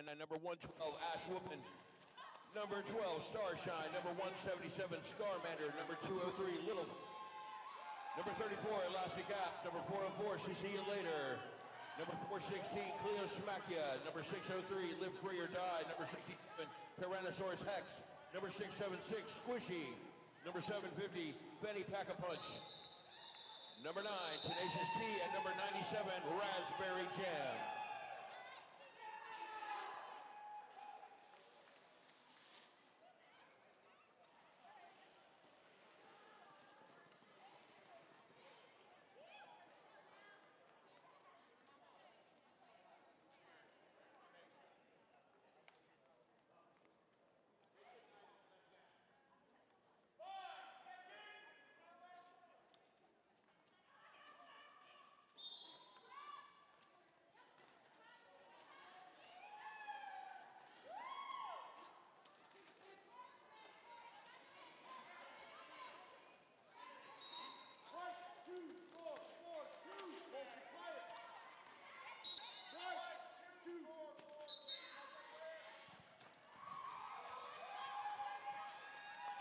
number 112, Ash Whoopin, number 12, Starshine, number 177, Scarmander, number 203, Little, number 34, Elastic App, number 404, See You Later, number 416, Cleo Smackia, number 603, Live Free or Die, number 67, Tyrannosaurus Hex, number 676, Squishy, number 750, Fanny Pack-a-Punch, number 9, Tenacious T, and number 97, Raspberry Jam.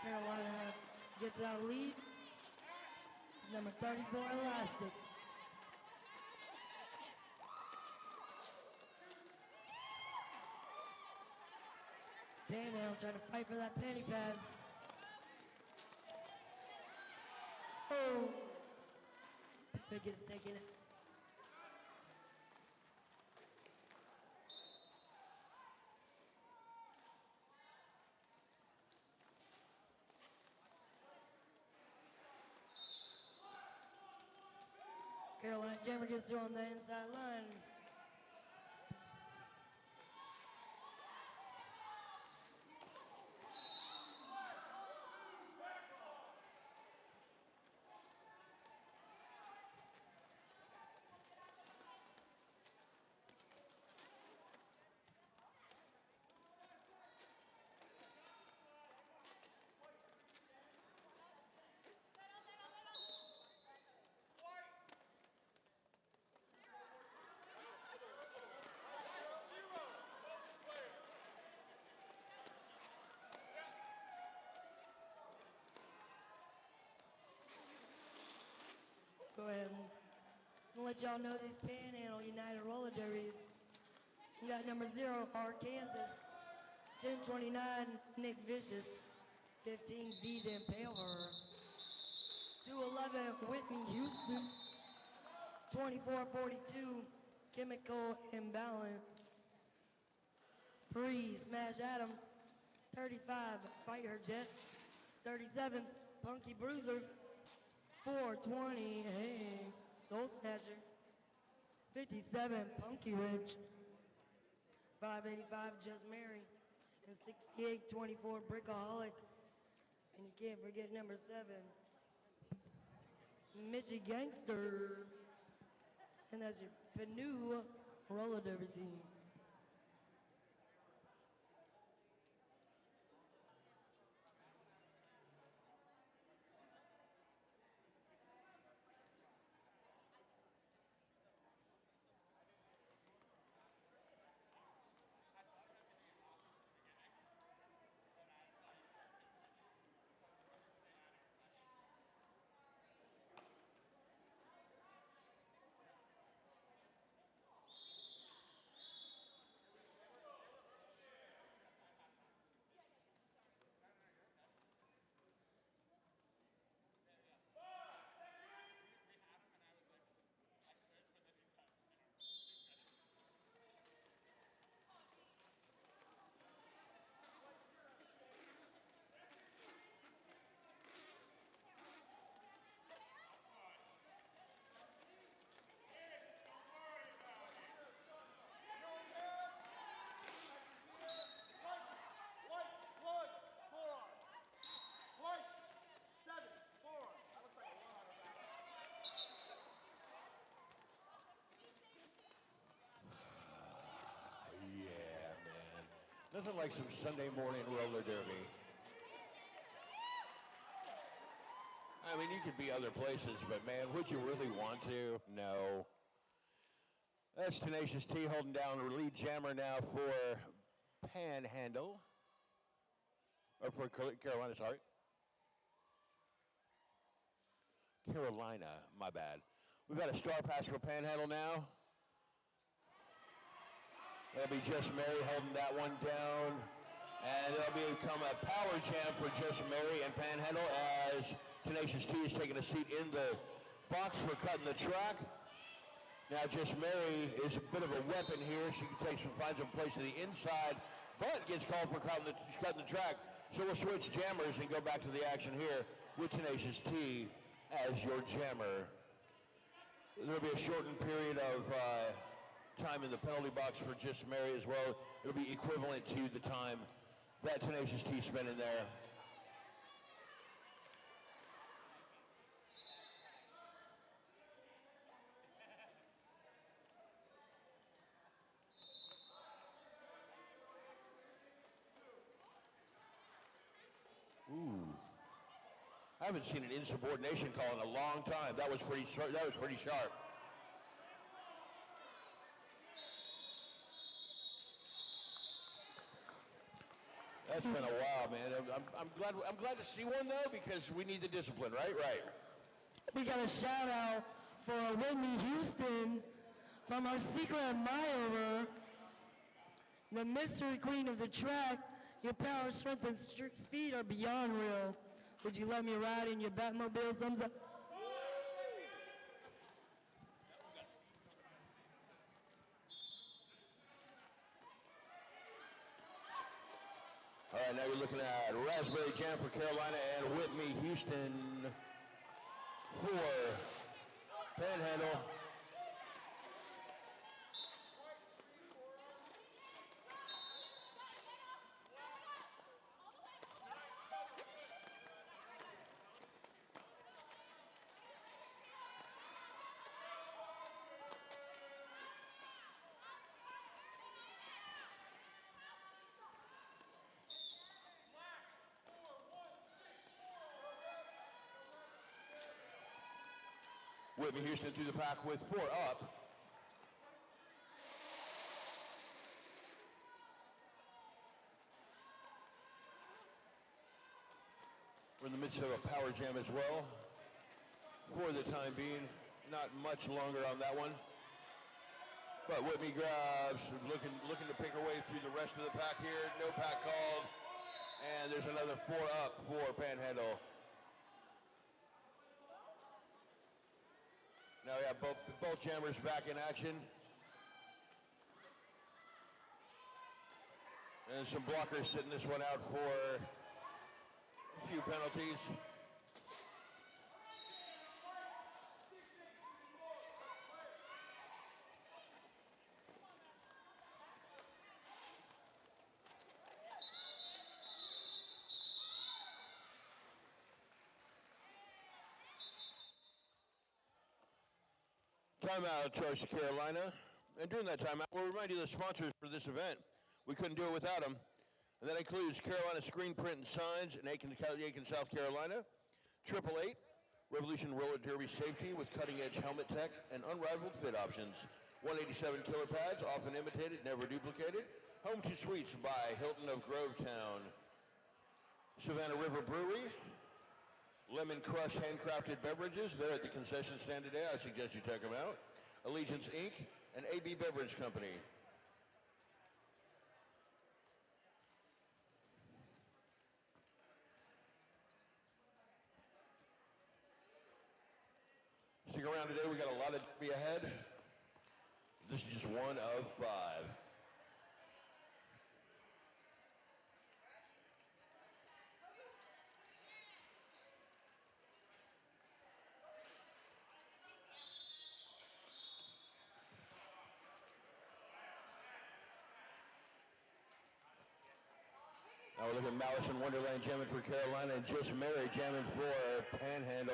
Carolina gets out lead. It's number 34, Elastic. Panhandle trying to fight for that penny pass. Oh! Pippin gets taken out. Carolina Jammer gets through on the inside line. Go ahead and let y'all know these Panhandle United roller derbies. We got number 0, Arkansas, 1029, Nick Vicious, 15, V the Impaler, 211, Whitney Houston, 2442, Chemical Imbalance, 3, Smash Adams, 35, Fight Her Jet, 37, Punky Bruiser, 420, hey, Soul Snatcher, 57, Punky Ridge, 585, Just Mary, and 68, 24, Brickaholic, and you can't forget number 7, Mitchie Gangster, and that's your Panu roller derby team. Yeah, man. Nothing like some Sunday morning roller derby. I mean, you could be other places, but man, would you really want to? No. That's Tenacious T holding down the lead jammer now for Panhandle. Or for Carolina, sorry. Carolina, my bad. We've got a star pass for Panhandle now. That'll be Just Mary holding that one down. And it'll become a power jam for Just Mary and Panhandle as Tenacious T is taking a seat in the box for cutting the track. Now Just Mary is a bit of a weapon here. She can find some place to the inside, but gets called for cutting the track. So we'll switch jammers and go back to the action here with Tenacious T as your jammer. There'll be a shortened period of time in the penalty box for Just Mary as well. It'll be equivalent to the time that Tenacious T spent in there. Ooh. I haven't seen an insubordination call in a long time. That was pretty sharp. That's been a while, man. I'm glad to see one though, because we need the discipline, right? Right. We got a shout out for Whitney Houston from our secret admirer, the mystery queen of the track. Your power, strength, and speed are beyond real. Would you let me ride in your Batmobile? Thumbs up. All right, now you're looking at Raspberry Jam for Carolina and Whitney Houston for Panhandle. Whitney Houston through the pack with 4 up. We're in the midst of a power jam as well. For the time being, not much longer on that one. But Whitney grabs, looking to pick her way through the rest of the pack here. No pack called. And there's another 4 up for Panhandle. Now we have both jammers back in action. And some blockers sitting this one out for a few penalties. Timeout, Charge to Carolina. And during that timeout, we'll remind you of the sponsors for this event. We couldn't do it without them. And that includes Carolina Screen Print and Signs in Aiken, South Carolina. 888, Revolution Roller Derby Safety with cutting-edge helmet tech and unrivaled fit options. 187 killer pads, often imitated, never duplicated. Home to Suites by Hilton of Grovetown. Savannah River Brewery. Lemon Crush handcrafted beverages. They're at the concession stand today. I suggest you check them out. Allegiance Inc. and AB Beverage Company. Stick around today. We got a lot of derby ahead. This is just one of 5. Now we're looking at Malice in Wonderland jamming for Carolina and Just Mary jamming for Panhandle.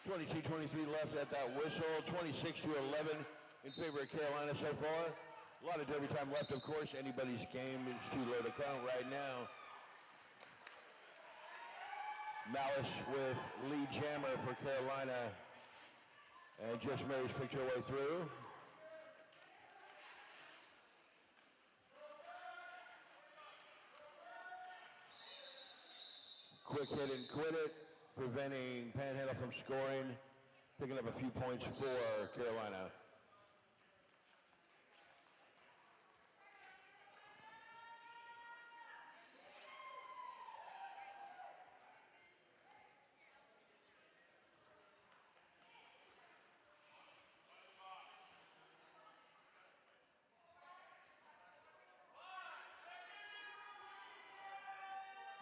.22-23 left at that whistle. 26-11 in favor of Carolina so far. A lot of derby time left, of course. Anybody's game is too low to count right now. Malice with Lee Jammer for Carolina. And Just Mary's picked her way through. Quick hit and quit it, preventing Panhandle from scoring, picking up a few points for Carolina.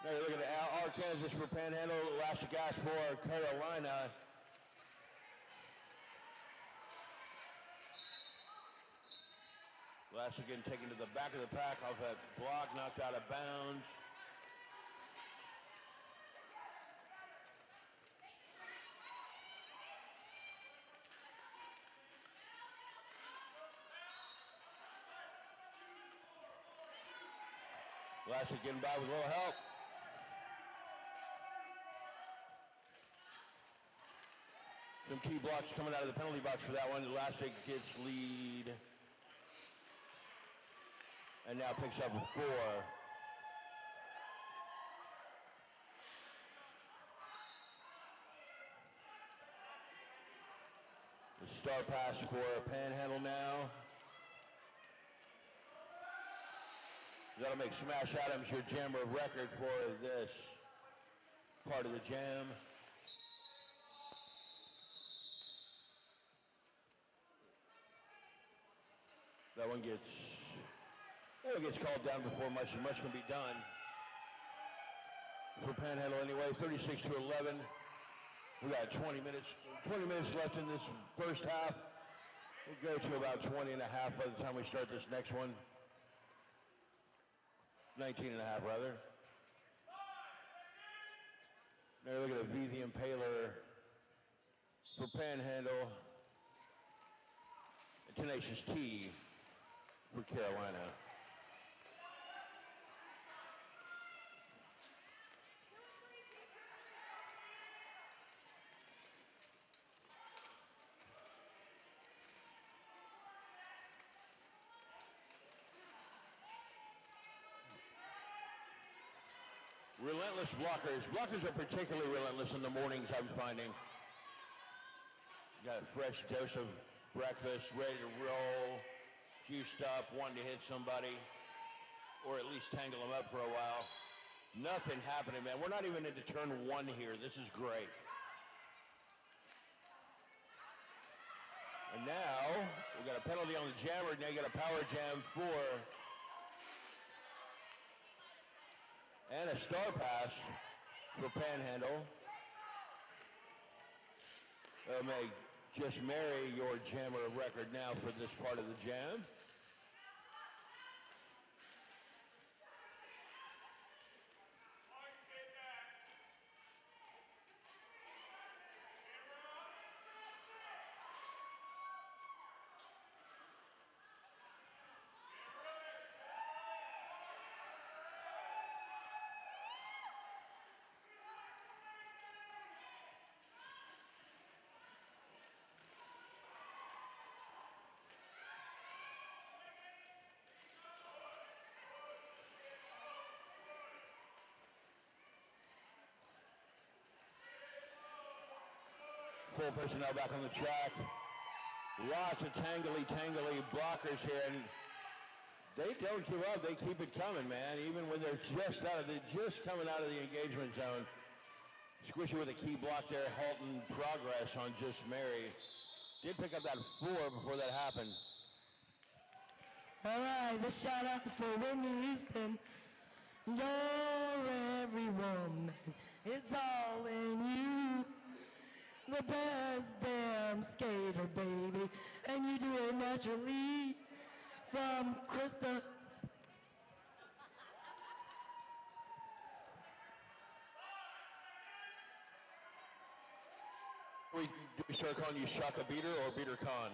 Now you're looking at Arkansas for Panhandle, Elastic Gas for Carolina. Elastic again taken to the back of the pack off that block, knocked out of bounds. Elastic getting by with a little help. Some key blocks coming out of the penalty box for that one. Elastic gets lead. And now picks up a 4. The star pass for Panhandle now. That'll make Smash Adams your jammer of record for this part of the jam. That one gets called down before much can be done. For Panhandle anyway, 36-11. We got 20 minutes left in this first half. We'll go to about 20 and a half by the time we start this next one. 19 and a half rather. Now look at a V the Impaler for Panhandle. A Tenacious T for Carolina. Relentless blockers. Blockers are particularly relentless in the mornings, I'm finding. Got a fresh dose of breakfast, ready to roll, juiced up, wanting to hit somebody, or at least tangle them up for a while. Nothing happening, man. We're not even into turn 1 here. This is great. And now, we got a penalty on the jammer. Now you got a power jam 4. And a star pass for Panhandle. That'll make Just Mary your jammer of record now for this part of the jam. Full personnel back on the track. Lots of tangly blockers here, and they don't give up. They keep it coming, man. Even when they're just coming out of the engagement zone. Squishy with a key block there, halting progress on Just Mary. Did pick up that 4 before that happened. All right, this shout out is for Whitney Houston. You're every woman, it's all in you. The best damn skater, baby, and you do it naturally. From Krista. Do we start calling you Shaka Beater or Beater Khan?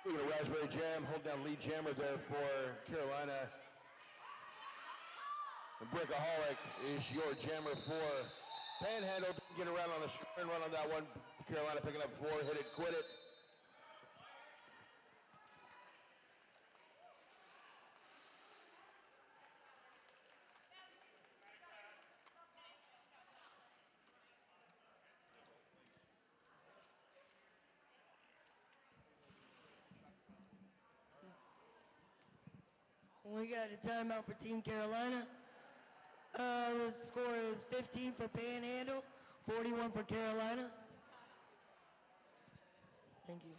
Look at a raspberry jam, hold down lead jammer there for Carolina. And Brickaholic is your jammer for Panhandle. Didn't get around on the scoring run on that one. Carolina picking up 4, hit it, quit it. We got a timeout for Team Carolina. The score is 15 for Panhandle, 41 for Carolina. Thank you.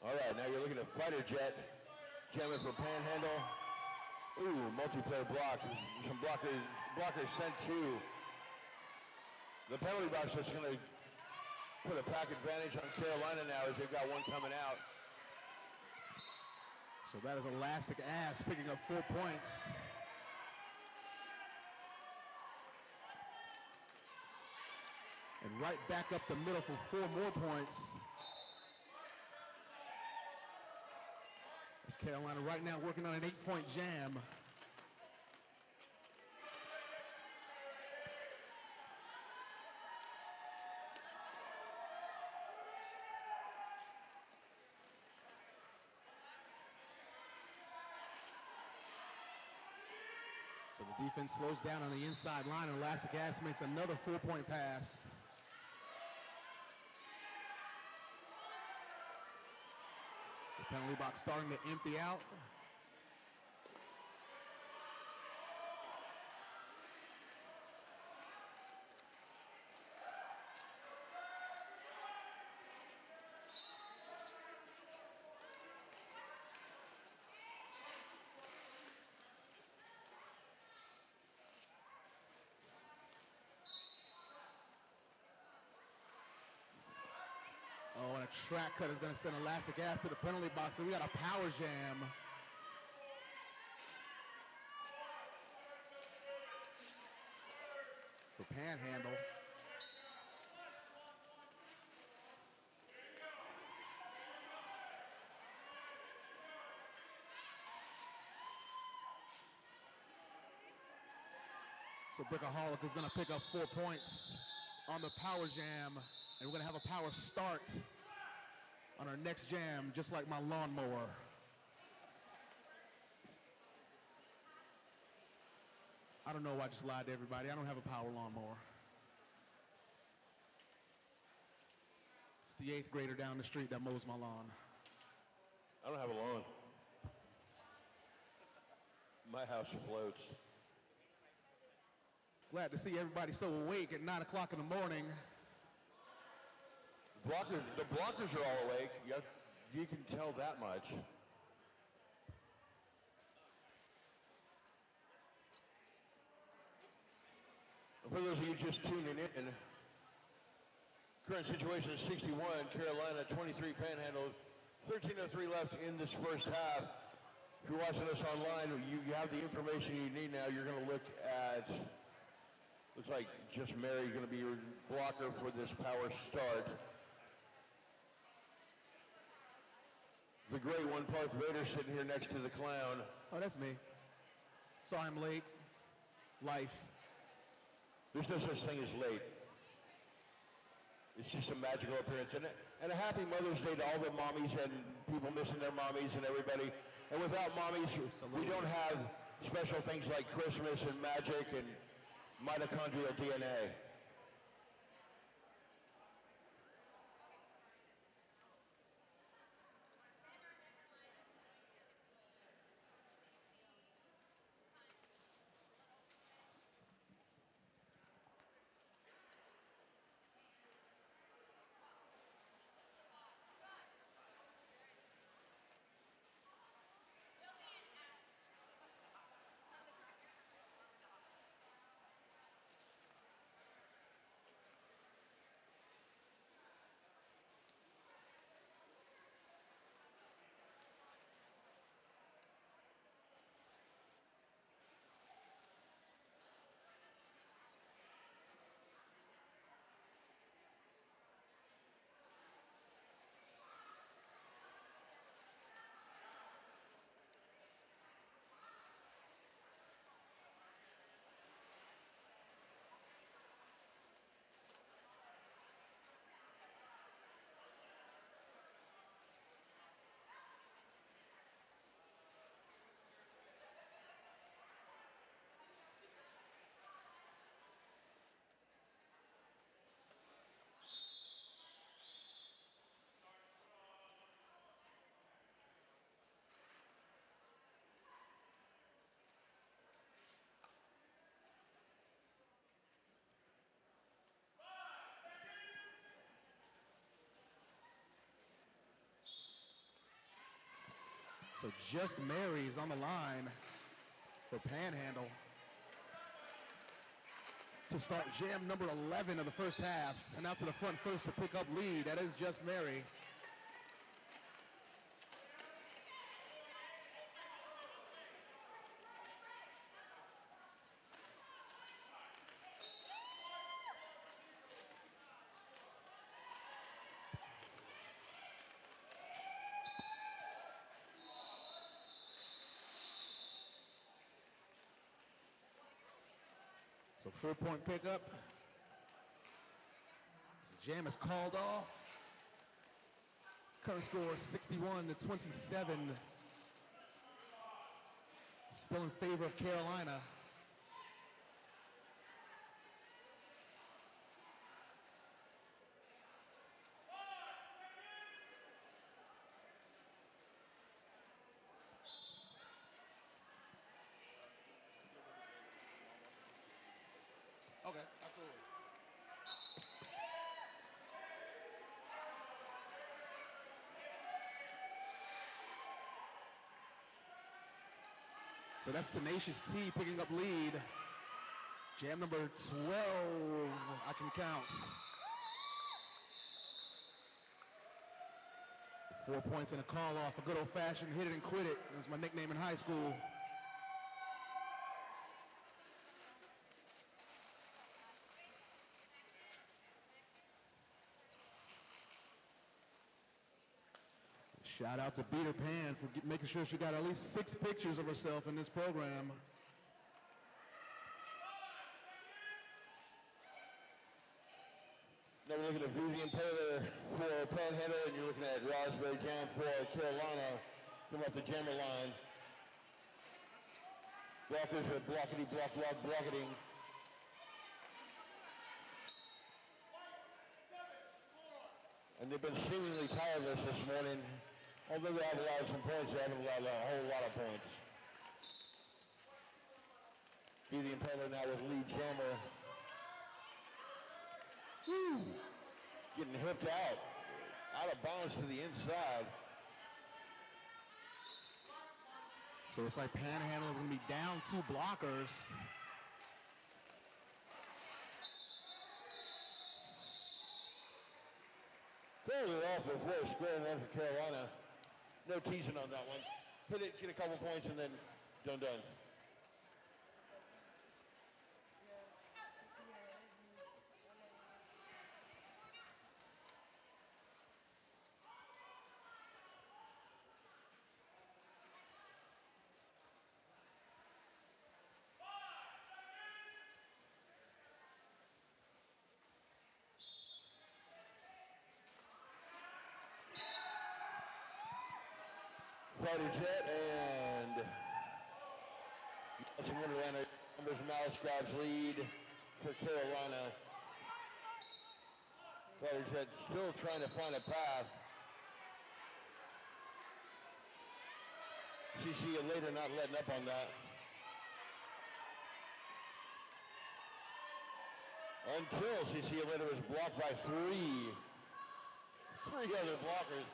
All right, now you're looking at Fighter Jet, jamming for Panhandle. Ooh, multiplayer block. Some blockers sent to the penalty box. That's going to put a pack advantage on Carolina now as they've got one coming out. So that is Elastic Ass picking up 4 points. And right back up the middle for 4 more points. It's Carolina right now working on an 8-point jam. So the defense slows down on the inside line, and Elastic Ass makes another 4-point pass. The penalty box starting to empty out. Oh, and a track cut is going to send Elastic Ass to the penalty box. So we got a power jam. For Panhandle. So Brickaholic is going to pick up 4 points on the power jam, and we're going to have a power start on our next jam, just like my lawnmower. I don't know why I just lied to everybody. I don't have a power lawnmower. It's the 8th grader down the street that mows my lawn. I don't have a lawn. My house floats. Glad to see everybody so awake at 9 o'clock in the morning. The blockers are all awake. You can tell that much. For those of you just tuning in, current situation is 61, Carolina 23, Panhandle, 13:03 left in this first half. If you're watching us online, you have the information you need now. You're going to look at, looks like Just Mary going to be your blocker for this power start. The great one, Parth Vader, sitting here next to the clown. Oh, that's me. Sorry I'm late. Life. There's no such thing as late. It's just a magical appearance. And a happy Mother's Day to all the mommies and people missing their mommies and everybody. And without mommies, we don't have special things like Christmas and magic and mitochondrial DNA. So Just Mary is on the line for Panhandle to start jam number 11 of the first half. And out to the front first to pick up lead. That is Just Mary. So 4-point pickup. The jam is called off. Current score 61-27. Still in favor of Carolina. Okay, absolutely. So that's Tenacious T picking up lead. Jam number 12, I can count. 4 points and a call off, a good old fashioned hit it and quit it. That was my nickname in high school. Shout out to Peter Pan for making sure she got at least 6 pictures of herself in this program. looking at Vivian Taylor for Panhandle, and you're looking at Raspberry Jam for Carolina. Come up the jammer line. Blockers are blockety, blocketing. And they've been seemingly tireless this morning. Although they have allowed some points, they haven't allowed a whole lot of points. Vivian Taylor now with lead jammer. Woo! Getting hipped out of bounds to the inside. So it's like Panhandle is going to be down 2 blockers. Throws it off before square one for Carolina. No teasing on that one. Hit it, get a couple points, and then done. Fighter jet and Nelson Wonderland numbers Mouse grabs lead for Carolina. Fighter jet still trying to find a path. CC later not letting up on that. Until CC later was blocked by three other blockers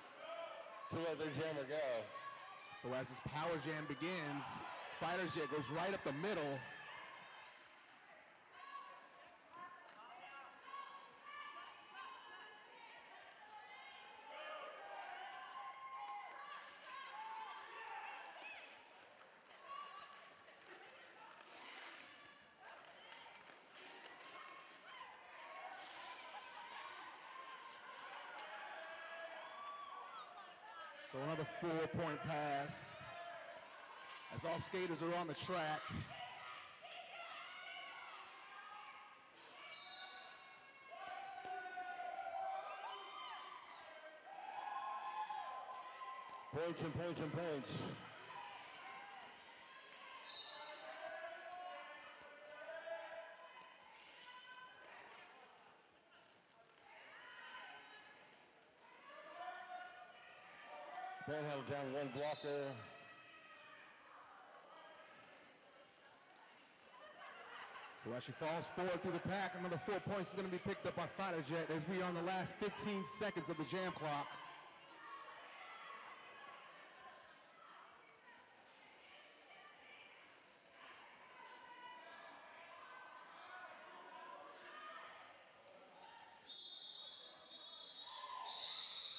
to let their jammer go. So as this power jam begins, Fighter Jet goes right up the middle. So another 4-point pass as all skaters are on the track. Points and points and points. Panhandle down one blocker. So as she falls forward through the pack, another 4 points is going to be picked up by Fighter Jet as we are on the last 15 seconds of the jam clock.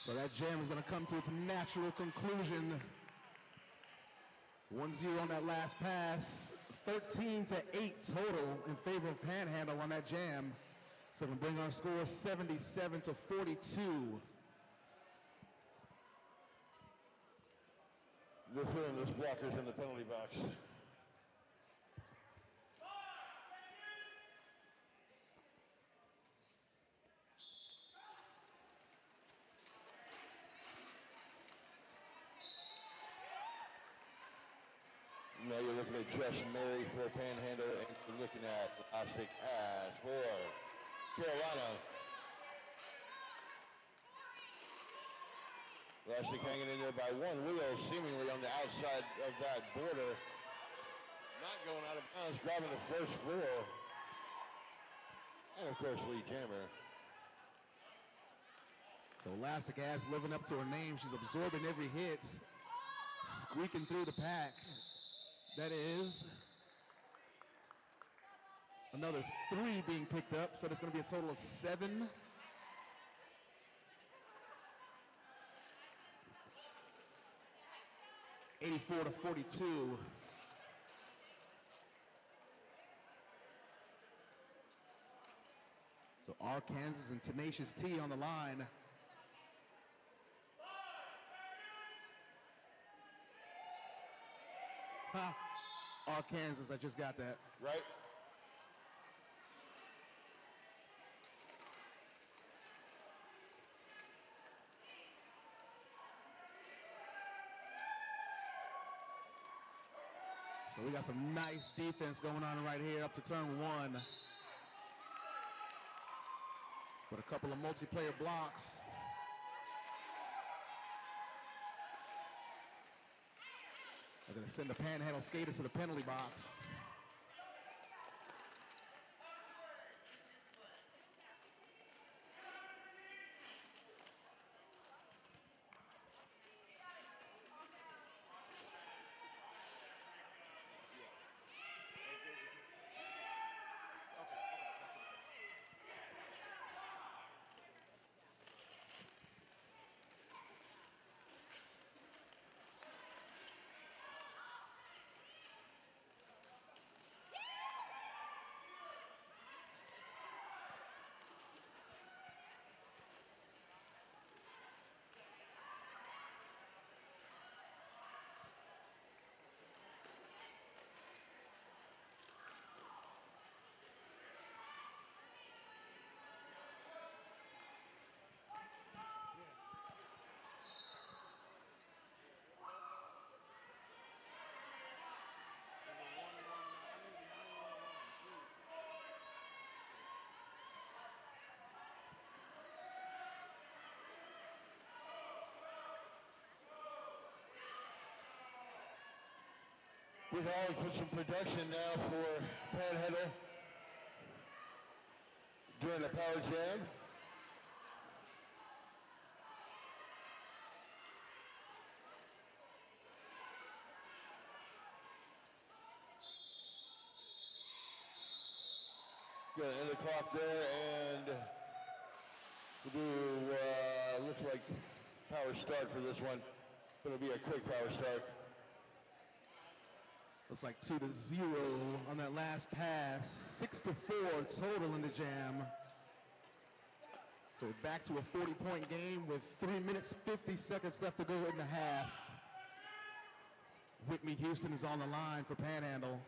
So that jam is going to come to its natural conclusion. 1-0 on that last pass. 13-8 total in favor of Panhandle on that jam. So we bring our score 77-42. They're throwing those blockers in the penalty box. Now you're looking at Justin Mary for Panhandle, and you're looking at Elastic Ash for Carolina. Elastic hanging in there by one wheel, seemingly on the outside of that border. Not going out of bounds, grabbing the first floor. And of course, lead jammer. So Elastic Ash living up to her name. She's absorbing every hit, squeaking through the pack. That is another 3 being picked up, so there's going to be a total of 7. (84-42). So Arkansas and Tenacious T on the line. Arkansas, I just got that. Right? So we got some nice defense going on right here up to turn one. With a couple of multiplayer blocks. They're going to send the Panhandle skaters to the penalty box. We're calling for some production now for Panhandle during the power jam. Gonna end the clock there, and we'll do, looks like power start for this one. It'll be a quick power start. Looks like 2-0 on that last pass. 6-4 total in the jam. So we're back to a 40-point game with 3 minutes, 50 seconds left to go in the half. Whitney Houston is on the line for Panhandle.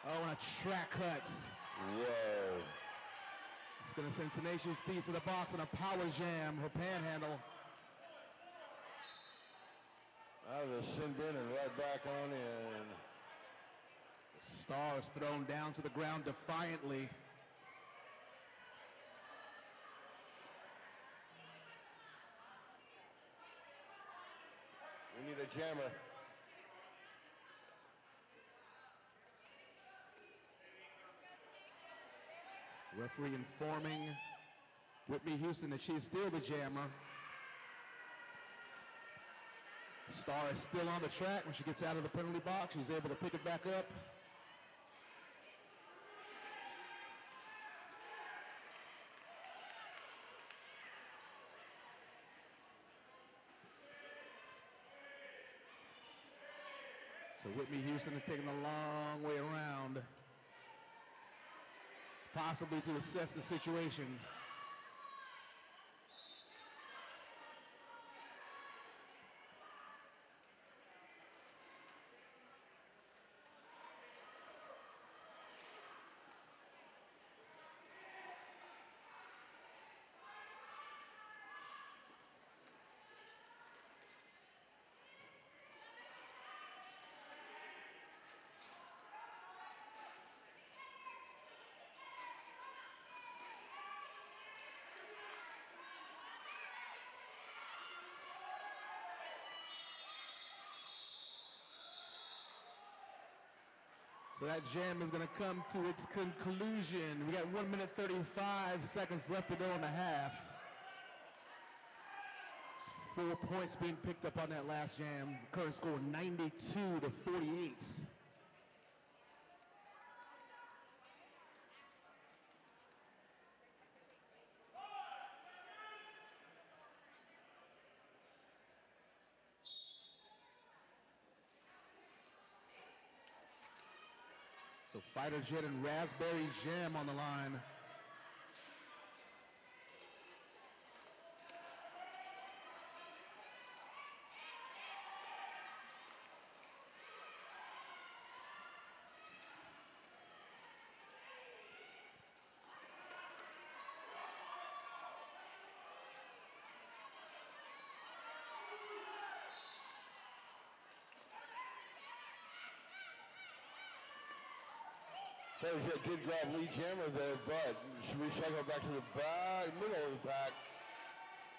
Oh, and a track cut. Whoa. It's going to send Tenacious T to the box and a power jam for Panhandle. Out of the sin bin and right back on in. The star is thrown down to the ground defiantly. We need a jammer. Referee informing Whitney Houston that she's still the jammer. Star is still on the track. When she gets out of the penalty box, she's able to pick it back up. So Whitney Houston is taking a long way around, possibly to assess the situation. So that jam is going to come to its conclusion. We got 1 minute 35 seconds left to go in the half. It's 4 points being picked up on that last jam. Current score 92-48. So Fighter Jet and Raspberry Jam on the line. That did grab Lee Jammer there, but recycle back to the back, middle of the pack,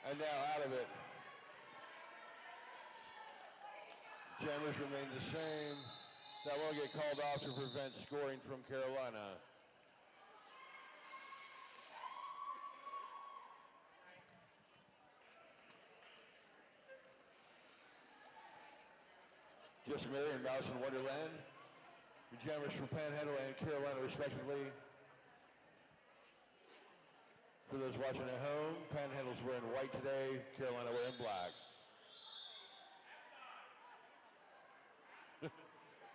and now out of it. Jammers remain the same. That will get called off to prevent scoring from Carolina. Just Mary and Mouse in Wonderland. The Jammers for Panhandle and Carolina respectively. For those watching at home, Panhandle's wearing white today, Carolina wearing black.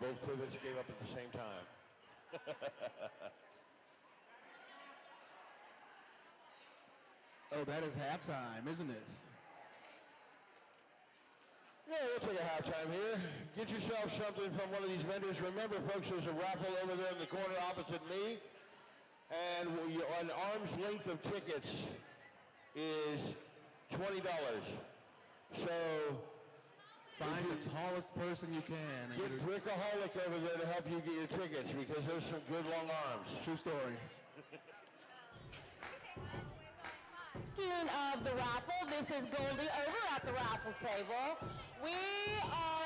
Both pivots gave up at the same time. Oh, that is halftime, isn't it? Yeah, we'll take a halftime here. Get yourself something from one of these vendors. Remember, folks, there's a raffle over there in the corner opposite me. And an arm's length of tickets is $20. So find the tallest person you can. Get Brickaholic over there to help you get your tickets because there's some good long arms. True story. Speaking of the raffle, this is Goldie over at the raffle table. We are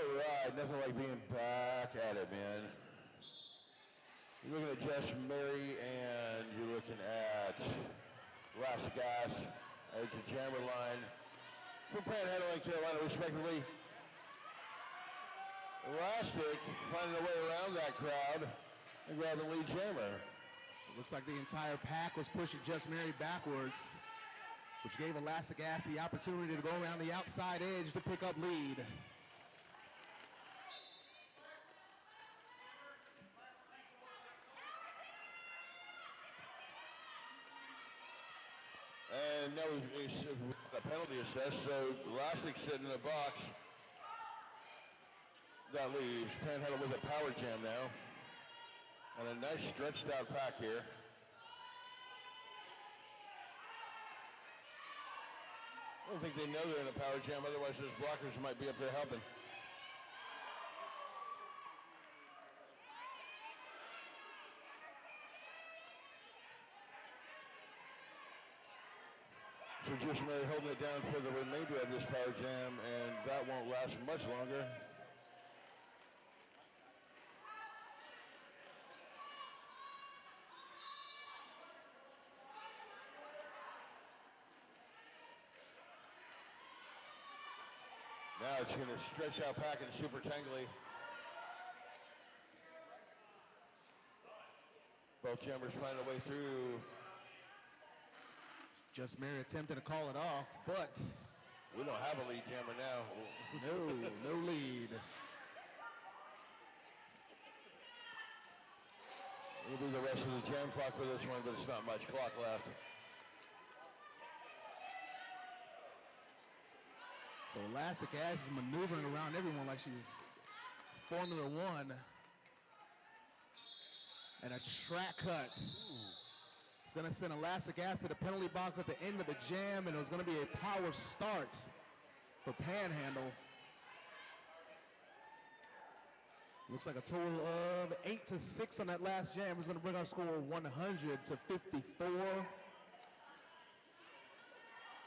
All right, nothing like being back at it, man. You're looking at Jess Mary, and you're looking at Last Gas at the jammer line for Panhandle and Carolina, respectively. Elastic finding a way around that crowd and grabbing lead jammer. It looks like the entire pack was pushing Just Mary backwards, which gave Elastic Ass the opportunity to go around the outside edge to pick up lead. And that was a penalty assessed, so Elastic sitting in the box. That leaves Panhandle with a power jam now. And a nice stretched out pack here. I don't think they know they're in a power jam, otherwise those blockers might be up there helping. So Just Mary holding it down for the remainder of this power jam, and that won't last much longer. Now it's going to stretch out pack and super tangly. Both jammers finding a way through. Just Mary attempting to call it off, but we don't have a lead jammer now. No lead. It'll be the rest of the jam clock for this one, but it's not much clock left. So Elastic Ass is maneuvering around everyone like she's Formula One. And a track cut. It's going to send Elastic Ass to the penalty box at the end of the jam, and it was going to be a power start for Panhandle. Looks like a total of 8-6 on that last jam. It's going to bring our score 100-54.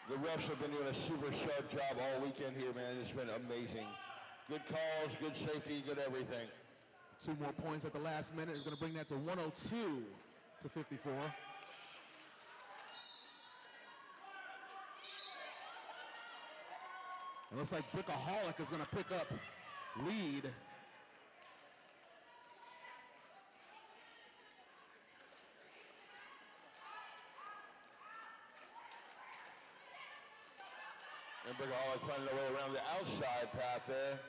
The refs have been doing a super sharp job all weekend here, man. It's been amazing. Good calls, good safety, good everything. 2 more points at the last minute is going to bring that to 102-54. It looks like Brickaholic is going to pick up lead. And Brickaholic finding a way around the outside path there.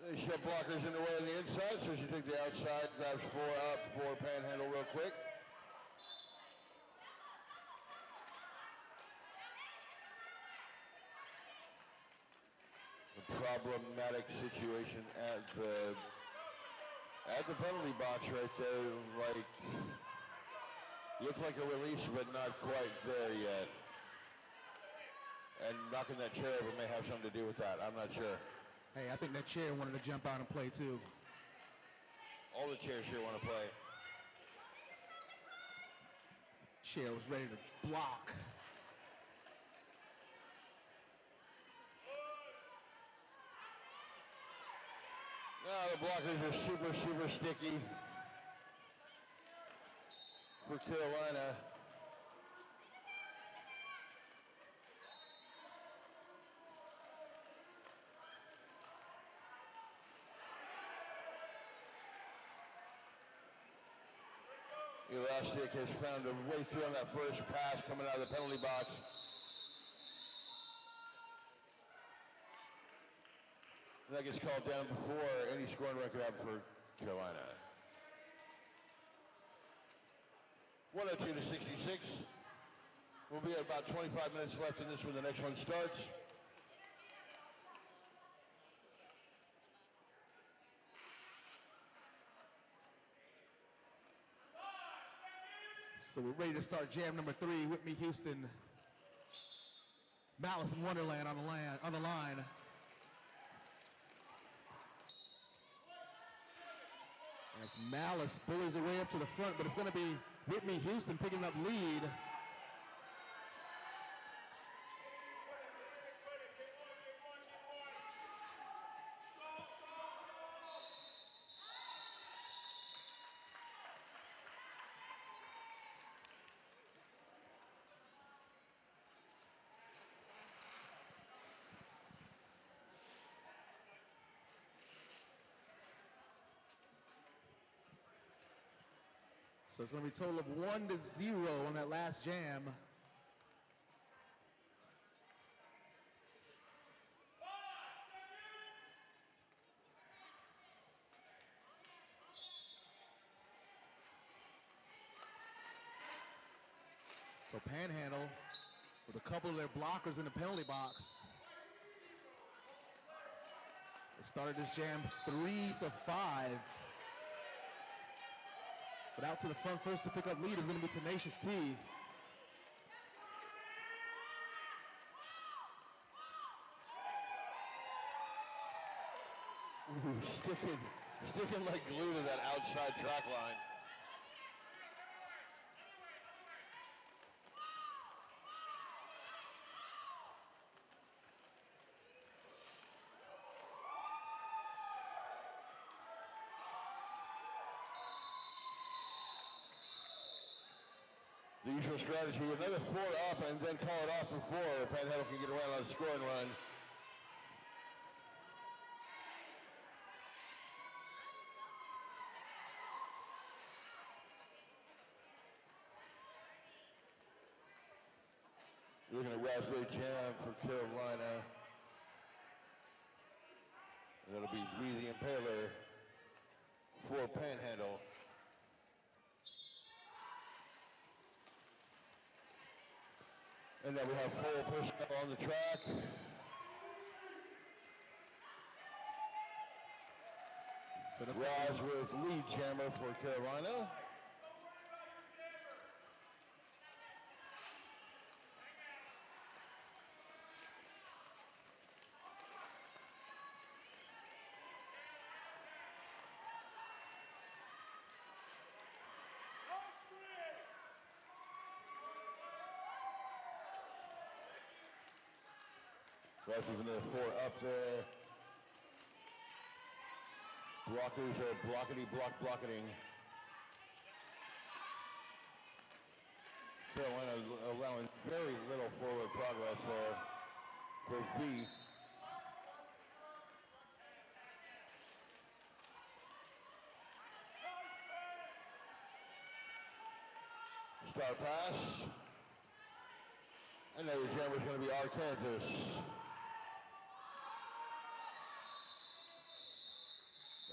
They shove blockers in the way on the inside, so she takes the outside, grabs 4 up for Panhandle real quick. A problematic situation at the penalty box right there, like, looks like a release, but not quite there yet. And knocking that chair over may have something to do with that. I'm not sure. Hey, I think that chair wanted to jump out and play too. All the chairs here want to play. Chair was ready to block. Now the blockers are super, super sticky for Carolina. Elastic has found a way through on that first pass coming out of the penalty box. That gets called down before any scoring record out for Carolina. 102-66. We'll be at about 25 minutes left in this when the next one starts. So we're ready to start jam number 3. Whitney Houston, Malice in Wonderland on the line. As Malice bullies her way up to the front, but it's going to be Whitney Houston picking up lead. So it's going to be a total of 1-0 on that last jam. So Panhandle with a couple of their blockers in the penalty box. They started this jam 3-5. But out to the front first to pick up lead is going to be Tenacious T. Ooh, sticking like glue to that outside track line. The usual strategy, another 4 up and then call it off before Panhandle can get around on a scoring run. You're looking at Raspberry Jam for Carolina. And that'll be We the Impaler for Panhandle. And then we have full personnel on the track. So that's Raz with lead jammer for Carolina. Raz with another 4 up there. Blockers are blocketing. Carolina allowing very little forward progress there for V. Star pass. And now the jammer is going to be Arkansas.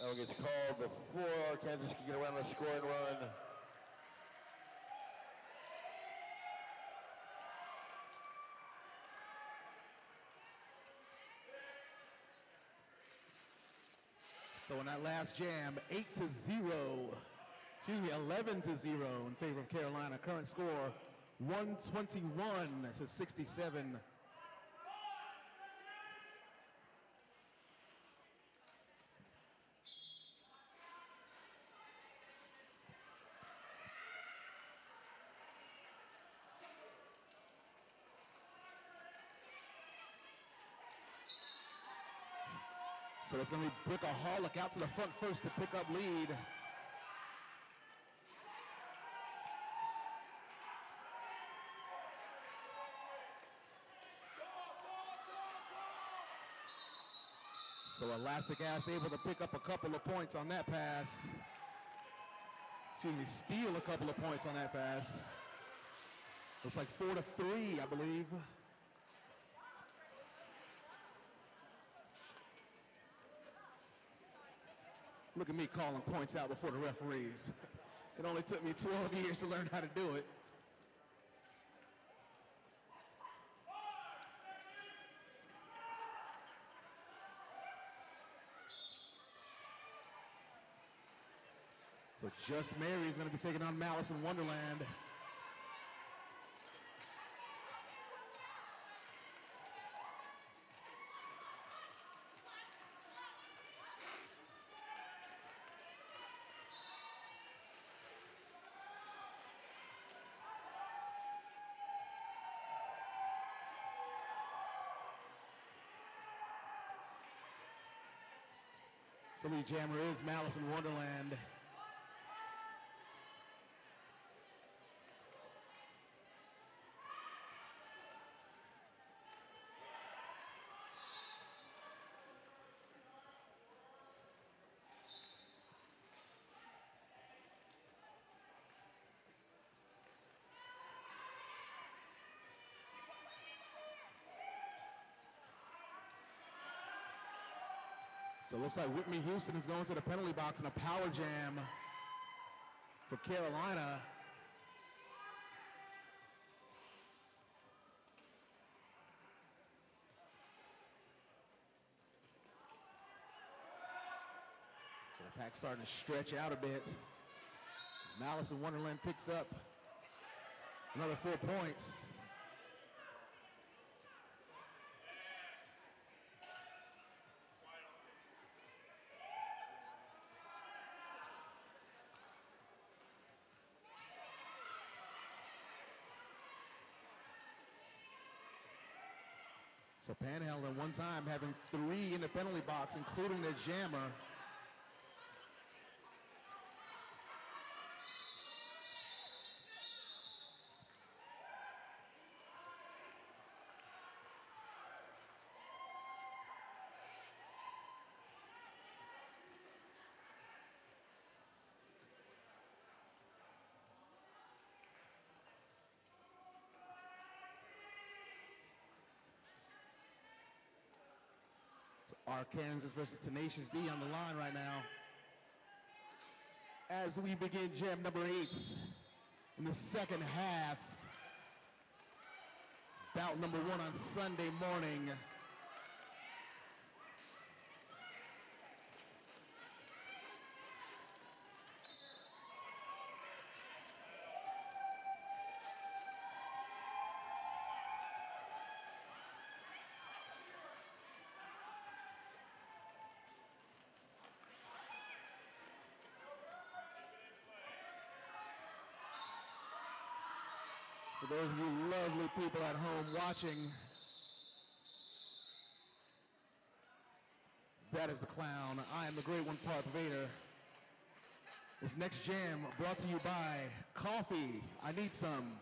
That one gets called before Arkansas can get around the scoring run. So in that last jam, 11-0 in favor of Carolina. Current score, 121-67. So it's going to be Brickaholic out to the front first to pick up lead. So Elastic Ass able to pick up a couple of points on that pass. Excuse me, steal a couple of points on that pass. Looks like 4-3, I believe. Look at me calling points out before the referees. It only took me 12 years to learn how to do it. So Just Mary is going to be taking on Malice in Wonderland. So the jammer is Malice in Wonderland. So it looks like Whitney Houston is going to the penalty box in a power jam for Carolina. So the pack starting to stretch out a bit. As Malice in Wonderland picks up another 4 points. So Panhandle at one time having 3 in the penalty box, including the jammer. Arkansas versus Tenacious D on the line right now. As we begin jam number 8 in the second half. Bout number 1 on Sunday morning. For those of you lovely people at home watching, that is the clown. I am the great one, Parth Vader. This next jam brought to you by Coffee. I need some.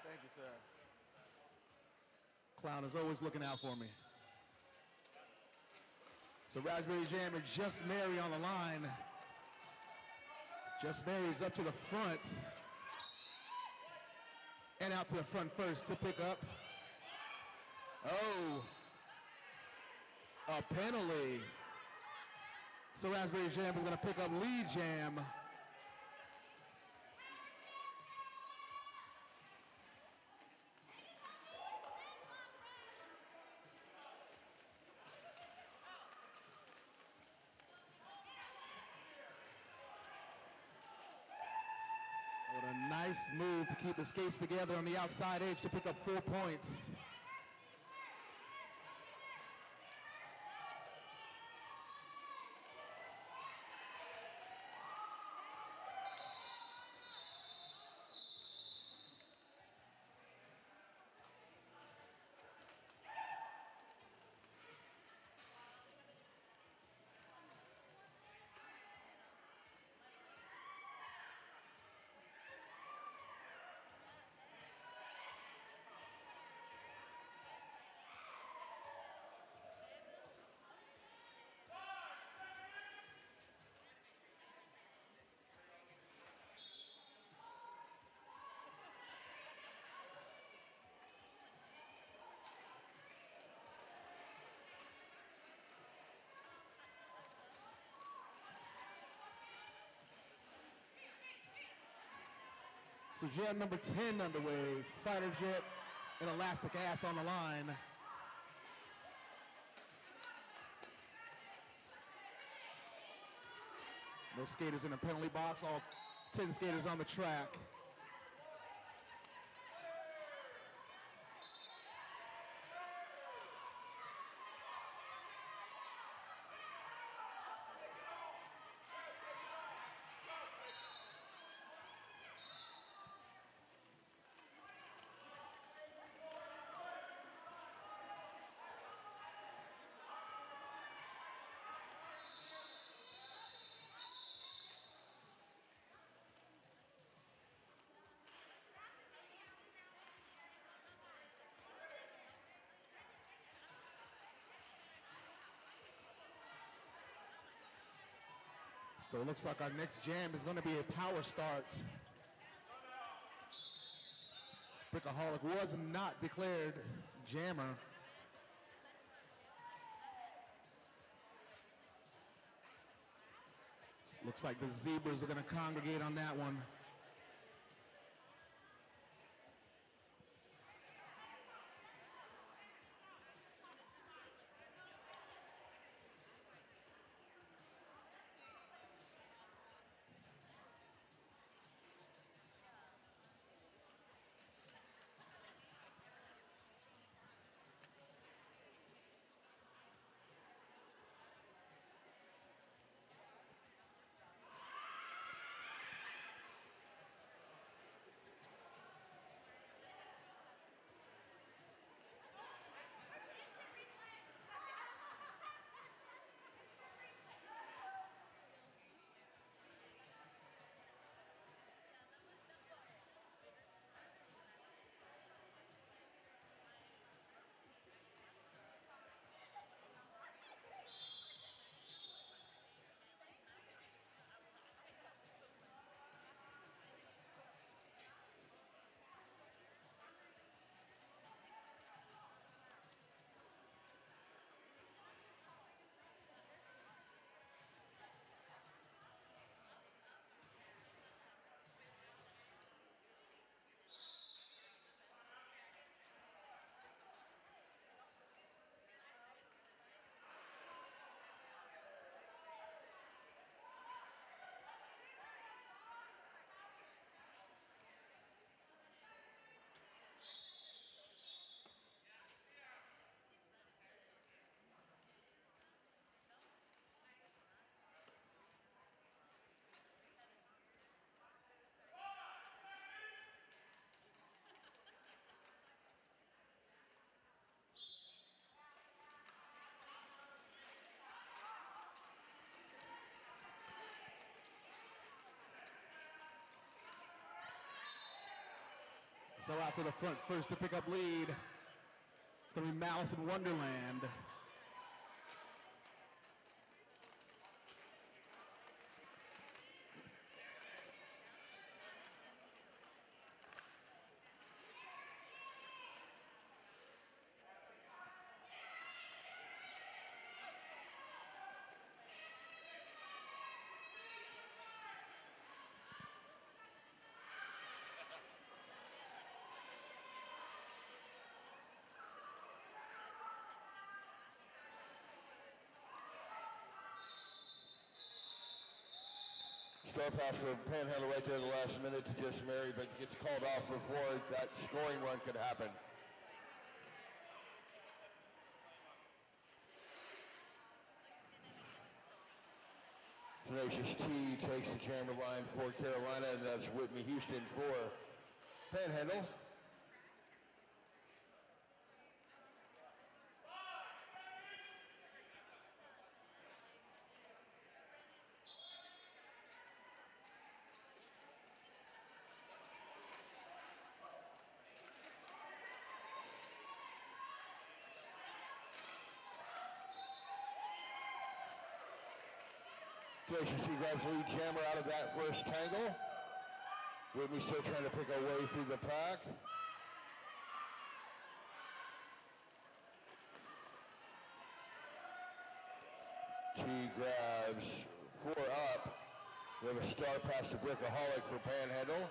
Thank you, sir. Clown is always looking out for me. So Raspberry Jam and Just Mary on the line. Just Mary's up to the front. And out to the front first to pick up. Oh. A penalty. So Raspberry Jam is going to pick up lead jam. What a nice move to keep his skates together on the outside edge to pick up 4 points. So jam number 10 underway. Fighter Jet and Elastic Ass on the line. No skaters in the penalty box, all 10 skaters on the track. So it looks like our next jam is going to be a power start. Brickaholic was not declared jammer. Looks like the Zebras are going to congregate on that one. So out to the front first to pick up lead. It's going to be Malice in Wonderland. Star pass for Panhandle right there in the last minute to Just Mary, but gets called off before that scoring run could happen. Tenacious T takes the camera line for Carolina, and that's Whitney Houston for Panhandle. Tenacious T grabs the lead jammer out of that first tangle. Whitney still trying to pick her way through the pack. She grabs 4 up. We have a star pass to Brickaholic for Panhandle.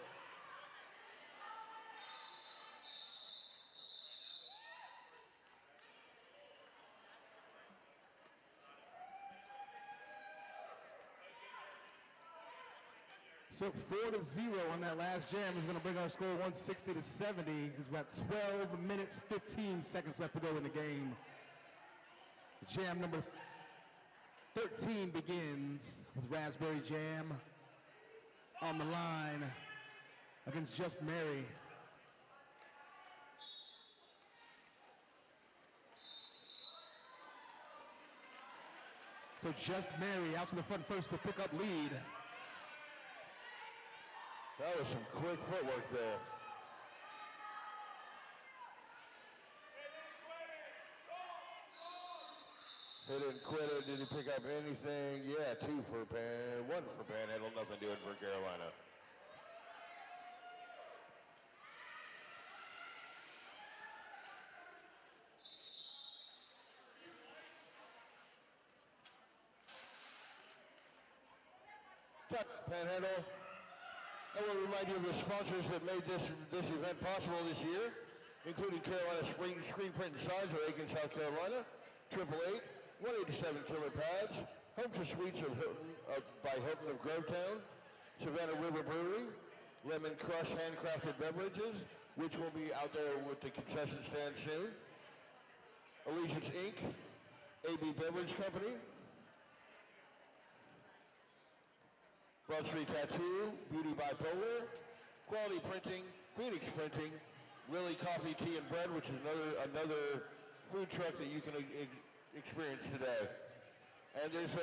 So 4-0 on that last jam is going to bring our score 160-70. It's about 12 minutes, 15 seconds left to go in the game. Jam number 13 begins with Raspberry Jam on the line against Just Mary. So Just Mary out to the front first to pick up lead. That was some quick footwork there. He didn't quit it. Did he pick up anything? Yeah, one for Panhandle, nothing doing for Carolina. Panhandle. I want to remind you of the sponsors that made this event possible this year, including Carolina Screen Print and Signs of Aiken, South Carolina, 888-187 Killer Pads, Home to Suites by Hilton of Grovetown, Savannah River Brewery, Lemon Crush Handcrafted Beverages, which will be out there with the concession stand soon, Allegiance Inc., AB Beverage Company, Broad Street Tattoo, Beauty Bipolar, Quality Printing, Phoenix Printing, Lily Coffee, Tea, and Bread, which is another food truck that you can experience today. And there's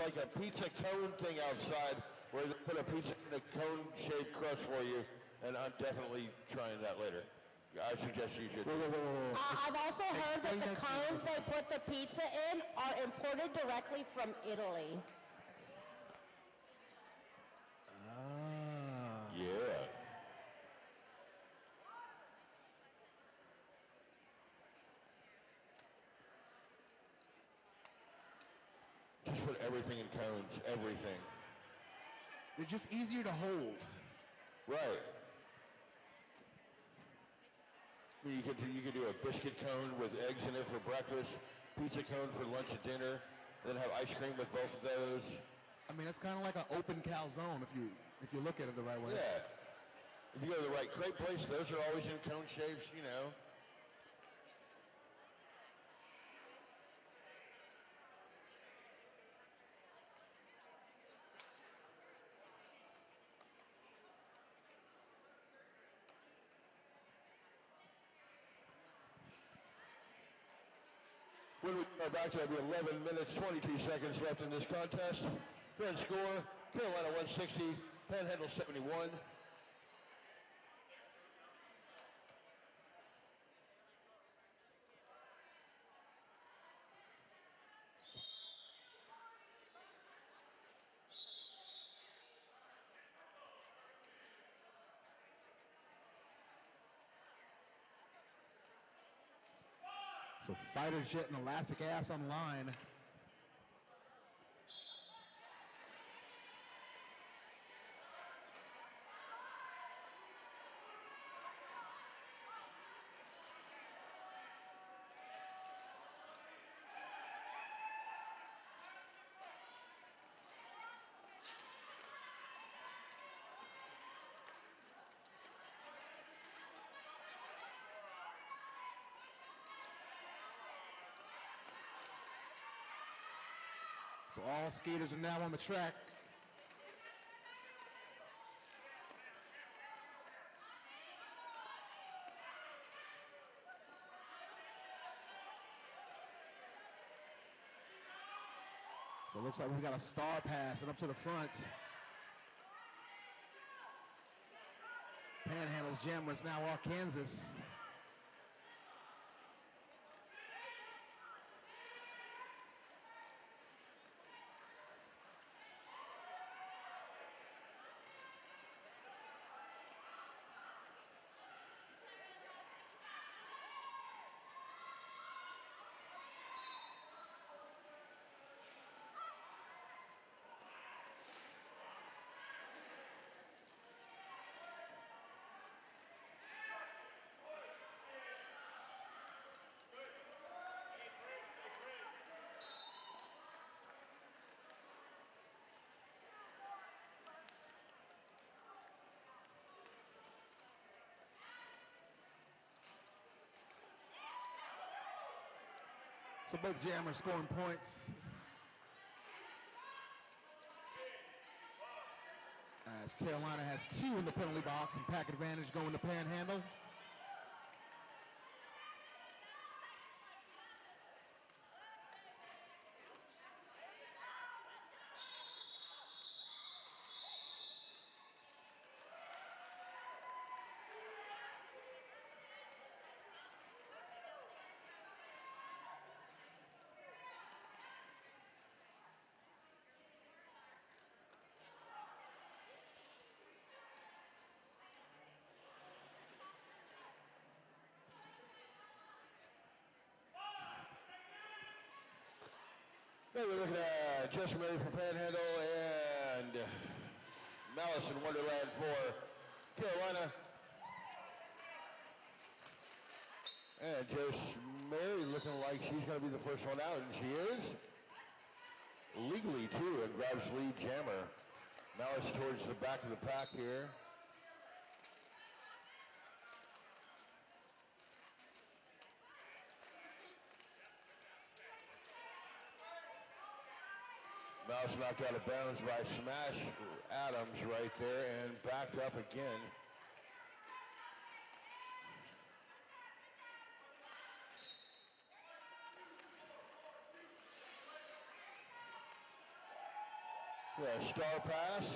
like a pizza cone thing outside where they put a pizza in a cone-shaped crust for you, and I'm definitely trying that later. I suggest you should. I've also heard that the cones they put the pizza in are imported directly from Italy. Yeah. Just put everything in cones, everything. They're just easier to hold. Right. I mean, you could do a biscuit cone with eggs in it for breakfast, pizza cone for lunch and dinner, then have ice cream with both of those. I mean, it's kind of like an open calzone if you look at it the right way. Yeah. If you go to the right crepe place, those are always in cone shapes, you know. When we are back, there'll be 11 minutes, 22 seconds left in this contest. Current score, Carolina 160, Panhandle 71. So fighter jet and elastic ass on line. So all skaters are now on the track. So it looks like we got a star pass and up to the front. Panhandle's gem is now Arkansas. So both jammers scoring points. As Carolina has 2 in the penalty box and pack advantage going to Panhandle. Hey, we're looking at Justin Murray for Panhandle and Malice in Wonderland for Carolina. And Jess Mary looking like she's going to be the first one out, and she is. Legally, too, and grabs lead jammer. Malice towards the back of the pack here. Mouse knocked out of bounds by Smash Adams right there and backed up again. Yeah, star pass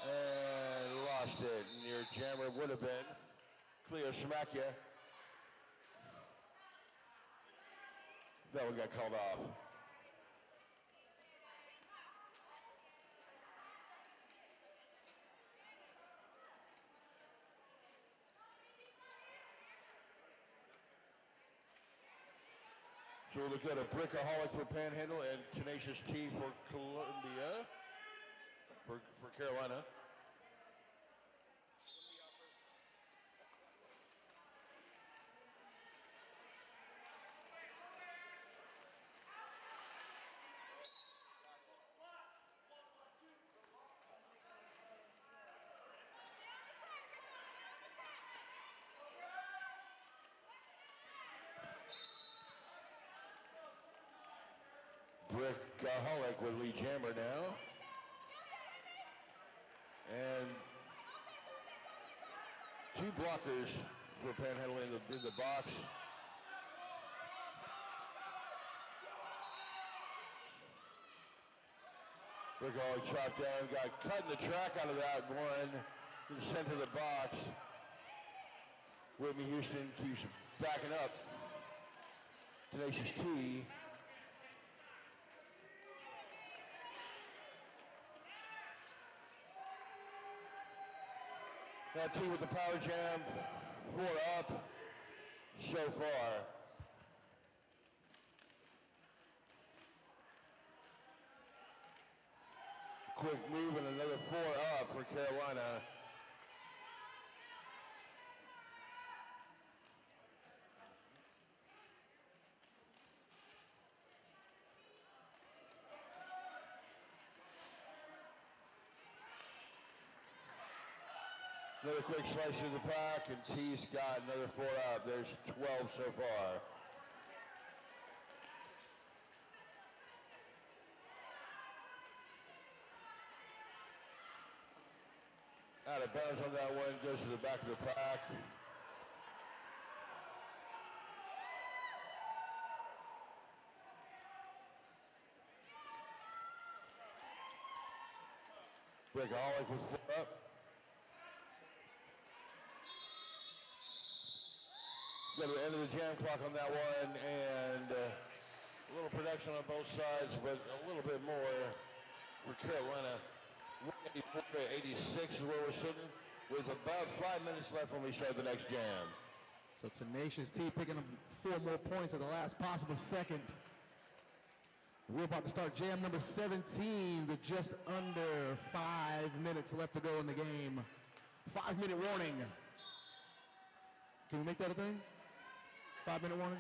and lost it. And your jammer would have been Cleo Smakia. That one got called off. So we'll look at a Brickaholic for Panhandle and Tenacious T for Columbia, for Carolina. Brickaholic with lead jammer now. And two blockers for Panhandle in the box. Brickaholic chopped down, got cut in the track out of that one, and sent to the box. Whitney Houston keeps backing up. Tenacious T. Now T with the power jam, 4 up so far. Quick move and another 4 up for Carolina. Another quick slice through the pack, and T's got another 4 up. There's 12 so far. Out of bounds on that one, goes to the back of the pack. Brickaholic with 4 up. Go to the end of the jam clock on that one, and a little production on both sides, but a little bit more for Carolina. 184 to 86 is where we're sitting, with about 5 minutes left when we start the next jam. So Tenacious T picking up 4 more points at the last possible second. We're about to start jam number 17 with just under 5 minutes left to go in the game. 5-minute warning. Can we make that a thing? 5-minute warning?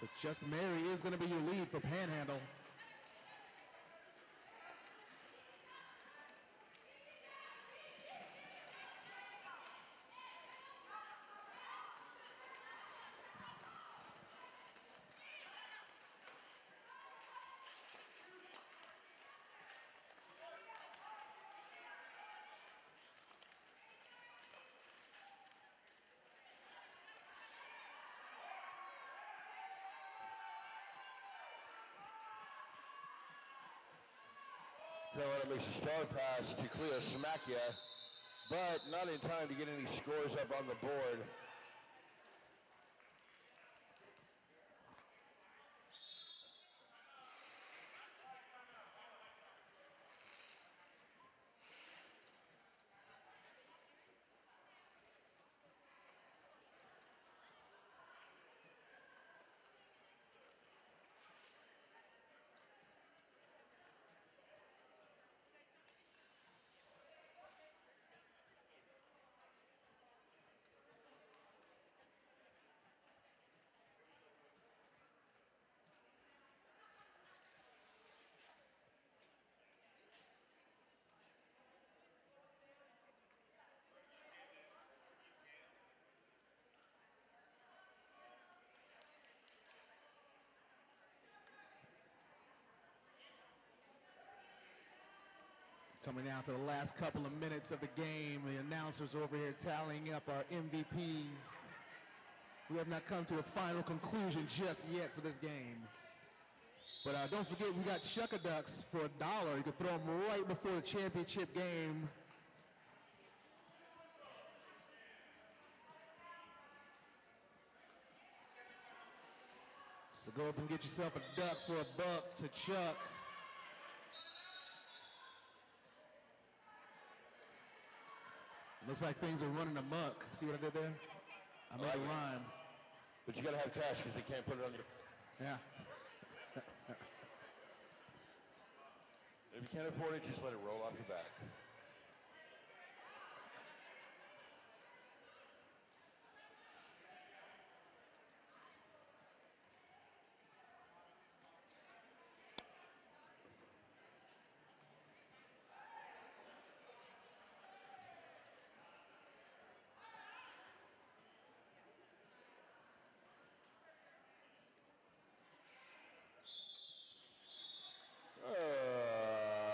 So Just Mary is going to be your lead for Panhandle. Carolina makes a star pass to Cleo Smakia, but not in time to get any scores up on the board. Coming down to the last couple of minutes of the game, the announcers over here tallying up our MVPs. We have not come to a final conclusion just yet for this game. But don't forget, we got Shuckaducks for $1. You can throw them right before the championship game. So go up and get yourself a duck for $1 to Chuck. Looks like things are running amok. See what I did there? I made a rhyme. But you gotta have cash because they can't put it on your... Yeah. If you can't afford it, just let it roll off your back.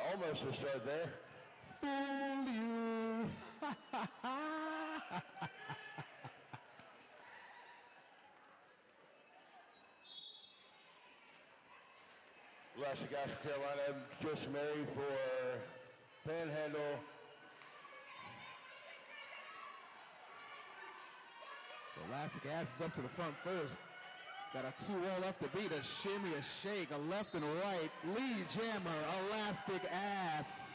Almost a start there. Fool you. Last guy for Carolina, Joseph Mary for Panhandle. So Elastic Ass is up to the front first. Got a 2-roll left to beat, a shimmy, a shake, a left and right. Lee Jammer, Elastic Ass.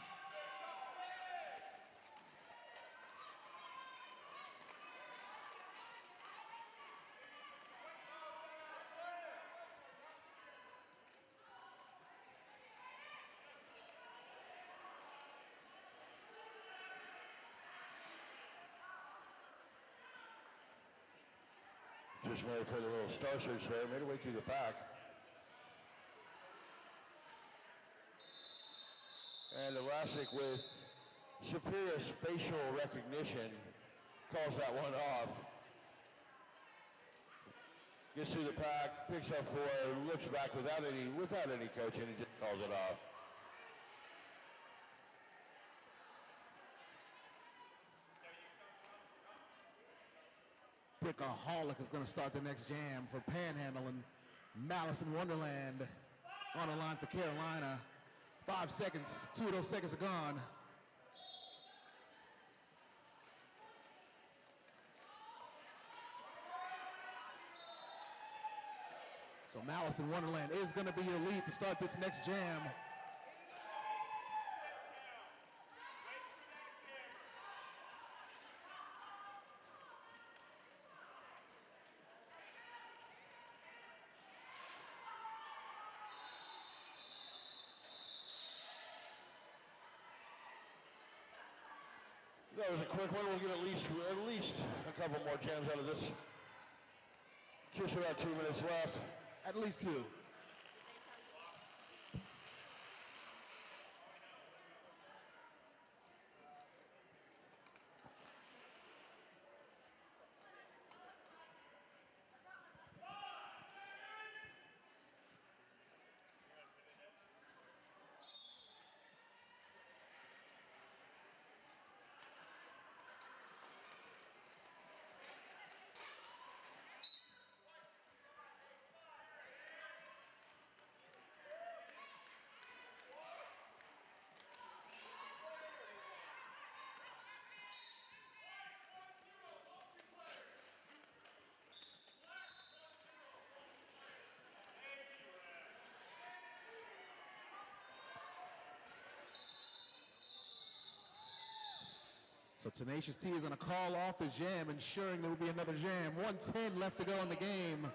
Just made for the little star search there, made her way through the pack. And Elastic with superior spatial recognition calls that one off. Gets through the pack, picks up 4, looks back without any coaching and just calls it off. Brickaholic is going to start the next jam for Panhandle, and Malice in Wonderland on the line for Carolina. 5 seconds, 2 of those seconds are gone. So Malice in Wonderland is going to be your lead to start this next jam. That was a quick one. We'll get at least a couple more jams out of this. Just about 2 minutes left. At least 2. So Tenacious T is going to call off the jam, ensuring there will be another jam. 1:10 left to go in the game.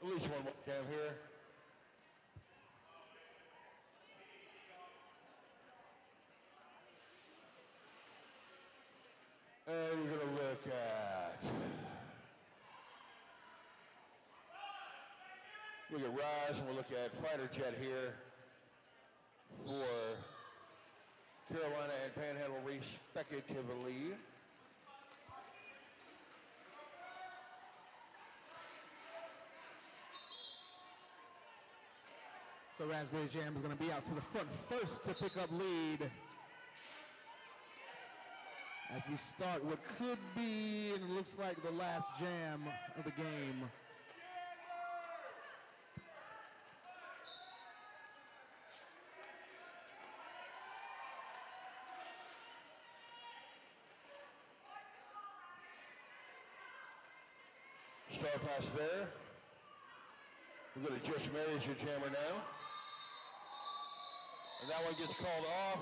At least one more jam here. And you're going to look at Rise, and we'll look at Fighter Jet here for Carolina and Panhandle respectively. So Raspberry Jam is going to be out to the front first to pick up lead. As we start what could be, and it looks like the last jam of the game. Star pass there. We're going to just marry your jammer now. And that one gets called off.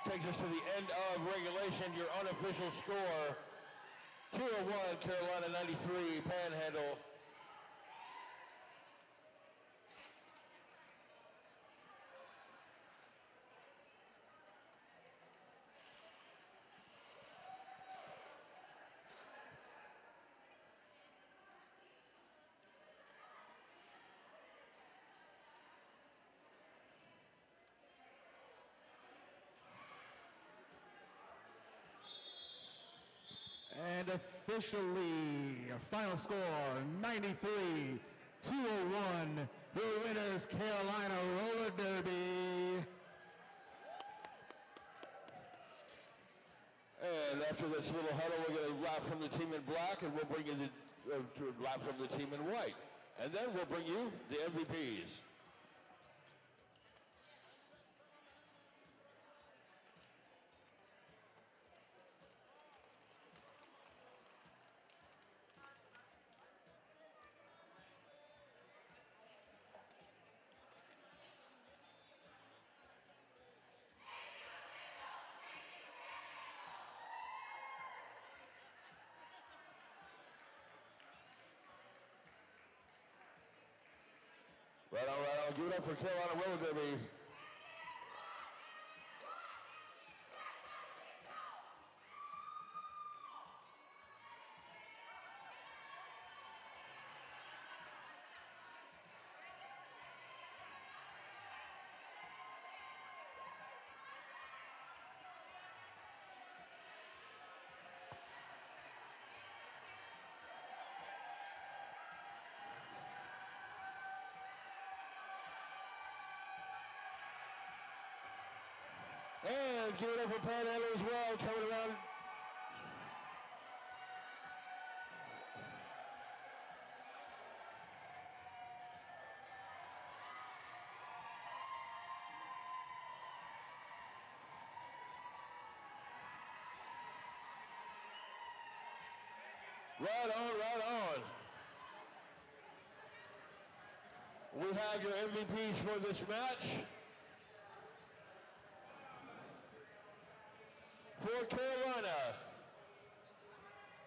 Takes us to the end of regulation. Your unofficial score, 201, Carolina 93, Panhandle. And officially, our final score, 93-201. Your winners, Carolina Roller Derby. And after this little huddle, we're going to laugh from the team in black, and we'll bring you the laugh from the team in white. And then we'll bring you the MVPs. Right on, right on. Give it up for Carolina Roller Derby. And give it up for Panhandle as well, coming around. Right on, right on. We have your MVPs for this match. For Carolina,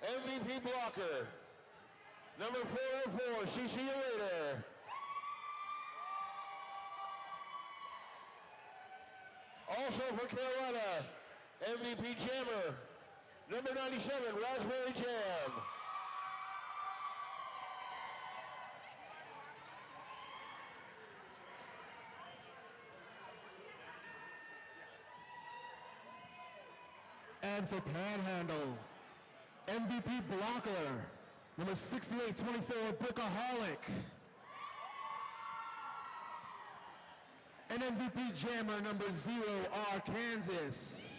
MVP blocker, number 404, CC you later. Also for Carolina, MVP jammer, number 97, Raspberry Jam. And for Panhandle, MVP blocker, number 6824, Bookaholic. And MVP jammer, number 0, Arkansas.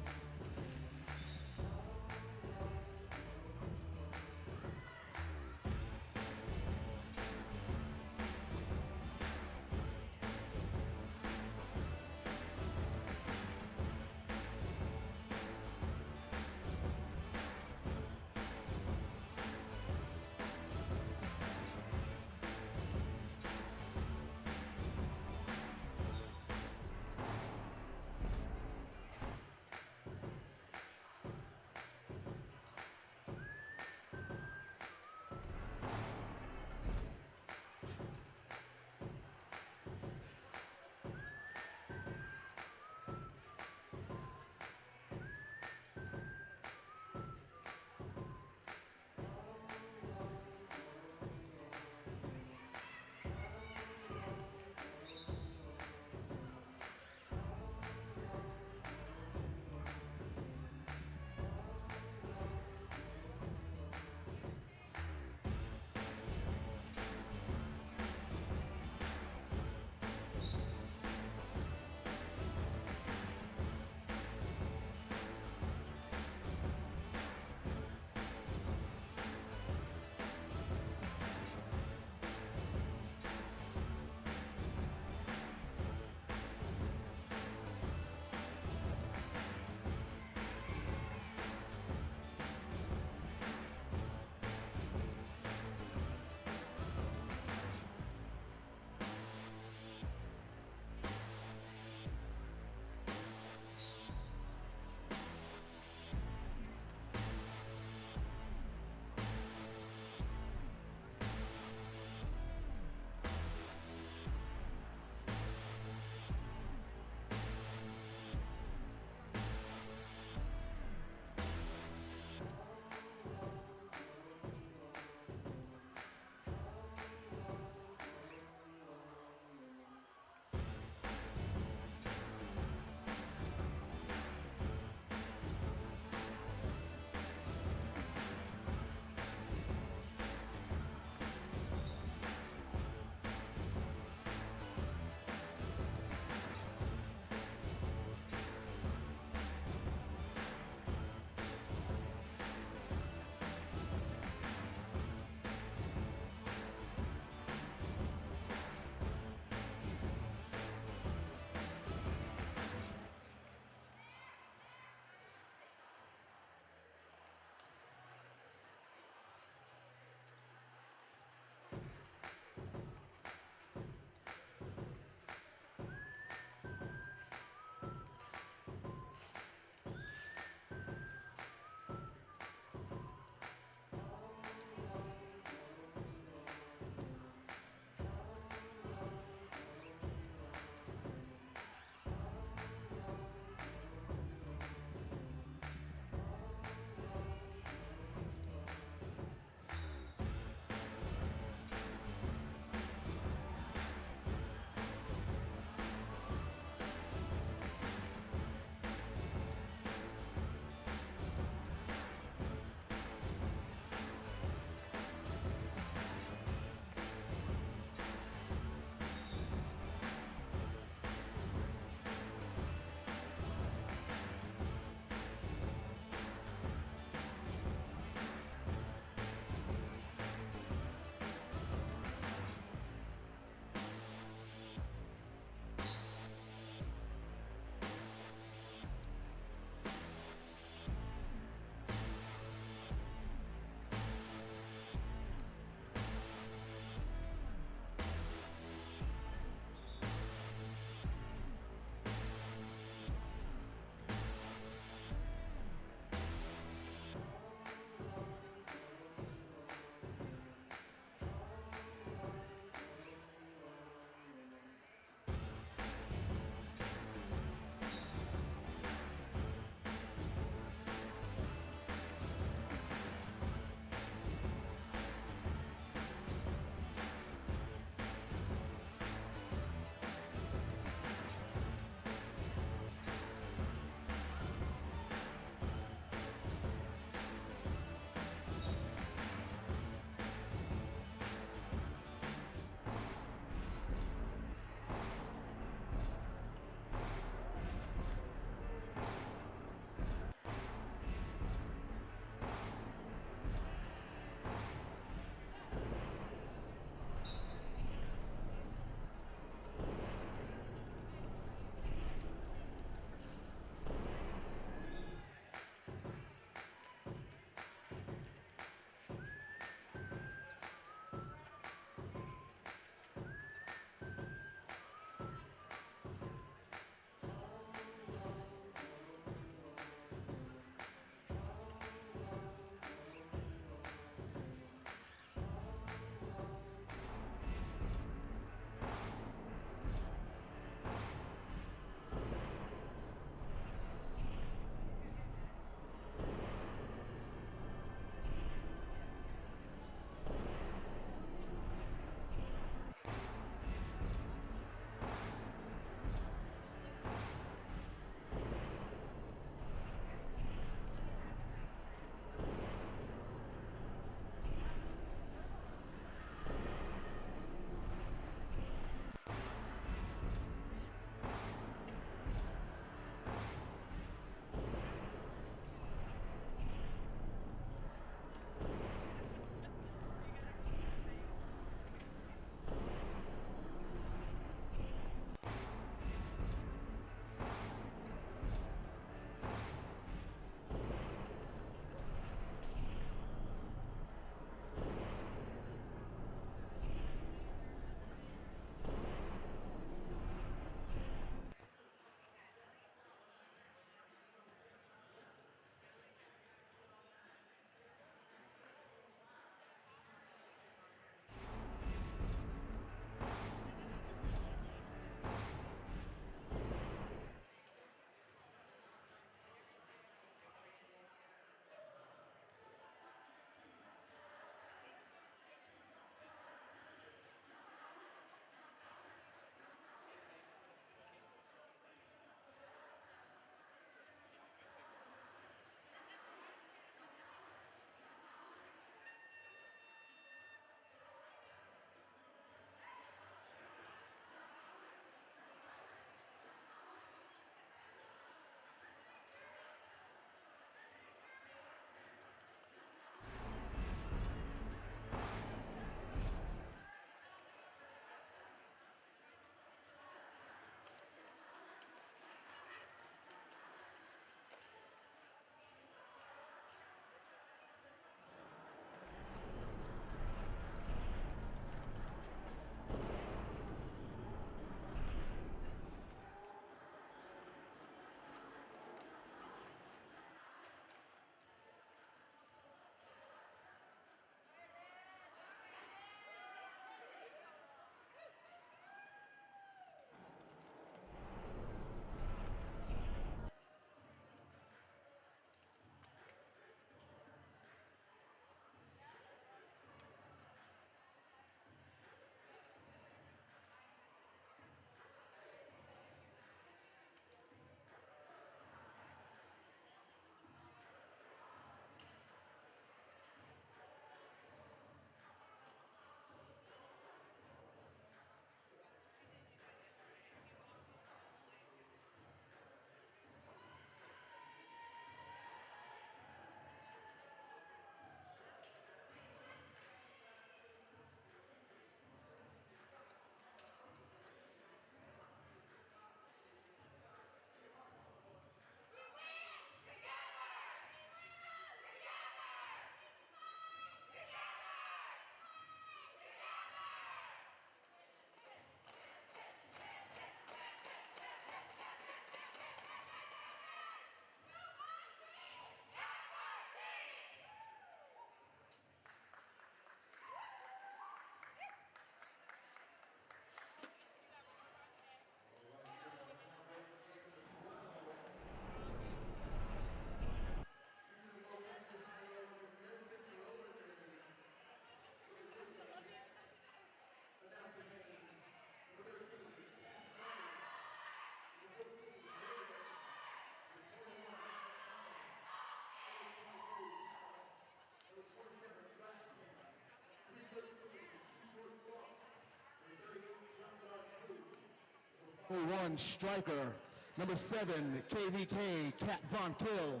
01 Striker. Number 7 KVK Kat Von Kill.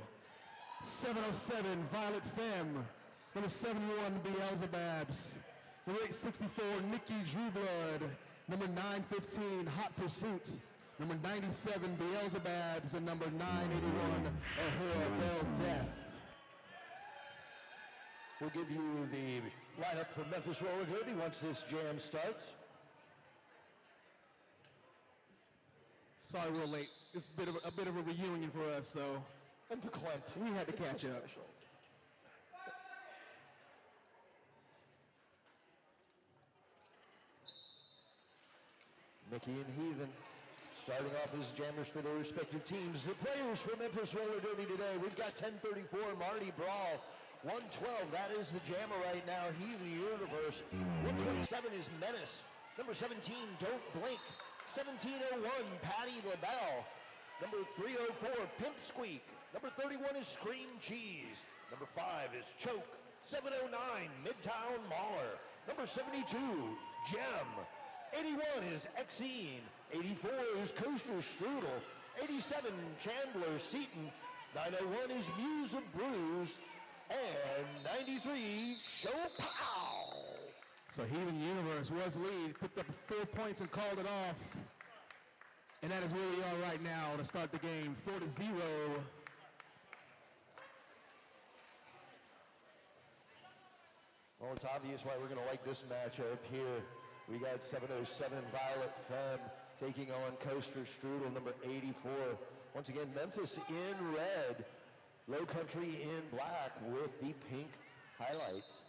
707 Violet Femme. Number 71 Beelzebubs. Number 864 Nikki Drewblood. Number 915 Hot Pursuit. Number 97 Beelzebubs, and number 981 O'Hara Bell Death. We'll give you the lineup for Memphis Roller Derby once this jam starts. Sorry we're late. This is a bit of a reunion for us, so. And for Clint. We had to catch up. Mickey and Heathen starting off as jammers for their respective teams. The players for Memphis Roller Derby today, we've got 1034 Marty Brawl. 112, that is the jammer right now, Heathen Universe. 127 is Menace. Number 17, Don't Blink. 1701, Patty LaBelle. Number 304, Pimp Squeak. Number 31 is Scream Cheese. Number 5 is Choke. 709, Midtown Mauler. Number 72, Gem. 81 is Exene. 84 is Coaster Strudel. 87, Chandler Seaton. 901 is Muse of Brews. And 93, Show Pow. So Heathen Universe was lead, picked up 4 points and called it off. And that is where we are right now to start the game, 4-0. Well, it's obvious why we're going to like this matchup here. We got 707 Violet Femme taking on Coaster Strudel, number 84. Once again, Memphis in red, Low Country in black with the pink highlights.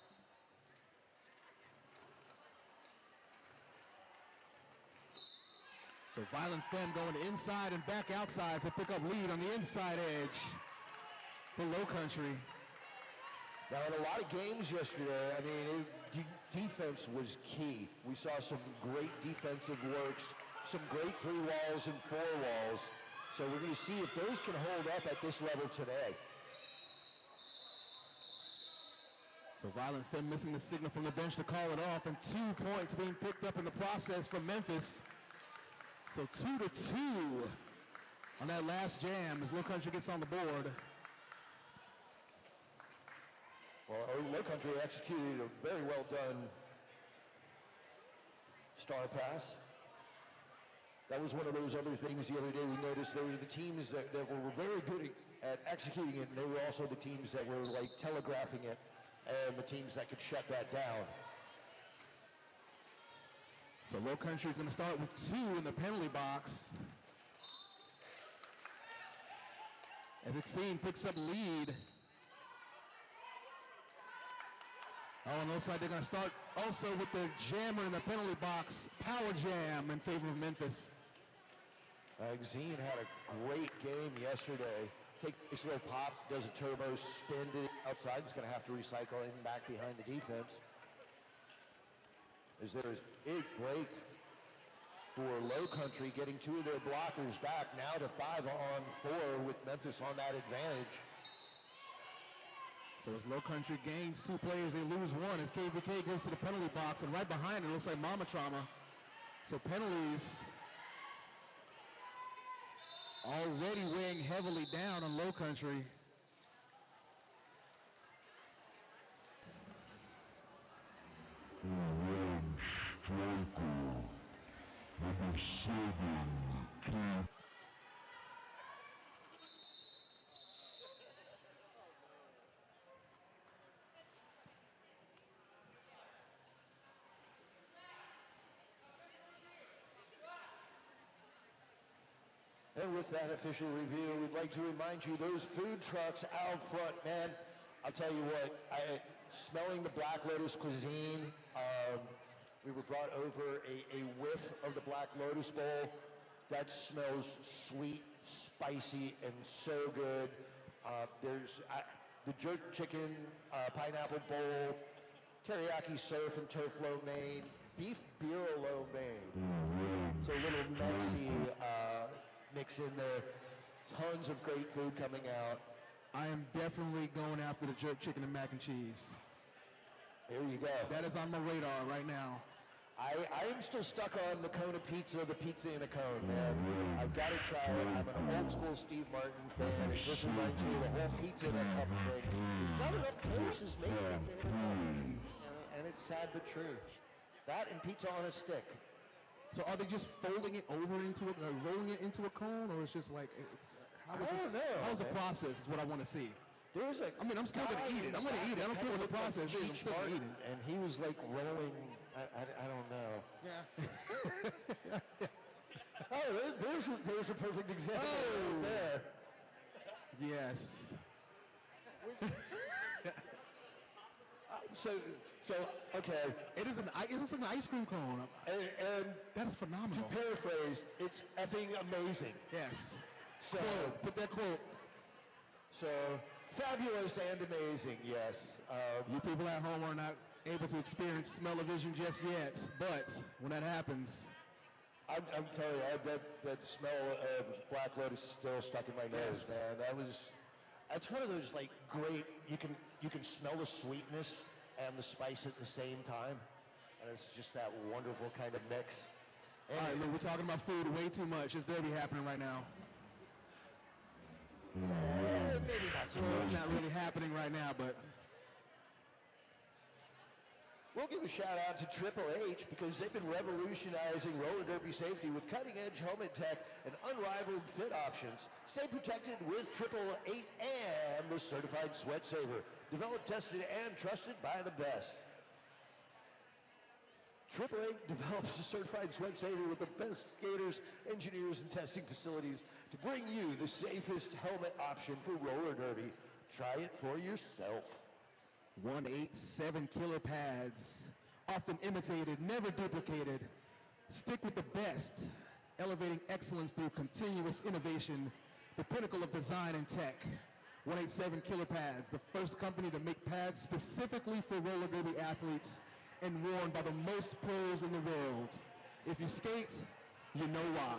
So Violent Femme going inside and back outside to pick up lead on the inside edge for Low Country. Now, in a lot of games yesterday, I mean, defense was key. We saw some great defensive works, some great 3 walls and 4 walls. So we're going to see if those can hold up at this level today. So Violent Femme missing the signal from the bench to call it off, and 2 points being picked up in the process from Memphis. So 2-2 on that last jam as Low Country gets on the board. Well, Low Country executed a very well done star pass. That was one of those other things the other day we noticed. They were the teams that were very good at executing it, and they were also the teams that were like telegraphing it, and the teams that could shut that down. So Low Country is going to start with 2 in the penalty box. As Exene picks up lead. Oh, on the other side, they're going to start also with the jammer in the penalty box, Power Jam in favor of Memphis. Exene had a great game yesterday. Take this little pop, does a turbo spin to the outside. He's going to have to recycle in back behind the defense. As there is big break for Low Country, getting 2 of their blockers back, now to 5 on 4 with Memphis on that advantage. So as Low Country gains 2 players, they lose 1 as KVK goes to the penalty box, and right behind it looks like Mama Trauma. So penalties already weighing heavily down on Low Country. And with that official review, we'd like to remind you, those food trucks out front, man, I'll tell you what, smelling the Black Lotus cuisine, we were brought over a whiff of the Black Lotus Bowl. That smells sweet, spicy, and so good. There's the jerk chicken, pineapple bowl, teriyaki surf and turf lo mein, beef beer lo mein. So a little Mexi mix in there. Tons of great food coming out. I am definitely going after the jerk chicken and mac and cheese. There you go. That is on my radar right now. I am still stuck on the cone of pizza, the pizza in a cone, man. I've got to try it. I'm an old school Steve Martin fan. It just reminds me of the whole pizza in a cup thing. There's not enough places make pizza in a cup. And it's sad but true. That and pizza on a stick. So are they just folding it over into it, rolling it into a cone, or it's just like, how is the process is what I want to see. I'm still going to eat it. I'm going to eat it. I don't care what the process is. I'm still going to eat it. And he was like rolling, I don't know. Yeah. Oh, there's a perfect example right there. Yes. So okay. It looks like an ice cream cone. And that is phenomenal. To paraphrase, it's effing amazing. Yes. So put that quote. So fabulous and amazing, yes. You people at home are not able to experience smell-o-vision just yet, but when that happens, I'm telling you, that smell of Black Lotus is still stuck in my nose, man. That's one of those like great. You can smell the sweetness and the spice at the same time, and it's just that wonderful kind of mix. All right, look, we're talking about food way too much. There's derby happening right now. Maybe not so much. It's not really happening right now, but we'll give a shout out to Triple H because they've been revolutionizing roller derby safety with cutting-edge helmet tech and unrivaled fit options. Stay protected with Triple H and the Certified Sweat Saver. Developed, tested, and trusted by the best. Triple H develops a certified sweat saver with the best skaters, engineers, and testing facilities to bring you the safest helmet option for roller derby. Try it for yourself. 187 killer pads, often imitated, never duplicated. Stick with the best, elevating excellence through continuous innovation, the pinnacle of design and tech. 187 killer pads, the first company to make pads specifically for roller derby athletes and worn by the most pros in the world. If you skate, you know why.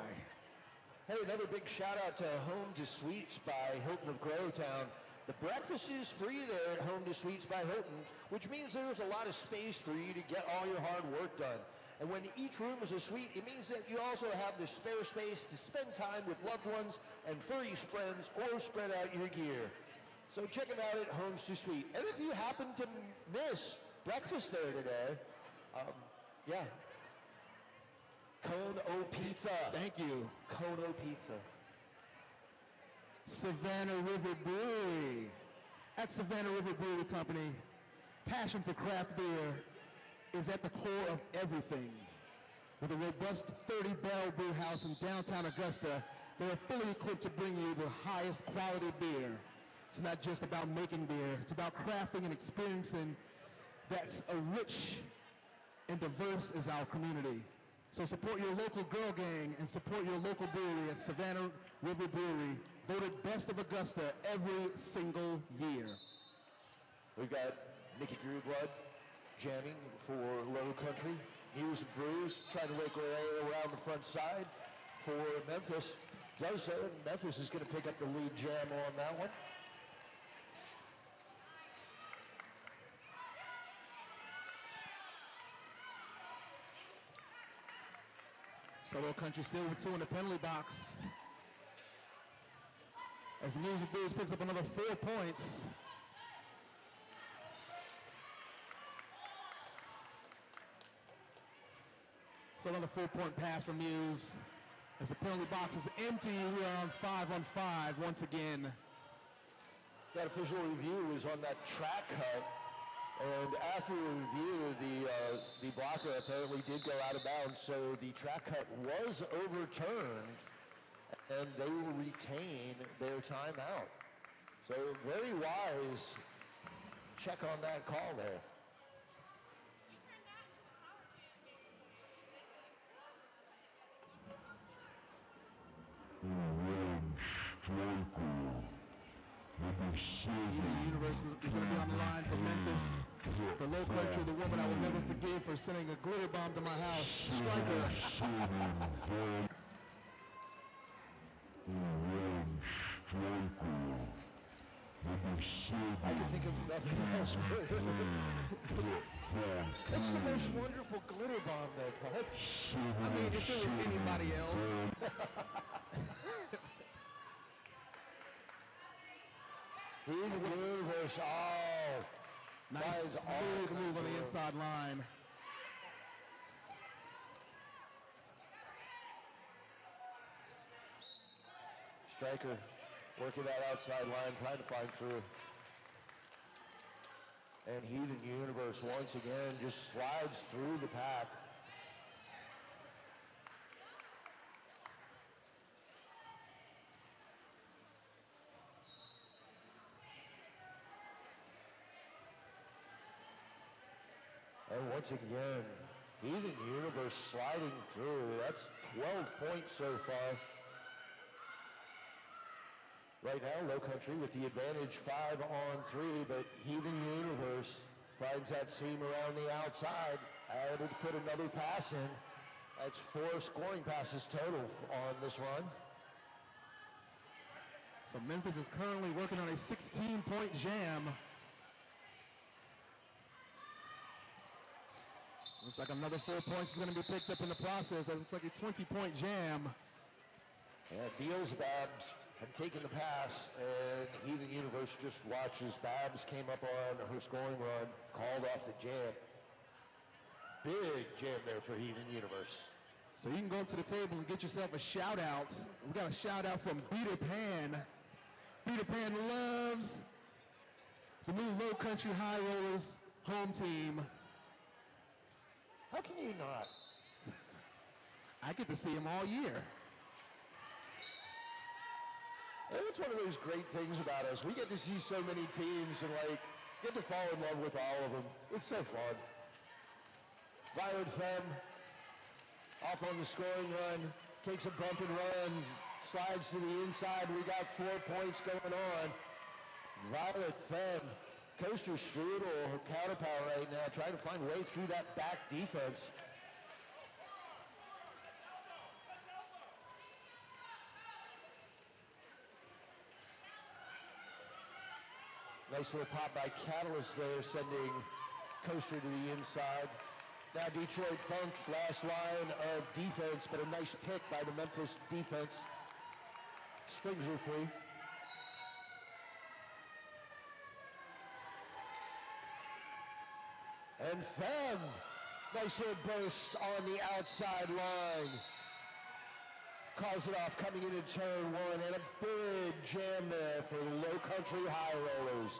Hey, another big shout out to Home to Suites by Hilton of Growtown. The breakfast is free there at Home to Suites by Hilton, which means there's a lot of space for you to get all your hard work done. And when each room is a suite, it means that you also have the spare space to spend time with loved ones and furry friends or spread out your gear. So check them out at Homes to Suite. And if you happen to miss breakfast there today, yeah. Cone O Pizza. Thank you. Cone O Pizza. Savannah River Brewery. At Savannah River Brewery Company, passion for craft beer is at the core of everything. With a robust 30-barrel brew house in downtown Augusta, they are fully equipped to bring you the highest quality beer. It's not just about making beer, it's about crafting and experiencing that's a rich and diverse as our community. So support your local girl gang and support your local brewery at Savannah River Brewery, voted best of Augusta every single year. We've got Nikki Drew Blood jamming for Low Country. News and Brews trying to make her way around the front side for Memphis. Does so, and Memphis is going to pick up the lead jam on that one. So Low Country still with two in the penalty box. As the News and Brews picks up another 4 points. So another 4-point pass from Muse. As the penalty box is empty, we are on 5-on-5 once again. That official review was on that track cut, and after review, the blocker apparently did go out of bounds, so the track cut was overturned, and they will retain their timeout. So very wise check on that call there. The universe is going to be on the line for Memphis. For Low Country, the woman I will never forgive for sending a glitter bomb to my house. Striker. I can think of nothing else. What's the most wonderful glitter bomb then, Paul? I mean, if it was anybody else. Heathen Universe, oh. Nice smooth move on the inside line. Striker working that outside line, trying to find through. And Heathen Universe once again just slides through the pack. And once again, Heathen Universe sliding through. That's 12 points so far. Right now, Low Country with the advantage 5-on-3, but Heathen Universe finds that seam around the outside, able to put another pass in. That's 4 scoring passes total on this run. So Memphis is currently working on a 16-point jam. Looks like another 4 points is going to be picked up in the process. That looks like a 20-point jam. And Beelzebub had taken the pass, and Heathen Universe just watches. Babs came up on her scoring run, called off the jam. Big jam there for Heathen Universe. So you can go up to the table and get yourself a shout out. We got a shout out from Peter Pan. Peter Pan loves the new Low Country High Rollers home team. How can you not? I get to see him all year. And it's one of those great things about us. We get to see so many teams and get to fall in love with all of them. It's so fun. Violet Femme off on the scoring run, takes a bump and run, slides to the inside. We got 4 points going on. Violet Femme, Coaster Strudel, her counterpower right now, trying to find a way through that back defense. Nice little pop by Catalyst there, sending Coaster to the inside. Now Detroit Funk, last line of defense, but a nice pick by the Memphis defense. Springs her free. And Femme, nice little burst on the outside line. Calls it off coming into turn one, and a big jam there for the Low Country High Rollers.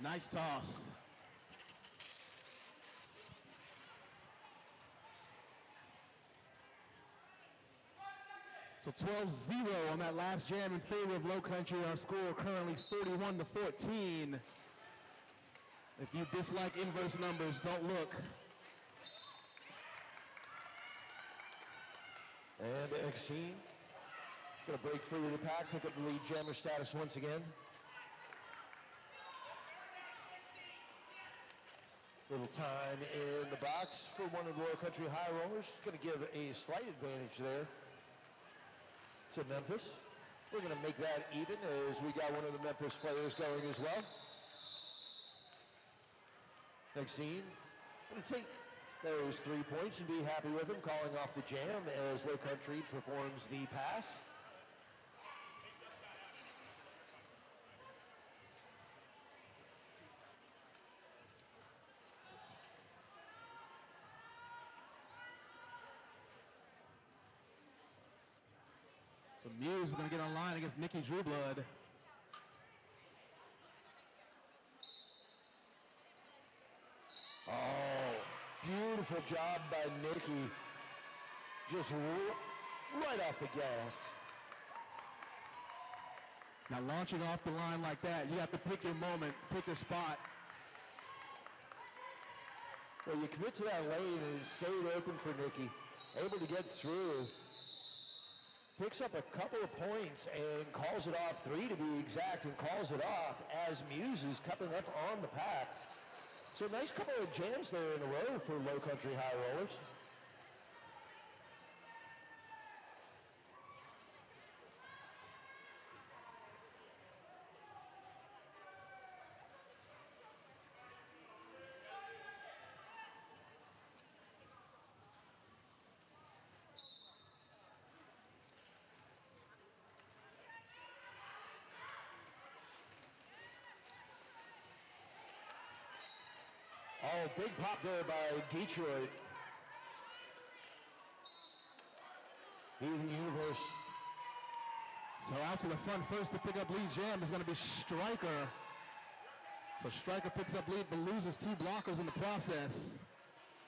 Nice toss. So 12-0 on that last jam in favor of Low Country. Our score currently 41-14. If you dislike inverse numbers, don't look. And Exene going to break free of the pack, pick up the lead jammer status once again. Little time in the box for one of the Low Country High Rollers. Going to give a slight advantage there to Memphis. We're going to make that even as we got one of the Memphis players going as well. Exene going to take those 3 points and be happy with them, calling off the jam as Low Country performs the pass. So Muse is going to get online against Nikki Drewblood. Oh, beautiful job by Nikki. Just right off the gas. Now launching off the line like that, you have to pick your moment, pick your spot. Well, you commit to that lane and it stayed open for Nikki. Able to get through. Picks up a couple of points and calls it off, 3 to be exact, and calls it off as Muse is coming up on the pack. So nice couple of jams there in a row for Low Country High Rollers. Oh, big pop there by Detroit. Even Universe. So out to the front first to pick up lead jam is going to be Stryker. So Stryker picks up lead but loses 2 blockers in the process.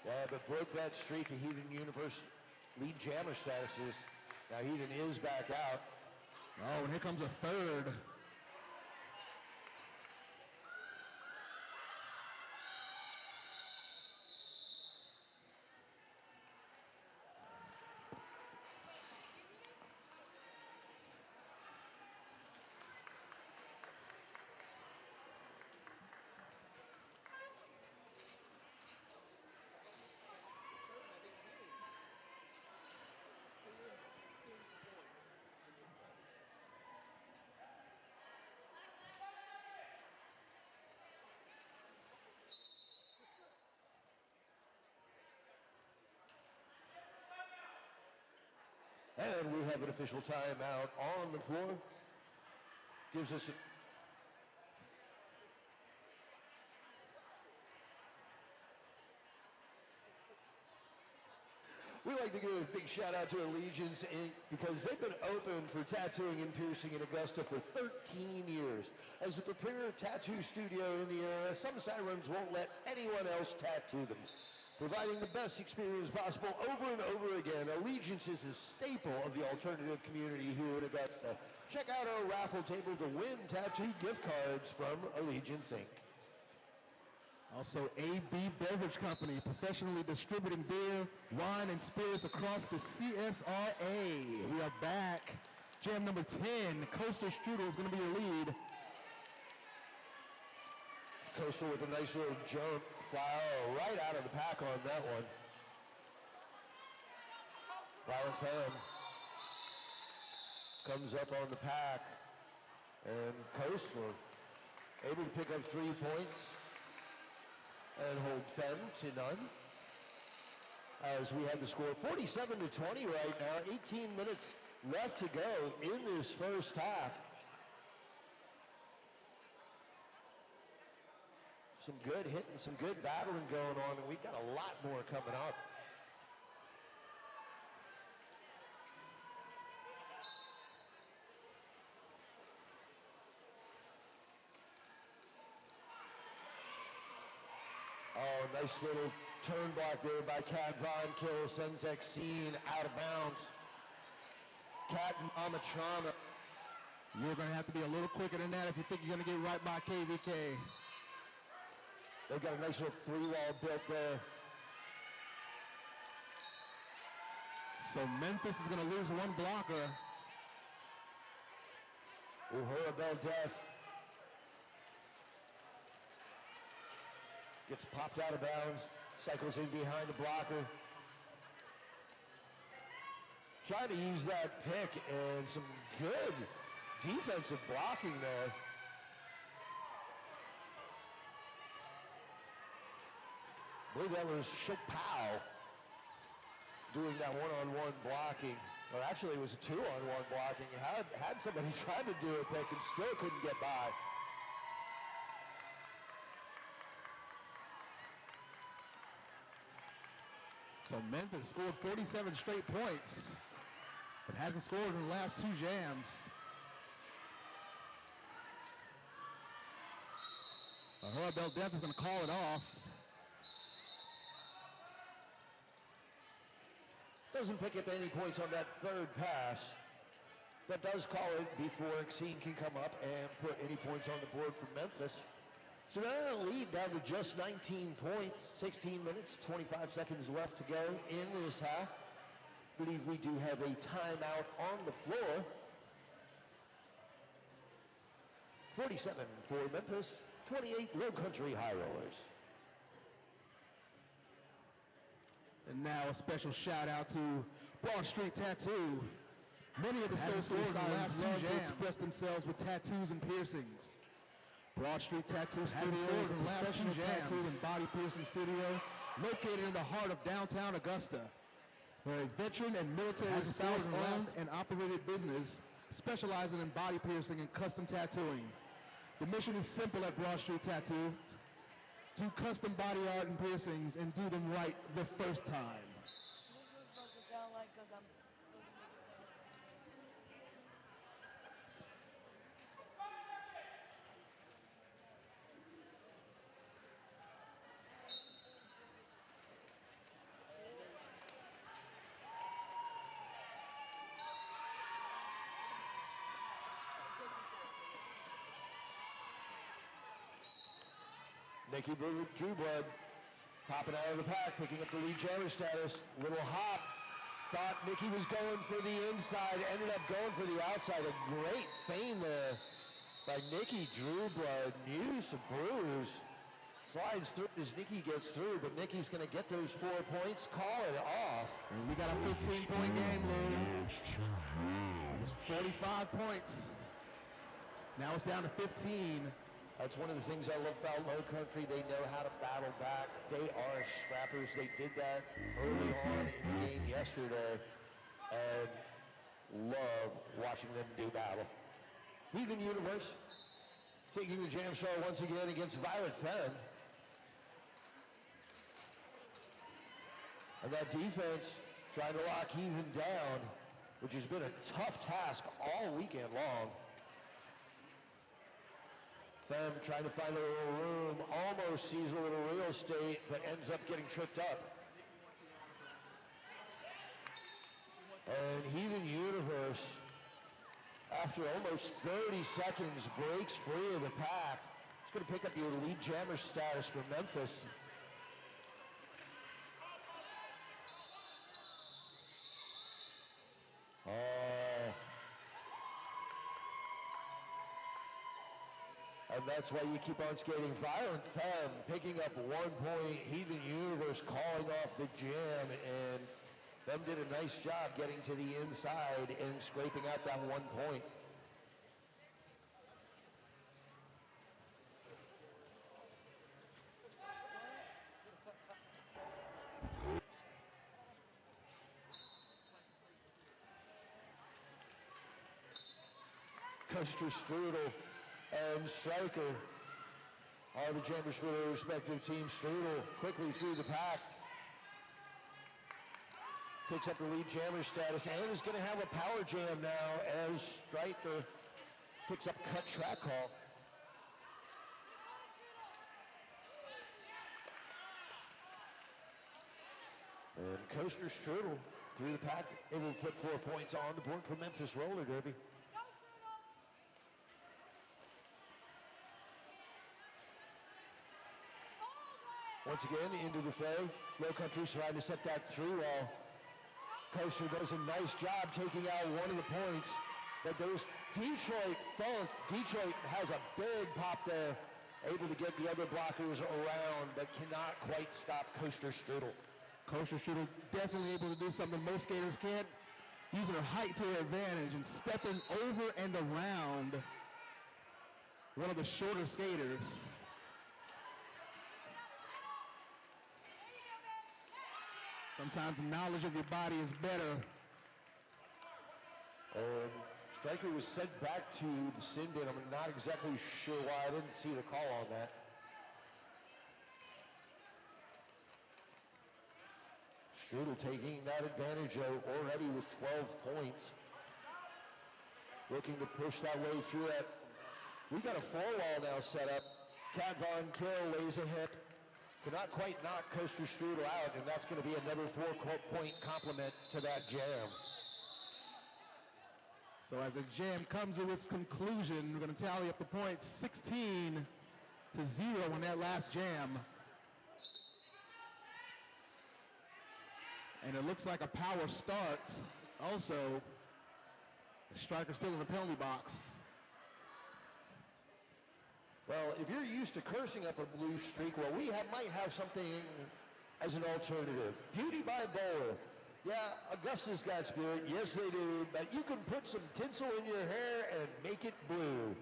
Yeah, but broke that streak of Heathen Universe lead jammer statuses. Now Heathen is back out. Oh, and here comes a third. And we have an official timeout on the floor. Gives us we like to give a big shout out to Allegiance Inc. because they've been open for tattooing and piercing in Augusta for 13 years. As the premier tattoo studio in the area, some sirens won't let anyone else tattoo them. Providing the best experience possible over and over again, Allegiance is a staple of the alternative community here in Augusta. Check out our raffle table to win tattoo gift cards from Allegiance Inc. Also, AB Beverage Company, professionally distributing beer, wine, and spirits across the CSRA. We are back. Jam number 10, Coastal Strudel is going to be your lead. Coastal with a nice little jump foul right out of the pack on that one. Violent Fan comes up on the pack, and Coastal able to pick up 3 points and hold Fenn to none. As we have the score 47-20 right now, 18 minutes left to go in this first half. Some good hitting, some good battling going on, and we've got a lot more coming up. Oh, nice little turn block there by Cat Von Kill, sends Exene out of bounds. Cat and Amatrana. You're going to have to be a little quicker than that if you think you're going to get right by KVK. They've got a nice little 3-wall built there. So Memphis is going to lose 1 blocker. Uhura Beldef gets popped out of bounds, cycles in behind the blocker. Trying to use that pick and some good defensive blocking there. I believe that was Chopau doing that one-on-one blocking. Or actually it was a 2-on-1 blocking. Had somebody trying to do a pick and still couldn't get by. So Memphis scored 47 straight points, but hasn't scored in the last 2 jams. Uhura Beldef is going to call it off. Doesn't pick up any points on that third pass, but does call it before Exene can come up and put any points on the board for Memphis. So now the lead down to just 19 points, 16 minutes, 25 seconds left to go in this half. I believe we do have a timeout on the floor. 47 for Memphis, 28 Lowcountry High Rollers. And now a special shout out to Broad Street Tattoo. Many of the social sirens love to express themselves with tattoos and piercings. Broad Street Tattoo Studio is a professional tattoo and body piercing studio located in the heart of downtown Augusta, where a veteran and military spouse owned and operated business specializing in body piercing and custom tattooing. The mission is simple at Broad Street Tattoo: do custom body art and piercings and do them right the first time. This is supposed to sound like because I'm supposed to make it sound like I'm doing it. Nikki Trueblood popping out of the pack, picking up the lead jammer status. Little hop. Thought Nikki was going for the inside, ended up going for the outside. A great feint there by Nikki Trueblood. Use of bruise. Slides through as Nikki gets through, but Nikki's going to get those 4 points, call it off. And we got a 15-point game, Lou. It was 45 points. Now it's down to 15. That's one of the things I love about Low Country. They know how to battle back. They are scrappers. They did that early on in the game yesterday, and love watching them do battle. Heathen Universe taking the Jam Star once again against Violet Femme. And that defense trying to lock Heathen down, which has been a tough task all weekend long. Femme trying to find a little room, almost sees a little real estate, but ends up getting tripped up. And Heathen Universe, after almost 30 seconds, breaks free of the pack. It's going to pick up your lead jammer status for Memphis. And that's why you keep on skating. Violent Femme picking up 1 point. Heathen Universe calling off the jam. And Femme did a nice job getting to the inside and scraping out that 1 point. Coaster Strudel and Stryker are the jammers for their respective teams. Strudel quickly through the pack. Picks up the lead jammer status and is going to have a power jam now as Stryker picks up cut track call. And Coaster Strudel through the pack, able to put 4 points on the board for Memphis Roller Derby. Once again, into the fray. Low Country trying to set that through wall. Coaster does a nice job taking out 1 of the points. But there's Detroit Funk. Detroit has a big pop there. Able to get the other blockers around, but cannot quite stop Coaster Strudel. Coaster Strudel definitely able to do something most skaters can't. Using her height to her advantage and stepping over and around one of the shorter skaters. Sometimes knowledge of your body is better. Stryker was sent back to the sin bin. I'm not exactly sure why. I didn't see the call on that. Strudel taking that advantage already with 12 points. Looking to push that way through it. We got a 4-wall now set up. Cat Von Kill lays a hip. Cannot quite knock Coaster Strudel out, and that's going to be another 4-point compliment to that jam. So as the jam comes to its conclusion, we're going to tally up the points 16-0 on that last jam. And it looks like a power start. Also, the Stryker still in the penalty box. Well, if you're used to cursing up a blue streak, well, we might have something as an alternative. Beauty by Bowler. Yeah, Augusta's got spirit. Yes, they do. But you can put some tinsel in your hair and make it blue.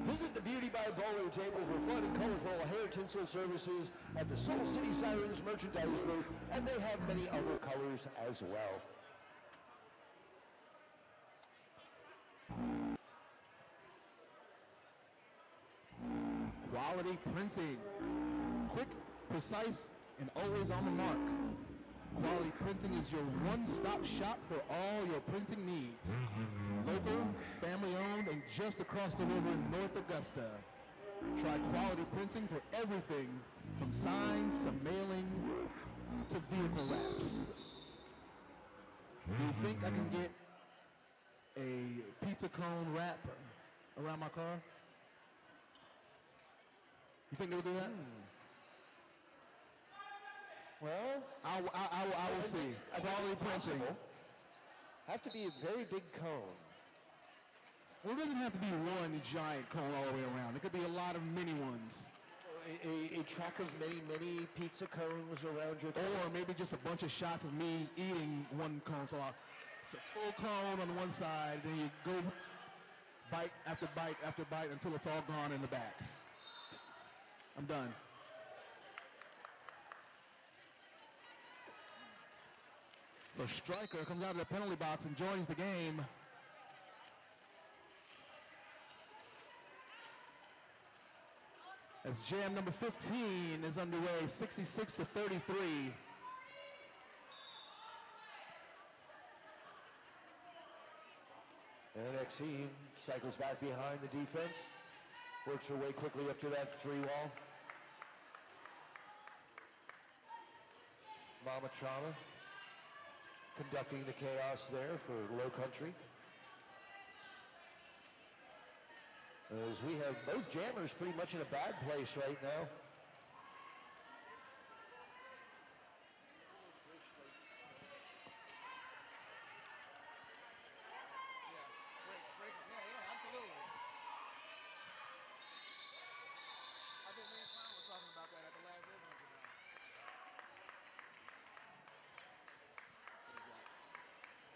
Visit the Beauty by Bowler table for fun and colorful hair tinsel services at the Soul City Sirens merchandise booth, and they have many other colors as well. Quality printing. Precise and always on the mark. Quality Printing is your one-stop shop for all your printing needs. Local, family-owned, and just across the river in North Augusta. Try Quality Printing for everything from signs to mailing to vehicle wraps. Do you think I can get a pizza cone wrap around my car? You think they'll do that? Well, I will see. Quality Printing. Have to be a very big cone. Well, it doesn't have to be one giant cone all the way around. It could be a lot of mini ones. A track of many pizza cones around your car. Or maybe just a bunch of shots of me eating one cone. So it's a full cone on one side, then you go bite after bite after bite until it's all gone in the back. I'm done. So Stryker comes out of the penalty box and joins the game. As jam number 15 is underway, 66-33. And Exene cycles back behind the defense. Works her way quickly up to that three wall. Mama Trauma conducting the chaos there for Low Country. As we have both jammers pretty much in a bad place right now. Yeah, absolutely. I think me and Tom were talking about that at the last opening tonight.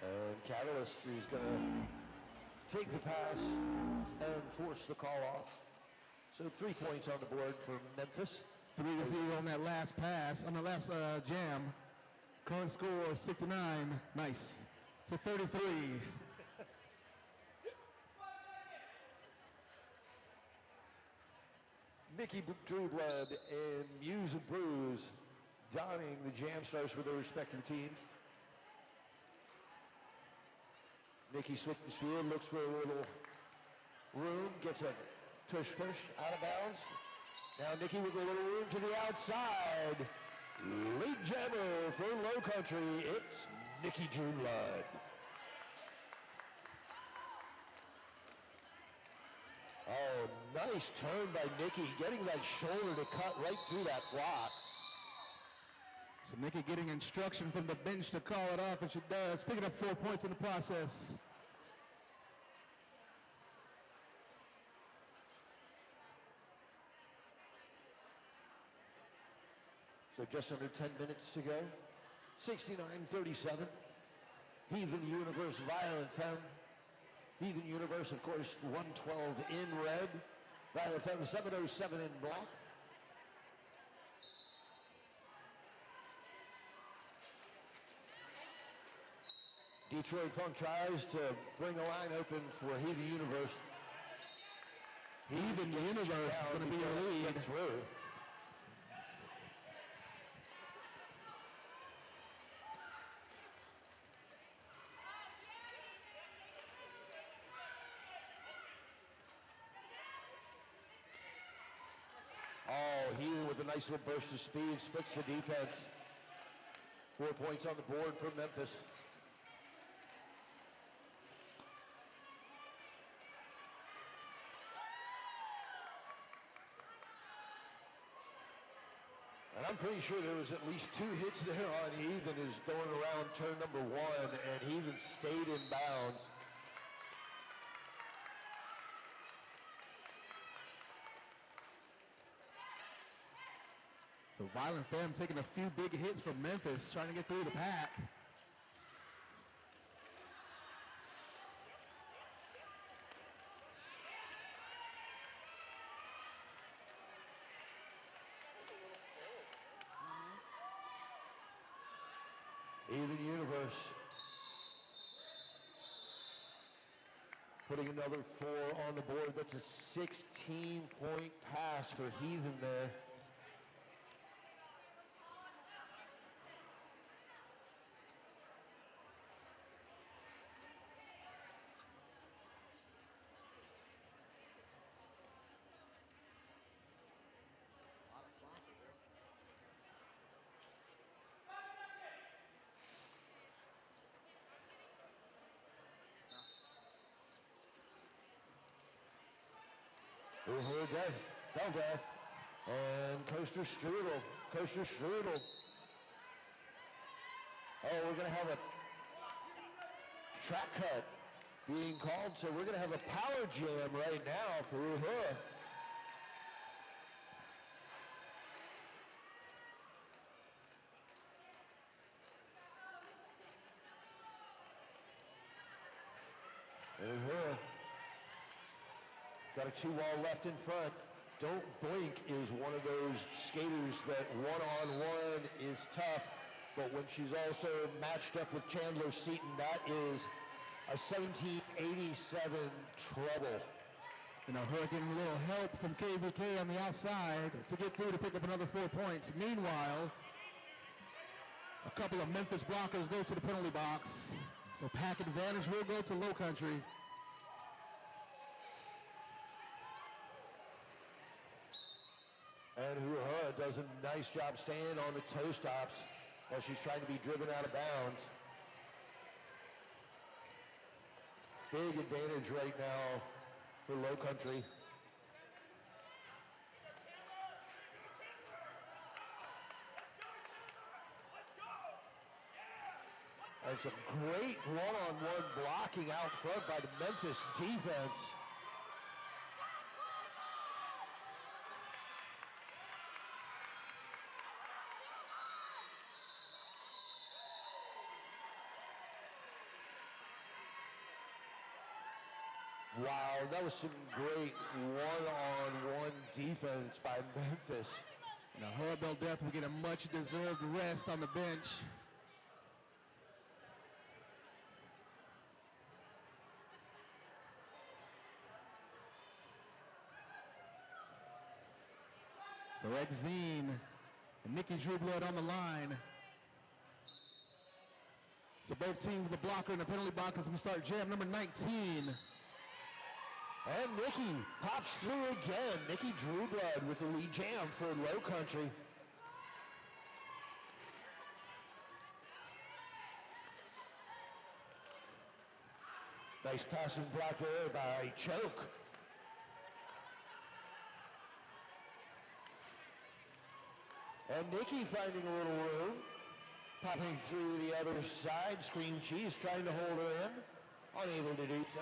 And Catalyst is going to take the pass and force the call off. So 3 points on the board for Memphis. 3-0 on that last pass, on the last jam. Current score 69. Nice. So 33. Nikki Drewblood and Muse and Bruise donning the jam stars for their respective teams. Nikki switches field, looks for a little room, gets a tush push out of bounds. Now Nikki with a little room to the outside. Lead jammer for Low Country, it's Nikki Drewblood. Oh, nice turn by Nikki, getting that shoulder to cut right through that block. So Nikki getting instruction from the bench to call it off, and she does, picking up 4 points in the process. So just under 10 minutes to go. 69-37. Heathen Universe, Violent Femme. Heathen Universe, of course, 112 in red. Violent Femme, 707 in black. Detroit Funk tries to bring a line open for Heathen Universe. Heathen Universe is going to be your lead. Through. Oh, Heathen with a nice little burst of speed, splits the defense. 4 points on the board for Memphis. And I'm pretty sure there was at least 2 hits there on Heathen who's going around turn number 1, and Heathen stayed in bounds. So Violent Femme taking a few big hits from Memphis, trying to get through the pack. Heathen Universe putting another 4 on the board. That's a 16-point pass for Heathen there. Over death, bell death, and coaster strudel, coaster strudel. Oh, we're going to have a track cut being called, so we're going to have a power jam right now for Uhura. Uhura got a 2-wall left in front. Don't Blink is one of those skaters that one-on-one is tough, but when she's also matched up with Chandler Seaton, that is a 1787 trouble. You know, her getting a little help from KVK on the outside to get through to pick up another 4 points. Meanwhile, a couple of Memphis blockers go to the penalty box. So pack advantage will go to LowCountry. And Uhura does a nice job staying on the toe stops while she's trying to be driven out of bounds. Big advantage right now for LowCountry. And some great one-on-one blocking out front by the Memphis defense. Wow, that was some great one-on-one defense by Memphis. Now, her Bell Death will get a much-deserved rest on the bench. So Exene and Nikki Drewblood on the line. So both teams with the blocker in the penalty box as we start jam number 19. And Nikki pops through again. Nikki Drewblood with the lead jam for LowCountry. Nice passing block there by Choke. And Nikki finding a little room, popping through the other side. Scream Cheese trying to hold her in, unable to do so.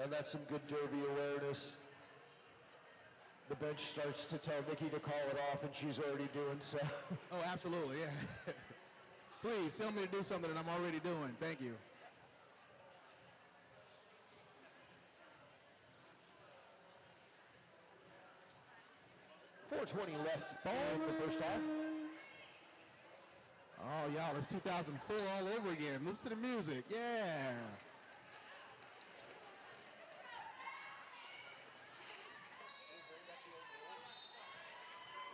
And that's some good derby awareness. The bench starts to tell Nikki to call it off, and she's already doing so. Oh, absolutely, yeah. Please, tell me to do something that I'm already doing. Thank you. .420 left in the first half. Oh, y'all, it's 2004 all over again. Listen to the music, yeah.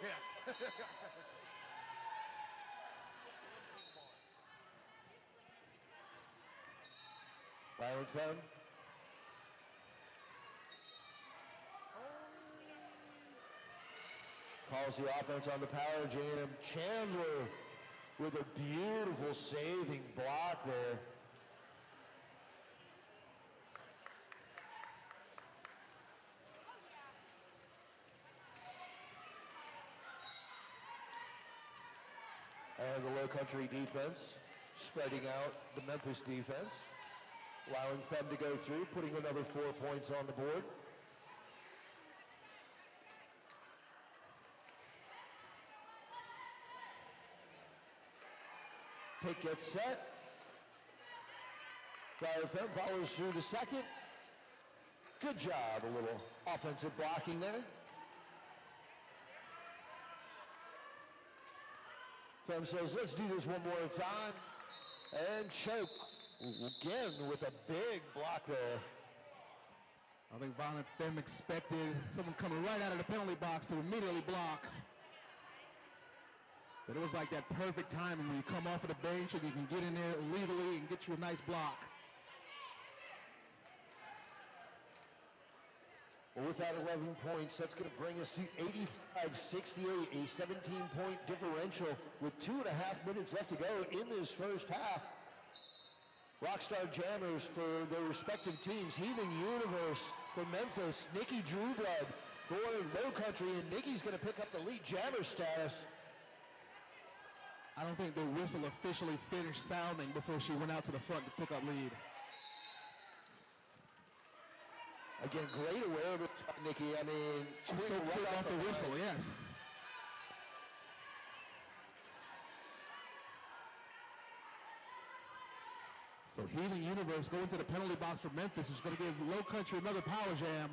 Yeah. Violent Femme. Calls the offense on the power jam. Chandler with a beautiful saving block there. And the LowCountry defense spreading out the Memphis defense, allowing them to go through, putting another 4 points on the board. Pick gets set. Femme follows through the second. Good job, a little offensive blocking there. Femme says, let's do this one more time. And Choke again with a big block there. I think Violent Femme expected someone coming right out of the penalty box to immediately block. But it was like that perfect timing when you come off of the bench and you can get in there legally and get you a nice block. Well, with that 11 points, that's going to bring us to 85-68, a 17-point differential with 2.5 minutes left to go in this first half. Rockstar Jammers for their respective teams. Heathen Universe for Memphis. Nikki Drewblood for Low Country, and Nikki's going to pick up the lead jammer status. I don't think the whistle officially finished sounding before she went out to the front to pick up lead. Again, great awareness by Nikki. I mean, she's so quick off the whistle, yes. So Heathen Universe going to the penalty box for Memphis, who's going to give Low Country another power jam.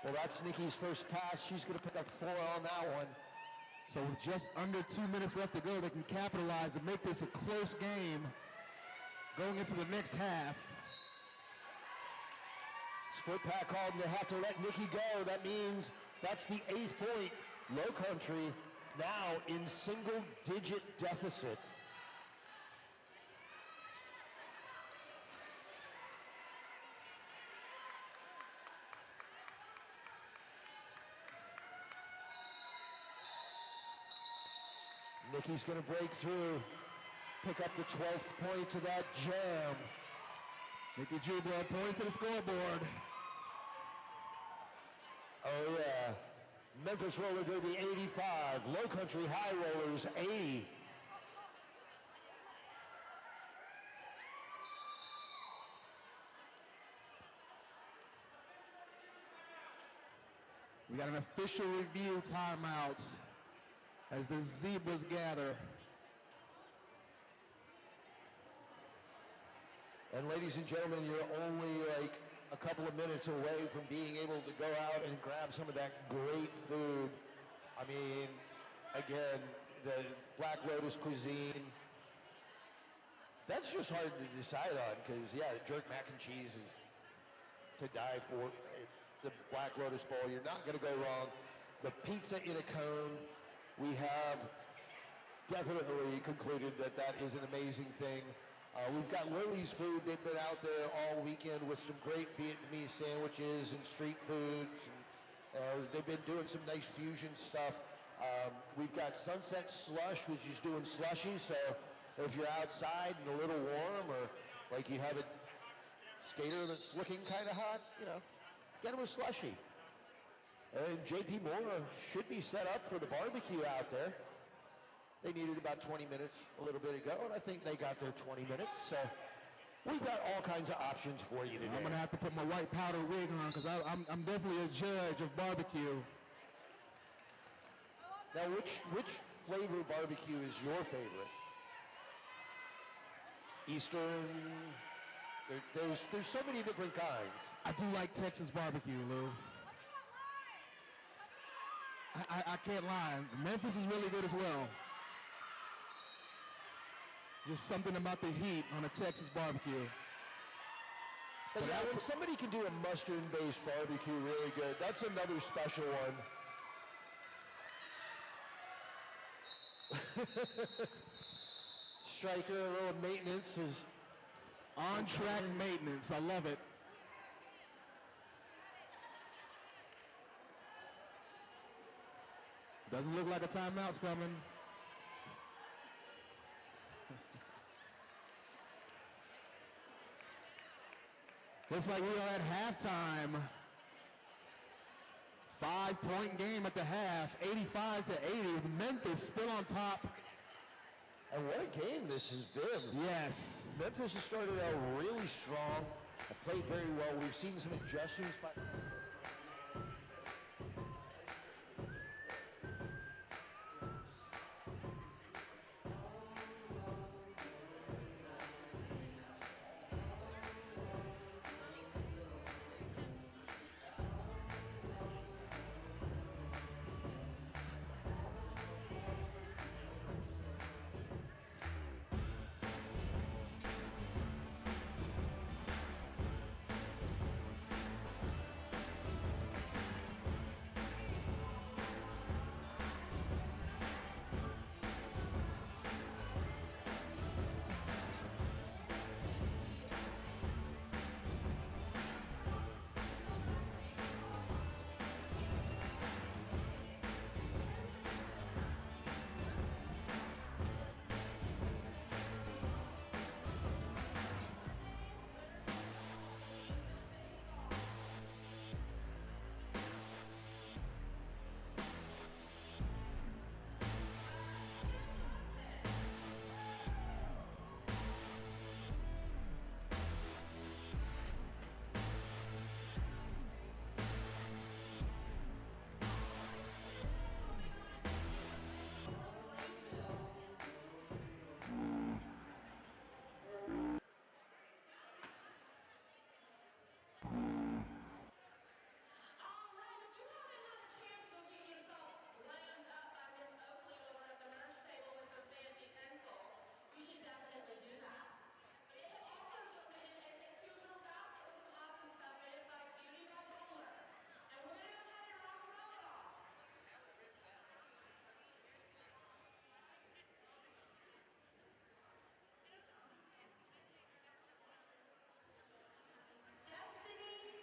Well, that's Nikki's first pass. She's going to pick up 4 on that one. So with just under 2 minutes left to go, they can capitalize and make this a close game going into the next half. Split pack called, and they have to let Nikki go. That means that's the 8th point. Low Country now in single-digit deficit. Nikki's going to break through, pick up the 12th point to that jam. Nikki Drewblood pointing to the scoreboard. Oh yeah, Memphis Roller Derby 85, Low Country High Rollers 80. We got an official review timeout as the Zebras gather. And ladies and gentlemen, you're only like a couple of minutes away from being able to go out and grab some of that great food. I mean, again, the Black Lotus cuisine, that's just hard to decide on because, yeah, the jerk mac and cheese is to die for. The Black Lotus Bowl, you're not going to go wrong. The pizza in a cone, we have definitely concluded that that is an amazing thing. We've got Lily's Food. They've been out there all weekend with some great Vietnamese sandwiches and street foods. And, they've been doing some nice fusion stuff. We've got Sunset Slush, which is doing slushies. So if you're outside and a little warm, or like you have a skater that's looking kind of hot, you know, get him a slushie. And JP Moore should be set up for the barbecue out there. They needed about 20 minutes a little bit ago, and I think they got their 20 minutes. So we've got all kinds of options for you today. I'm going to have to put my white powder wig on because I'm definitely a judge of barbecue. Now, which flavor barbecue is your favorite? Eastern? There's so many different kinds. I do like Texas barbecue, Lou. I can't lie. Memphis is really good as well. Just something about the heat on a Texas barbecue. But yeah, when somebody can do a mustard-based barbecue really good, that's another special one. Striker, a little maintenance is on-track maintenance. I love it. Doesn't look like a timeout's coming. Looks like we are at halftime. 5-point game at the half, 85-80. Memphis still on top. And what a game this has been. Yes. Memphis has started out really strong, played very well. We've seen some adjustments by... All right, if you haven't had a chance to go get yourself glammed up by Miss Oakley over at the merch table with some fancy tinsel, you should definitely do that. But they have also donated us a cute little basket with some awesome stuff in it by Beauty by Bowler. And we're going to go ahead and rock and roll it off. Destiny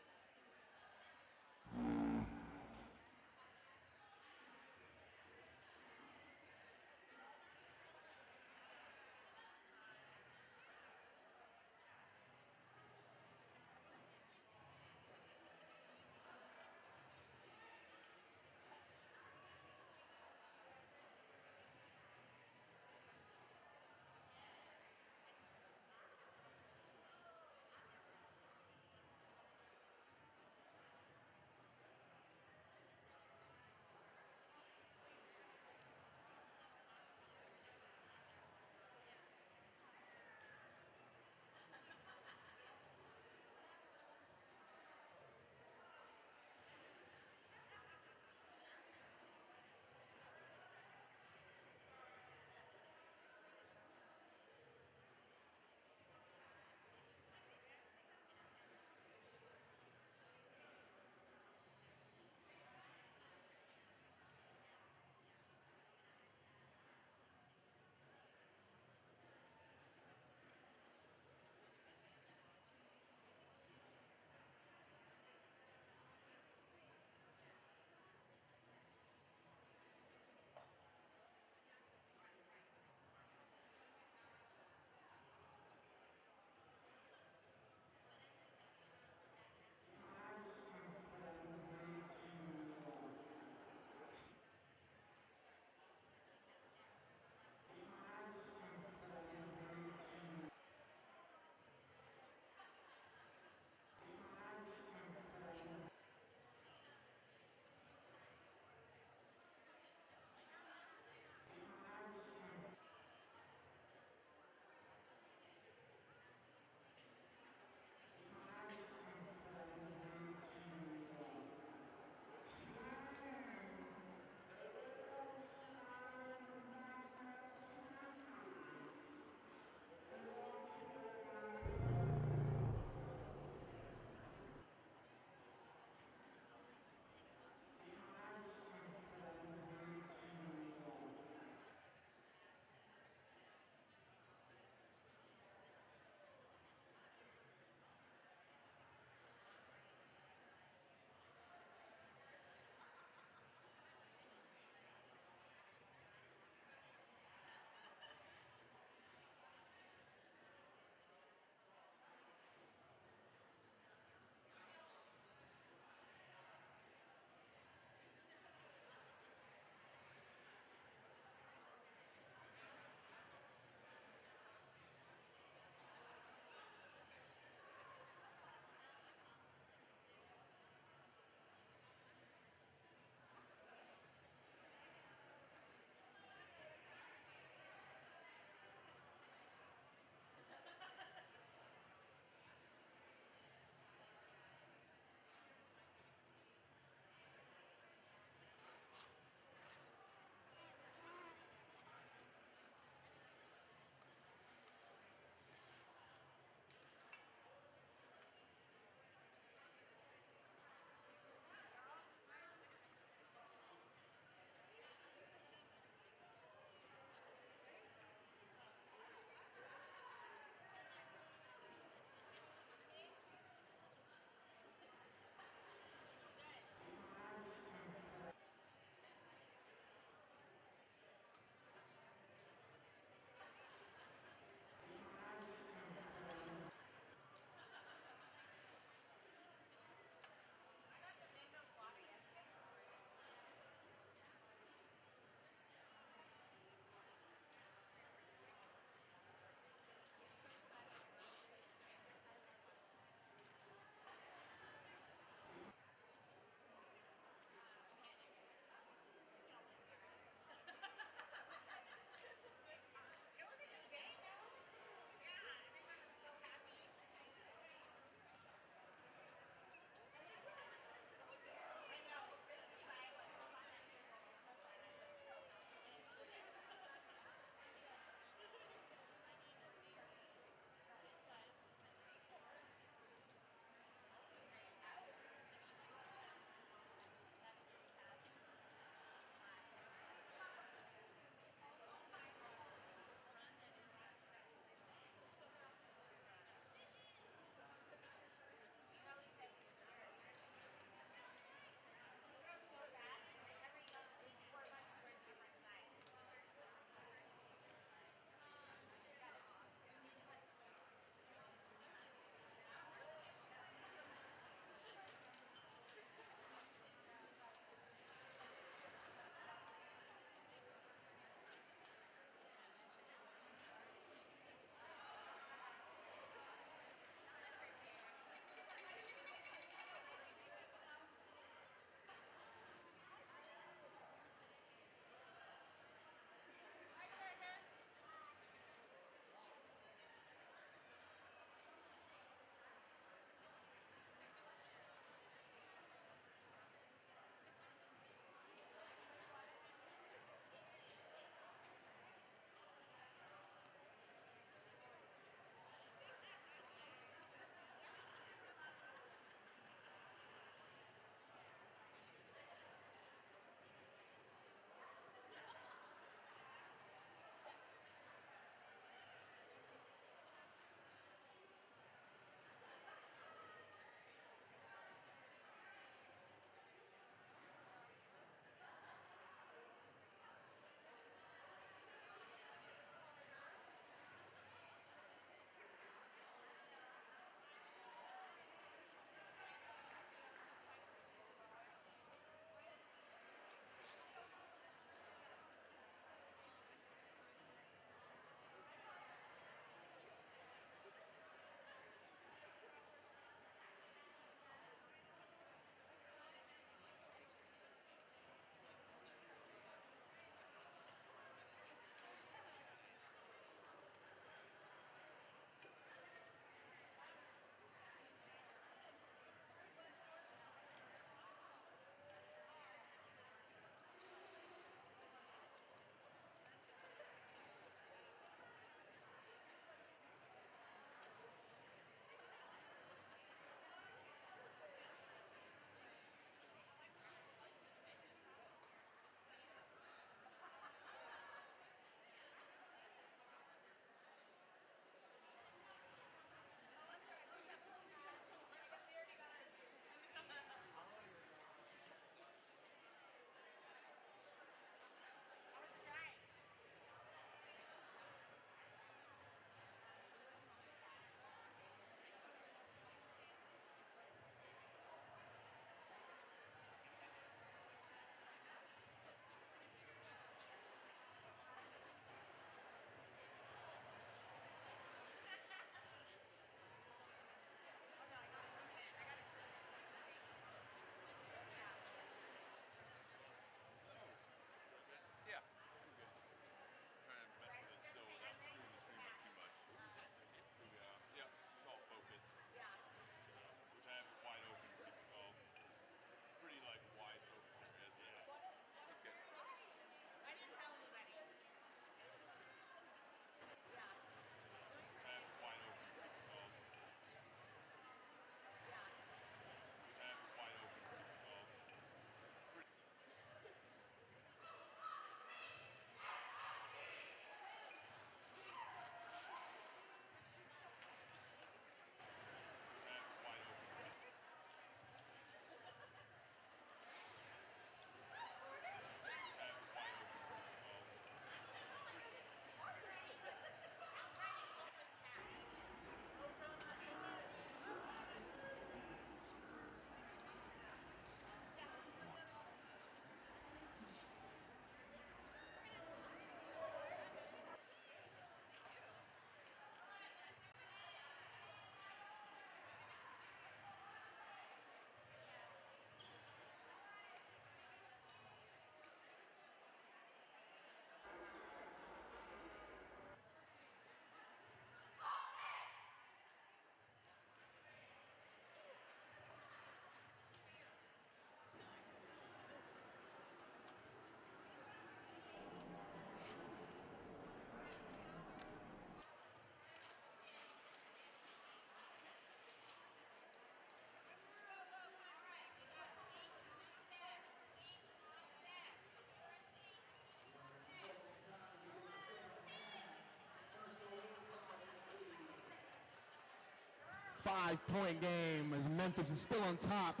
5-point game as Memphis is still on top.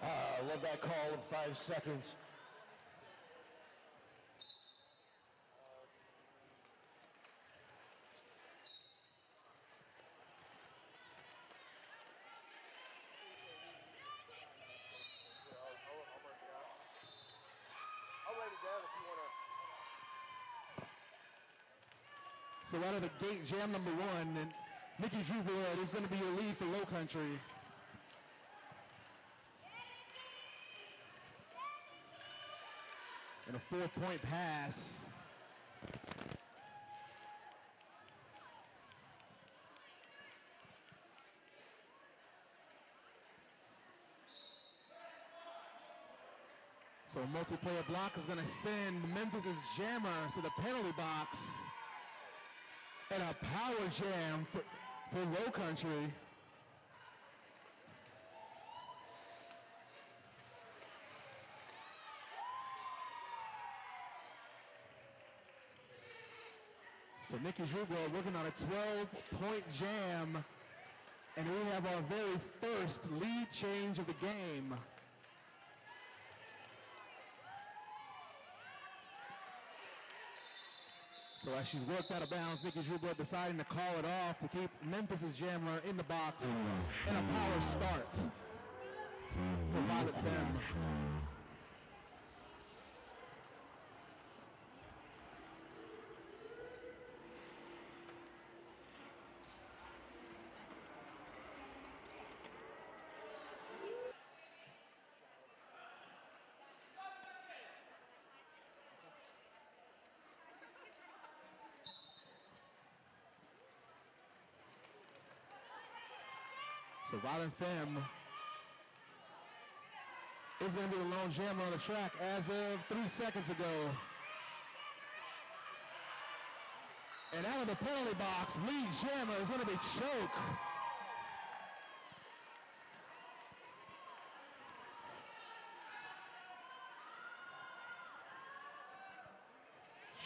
I love that call of 5 seconds. I'll write it down if you want to. So out of the gate, jam number 1, and Nikki Jubler is going to be your lead for Low Country. And a 4-point pass. So a multiplayer block is going to send Memphis's jammer to the penalty box. And a power jam for Low Country. So Nikki Jubler working on a 12-point jam. And we have our very first lead change of the game. So as she's worked out of bounds, Nikki Jubler deciding to call it off to keep Memphis's jammer in the box. And a power start for Violet Femme. So Violet Femme is going to be the lone jammer on the track as of 3 seconds ago. And out of the penalty box, lead jammer is going to be Choke.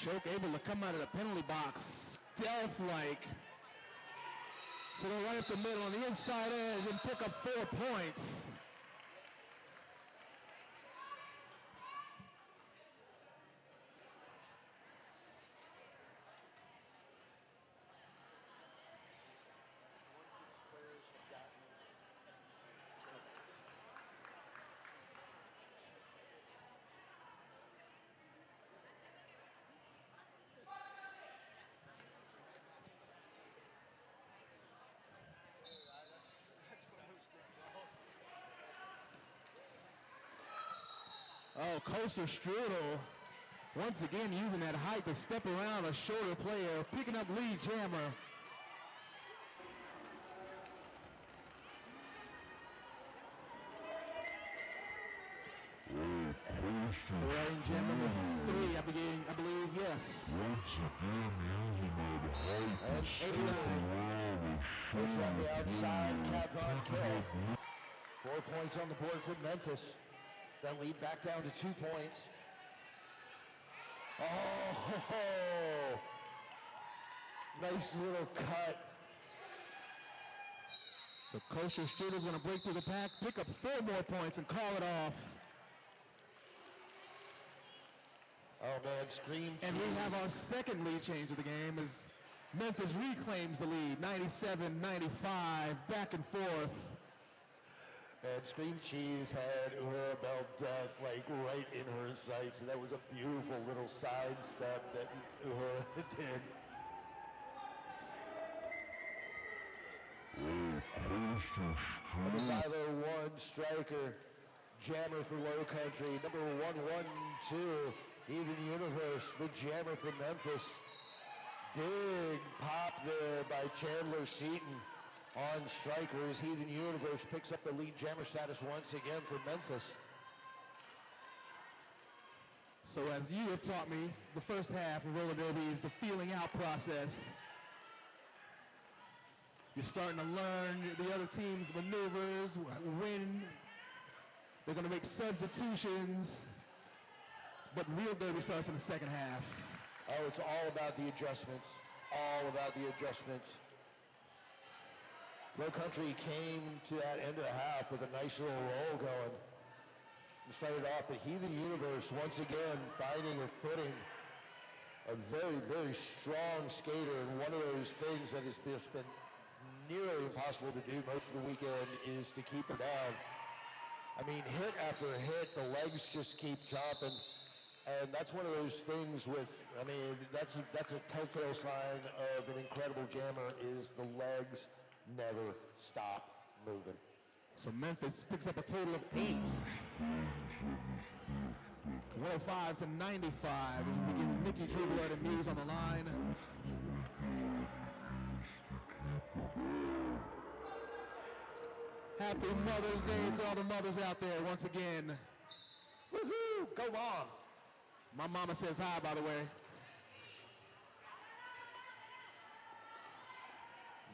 Choke able to come out of the penalty box stealth-like. So they're right up the middle on the inside edge and pick up 4 points. Oh, Coaster Strudel once again using that height to step around a shorter player, picking up lead jammer. So we're in jam number 3, I believe, yes. And 89. Goes on the outside, Kavon kill. 4 points on the board for Memphis. That lead back down to 2 points. Oh, nice little cut. So Coaster Strudel's going to break through the pack, pick up 4 more points and call it off. Oh man, Scream. And we have our second lead change of the game as Memphis reclaims the lead, 97-95, back and forth. And Scream Cheese had Uhura Bell Death like right in her sights. And that was a beautiful little sidestep that Uhura did. Number 501 striker, jammer for Low Country. Number 112, Even Universe, the jammer for Memphis. Big pop there by Chandler Seaton on strikers. Heathen Universe picks up the lead jammer status once again for Memphis. So as you have taught me, the first half of roller derby is the feeling out process. You're starting to learn the other team's maneuvers, when they're going to make substitutions, but real derby starts in the second half. Oh, it's all about the adjustments. All about the adjustments. Low Country came to that end of the half with a nice little roll going. We started off, but Heathen Universe once again finding her footing. A very, very strong skater, and one of those things that has just been nearly impossible to do most of the weekend is to keep her down. I mean, hit after hit, the legs just keep dropping. And that's one of those things with, I mean, that's a telltale sign of an incredible jammer is the legs never stop moving. So Memphis picks up a total of 8. 105 to 95 as we begin Nikki Drubler and Muse on the line. Happy Mother's Day to all the mothers out there once again. Woohoo! Go on! My mama says hi, by the way.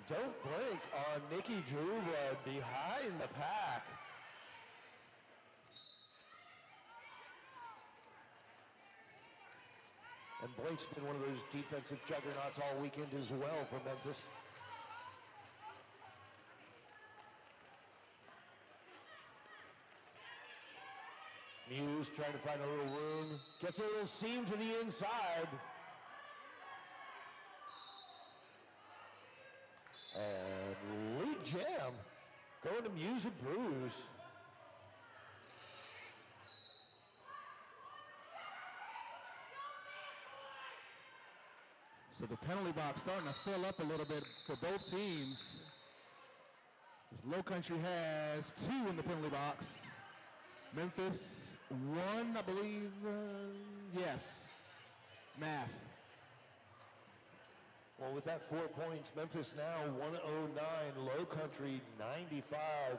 Don't blink on Nikki Drubler behind the pack. And Blake's been one of those defensive juggernauts all weekend as well for Memphis. Muse trying to find a little room. Gets a little seam to the inside. And lead jam going to Muse and Bruce. So the penalty box starting to fill up a little bit for both teams. As Low Country has 2 in the penalty box. Memphis 1, I believe. Yes. Math. Well, with that 4 points, Memphis now 109, Low Country 95.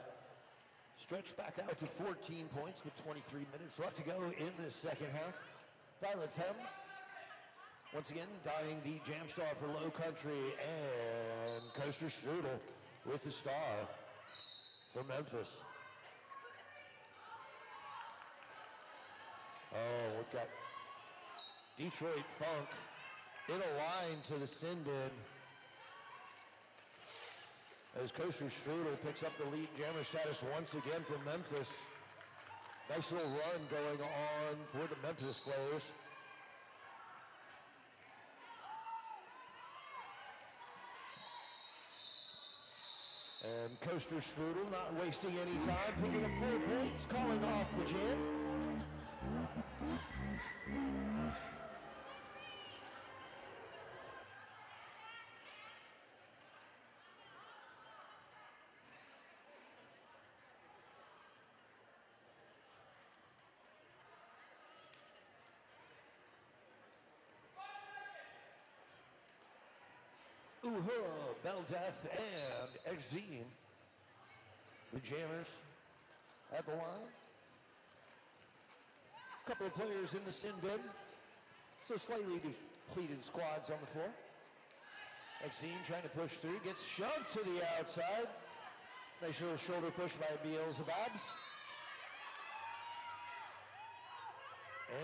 Stretched back out to 14 points with 23 minutes left to go in the second half. Violet Femme, once again, dying the jam star for Low Country, and Coaster Strudel with the star for Memphis. Oh, we've got Detroit Funk in a line to the sin bin as Coaster Strudel picks up the lead jammer status once again for Memphis. Nice little run going on for the Memphis players. And Coaster Strudel not wasting any time, picking up 4 points, calling off the jam. Beldeth and Exene, the jammers at the line. A couple of players in the sin bin, so slightly depleted squads on the floor. Exene trying to push through, gets shoved to the outside. Nice little shoulder push by Beelzebubs.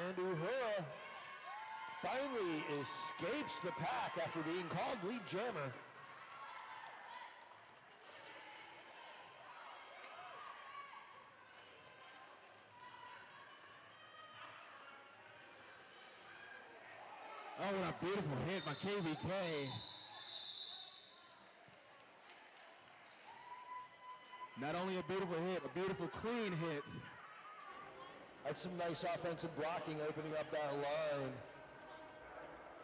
And Uhura finally escapes the pack after being called lead jammer. Oh, what a beautiful hit by KVK. Not only a beautiful hit, a beautiful clean hit. That's some nice offensive blocking opening up that line.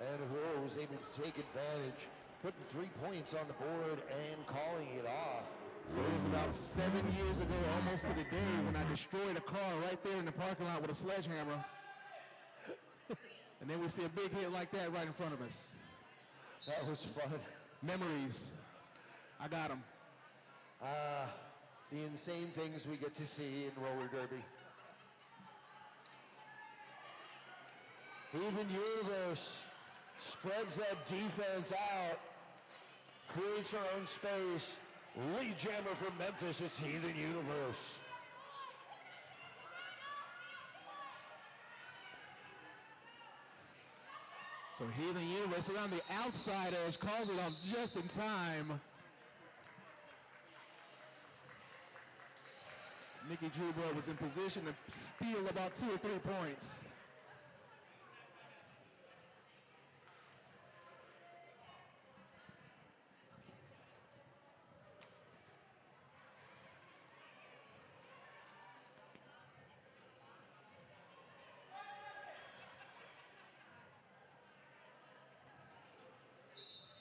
And Uhura was able to take advantage, putting 3 points on the board and calling it off. So it was about 7 years ago, almost to the day, when I destroyed a car right there in the parking lot with a sledgehammer. And then we see a big hit like that right in front of us. That was fun. Memories. I got them. The insane things we get to see in roller derby. Heathen Universe spreads that defense out, creates her own space. Lead jammer for Memphis, it's Heathen Universe. So Heathen Universe around the outside edge, calls it off just in time. Nikki Drewblood was in position to steal about 2 or 3 points.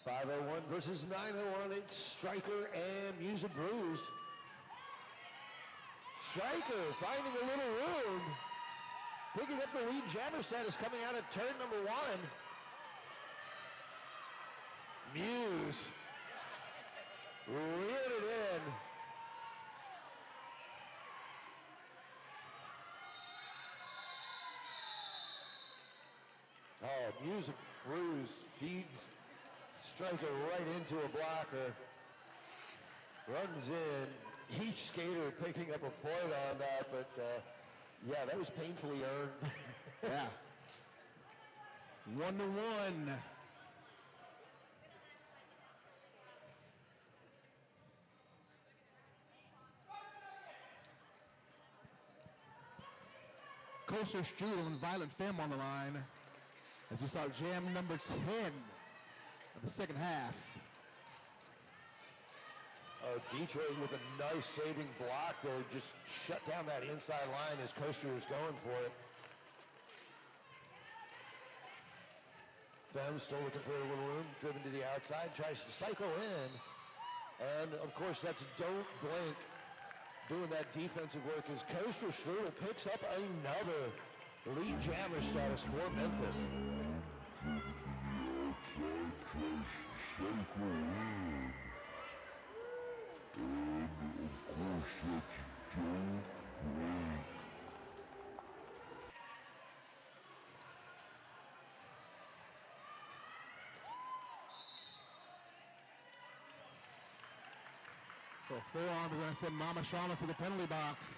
.501 versus 901, it's Stryker and Music Brews. Stryker finding a little room, picking up the lead jammer status coming out of turn number 1. Muse reeled it in. Oh, Music Brews feeds Stryker right into a blocker. Runs in. Each skater picking up a point on that, but yeah, that was painfully earned. Yeah. 1-1. Coaster Strudel and Violent Femme on the line as we start jam number 10 of the second half. Detroit with a nice saving block there, just shut down that inside line as Coaster is going for it. Femme still looking for a little room, driven to the outside, tries to cycle in. And of course that's Don't Blink doing that defensive work as Coaster Strudel picks up another lead jammer status for Memphis. So forearm is going to send Mama Sharma to the penalty box.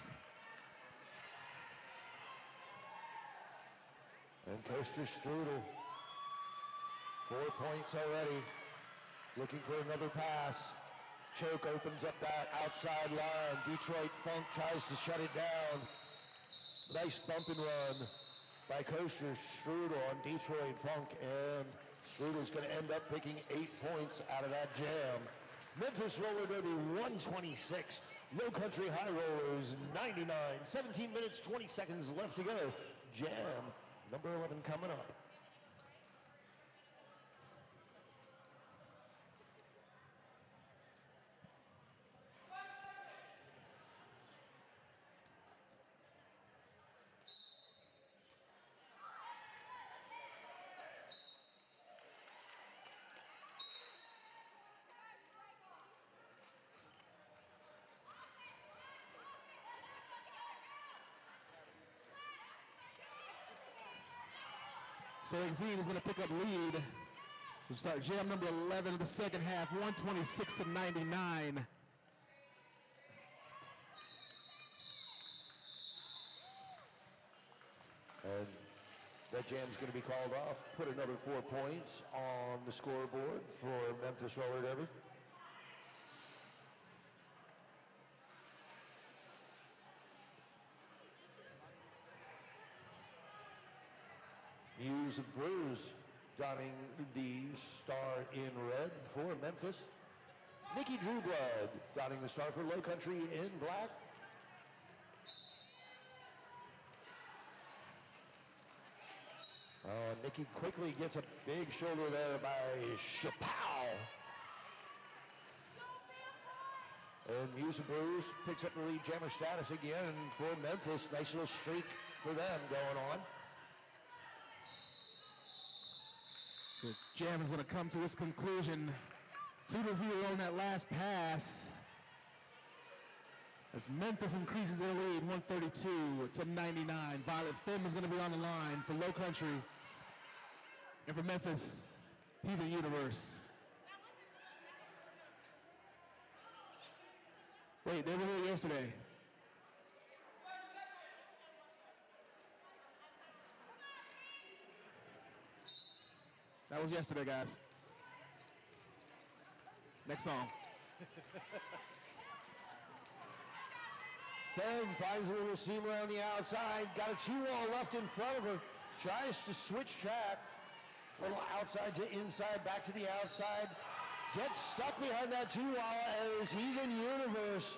And Coaster Strudel, 4 points already, looking for another pass. Choke opens up that outside line. Detroit Funk tries to shut it down. Nice bump and run by Coaster Strudel on Detroit Funk, and Strudel's going to end up picking 8 points out of that jam. Memphis Roller Derby 126, Low Country High Rollers 99, 17 minutes, 20 seconds left to go. Jam number 11 coming up. So Exene is going to pick up lead. We'll start jam number 11 of the second half, 126-99. And that jam's going to be called off. Put another 4 points on the scoreboard for Memphis Roller Derby. Muse of Brews donning the star in red for Memphis. Nikki Drewblood donning the star for Low Country in black. Nikki quickly gets a big shoulder there by Chappelle. And Muse of Brews picks up the lead jammer status again for Memphis. Nice little streak for them going on. The jam is going to come to its conclusion. 2-0 on that last pass. As Memphis increases their lead, 132-99. Violet Femme is going to be on the line for Low Country. And for Memphis, Heathen Universe. Wait, they were here yesterday. That was yesterday, guys. Next song. Fem finds a little seam around the outside. Got a two-wall left in front of her. Tries to switch track. A little outside to inside, back to the outside. Gets stuck behind that two-wall as Heathen Universe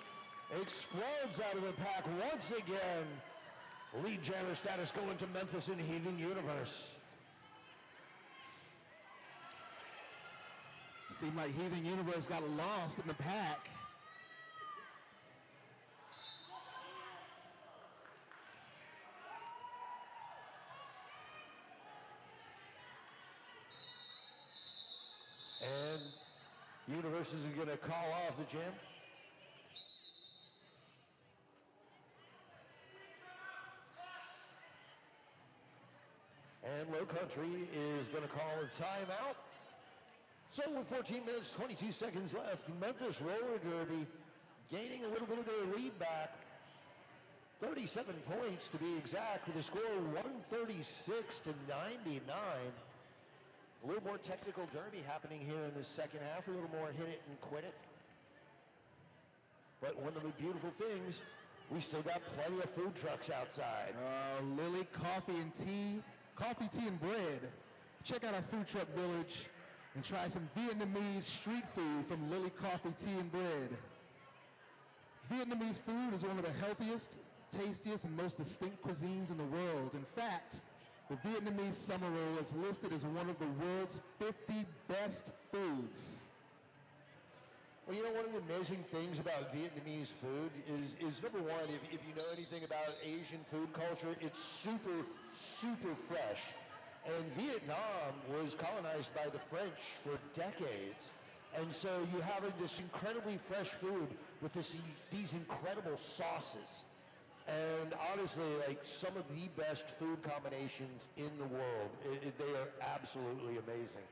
explodes out of the pack once again. Lead jammer status going to Memphis and Heathen Universe. Seemed like Heathen Universe got lost in the pack. And Universe is going to call off the jam. And Low Country is going to call a timeout. So with 14 minutes, 22 seconds left, Memphis Roller Derby gaining a little bit of their lead back. 37 points to be exact, with a score of 136 to 99. A little more technical derby happening here in the second half, a little more hit it and quit it. But one of the beautiful things, we still got plenty of food trucks outside. Lily Coffee and Tea, Coffee, Tea, and Bread. Check out our food truck village and try some Vietnamese street food from Lily Coffee, Tea, and Bread. Vietnamese food is one of the healthiest, tastiest, and most distinct cuisines in the world. In fact, the Vietnamese summer roll is listed as one of the world's 50 best foods. Well, you know, one of the amazing things about Vietnamese food is number one, if you know anything about Asian food culture, it's super, super fresh. And Vietnam was colonized by the French for decades. And so you have this incredibly fresh food with these incredible sauces. And honestly, like some of the best food combinations in the world. They are absolutely amazing.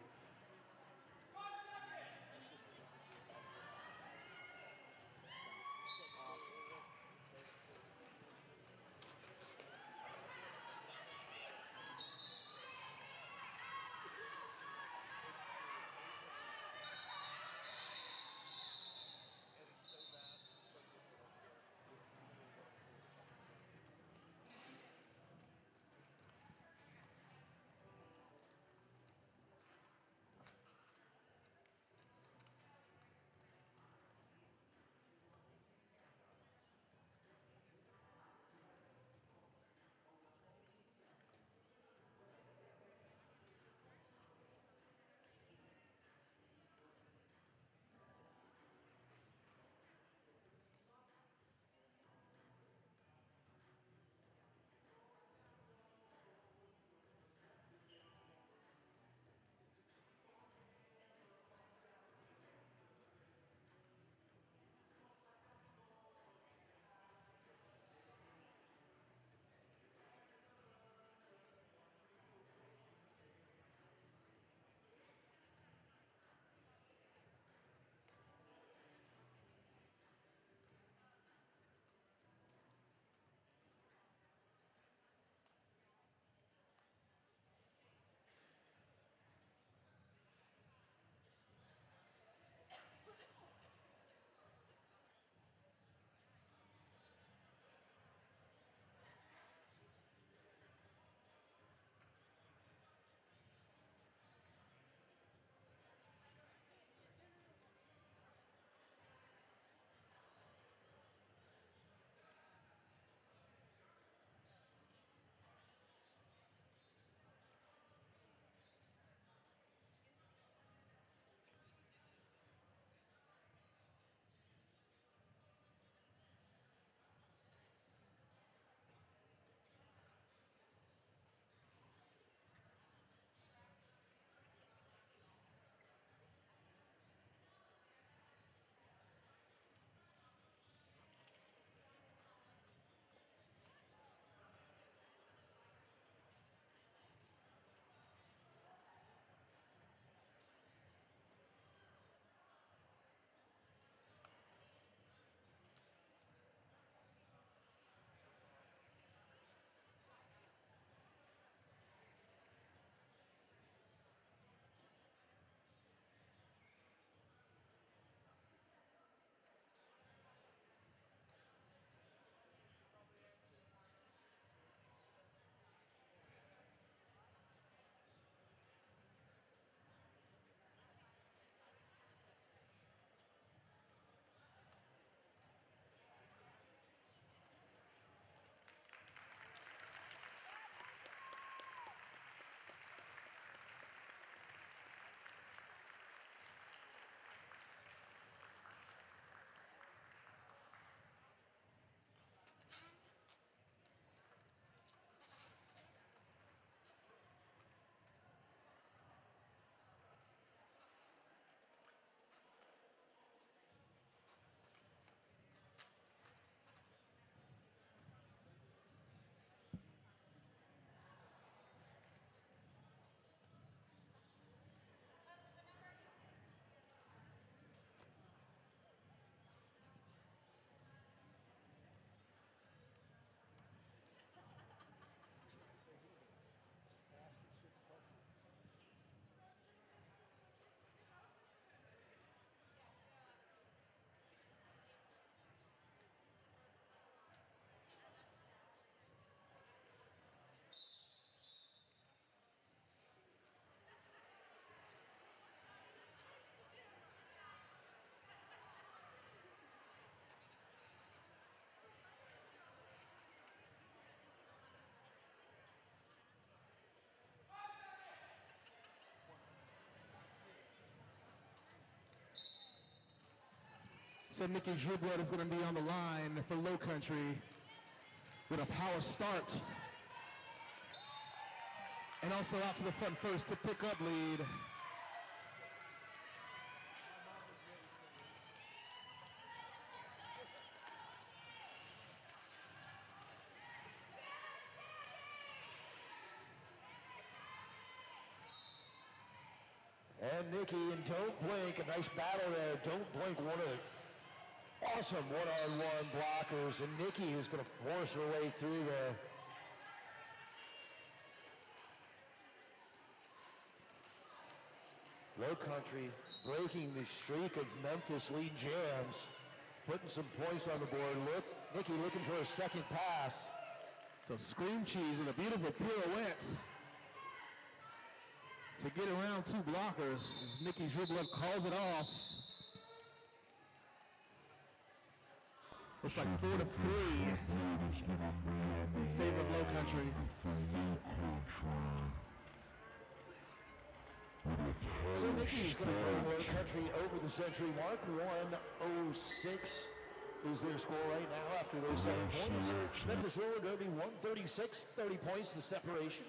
So Nikki Drewblood is going to be on the line for Low Country with a power start. And also out to the front first to pick up lead. And Nikki and Don't Blink, a nice battle there. Don't Blink, one of the awesome one-on-one blockers, and Nikki is going to force her way through there. Low Country breaking the streak of Memphis lead jams, putting some points on the board. Look, Nikki looking for a second pass. So Scream Cheese with a beautiful pirouette to get around two blockers as Nikki Drewblood calls it off. Looks like 4-3 in favor of Low Country. So Nikki is going to bring Low Country over the century mark. 106 is their score right now after those 7 points. Memphis roller derby 136, 30 points to separation.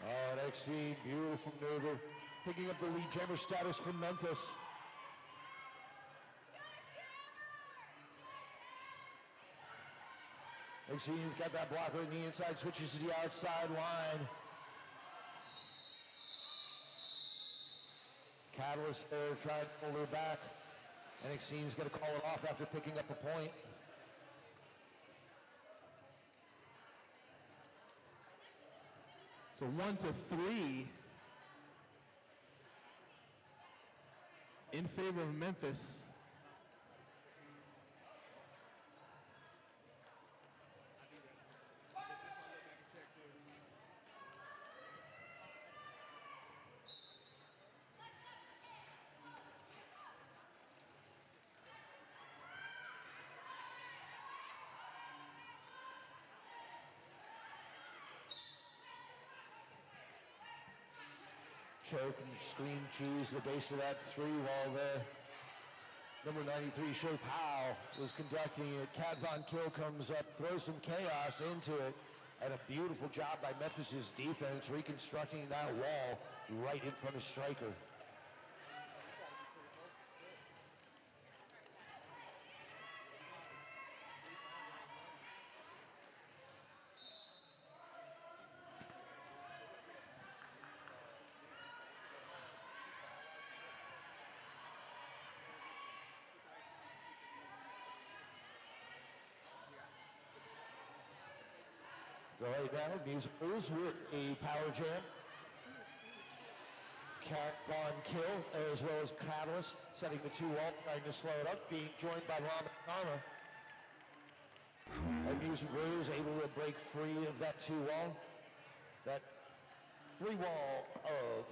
Oh, NXT, beautiful maneuver. Picking up the lead jammer status from Memphis. NXT's got that blocker on the inside, switches to the outside line. Catalyst there, trying to pull her back. NXT's going to call it off after picking up a point. So 1-3 in favor of Memphis. Choke and Scream Cheese, the base of that 3-wall there. Number 93, Show Powell, was conducting it. Cat Von Kill comes up, throws some chaos into it, and a beautiful job by Memphis's defense reconstructing that wall right in front of Stryker. Right now, Music Blues with a power jam. Cat Von Kill, as well as Catalyst, setting the 2-wall, trying to slow it up, being joined by Lama Kama. And Music Blues able to break free of that 2-wall. That 3-wall of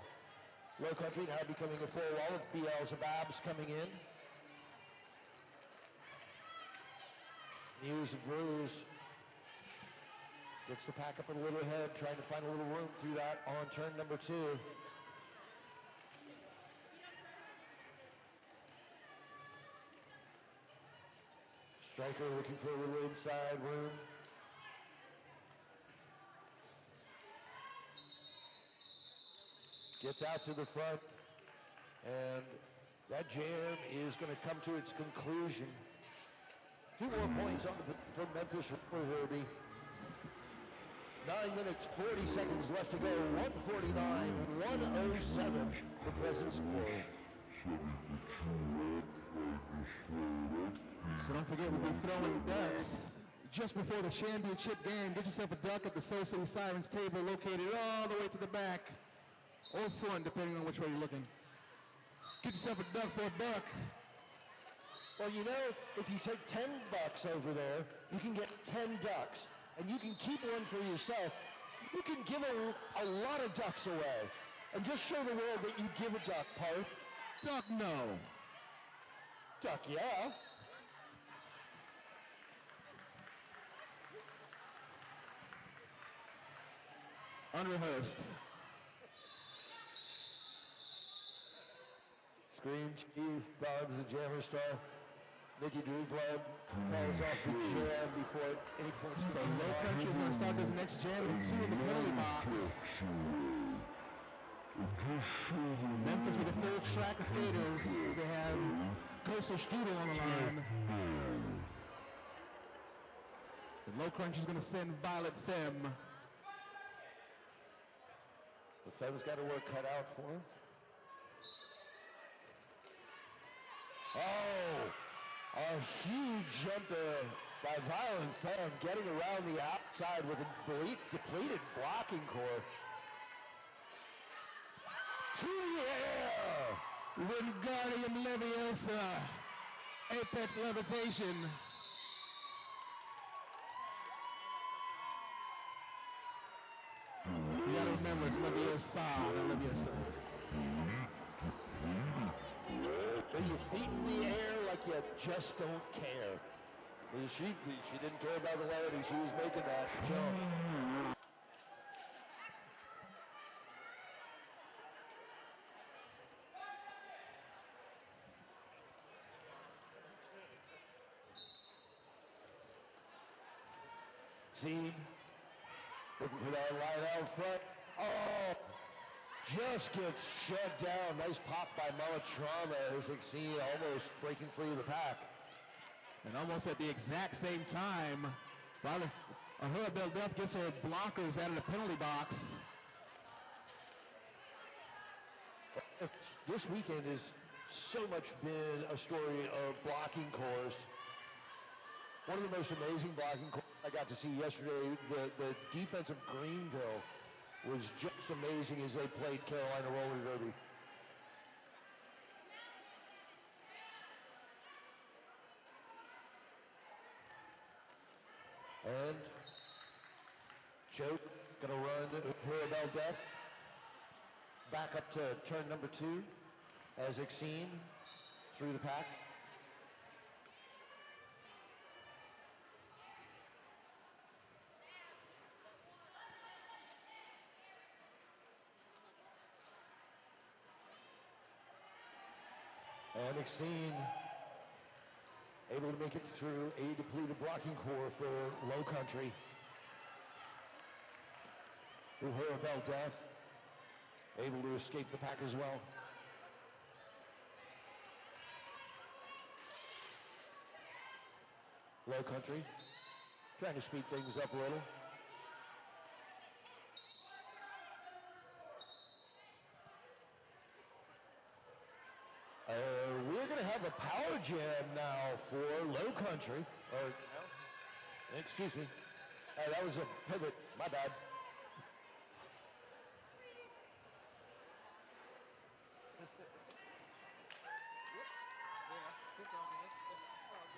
Low Country now becoming a 4-wall with Beelzebubs coming in. Music Blues gets to pack up a little ahead, trying to find a little room through that on turn number 2. Stryker looking for a little inside room. Gets out to the front, and that jam is going to come to its conclusion. 2 more points on the for Memphis roller derby. 9 minutes, 40 seconds left to go. 149, 107, the present score. So don't forget, we'll be throwing ducks just before the championship game. Get yourself a duck at the Soul City Sirens table located all the way to the back or front, depending on which way you're looking. Get yourself a duck for $1. Well, you know, if you take $10 over there, you can get 10 ducks. And you can keep one for yourself. You can give a lot of ducks away. And just show the world that you give a duck, Parth. Duck, no. Duck, yeah. Unrehearsed. Scream, cheese, dogs, and jammer star. Mickey Drewblood calls off the jam before any points. So Low Country is going to start this next jam with 2 in the penalty box. Memphis with a full track of skaters as they have Coastal Strudel on the line. The Low Country is going to send Violet Femme. The Femme's got her work cut out for him. Oh, a huge jump there by Violet Femme, getting around the outside with a depleted blocking core. To the air! Wingardium Leviosa. Apex Levitation. You gotta remember, it's Leviosa, not Leviosa. Put your feet in the air like you just don't care. Well, she didn't care about the landing. She was making that jump. See, looking for that line out front. Oh, just gets shut down. Nice pop by Mama Trauma as Exceed almost breaking free of the pack. And almost at the exact same time, Ahura Beldeath gets her blockers out of the penalty box. This weekend has so much been a story of blocking cores. One of the most amazing blocking cores I got to see yesterday, the defense of Greenville was just amazing as they played Carolina Roller Derby. And Choke gonna run Ahura Beldeath back up to turn number 2 as Exene through the pack. And Exene able to make it through a depleted blocking core for Low Country. Ahura Beldeath able to escape the pack as well. Low Country trying to speed things up a little. We're going to have a power jam now for Low Country. Excuse me. That was a pivot. My bad. Yeah, it's all good. It's all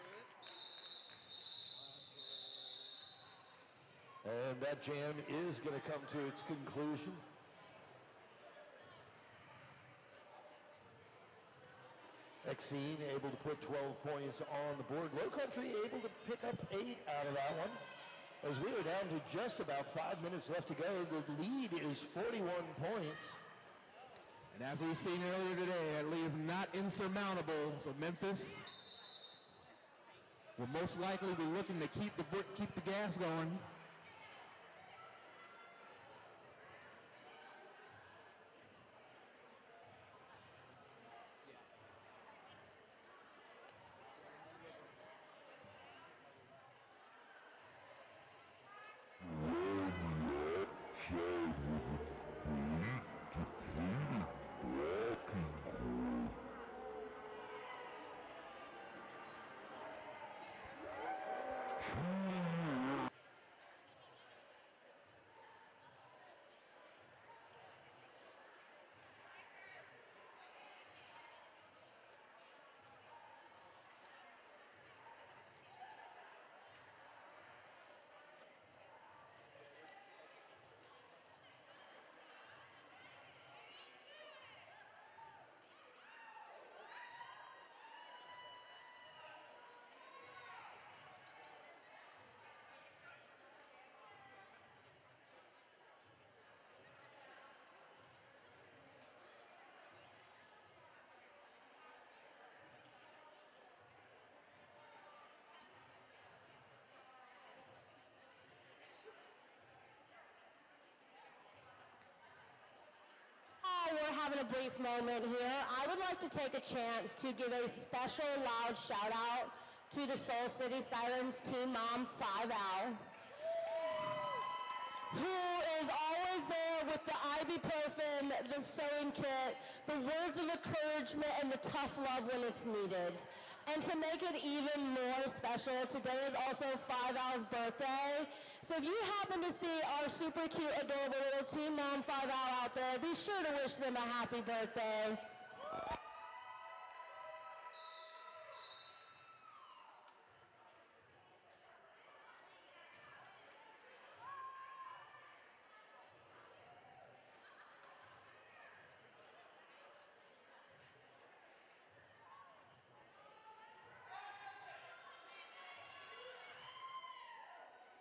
good. And that jam is going to come to its conclusion. Exene able to put 12 points on the board. Low Country able to pick up 8 out of that one. As we are down to just about 5 minutes left to go, the lead is 41 points. And as we've seen earlier today, that lead is not insurmountable. So Memphis will most likely be looking to keep the gas going. we're having a brief moment here, I would like to take a chance to give a special loud shout out to the Soul City Sirens Team Mom 5Al, who is always there with the ibuprofen, the sewing kit, the words of encouragement, and the tough love when it's needed. And to make it even more special, today is also 5Al's birthday. So if you happen to see our super cute, adorable little Team Mom 5Al out there, be sure to wish them a happy birthday.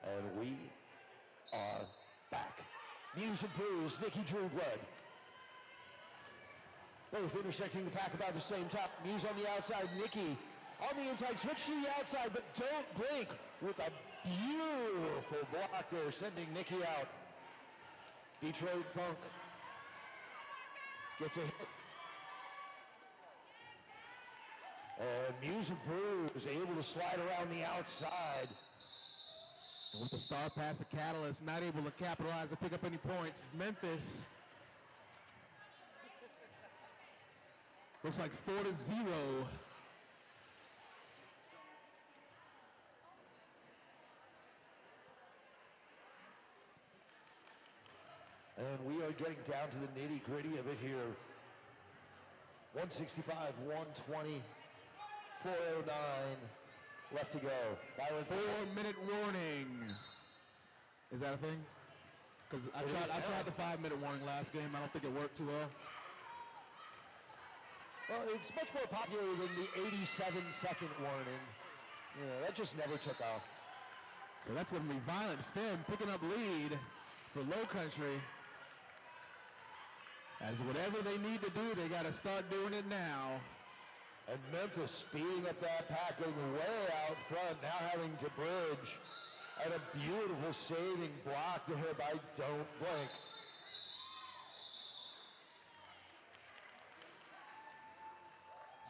And we are back. Muse and Bruce, Nikki Drew Blood. Both intersecting the pack about the same time. Muse on the outside, Nikki on the inside. Switch to the outside, but don't blink with a beautiful block there, sending Nikki out. Detroit Funk gets a hit. And Muse and Bruce able to slide around the outside. And with the star pass to Catalyst, not able to capitalize or pick up any points. Memphis looks like 4-0. And we are getting down to the nitty-gritty of it here. 165, 120, 409 left to go. 4-minute warning. Is that a thing? Because I tried the 5-minute warning last game. I don't think it worked too well. Well, it's much more popular than the 87-second warning. Yeah, that just never took off. So that's going to be Violent Femme picking up lead for Low Country. As whatever they need to do, they got to start doing it now. And Memphis speeding up that pack, going way out front, now having to bridge. And a beautiful saving block there by Don't Blink.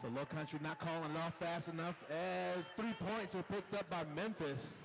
So Low Country not calling it off fast enough as 3 points are picked up by Memphis.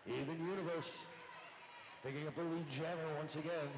Even Universe picking up the lead jammer once again.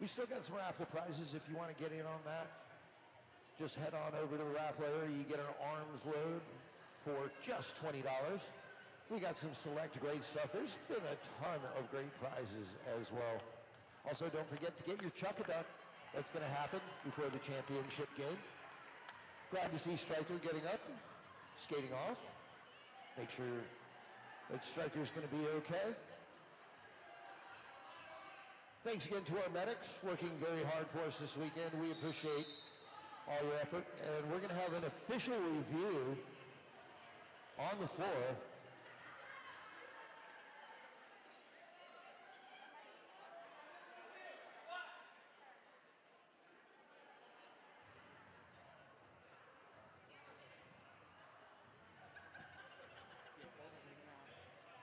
We still got some raffle prizes if you want to get in on that. Just head on over to the raffle area. You get an arms load for just $20. We got some select great stuff. There's been a ton of great prizes as well. Also, don't forget to get your Chuck-a-Duck. That's going to happen before the championship game. Glad to see Stryker getting up, skating off. Make sure that Stryker's going to be okay. Thanks again to our medics, working very hard for us this weekend. We appreciate all your effort. And we're going to have an official review on the floor. Yeah, both of them hanging out.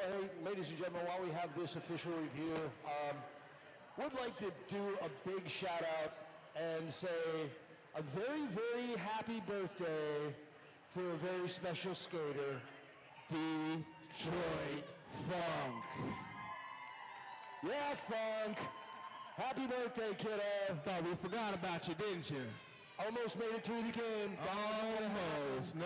Well, hey, ladies and gentlemen, while we have this official review, would like to do a big shout out and say a very, very happy birthday to a very special skater, Detroit Funk. Yeah, Funk. Happy birthday, kiddo. Thought we forgot about you, didn't you? Almost made it through the game. Almost. No.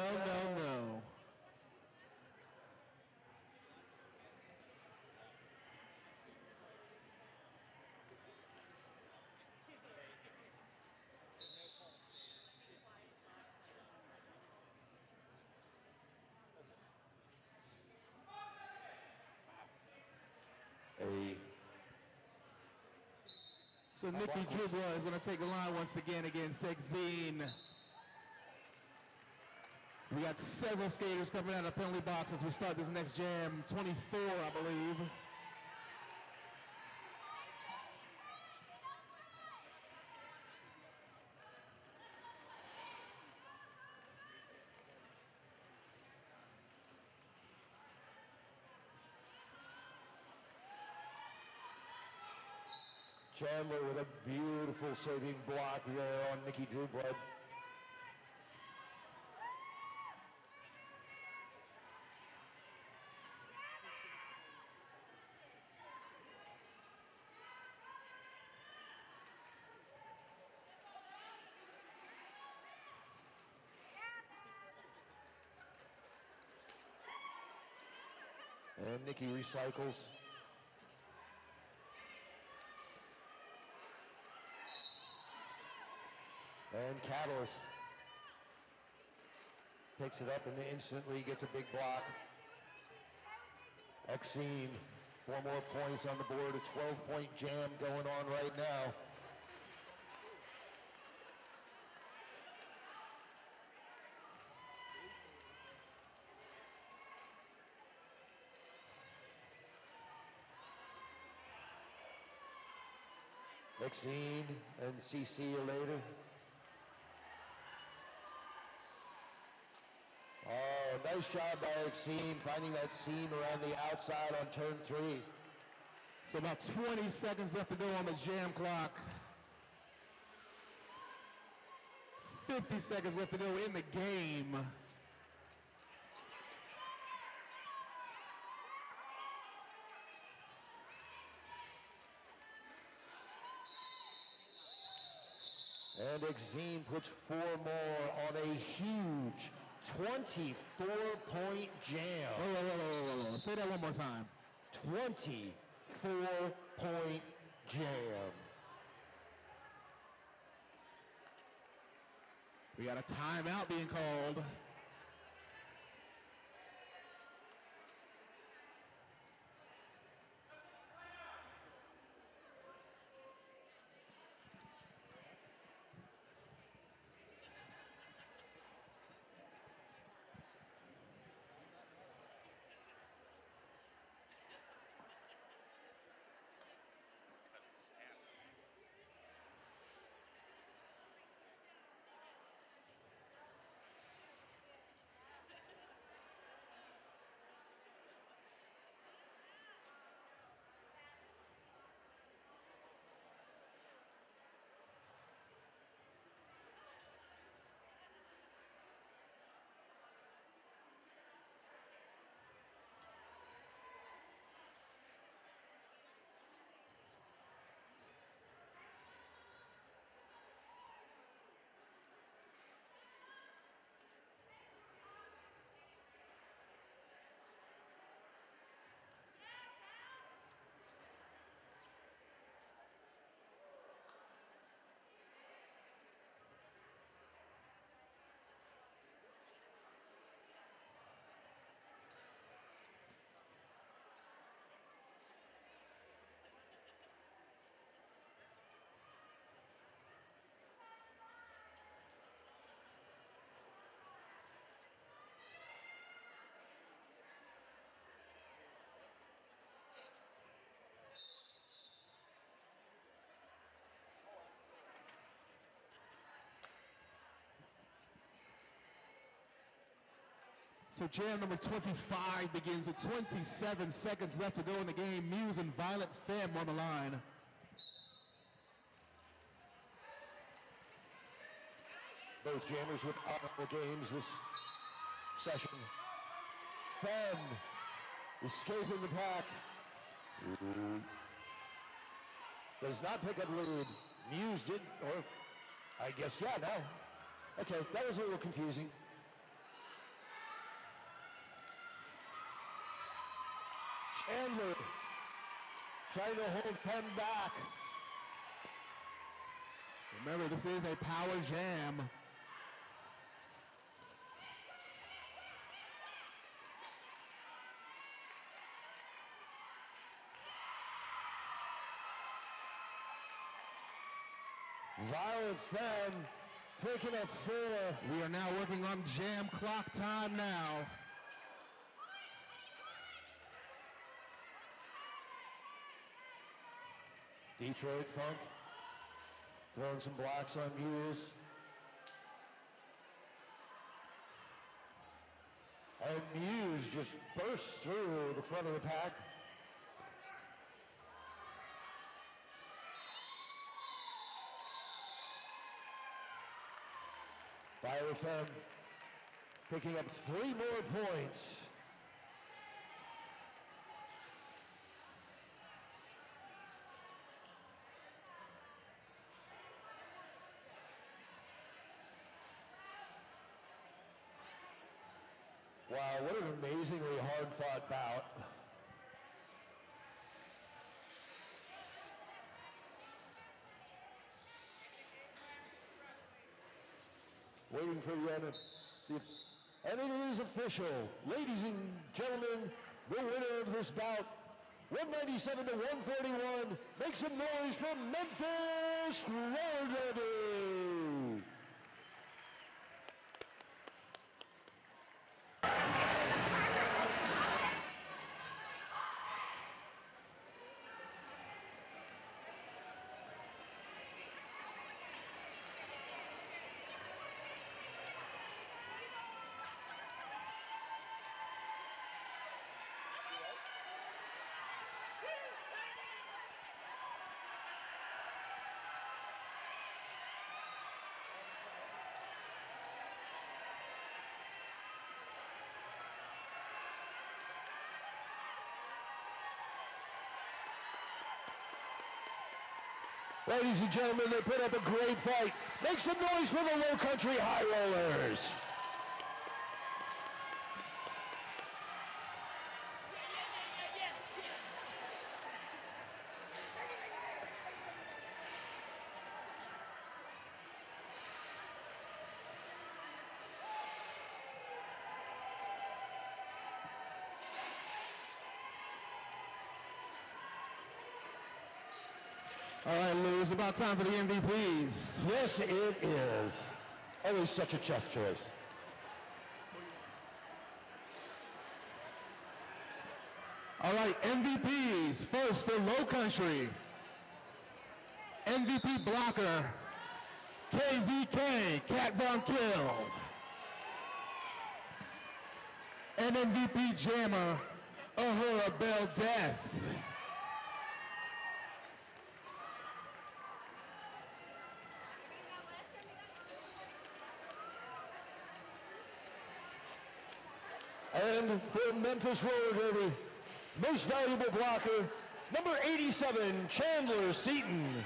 Hey. So Nikki Dribla is going to take the line once again against Exene. We got several skaters coming out of the penalty box as we start this next jam. 24, I believe. Chandler with a beautiful saving block there on Nikki Drewblood. And Nikki recycles. And Catalyst picks it up and instantly gets a big block. Exene, 4 more points on the board. A 12-point jam going on right now. Exene and CC later. Oh, nice job by Exene finding that seam around the outside on turn 3. So about 20 seconds left to go on the jam clock. 50 seconds left to go in the game. And Exene puts 4 more on a huge 24-point jam. Whoa. Say that one more time. 24-point jam. We got a timeout being called. So jam number 25 begins with 27 seconds left to go in the game. Muse and Violent Femme on the line. Both jammers with honorable games this session. Femme escaping the pack. Does not pick up lead. Muse did, or I guess, yeah, now. Okay, that was a little confusing. Chandler trying to hold Femme back. Remember, this is a power jam. Violent Femme picking up 4. We are now working on jam clock time now. Detroit Funk throwing some blocks on Muse. And Muse just bursts through the front of the pack. Violent Femme picking up 3 more points. Wow, what an amazingly hard-fought bout. Waiting for the end. And it is official. Ladies and gentlemen, the winner of this bout, 197 to 141, make some noise for Memphis Roller Derby. Ladies and gentlemen, they put up a great fight. Make some noise for the LOWCOUNTRY High Rollers. All right, Lou, it's about time for the MVPs. Yes, it is. Always such a tough choice. All right, MVPs. First for LOWCOUNTRY. MVP blocker, KVK, Cat Von Kill. And MVP jammer, Ahura Bell Death. And for Memphis Roller Derby, most valuable blocker, number 87, Chandler Seaton.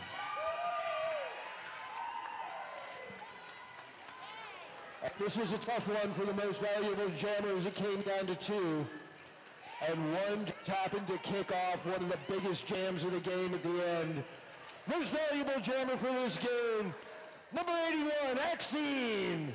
And this was a tough one for the most valuable jammer as it came down to 2. And one just happened to kick off one of the biggest jams of the game at the end. Most valuable jammer for this game, number 81, Axine.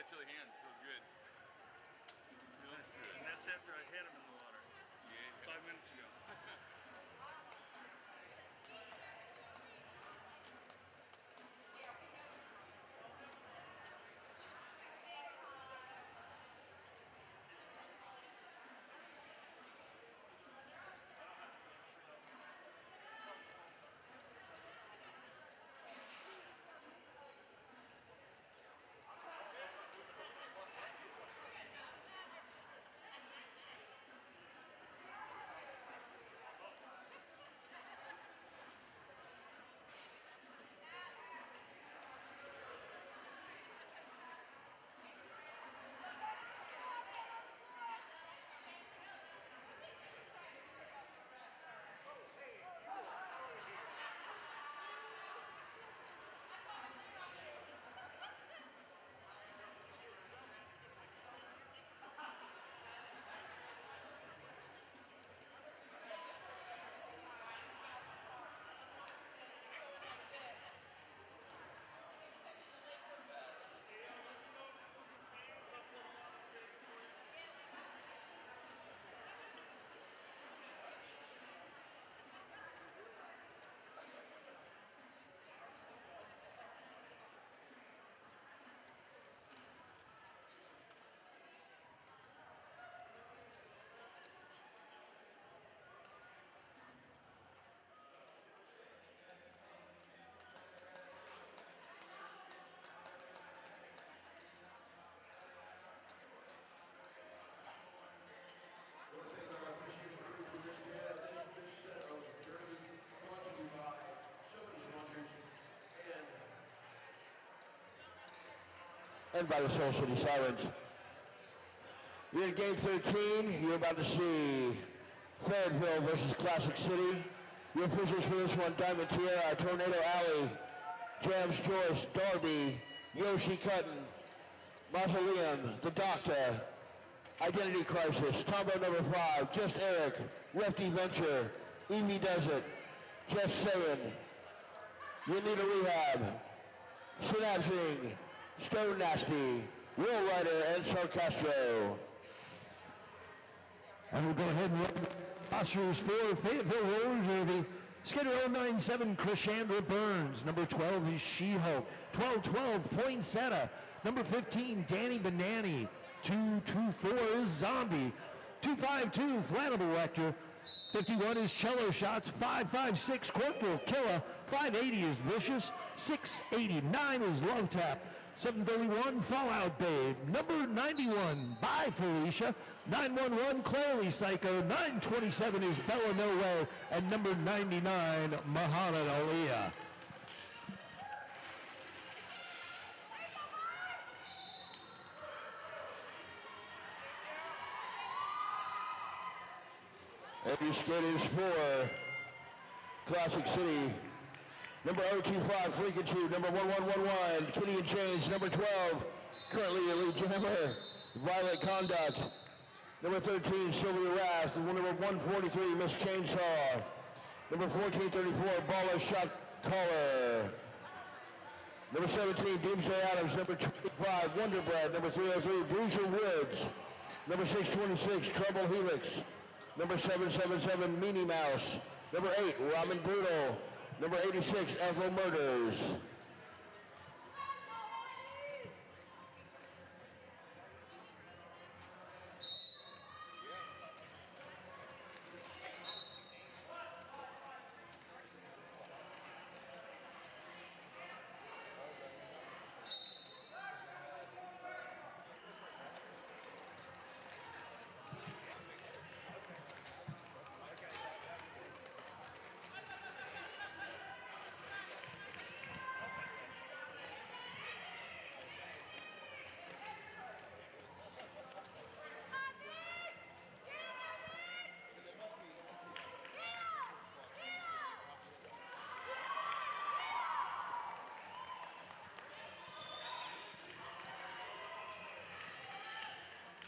got chilly hands. Feels good. Feels good. And that's after I hit him in the water. Yeah. 5 minutes ago. I want to thank our officiating crew for this event. This set of derby brought to you by so many sponsors and by the Soul City Sirens. You're in Game 13. You're about to see Fayetteville versus Classic City. Your officials for this one, Diamond Tierra, Tornado Alley, Jams Joyce, Darby, Yoshi Cutton, Mausoleum, The Doctor, Identity Crisis, Combo number 5, Just Eric, Lefty Venture, Evie Does It, Just Saying, You Need a Rehab, Synapsing, Stone Nasty, Will Rider, and Sarcastro. And we'll go ahead and run rosters for Fayetteville Roller Derby. Schedule 097, Krishandra Burns. Number 12 is She-Hulk. 1212, Poinsettia. Number 15, Danny Banani. 224 is Zombie. 252, Flannable Rector. 51 is Cello Shots. 556, Corporal Killer. 580 is Vicious. 689 is Love Tap. 731, Fallout Babe. Number 91, Bye Felicia. 911, Clearly Psycho. 927 is Bella No Way. And number 99, Muhammad Aliyah. Every skaters for Classic City. Number 025, Freakin' Two. Number 1111, Kitty and Chains. Number 12, currently Elite Jammer, Violent Conduct. Number 13, Sylvia Rath. Number 143, Miss Chainsaw. Number 1434, Baller Shot Caller. Number 17, Doomsday Adams. Number 25, Wonder Bread. Number 303, Bruiser Woods. Number 626, Trouble Helix. Number 777, Meanie Mouse. Number 8, Robin Brutal. Number 86, Ethel Murders.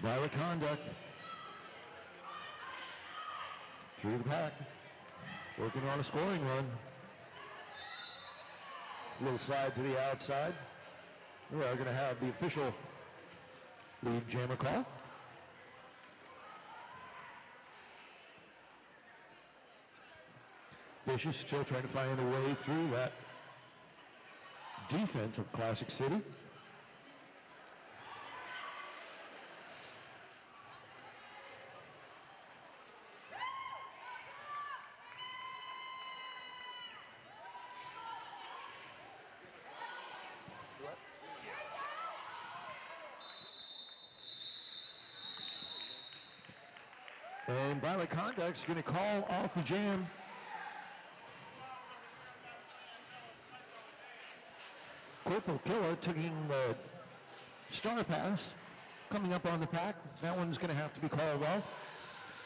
Violent Conduct. Through the pack. Working on a scoring run. Little slide to the outside. We are going to have the official Lead jammer call. Vicious still trying to find a way through that defense of Classic City. And violent conduct's going to call off the jam. Corporal Killa taking the star pass, coming up on the pack. That one's going to have to be called off.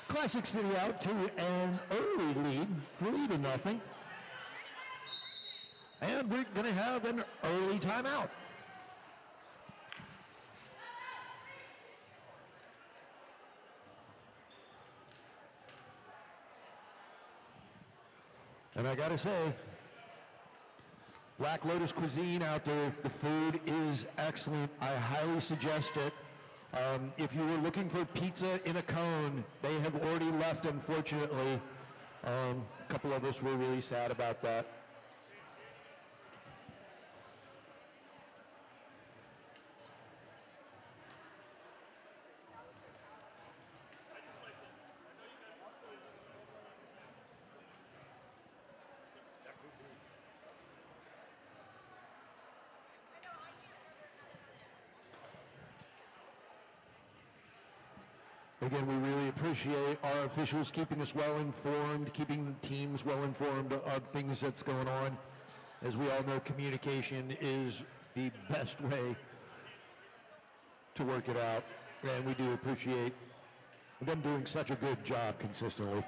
Classic City out to an early lead, 3-0. And we're going to have an early timeout. And I got to say, Black Lotus Cuisine out there, the food is excellent. I highly suggest it. If you were looking for pizza in a cone, they have already left, unfortunately. A couple of us were really sad about that. Again, we really appreciate our officials keeping us well informed, keeping the teams well informed of things that's going on. As we all know, communication is the best way to work it out, and we do appreciate them doing such a good job consistently.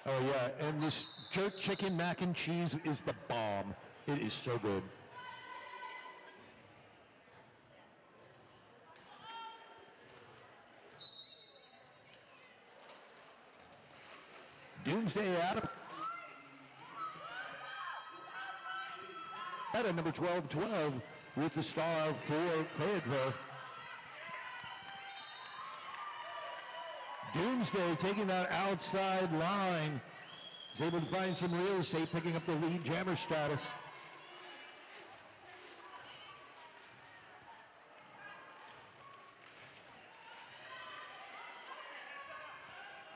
Oh yeah, and this jerk chicken mac and cheese is the bomb. It is so good. Doomsday Adam at number 12-12 with the star for Fayetteville. Doomsday taking that outside line. Is able to find some real estate, picking up the lead jammer status.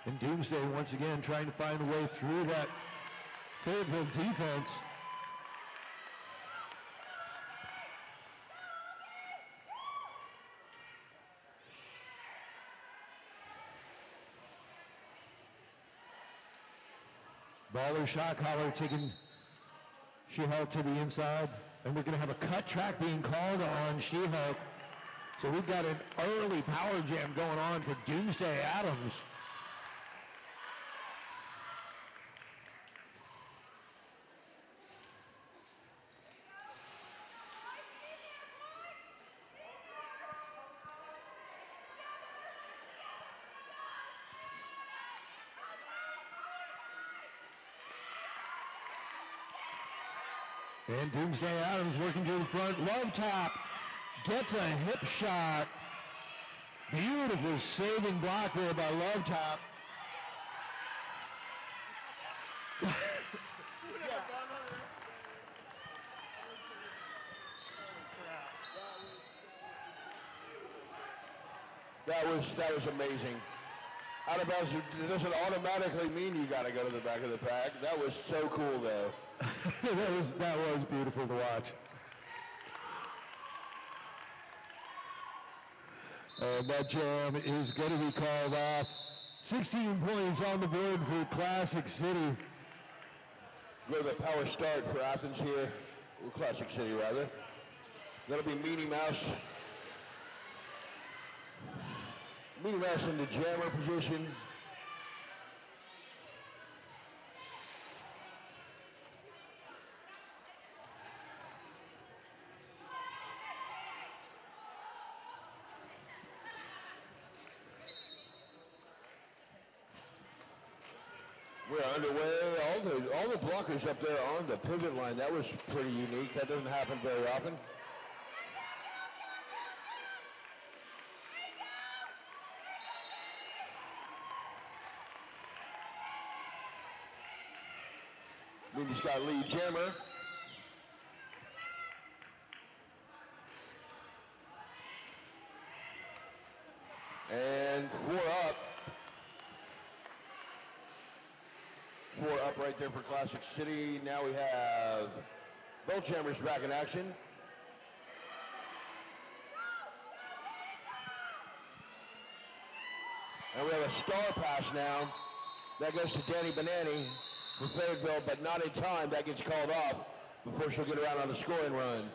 And Doomsday once again trying to find a way through that Fayetteville defense. Baller shot caller taking She-Hulk to the inside. And we're going to have a cut track being called on She-Hulk. So we've got an early power jam going on for Doomsday Adams. And Doomsday Adams working to the front. Love tap. Gets a hip shot. Beautiful saving block there by Love tap. That was amazing. Out of bounds, it doesn't automatically mean you got to go to the back of the pack. That was so cool, though. that was beautiful to watch. And that jam is going to be called off. 16 points on the board for Classic City. Go the power start for Athens here. Well, Classic City, rather. That'll be Meanie Mouse. Meanie Mouse in the jammer position. We're underway. All the blockers up there on the pivot line. That was pretty unique. That doesn't happen very often. He's got lead jammer. And 4 up. 4 up right there for Classic City. Now we have both jammers back in action. And we have a star pass now. That goes to Danny Benani for Fayetteville, but not in time. That gets called off before she'll get around on the scoring run.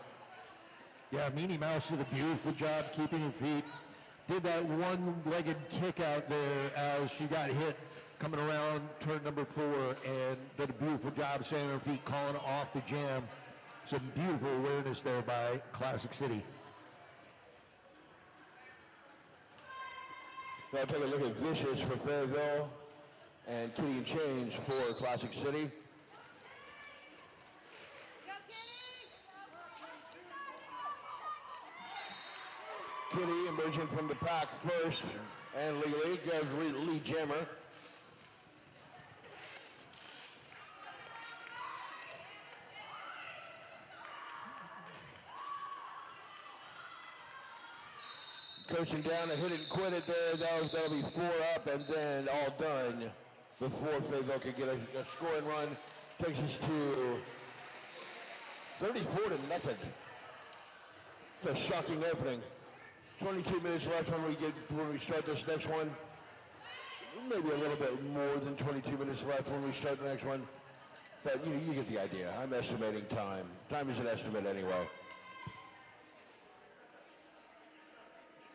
Yeah, Meanie Mouse did a beautiful job keeping her feet. Did that one-legged kick out there as she got hit coming around turn number 4 and did a beautiful job staying on her feet, calling off the jam. Some beautiful awareness there by Classic City. Now take a look at Vicious for Fayetteville and Kitty and Change for Classic City. Kitty emerging from the pack first and legally goes lead jammer. Coaching down a hit and quit it there. That'll be 4 up and then all done before Fayetteville can get a scoring run. Takes us to 34-0. It's a shocking opening. 22 minutes left when we start this next one. Maybe a little bit more than 22 minutes left when we start the next one. But you get the idea. I'm estimating time. Time is an estimate anyway.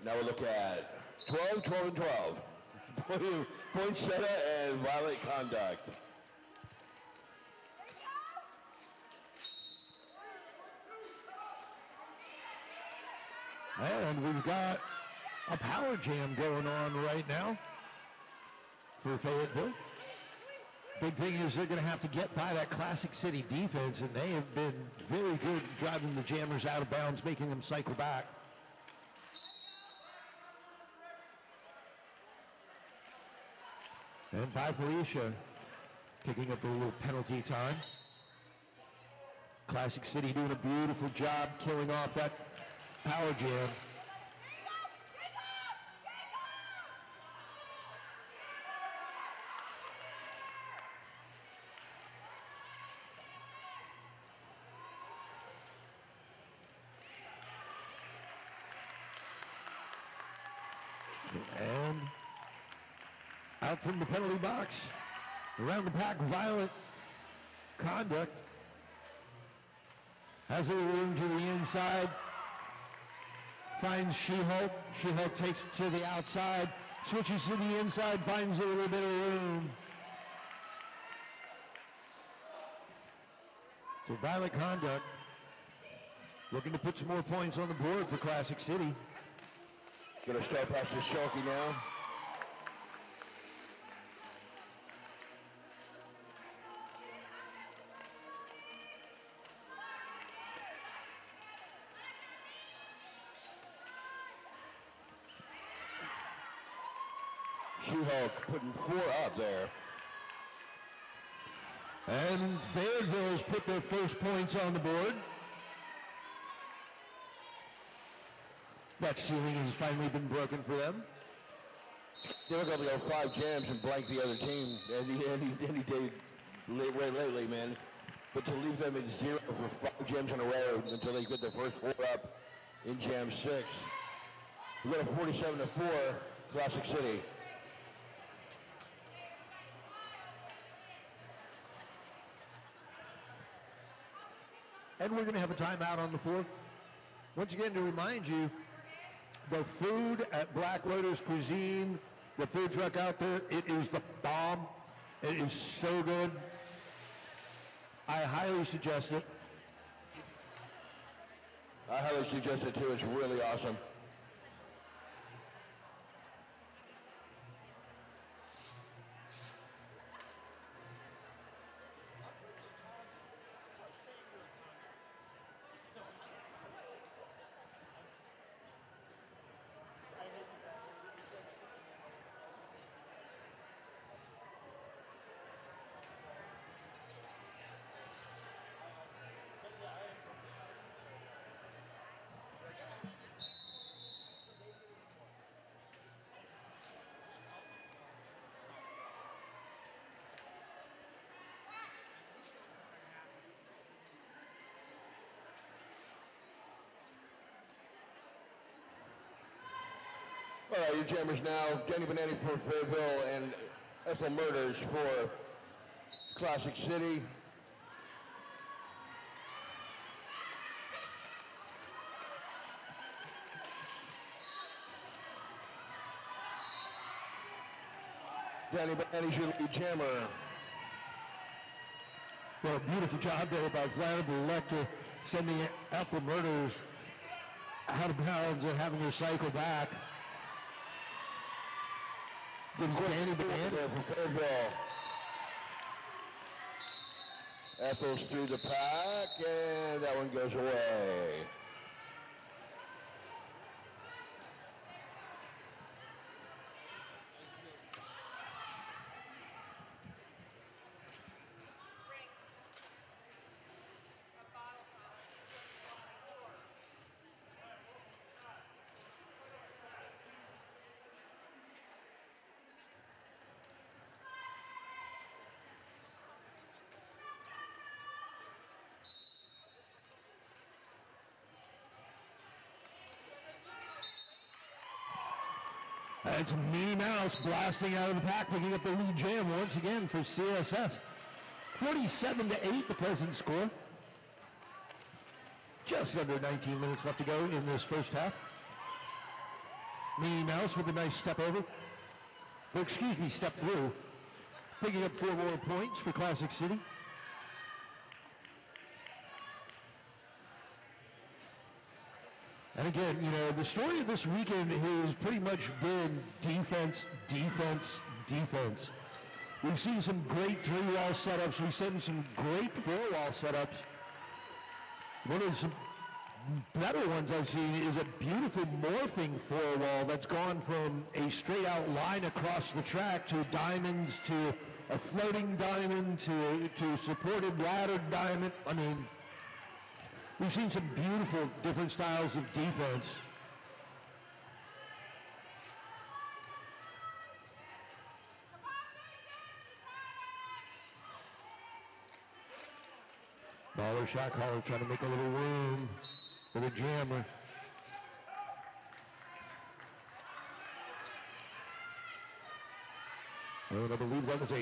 Now we'll look at 12, 12, and 12. Poinsettia and violent conduct. And we've got a power jam going on right now for Fayetteville. Big thing is they're going to have to get by that Classic City defense, and they have been very good driving the jammers out of bounds, making them cycle back. And by Felicia, picking up a little penalty time. Classic City doing a beautiful job killing off that power jam. And out from the penalty box, around the pack, violent conduct. Has a room to the inside. Finds She-Hulk. She-Hulk takes it to the outside. Switches to the inside, finds a little bit of room. So violent conduct. Looking to put some more points on the board for Classic City. Gonna start past the Sharky now. She-Hulk putting 4 up there. And Fayetteville's put their first points on the board. That ceiling has finally been broken for them. They're going to go 5 jams and blank the other team any day lately, man. But to leave them at 0 for 5 jams in a row until they get their first 4 up in jam 6. We got a 47-4 Classic City. And we're going to have a timeout on the floor. Once again, to remind you, the food at Black Lotus Cuisine, the food truck out there, it is the bomb. It is so good. I highly suggest it. I highly suggest it too. It's really awesome. All right, your jammers now, Danny Banani for Fayetteville and Ethel Murders for Classic City. Danny Banani's your lead jammer. Well, beautiful job there by Vladimir Lecter, sending Ethel Murders out of bounds and having her cycle back. Gives Danny Banani from Fayetteville. Ethel's through the pack, and that one goes away. It's Minnie Mouse blasting out of the pack, picking up the lead jam once again for CSS. 47-8 the present score. Just under 19 minutes left to go in this first half. Minnie Mouse with a nice step over. Or excuse me, step through. Picking up 4 more points for Classic City. And again, you know, the story of this weekend has pretty much been defense, defense, defense. We've seen some great 3-wall setups. We've seen some great 4-wall setups. One of the better ones I've seen is a beautiful morphing 4-wall that's gone from a straight out line across the track to diamonds to a floating diamond to supported laddered diamond. I mean, we've seen some beautiful different styles of defense. Baller shot caller trying to make a little room for the jammer. And I believe that was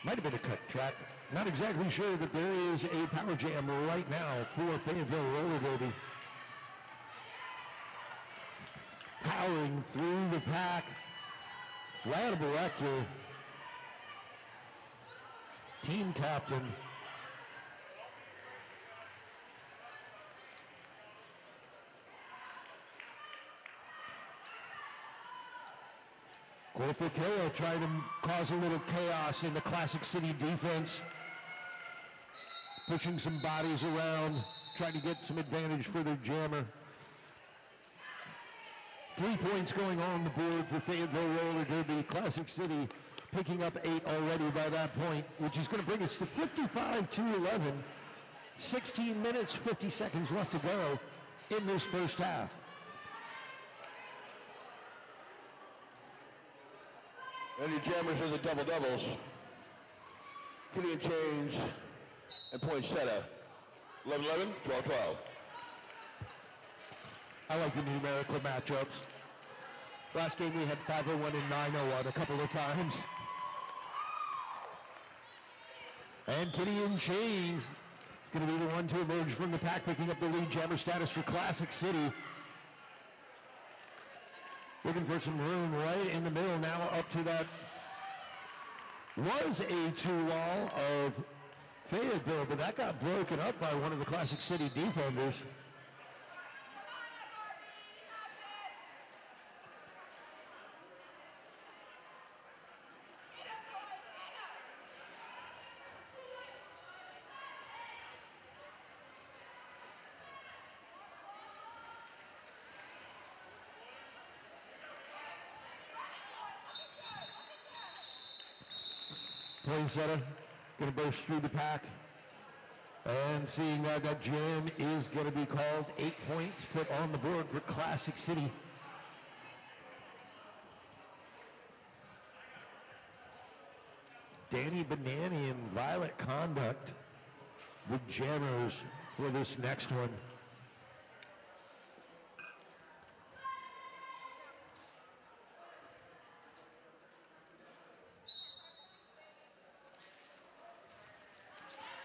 might have been a cut track. Not exactly sure, but there is a power jam right now for Fayetteville Roller Derby. Powering through the pack, Vladimir Lecter, team captain. Corporate Killer trying to cause a little chaos in the Classic City defense. Pushing some bodies around, trying to get some advantage for their jammer. 3 points going on the board for Fayetteville Roller Derby. Classic City picking up 8 already by that point, which is going to bring us to 55-11. 16 minutes, 50 seconds left to go in this first half. And your jammers are the double-doubles. Kitty and change and poinsettia. 11-11, 12-12. I like the numerical matchups. Last game we had 501 and 901 a couple of times. And Kitty in Chains is going to be the one to emerge from the pack, picking up the lead jammer status for Classic City. Looking for some room right in the middle now up to that was a 2-wall of Fayetteville, but that got broken up by one of the Classic City defenders. Poinsettia going to burst through the pack. And seeing that jam is going to be called. 8 points put on the board for Classic City. Danny Banani and Violet Conduct, the jammers for this next one.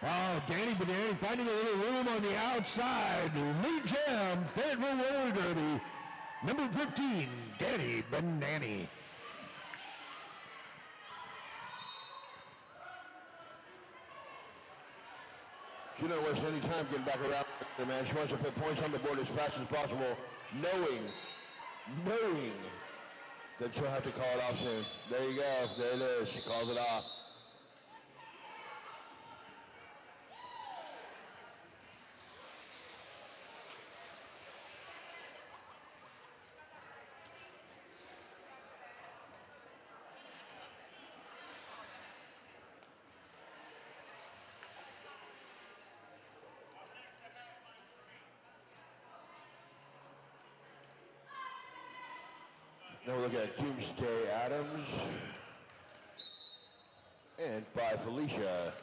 Oh, Danny Banani finding a little room on the outside. Lead Jam, Fayetteville Roller Derby. Number 15, Danny Banani. She doesn't waste any time getting back around there, man. She wants to put points on the board as fast as possible, knowing that she'll have to call it off soon. There you go. There it is. She calls it off. Now we look at Doomsday Adams and by Felicia.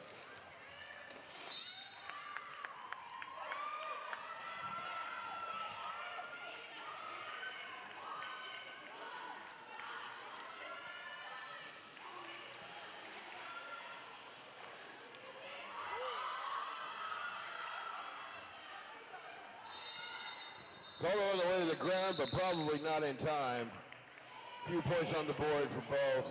Colo on the way to the ground, but probably not in time. Few points on the board for both.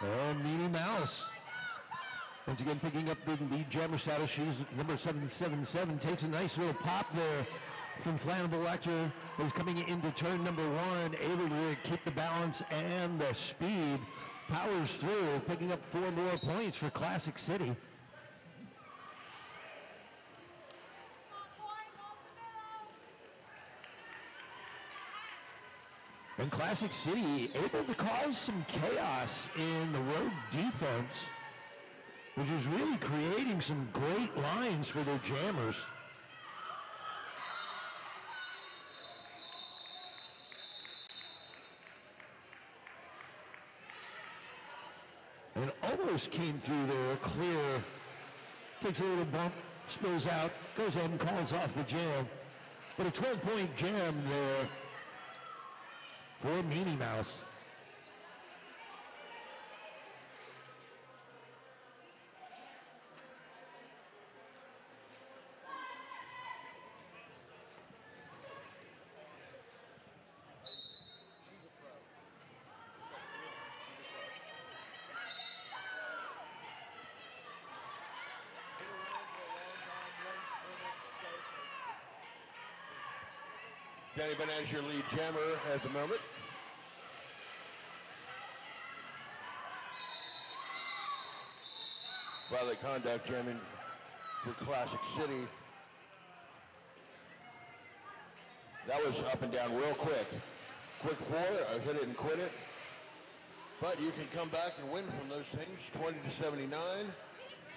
And Meanie Mouse. Once again, picking up the lead jammer status. She's number 777. Takes a nice little pop there from Flammable Lecter. Is coming into turn number 1. Able to keep the balance and the speed. Powers through, picking up 4 more points for Classic City. And Classic City able to cause some chaos in the road defense, which is really creating some great lines for their jammers. And almost came through there, clear. Takes a little bump, spills out, goes ahead and calls off the jam. But a 12-point jam there for Meanie Mouse. Danny Banani's your lead jammer at the moment. Violent conduct jamming for Classic City. That was up and down real quick. Quick 4, hit it and quit it. But you can come back and win from those things. 20-79.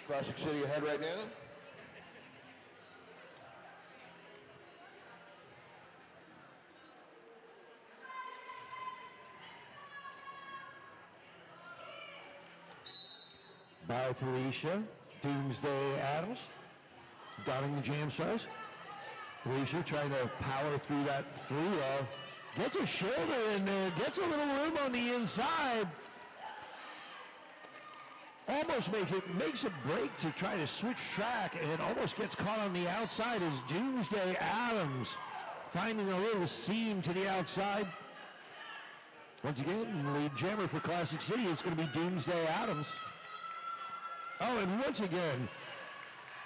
Classic City ahead right now. By Felicia, Doomsday Adams, donning the jam stars. Felicia trying to power through that 3-0. Gets a shoulder in there, gets a little room on the inside. Almost makes a break to try to switch track and almost gets caught on the outside as Doomsday Adams finding a little seam to the outside. Once again, lead jammer for Classic City, it's going to be Doomsday Adams. Oh, and once again,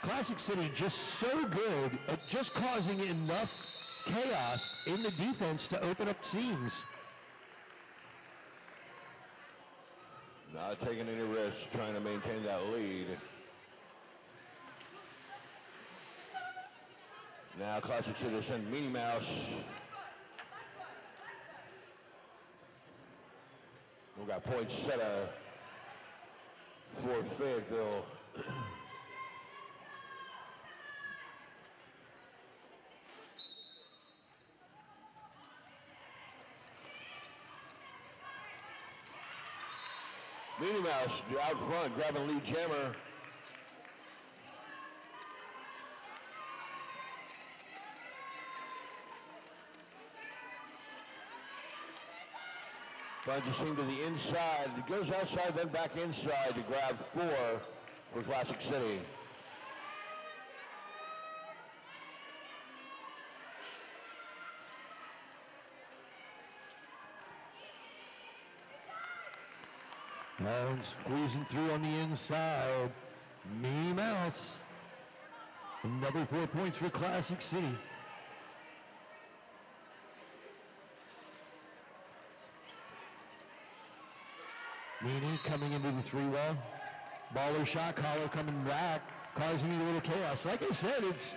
Classic City just so good at just causing enough chaos in the defense to open up seams. Not taking any risks, trying to maintain that lead. Now Classic City send Meanie Mouse got poinsettia for Fayetteville. Minnie Mouse out front, grabbing lead jammer. Finds a seam to the inside. It goes outside, then back inside to grab 4 for Classic City. And squeezing through on the inside, Minnie Mouse. Another 4 points for Classic City. Minnie coming into the 3-well. Baller shot caller coming back, causing a little chaos. Like I said, it's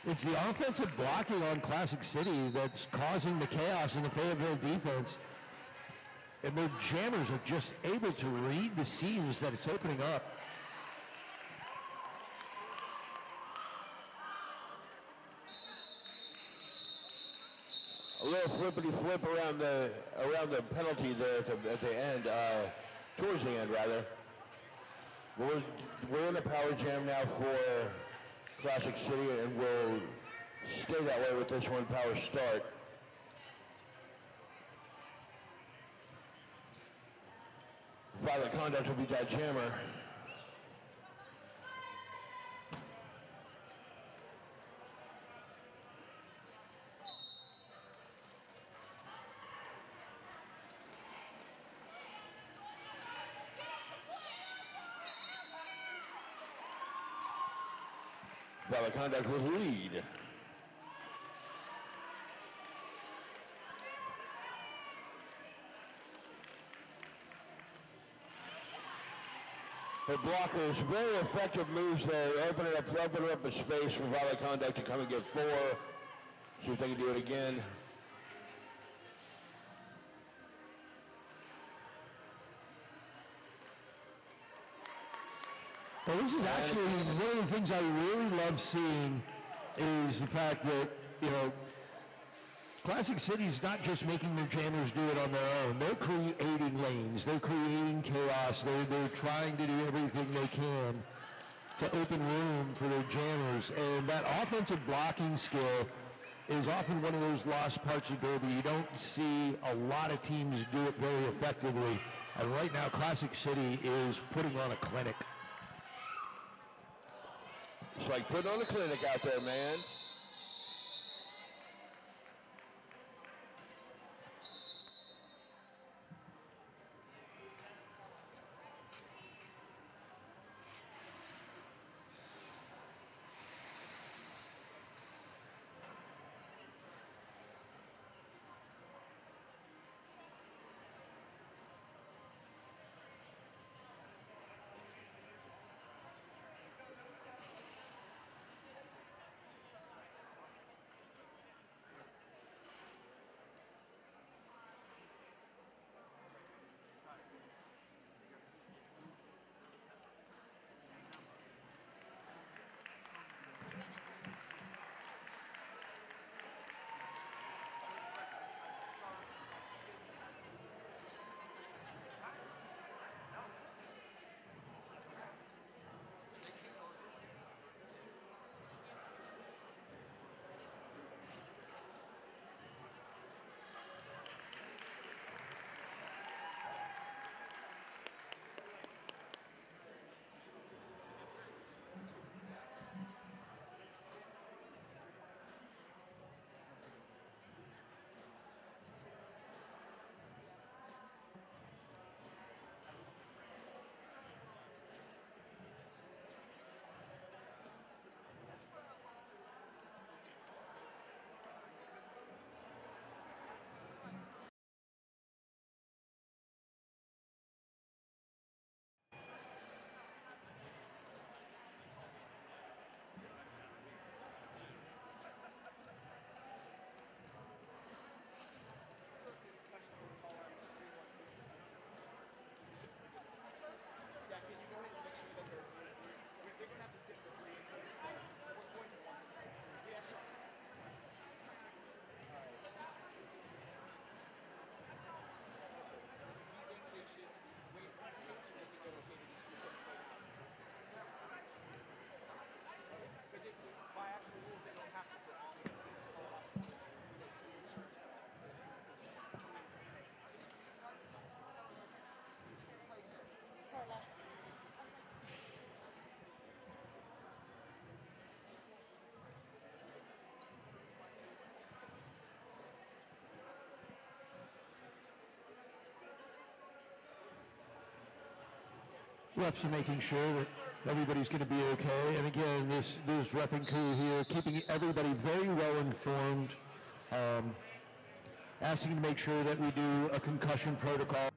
the offensive blocking on Classic City that's causing the chaos in the Fayetteville defense. And their jammers are just able to read the seams that it's opening up. A little flippity flip around the penalty there at the end, towards the end rather. We're in a power jam now for Classic City, and we'll stay that way with this one power start. Violent conduct will be that jammer. Violent conduct with lead. The blockers, very effective moves there, opening up a space for violent conduct to come and get 4. See if they can do it again. Well, this is actually one of the things I really love seeing is the fact that, Classic City's not just making their jammers do it on their own. They're creating lanes. They're creating chaos. They're trying to do everything they can to open room for their jammers. And that offensive blocking skill is often one of those lost parts of Derby. You don't see a lot of teams do it very effectively. And right now, Classic City is putting on a clinic. It's like putting on a clinic out there, man. refs are making sure that everybody's going to be okay. And again, this reffing crew here keeping everybody very well informed, asking to make sure that we do a concussion protocol.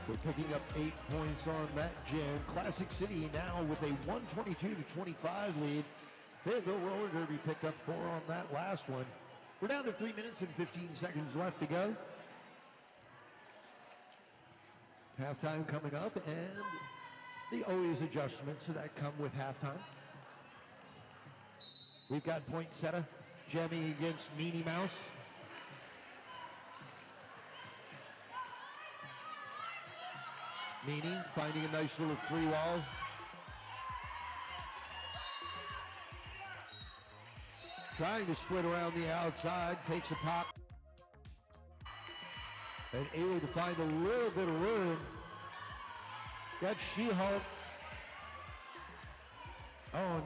So picking up 8 points on that jam. Classic City now with a 122-25 lead. Fayetteville Roller Derby picked up 4 on that last one. We're down to 3 minutes and 15 seconds left to go. Halftime coming up, and the always adjustments that come with halftime. We've got Poinsettia jamming against Meanie Mouse. Meanie finding a nice little 3-wall. Trying to split around the outside, takes a pop. And able to find a little bit of room. Got She-Hulk. Oh.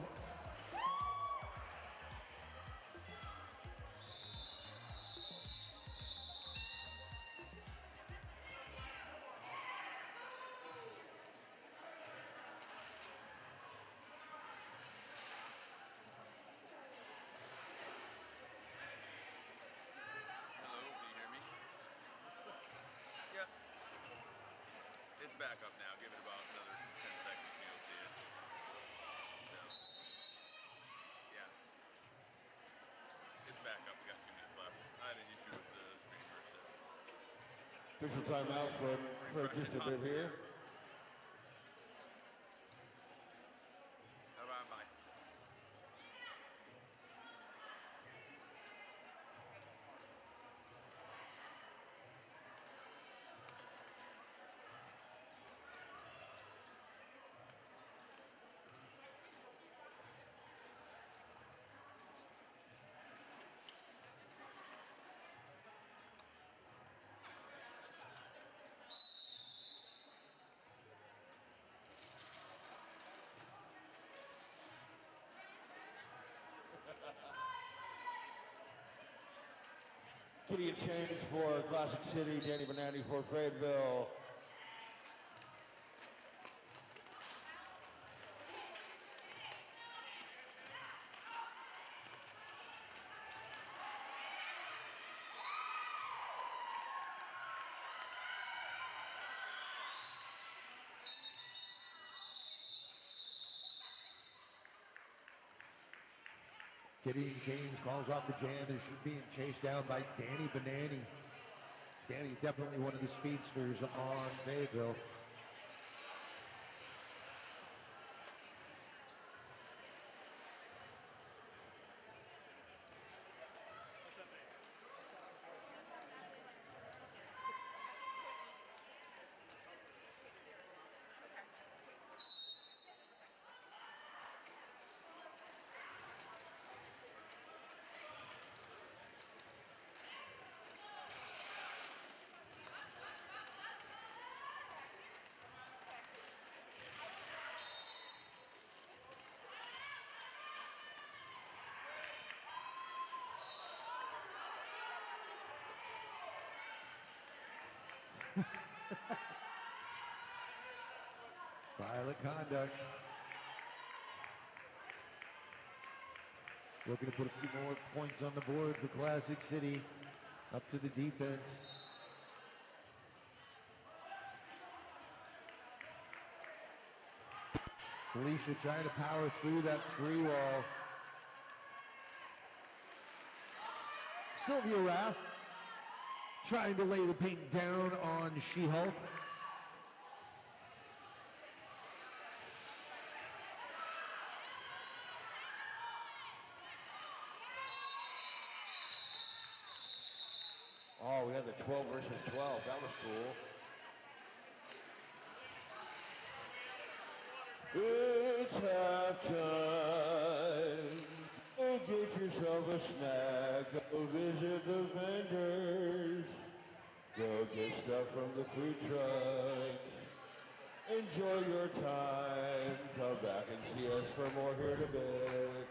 Official timeout for just a bit here. Bye bye. Kitty and change for Classic City, Danny Benanti for Fayetteville. Gideon James calls off the jam as she's being chased down by Danny Benanti. Danny, definitely one of the speedsters on Fayetteville. Violent conduct. Looking to put a few more points on the board for Classic City. Up to the defense. Felicia trying to power through that free wall. Sylvia Rath trying to lay the paint down on She-Hulk. Oh, we had the 12 versus 12. That was cool. It's halftime. Go get yourself a snack. Go visit the vendors. Go get stuff from the food truck. Enjoy your time. Come back and see us for more here in a bit.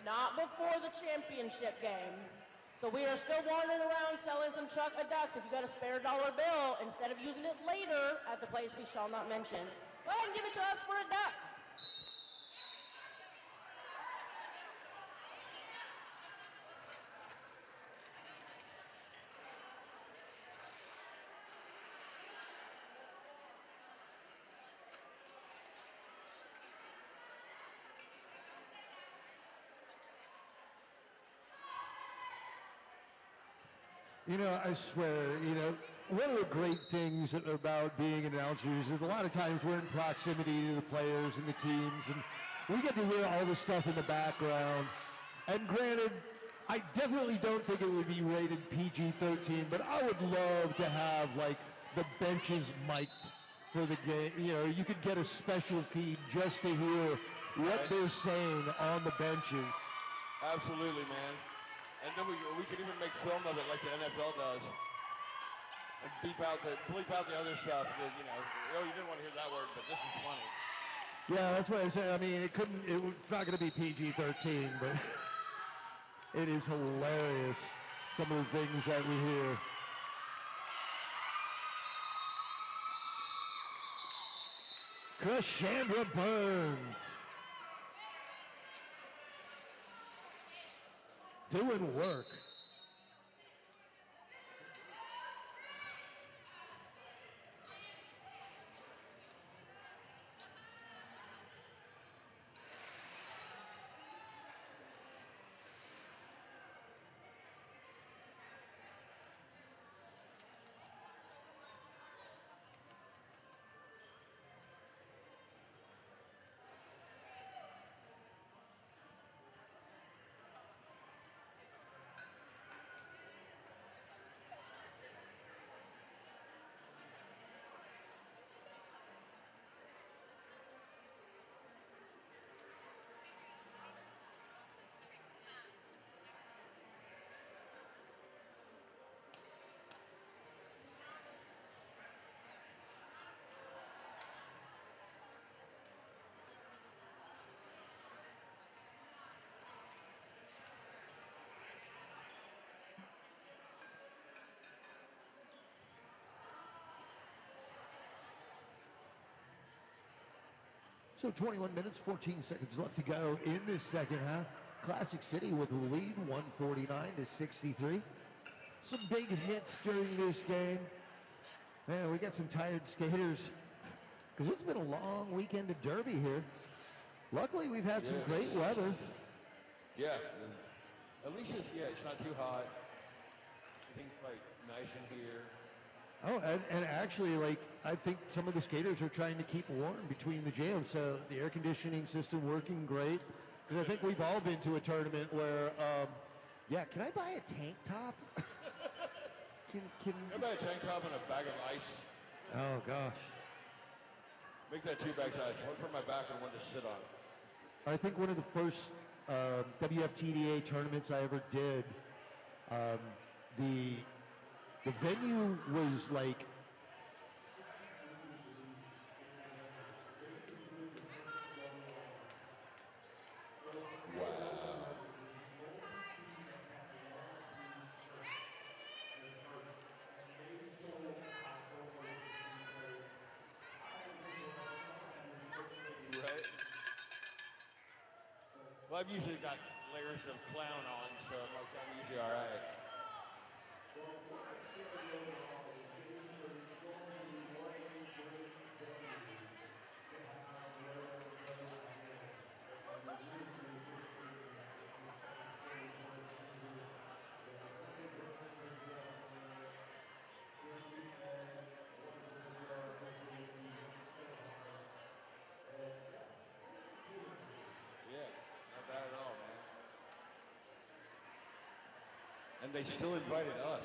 not before the championship game. So we are still wandering around selling some chuck of ducks. If you got a spare dollar bill, instead of using it later at the place we shall not mention, go ahead and give it to us for a duck. You know, I swear, you know, one of the great things about being announcers is a lot of times we're in proximity to the players and the teams, and we get to hear all the stuff in the background. And granted, I definitely don't think it would be rated PG-13, but I would love to have, like, the benches mic'd for the game. You know, you could get a special feed just to hear what they're saying on the benches. Absolutely, man. And then we could even make film of it like the NFL does. And bleep out the other stuff that, you know, oh, you didn't want to hear that word, but this is funny. Yeah, that's what I said. I mean, it's not going to be PG-13, but it is hilarious, some of the things that we hear. Cassandra Burns doing work. So 21 minutes, 14 seconds left to go in this second half. Classic City with a lead, 149-63. Some big hits during this game. Man, we got some tired skaters because it's been a long weekend of Derby here. Luckily, we've had some great weather. Yeah. At least it's not too hot. Everything's like nice in here. Oh, and actually, like, I think some of the skaters are trying to keep warm between the jams, so the air conditioning system working great. Because I think we've all been to a tournament where, yeah, can I buy a tank top? Can I buy a tank top and a bag of ice? Oh, gosh. Make that 2 bags of ice, one for my back and one to sit on. I think one of the first WFTDA tournaments I ever did, the venue was like, wow. And they sold out almost immediately. I was thinking to myself, I was literally... Right. Well, I've usually got layers of clown on, so I'm usually all right. Well, what makes it a really holiday is basically it's going to be one great venue to have whatever goes on. And we really do appreciate this classic city person. We have Kelly Burns as well for us. Christy Smith, Lawrence Isabel, Elizabeth, who's worked so hard. And yeah, thanks for being here. Yeah, not bad at all, man. And they still invited us.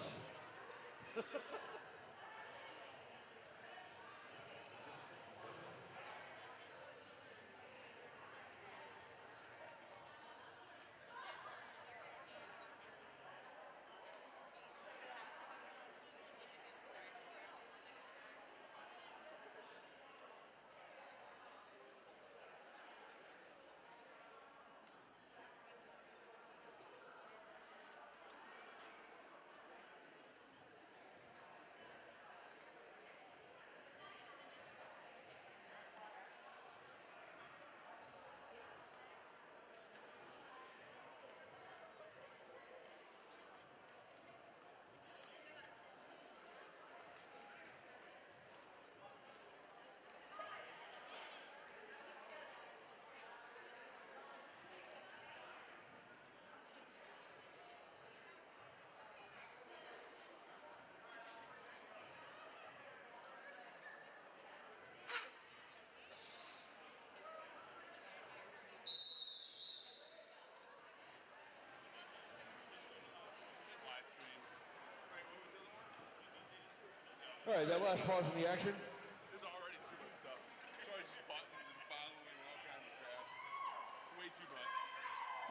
All right, that last pause in the action. It's already too much stuff. It's already just buttons and following and all kinds of crap. Way too much.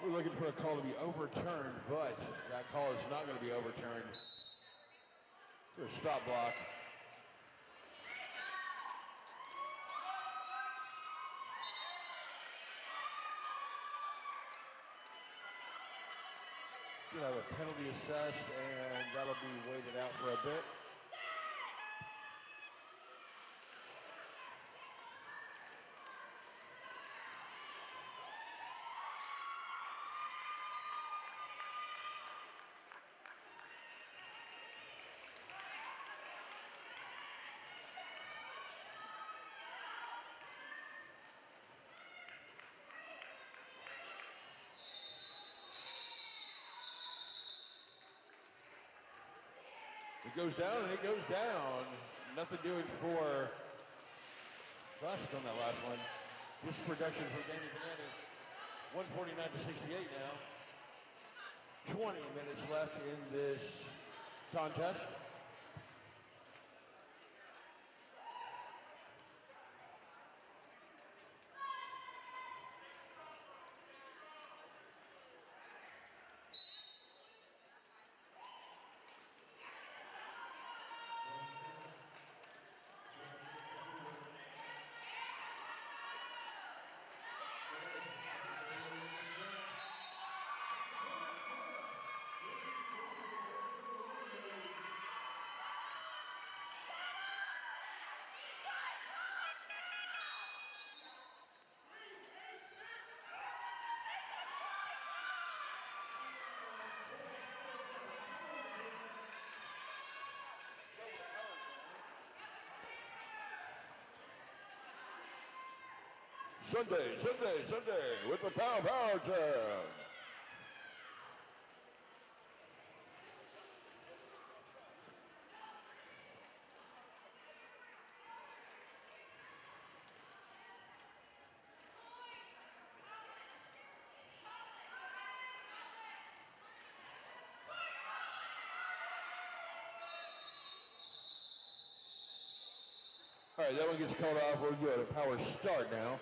We're looking for a call to be overturned, but that call is not going to be overturned. For a stop block. We'll have a penalty assessed, and that'll be waited out for a bit. It goes down, and it goes down. Nothing doing for Classic on that last one. This production for Danny Banana. 149 to 68 now. 20 minutes left in this contest. Sunday with the Power Jam. All right, that one gets called off. We'll go to Power Start now.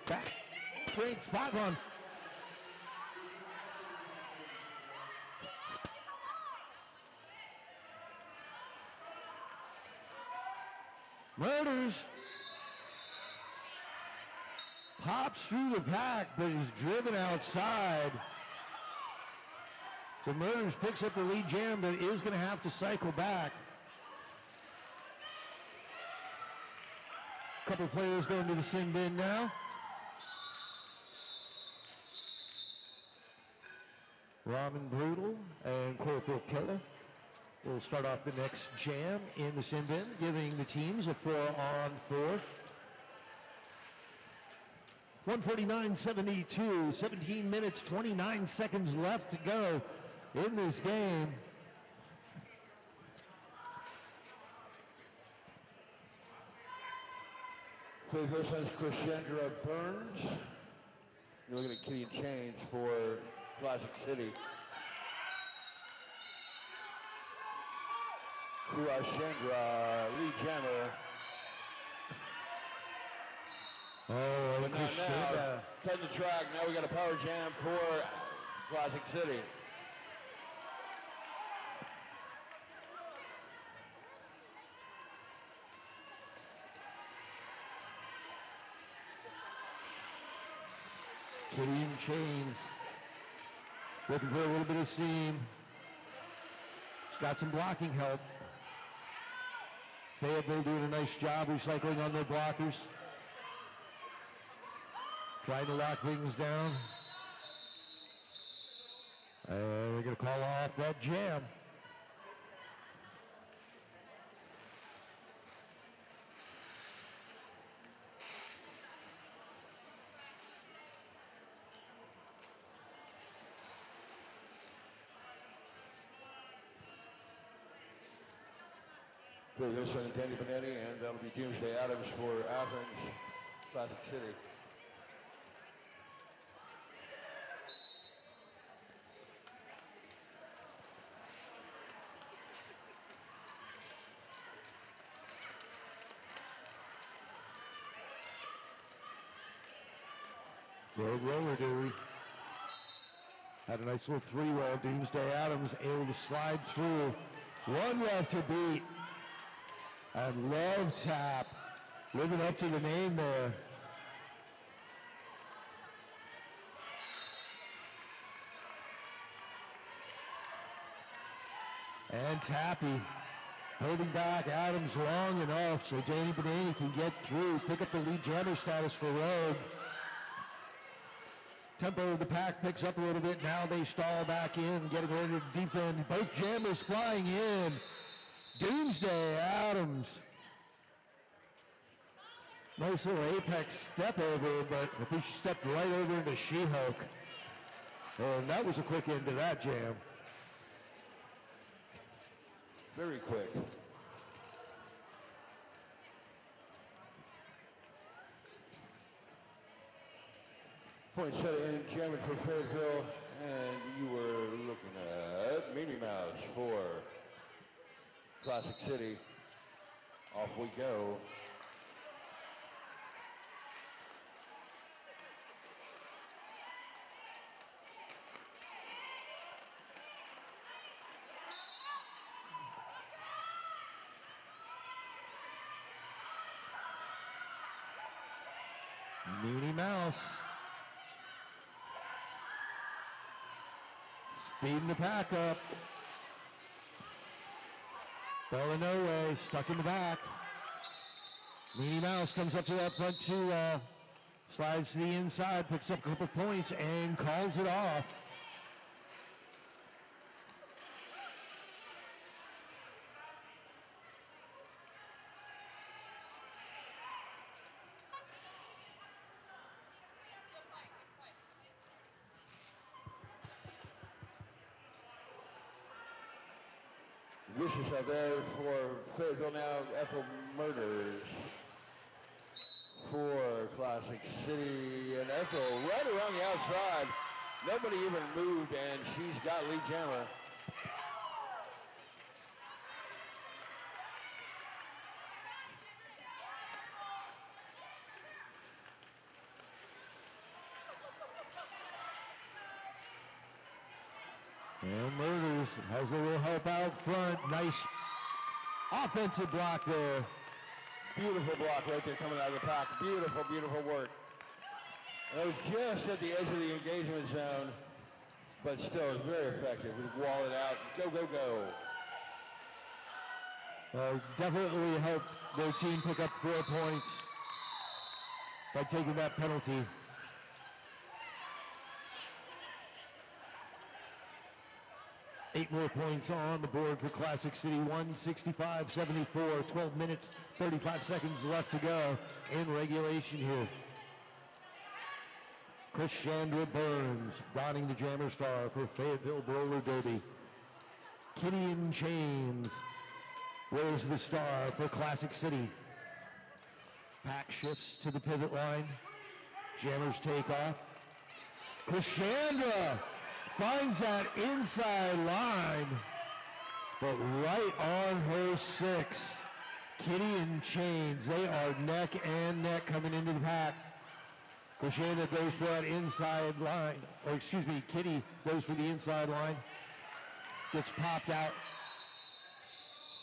Back. Straight 5 on. Murders. Pops through the pack, but is driven outside. So Murders picks up the lead jam, but is going to have to cycle back. A couple players going to the sin bin now. Ramen Brutal and Corporal Keller will start off the next jam in the sin bin, giving the teams a 4-on-4. 149-72, 17 minutes, 29 seconds left to go in this game. Fayetteville sends Krishendra Burns. You're looking at Kitty and Change for Classic City. Krishendra, lead jammer. Oh, now, cutting the track. Now we got a power jam for Classic City. Kitty in chains. Looking for a little bit of seam. She's got some blocking help. Fayetteville doing a nice job recycling on their blockers. Trying to lock things down. And they're going to call off that jam. So this is Danny Benetti, and that'll be Doomsday Adams for Athens, Classic City. Road roller derby. Had a nice little three-well. Doomsday Adams able to slide through. One left to beat. And Love Tap living up to the name there. And Tappy holding back Adams long enough so Danny Benetti can get through, pick up the lead jammer status for Rogue. Tempo of the pack picks up a little bit. Now they stall back in, getting ready to defend. Both jammers flying in. Doomsday Adams. Nice little apex step over, but I think she stepped right over into She-Hulk. And that was a quick end to that jam. Very quick. Point set in jamming for Fayetteville, and you were looking at Minnie Mouse for Classic City. Off we go. Minnie Mouse. Speeding the pack up. Bella No Way, stuck in the back. Minnie Mouse comes up to that front two, slides to the inside, picks up a couple points, and calls it off. Vicious out there for Fayetteville now. Ethel Murders for Classic City. And Ethel right around the outside. Nobody even moved, and she's got lead jammer. And Murders has a little help out front. Nice offensive block there. Beautiful block right there coming out of the pack. Beautiful, beautiful work. It was just at the edge of the engagement zone, but still it was very effective. We wall it out. Go, go, go. Definitely helped their team pick up 4 points by taking that penalty. Eight more points on the board for Classic City, 165-74, 12 minutes, 35 seconds left to go in regulation here. Krishandra Burns donning the jammer star for Fayetteville Roller Derby. Kitty in Chains wears the star for Classic City. Pack shifts to the pivot line. Jammers take off. Krishandra finds that inside line, but right on her 6. Kitty in Chains, they are neck and neck coming into the pack. Krishandra goes for that inside line, or excuse me, Kitty goes for the inside line, gets popped out,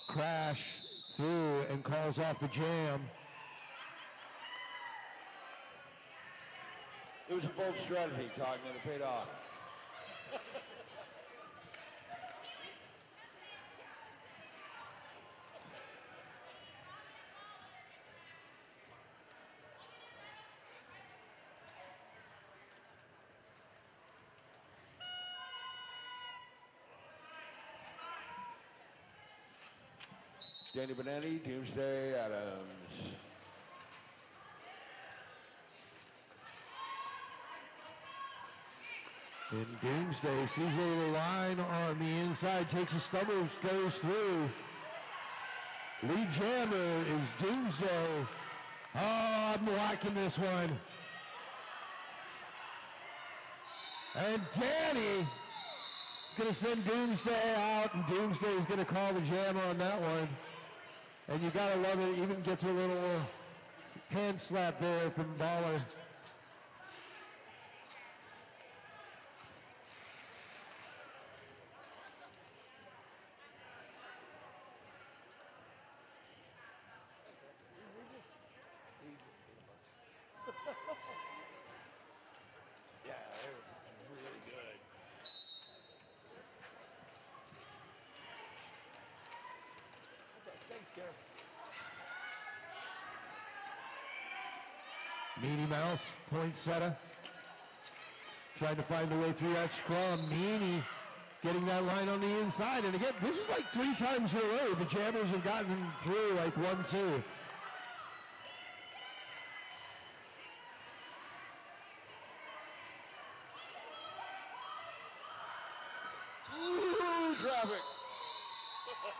crash through and calls off the jam. It was a bold strategy, Cogman. It paid off. Danny Benetti, Doomsday Adams. And Doomsday sees a little line on the inside, takes a stumble, goes through. Lead jammer is Doomsday. Oh, I'm liking this one. And Danny is going to send Doomsday out, and Doomsday is going to call the jammer on that one. And you got to love it. Even gets a little hand slap there from Baller. Yeah, it was really good. Okay, thanks, Gareth. Meanie Mouse, poinsettia. Trying to find the way through that scrum. Meanie getting that line on the inside. And again, this is like 3 times in a row the Jammers have gotten through like 1-2. Ooh, traffic.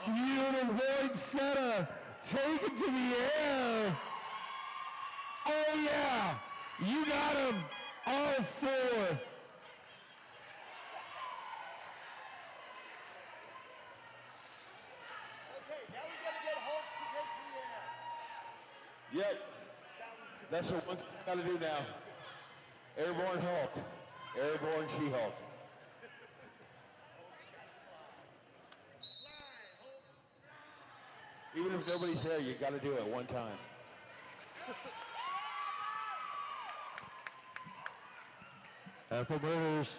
Beautiful poinsettia. Take it to the air. Oh yeah, you got him. All 4. Okay, now we got to get Hulk to take to the air. Yep. That's the one thing we got to do now. Airborne Hulk. Airborne She-Hulk. Even if nobody's there, you got to do it one time. Ethel Murders.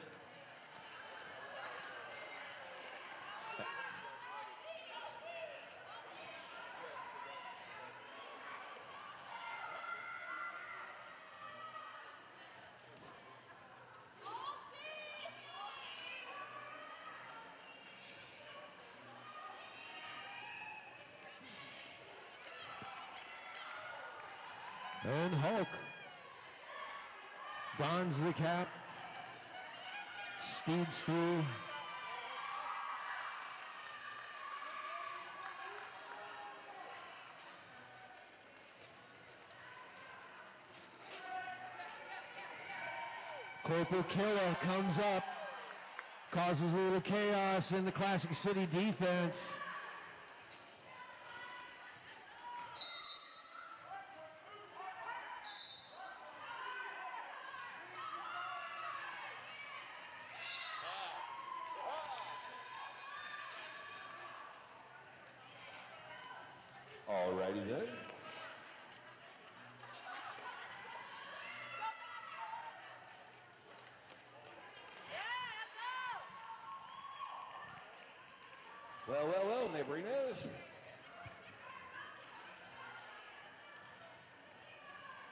And Hulk dons the cap, speeds through. Corporal Killa comes up, causes a little chaos in the Classic City defense. Alrighty then. Well, well, well, neighborinos.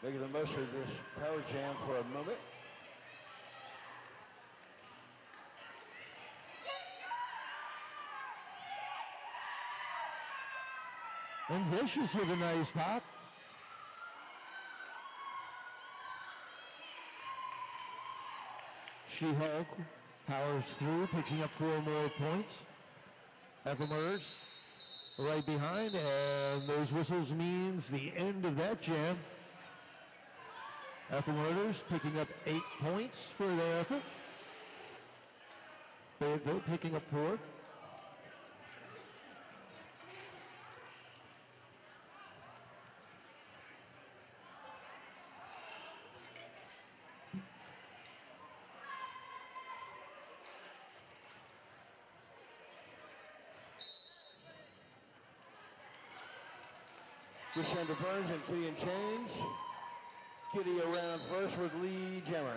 Making the most of this power jam for a moment. And Vicious with a nice pop. She-Hulk powers through, picking up 4 more points. Ephemer's right behind, and those whistles means the end of that jam. Ephemer's picking up 8 points for their effort. Fayetteville picking up 4. Chandra Burns and Kitty and Change. Kitty around first with Lee Jammer.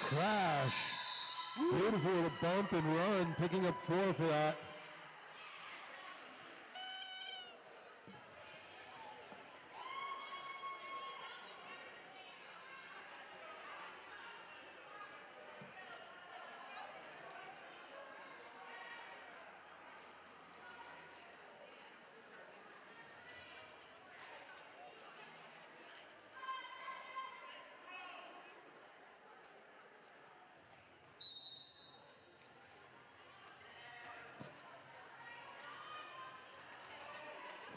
crash. Beautiful little bump and run, picking up 4 for that.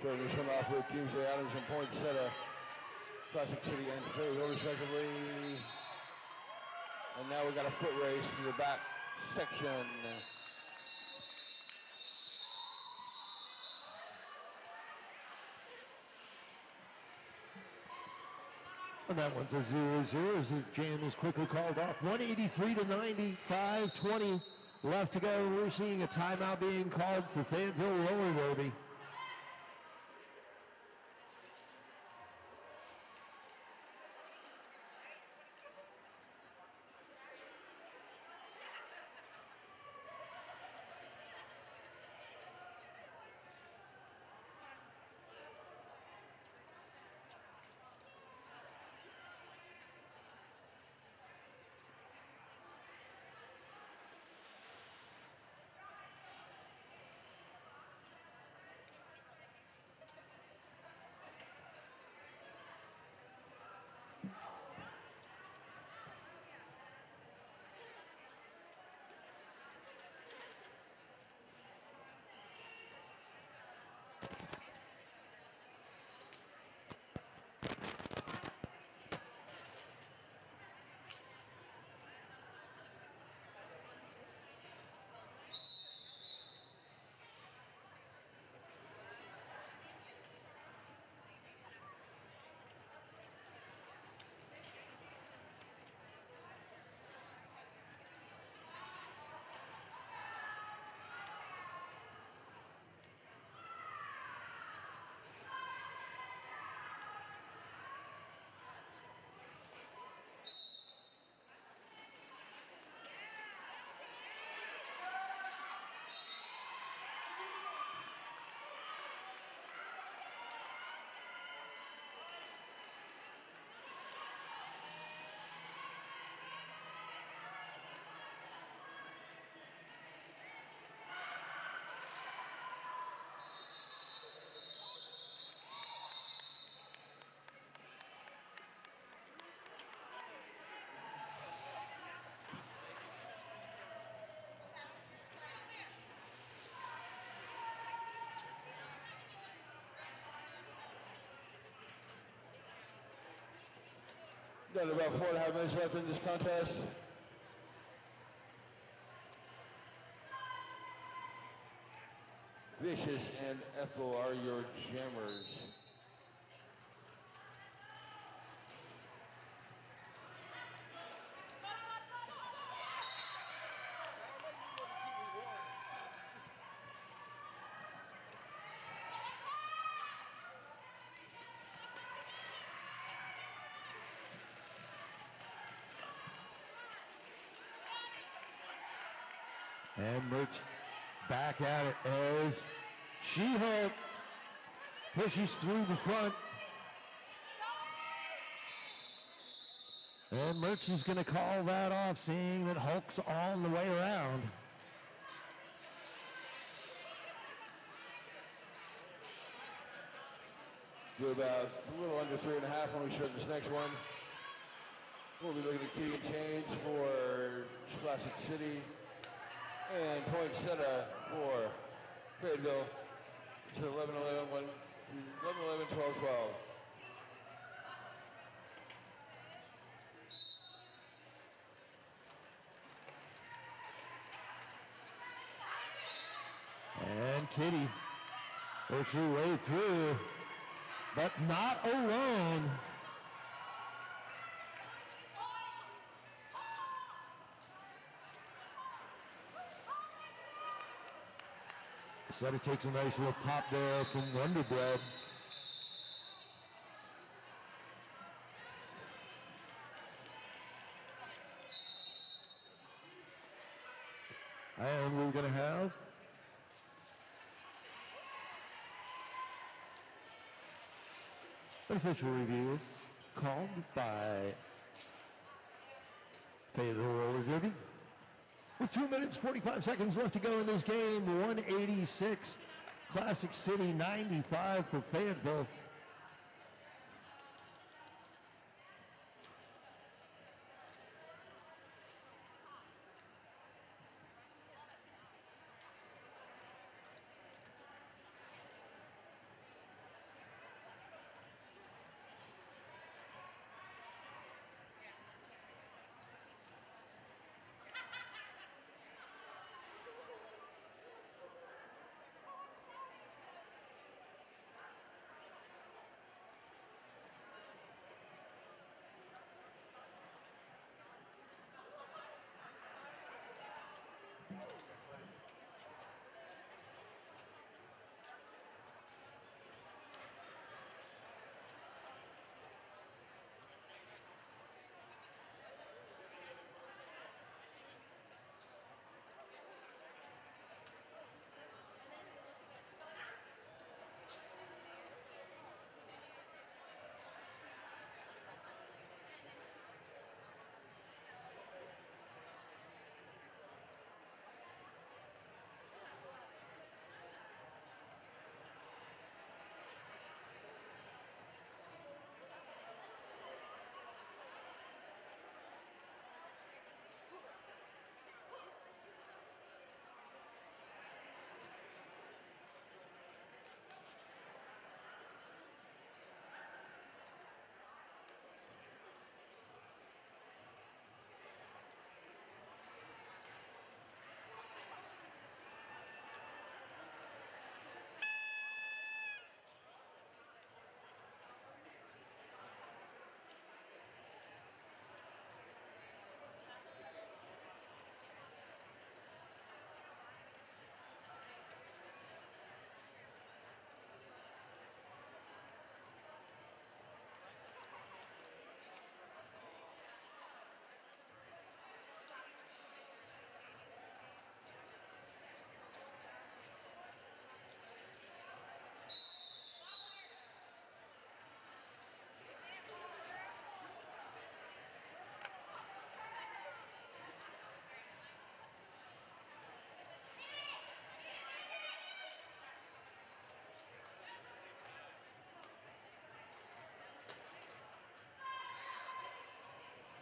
Starting this one off with Tuesday Adams and Poinsettia, Classic City and Fayetteville respectively. And now we got a foot race to the back section. And that one's a 0-0 as the jam is quickly called off. 183 to 90, 5:20 left to go. We're seeing a timeout being called for Fayetteville roller derby. Got about 4.5 minutes left in this contest. Vicious and Ethel are your jammers. And Merch back at it as She-Hulk pushes through the front. And Merch is going to call that off, seeing that Hulk's on the way around. Do about a little under 3.5 when we start this next one. We'll be looking at key and change for Classic City and Poinsettia for Fayetteville. It's 11-11, 11-11, 12-12. And Kitty works her way through, but not alone. Setter takes a nice little pop there from Wonder Bread. And we're going to have an official review called by Fayetteville Roller Derby. With 2 minutes, 45 seconds left to go in this game, 186 Classic City, 95 for Fayetteville.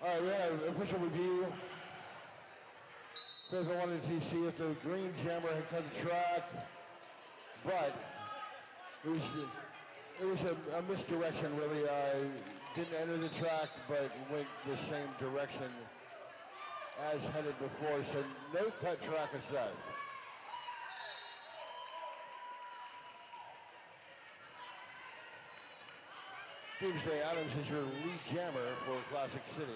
All right, we had an official review. Because I wanted to see if the green jammer had cut the track, but it was a misdirection really. Didn't enter the track, but went the same direction as headed before, so no cut track assessed. Doomsday Adams is your lead jammer for Classic City.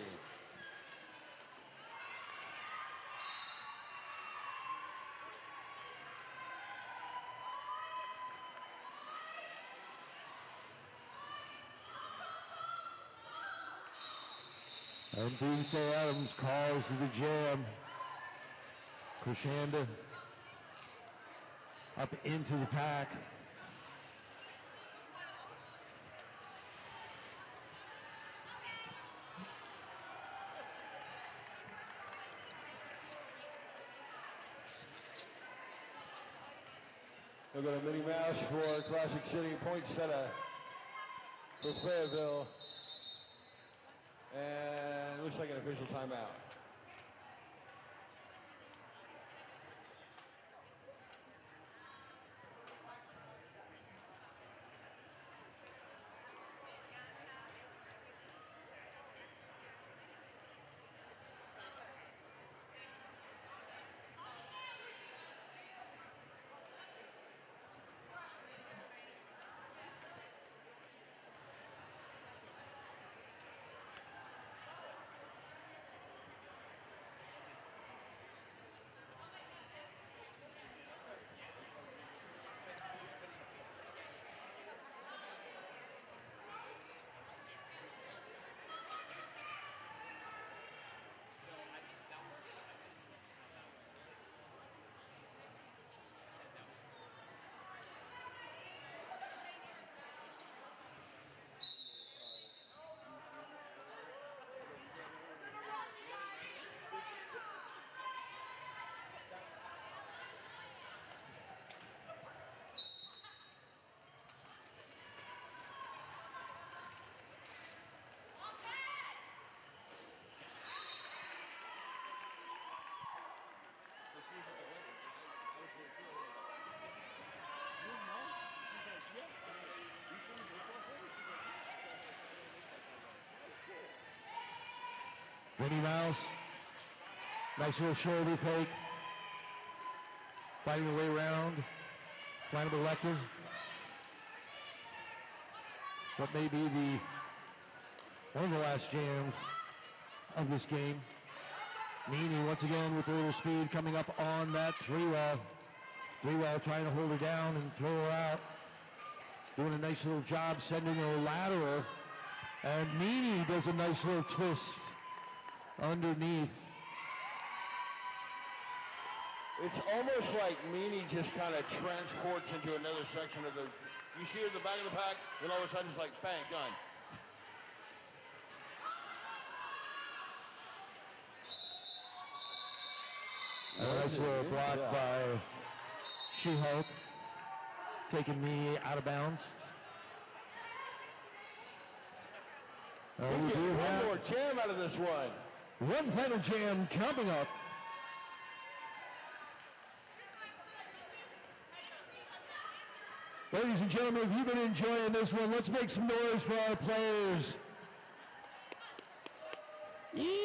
And Doomsday Adams calls the jam. Krishanda up into the pack. We've got a mini mouse for Classic City, poinsettia for Fayetteville, and looks like an official timeout. Minnie Mouse. Nice little shoulder fake. Fighting the way around. Flammable Lecter. What may be one of the last jams of this game. Meanie once again with a little speed coming up on that three-wall. Three-wall trying to hold her down and throw her out. Doing a nice little job sending her lateral. And Meanie does a nice little twist underneath. It's almost like Meanie just kind of transports into another section of the, you see her at the back of the pack, then all of a sudden it's like, bang, done. A nice little block by She-Hulk, taking Meanie out of bounds. We get one more jam out of this one. One final jam coming up. Ladies and gentlemen, if you've been enjoying this one, let's make some noise for our players. Yee!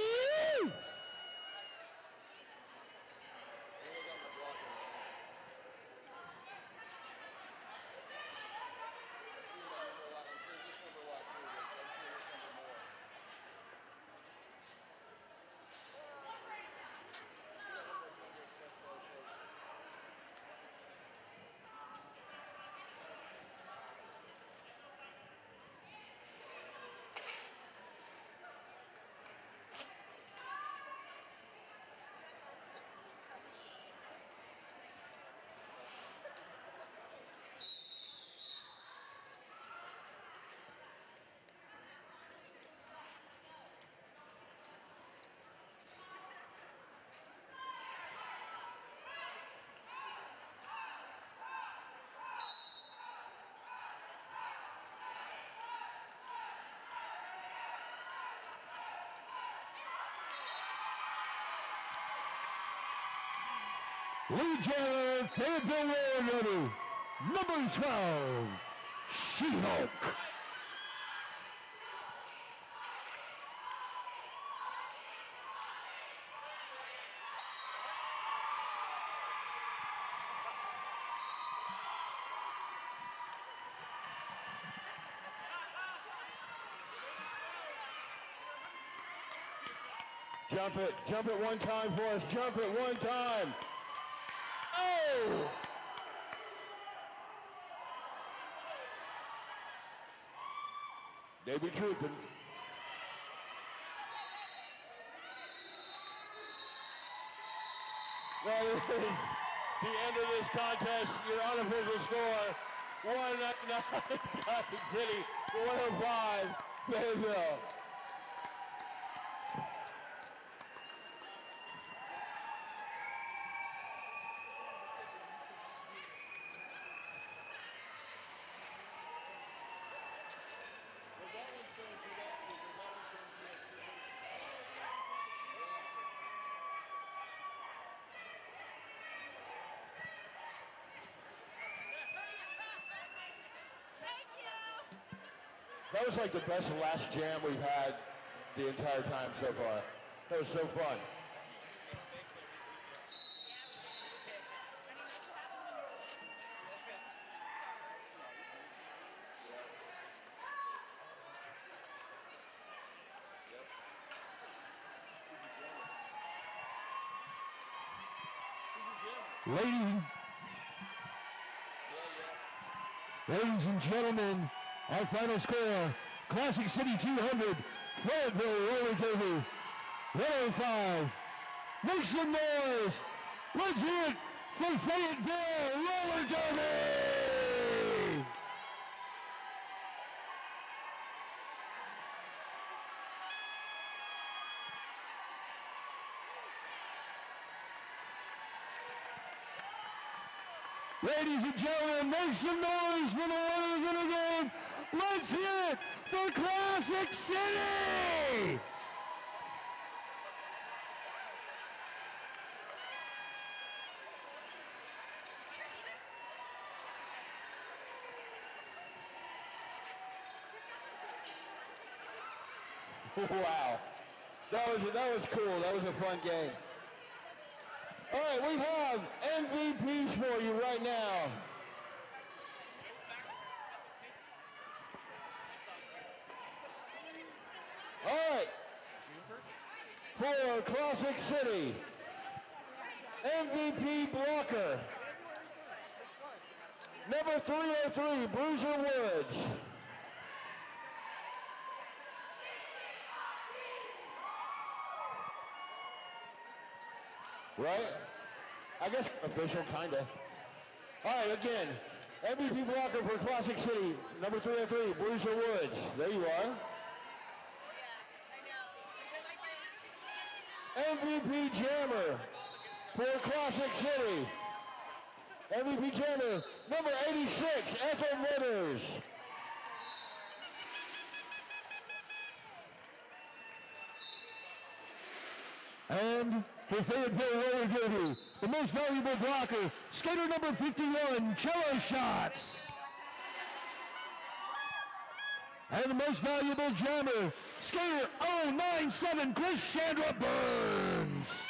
Lead jammer, Fayetteville ready. Number 12, She-Hulk. Jump it one time for us, jump it one time. Oh! They be trooping. That is the end of this contest. Your unofficial score, 199 Johnson City, 105 Fayetteville. That was like the best last jam we've had the entire time so far. That was so fun. Ladies and gentlemen, our final score, Classic City 200, Fayetteville Roller Derby, 105. Make some noise. Let's hear it for Fayetteville Roller Derby. Ladies and gentlemen, make some noise for the winners of the game. Let's hear it for Classic City! Wow. That was cool. That was a fun game. All right, we have MVPs for you right now. All right. For Classic City, MVP blocker, number 303, Bruiser Woods. Right? I guess official, kinda. All right, again, MVP blocker for Classic City, number 303, Bruiser Woods. There you are. MVP jammer for Classic City. MVP jammer, number 86, Ethel Withers. And for Fayetteville roller derby, the most valuable blocker, skater number 51, Cello Shots. And the most valuable jammer, skater 097, Chris Chandra Burns.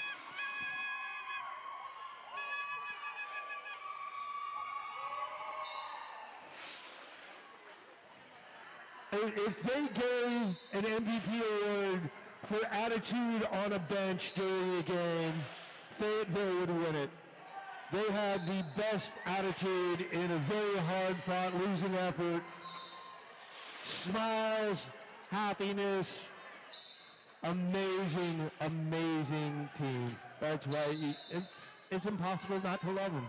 If they gave an MVP award for attitude on a bench during a game, Fayetteville would win it. They had the best attitude in a very hard-fought losing effort. Smiles, happiness, amazing, amazing team. That's why it's impossible not to love them.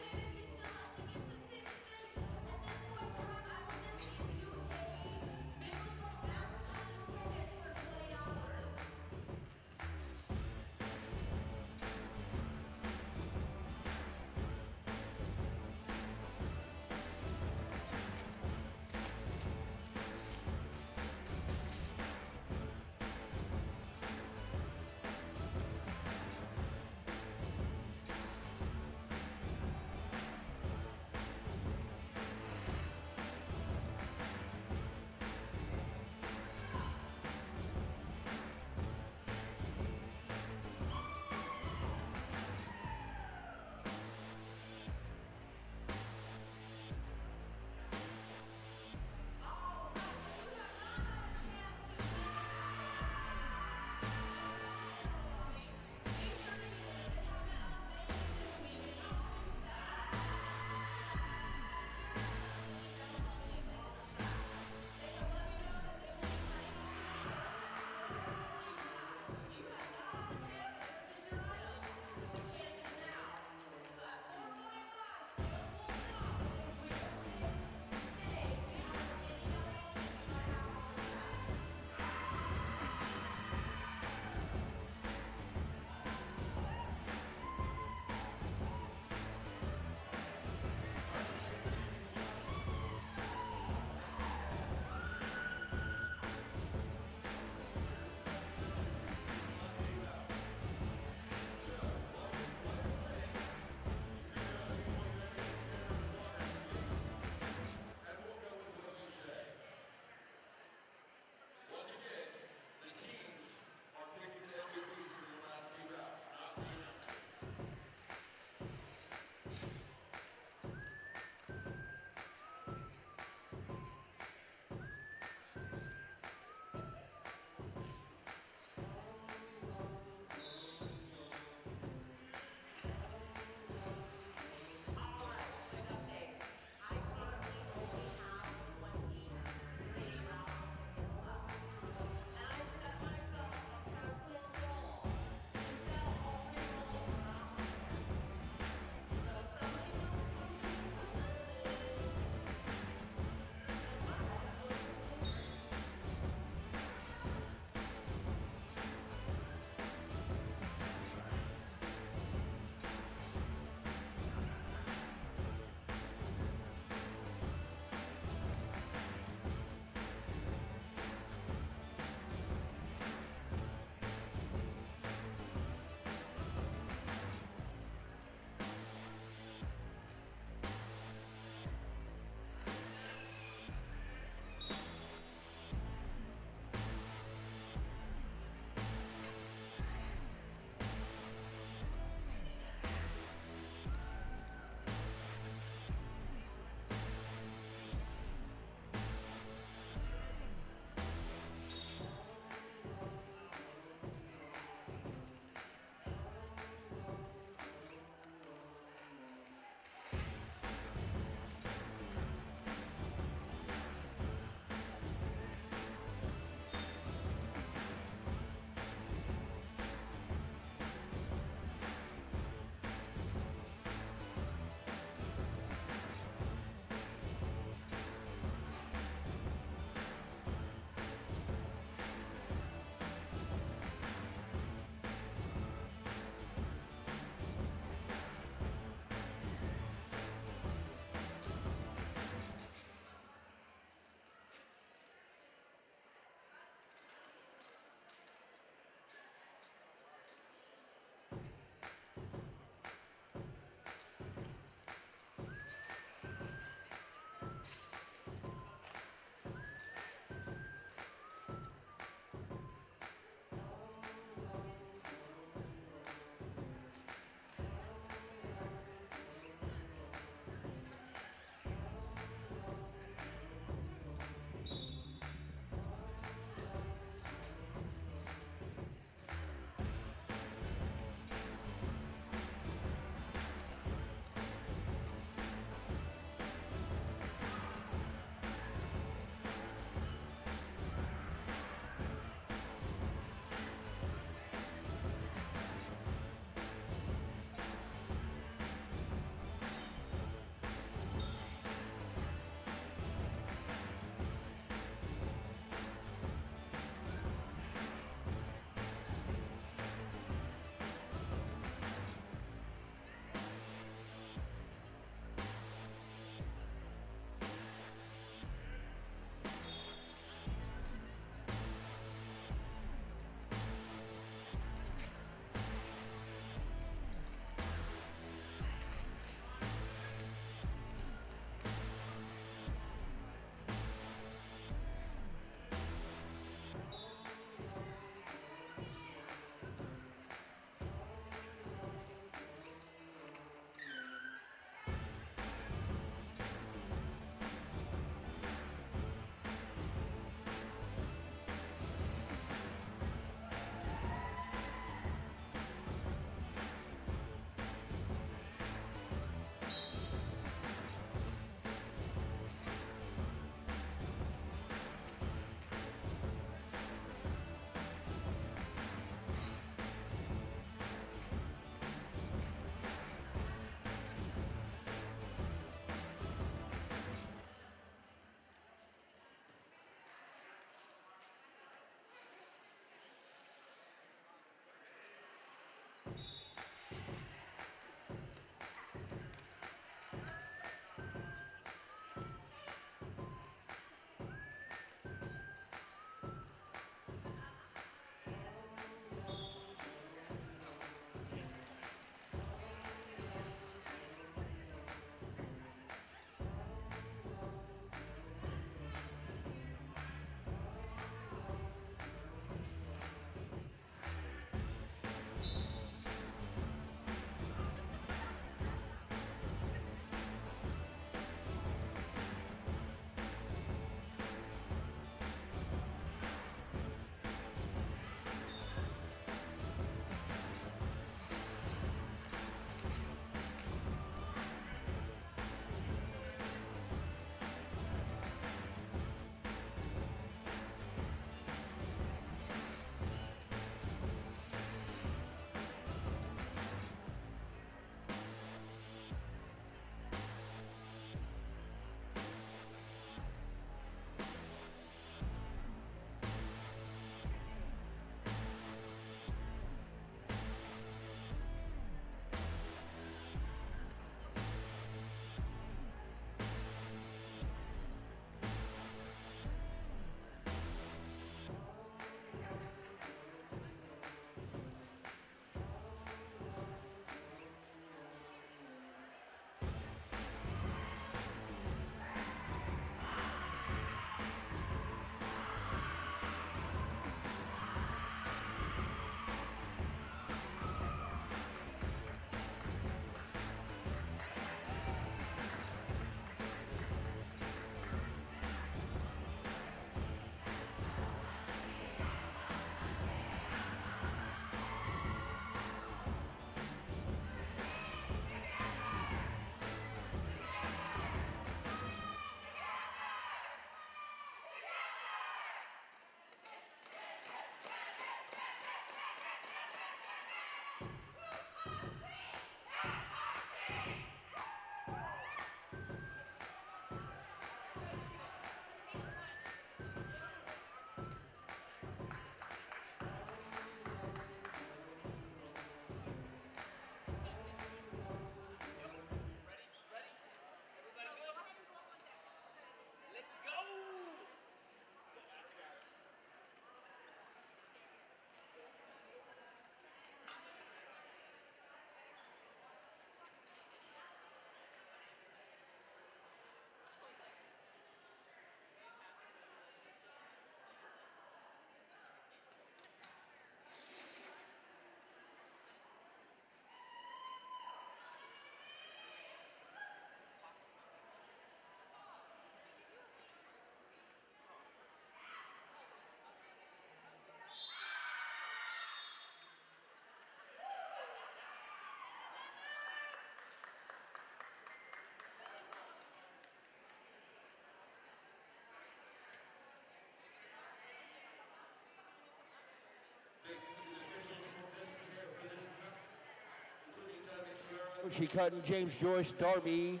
She Cutting, James Joyce, Darby,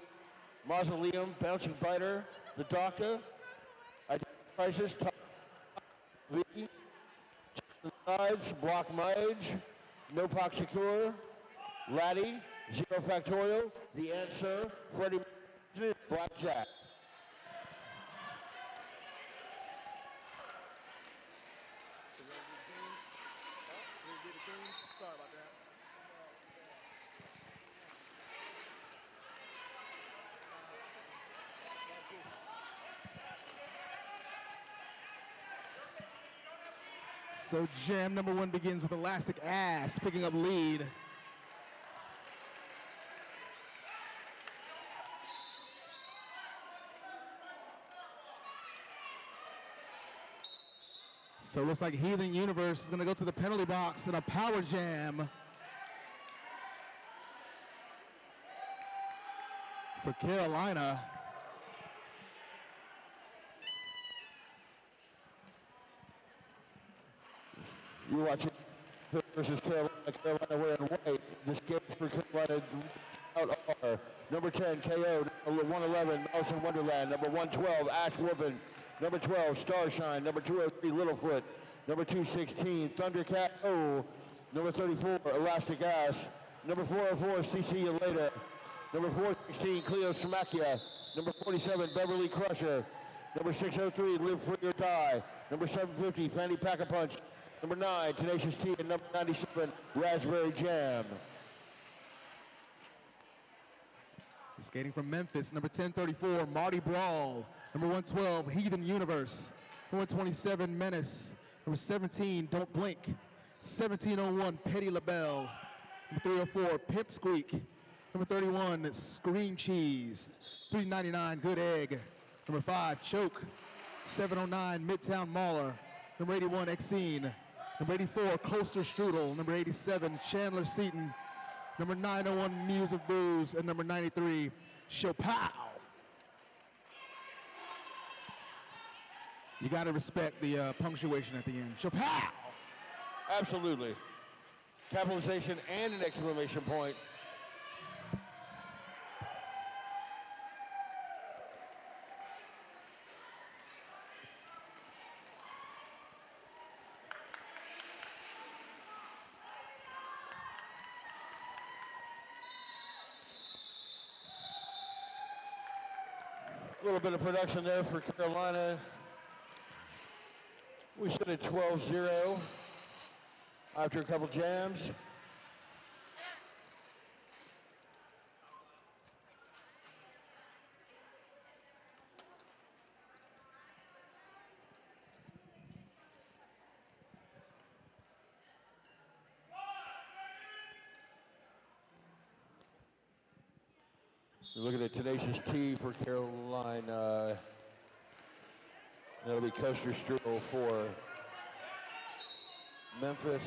Mausoleum, Bouncing Fighter, The Doctor, Identity Crisis, Top V, Sides, Block Mage, No Pock Secure, Laddie, Zero Factorial, The Answer, Freddie, Blackjack. Sorry about that. So jam number 1 begins with Elastic Ass picking up lead. So it looks like Heathen Universe is going to go to the penalty box in a power jam for Carolina. You watching versus Carolina. Carolina wearing white. This game for Carolina out are number 10 KO, number 111 Mouse in Wonderland, number 112 Ash Whoopin, number 12 Starshine, number 203 Littlefoot, number 216 Thundercat O, number 34 Elastic Ass, number 404 CC You Later, number 416 Cleo Smackia, number 47 Beverly Crusher, number 603 Live Free or Die, number 750 Fanny Pack-a-Punch, number 9 Tenacious T, and number 97 Raspberry Jam. Skating from Memphis, number 1034, Marty Brawl. Number 112, Heathen Universe. Number 127, Menace. Number 17, Don't Blink. 1701, Petty LaBelle. Number 304, Pimp Squeak. Number 31, Scream Cheese. 399, Good Egg. Number 5, Choke. 709, Midtown Mauler. Number 81, Exene. Number 84, Coaster Strudel. Number 87, Chandler Seaton. Number 901, Muse of Booze, and number 93, Chopow. You got to respect the punctuation at the end. Chopow. Absolutely. Capitalization and an exclamation point. A little bit of production there for Carolina. We sit at 12-0 after a couple jams. You're looking at Tenacious T for Carolina. That'll be Coaster Strudel for Memphis.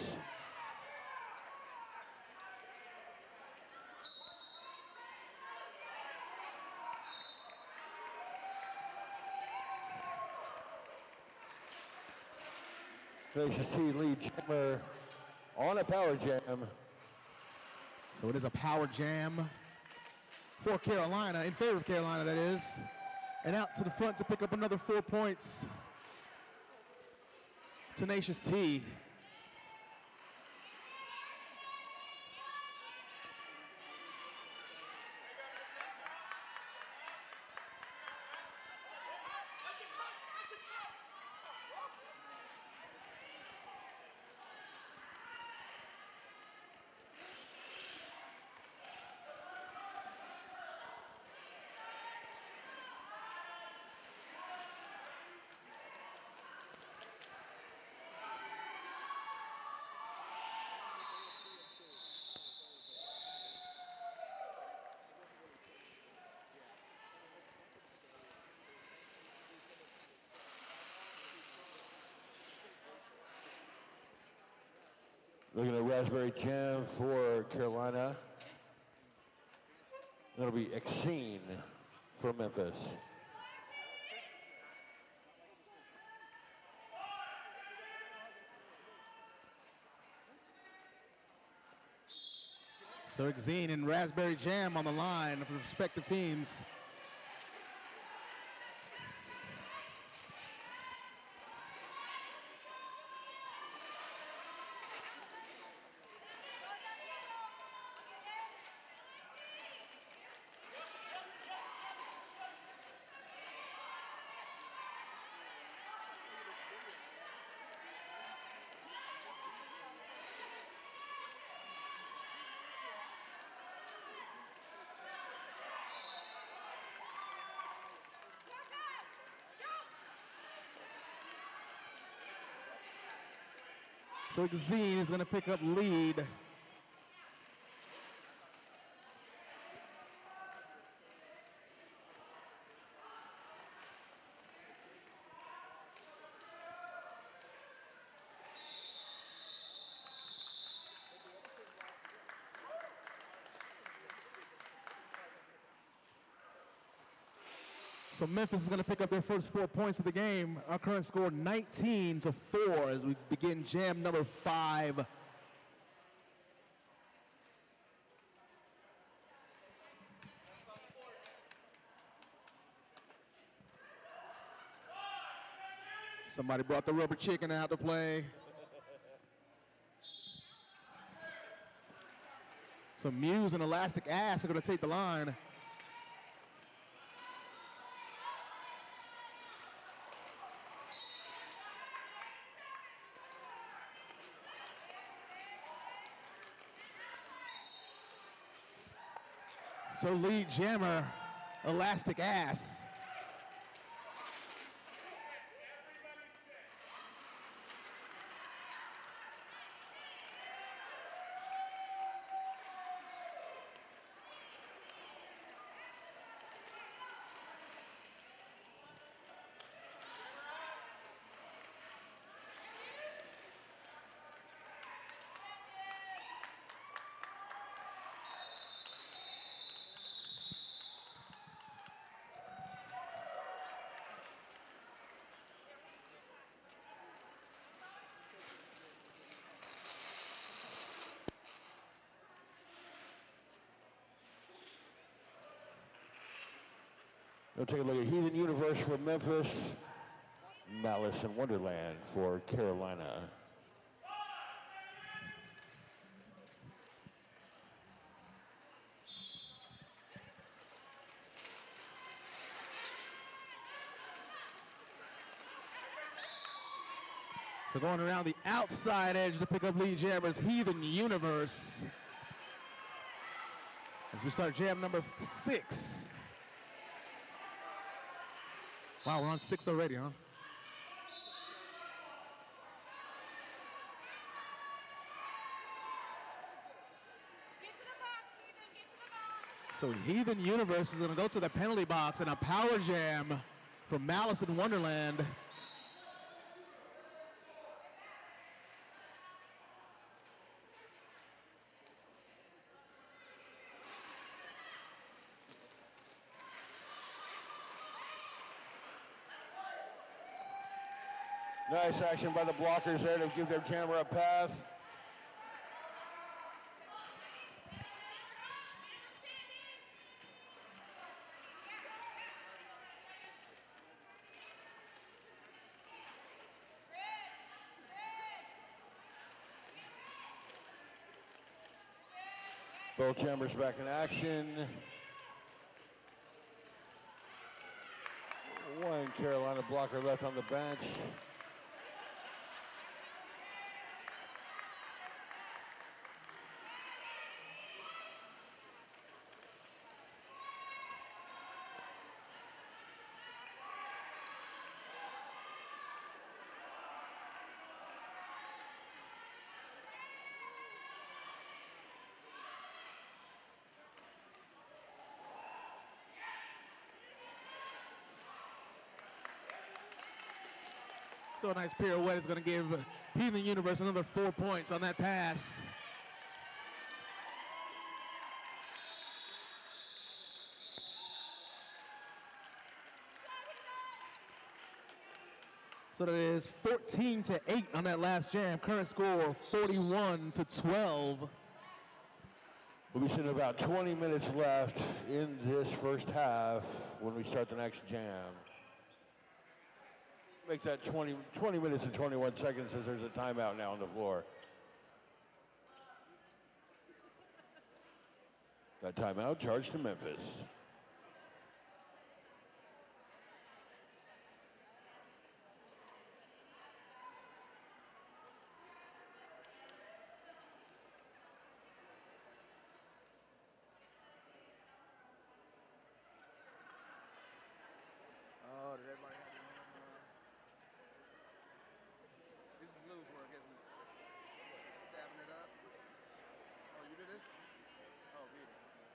Tenacious T lead jammer on a power jam. So it is a power jam for Carolina, in favor of Carolina, that is. And out to the front to pick up another 4 points, Tenacious T. Looking at Raspberry Jam for Carolina. That'll be Exene for Memphis. So Exene and Raspberry Jam on the line for the respective teams. So Exene is going to pick up lead. So Memphis is going to pick up their first 4 points of the game. Our current score 19-4 as we begin jam number 5. Somebody brought the rubber chicken out to play. So Muse and Elastic Ass are going to take the line. So lead jammer, Elastic Ass. We'll take a look at Heathen Universe for Memphis, Malice and Wonderland for Carolina. So going around the outside edge to pick up lead jammers, Heathen Universe. As we start jam number 6. Wow, we're on 6 already, huh? So Heathen Universe is going to go to the penalty box and a power jam from Malice in Wonderland. Nice action by the blockers there to give their camera a path. Both jammers back in action. One Carolina blocker left on the bench. So a nice pirouette is going to give Heathen Universe another 4 points on that pass. So that is 14-8 on that last jam. Current score 41-12. We'll be sitting about 20 minutes left in this first half when we start the next jam. Make that 20 minutes and 21 seconds as there's a timeout now on the floor. That timeout charged to Memphis. Oh, did everybody have their own? This is Lou's work, isn't it? Dabbing it up. Oh, you did this? Oh, beat it. Okay.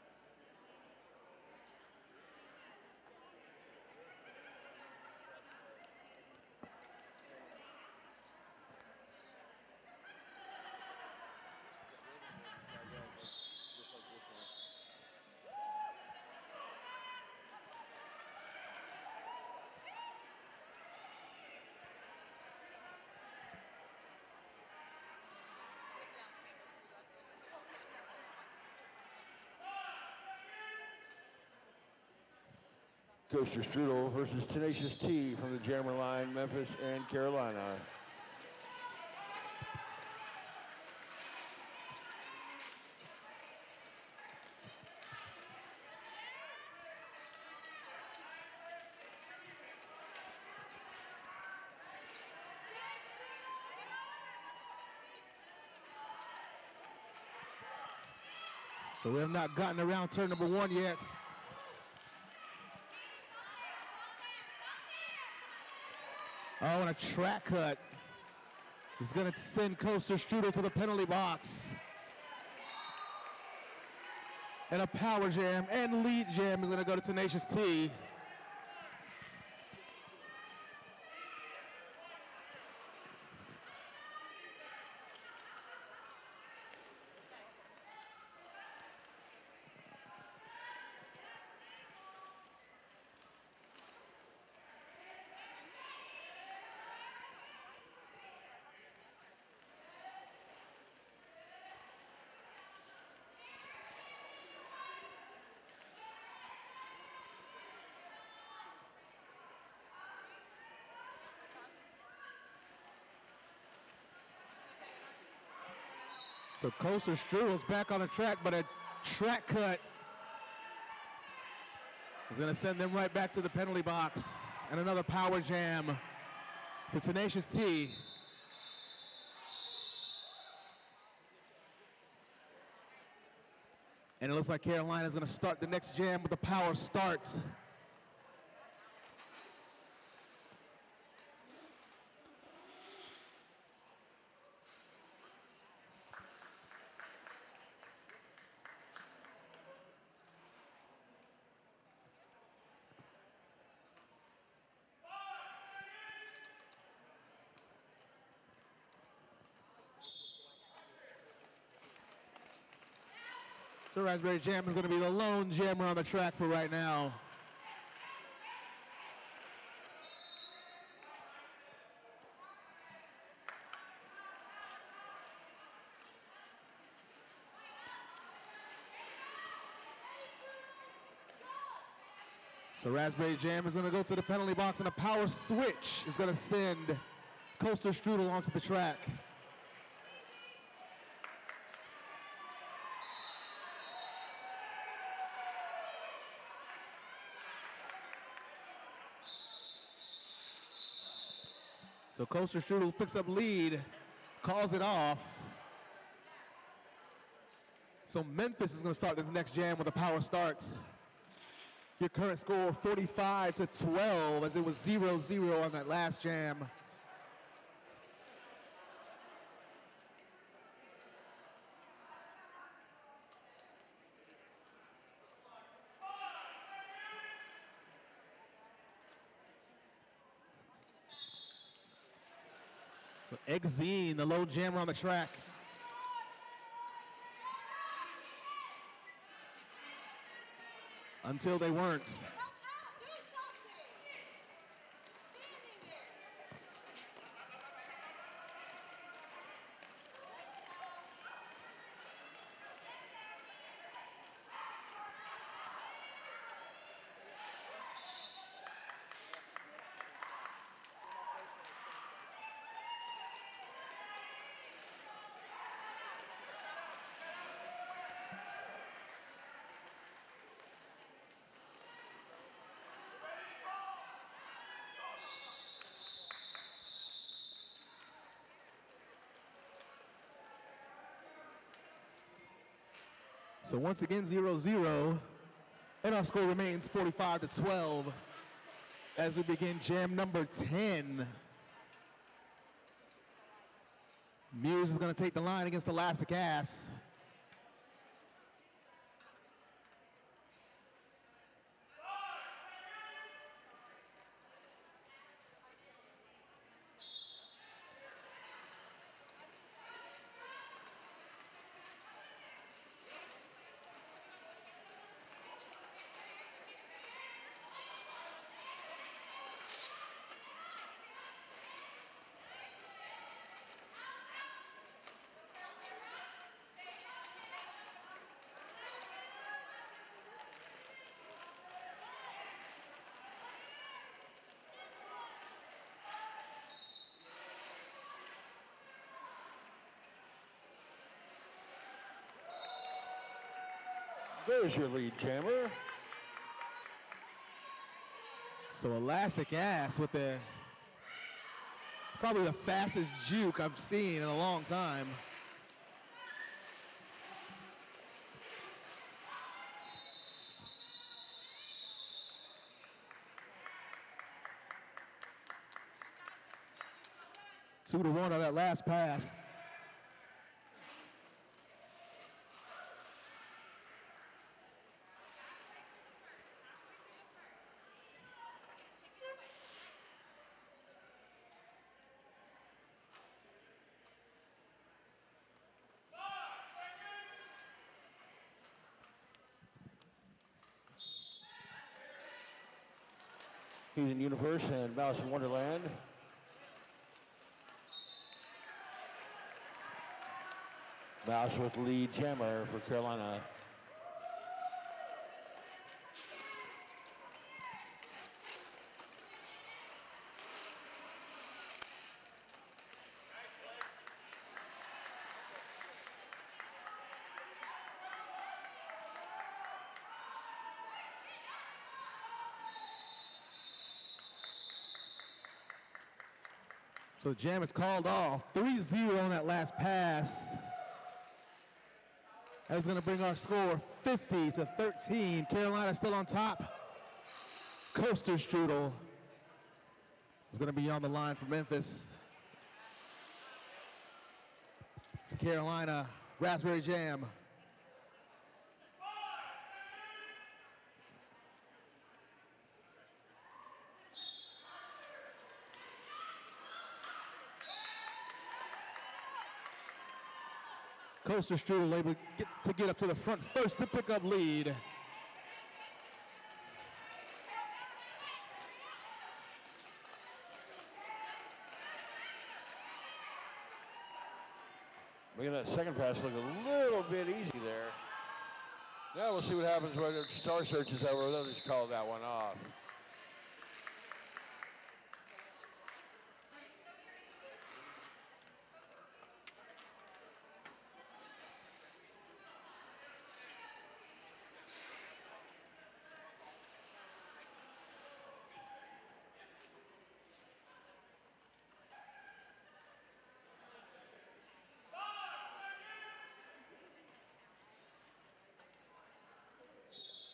Coaster Strudel versus Tenacious T from the Jammer line, Memphis and Carolina. So we have not gotten around turn number 1 yet. Oh, and a track cut is going to send Coaster Strudel to the penalty box. And a power jam and lead jam is going to go to Tenacious T. So Coaster Strudel's back on the track, but a track cut is going to send them right back to the penalty box. And another power jam for Tenacious T. And it looks like Carolina's going to start the next jam with a power start. So Raspberry Jam is going to be the lone jammer on the track for right now. So Raspberry Jam is going to go to the penalty box, and a power switch is going to send Coaster Strudel onto the track. So Coaster Strudel picks up lead, calls it off. So Memphis is going to start this next jam with a power start. Your current score 45-12, as it was 0-0 on that last jam. So Exene, the low jammer on the track. Until they weren't. So once again, 0-0. And our score remains 45-12 as we begin jam number 10. Muse is going to take the line against Elastic Ass. There's your lead jammer. So Elastic Ass with probably the fastest juke I've seen in a long time. Two to one on that last pass. He's in Universe and Mouse in Wonderland. Mouse with lead jammer for Carolina. So the jam is called off. 3-0 on that last pass. That's going to bring our score 50-13. Carolina still on top. Coaster Strudel is going to be on the line for Memphis. For Carolina, Raspberry Jam. Coaster Strudel able to get up to the front first to pick up lead. Making that second pass look a little bit easy there. Now we'll see what happens when the Star Search is over. They'll just call that one off.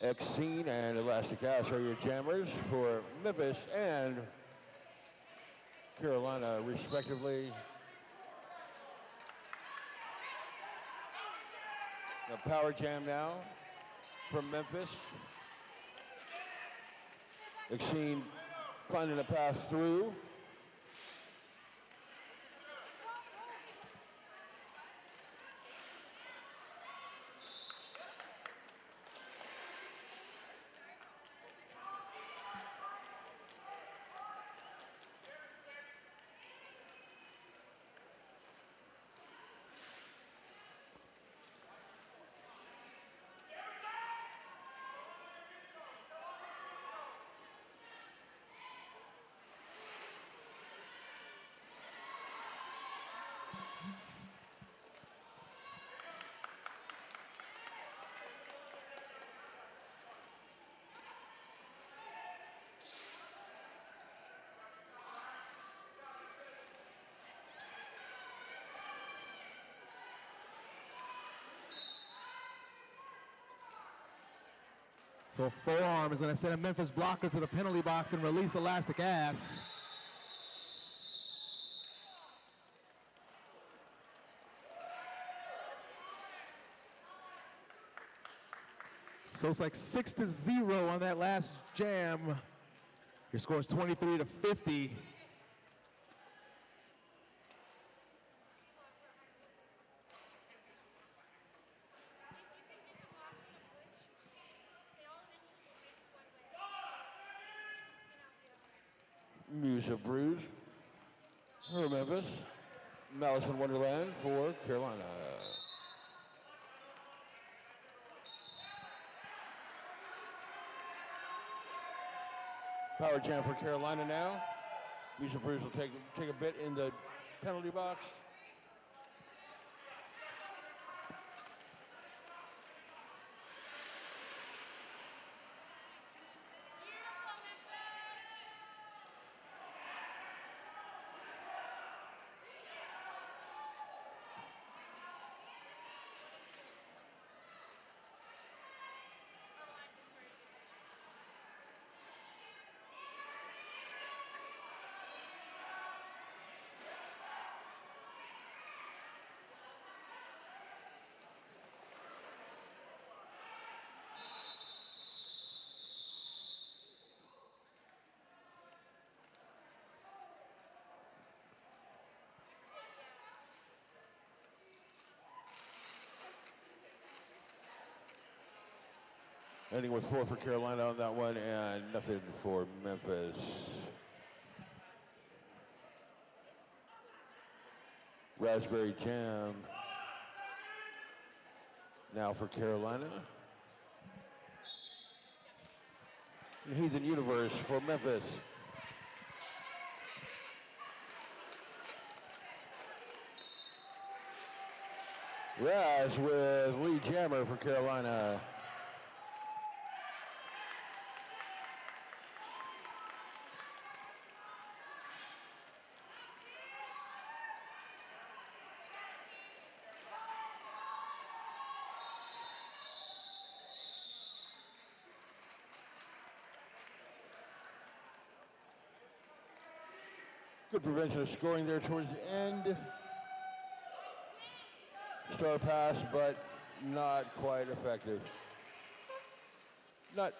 X-Scene and Elastic Ass are your jammers for Memphis and Carolina, respectively. The power jam now from Memphis. X-Scene finding a path through. So a forearm is going to send a Memphis blocker to the penalty box and release elastic ass. So it's like 6-0 on that last jam. Your score is 23-50. Musa Bruce for Memphis. Malice in Wonderland for Carolina. Power jam for Carolina now. Musa Bruce will take a bit in the penalty box. Ending with 4 for Carolina on that one and nothing for Memphis. Raspberry Jam now for Carolina. And Heathen Universe for Memphis. Raz with Lee Jammer for Carolina. Good prevention of scoring there towards the end. Star pass, but not quite effective.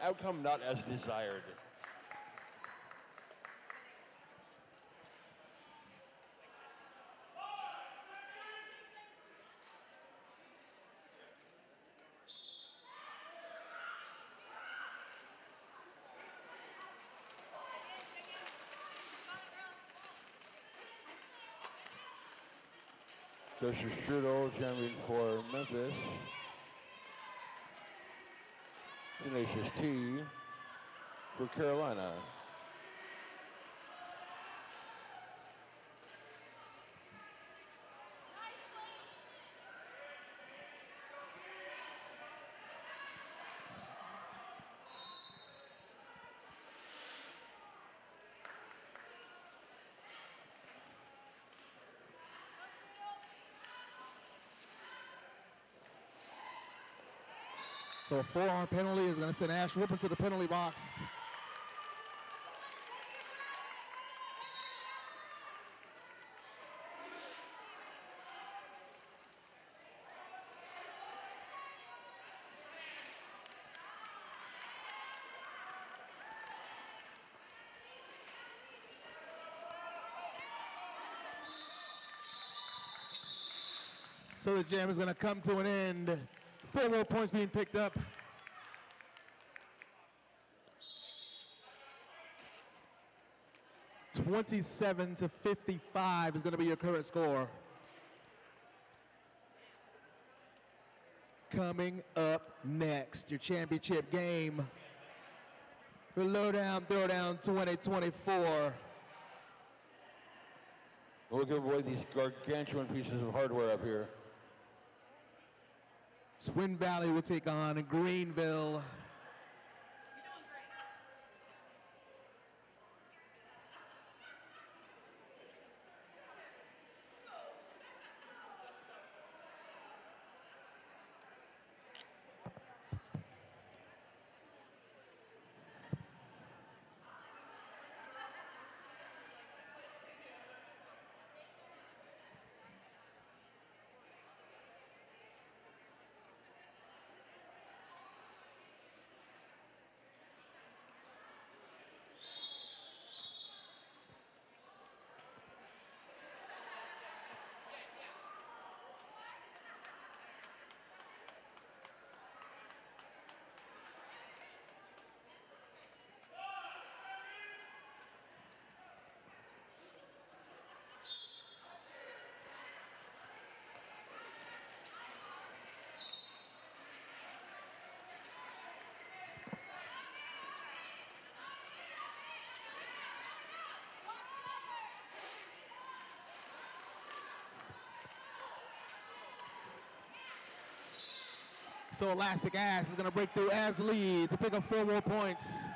Outcome not as desired. Joshua Strudel jamming for Memphis. Tenacious T for Carolina. So a forearm penalty is going to send Ash Whoopin to the penalty box. So the jam is going to come to an end. 4 more points being picked up. (27-55) is going to be your current score. Coming up next, your championship game for Lowdown Throwdown 2024. We'll give away these gargantuan pieces of hardware up here. Twin Valley will take on Greenville. So Elastic Ass is going to break through as lead to pick up 4 more points.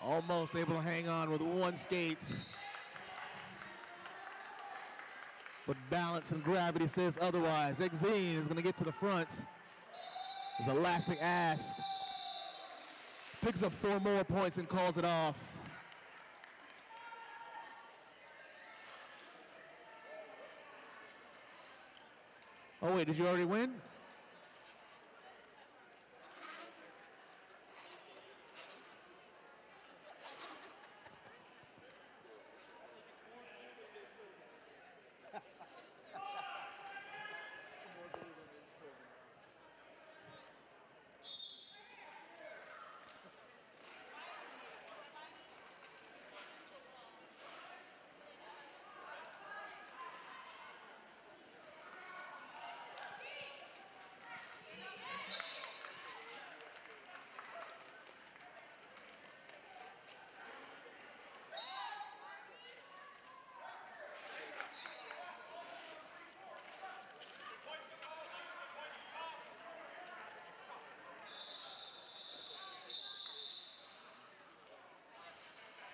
Almost able to hang on with one skate. But balance and gravity says otherwise. Exene is going to get to the front. As Elastic Ass picks up 4 more points and calls it off. Oh wait, did you already win?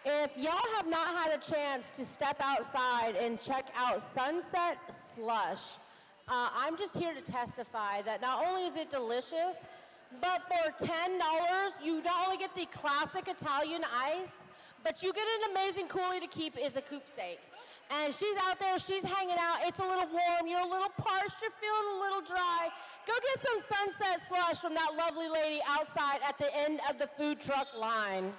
If y'all have not had a chance to step outside and check out Sunset Slush, I'm just here to testify that not only is it delicious, but for $10, you not only get the classic Italian ice, but you get an amazing coolie to keep is a keepsake. And she's out there, she's hanging out, it's a little warm, you're a little parched, you're feeling a little dry. Go get some Sunset Slush from that lovely lady outside at the end of the food truck line.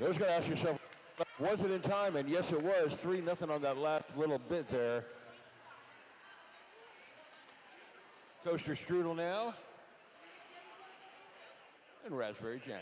There's got to ask yourself, was it in time? And yes, it was. 3-0 on that last little bit there. Toaster strudel now. And raspberry jam.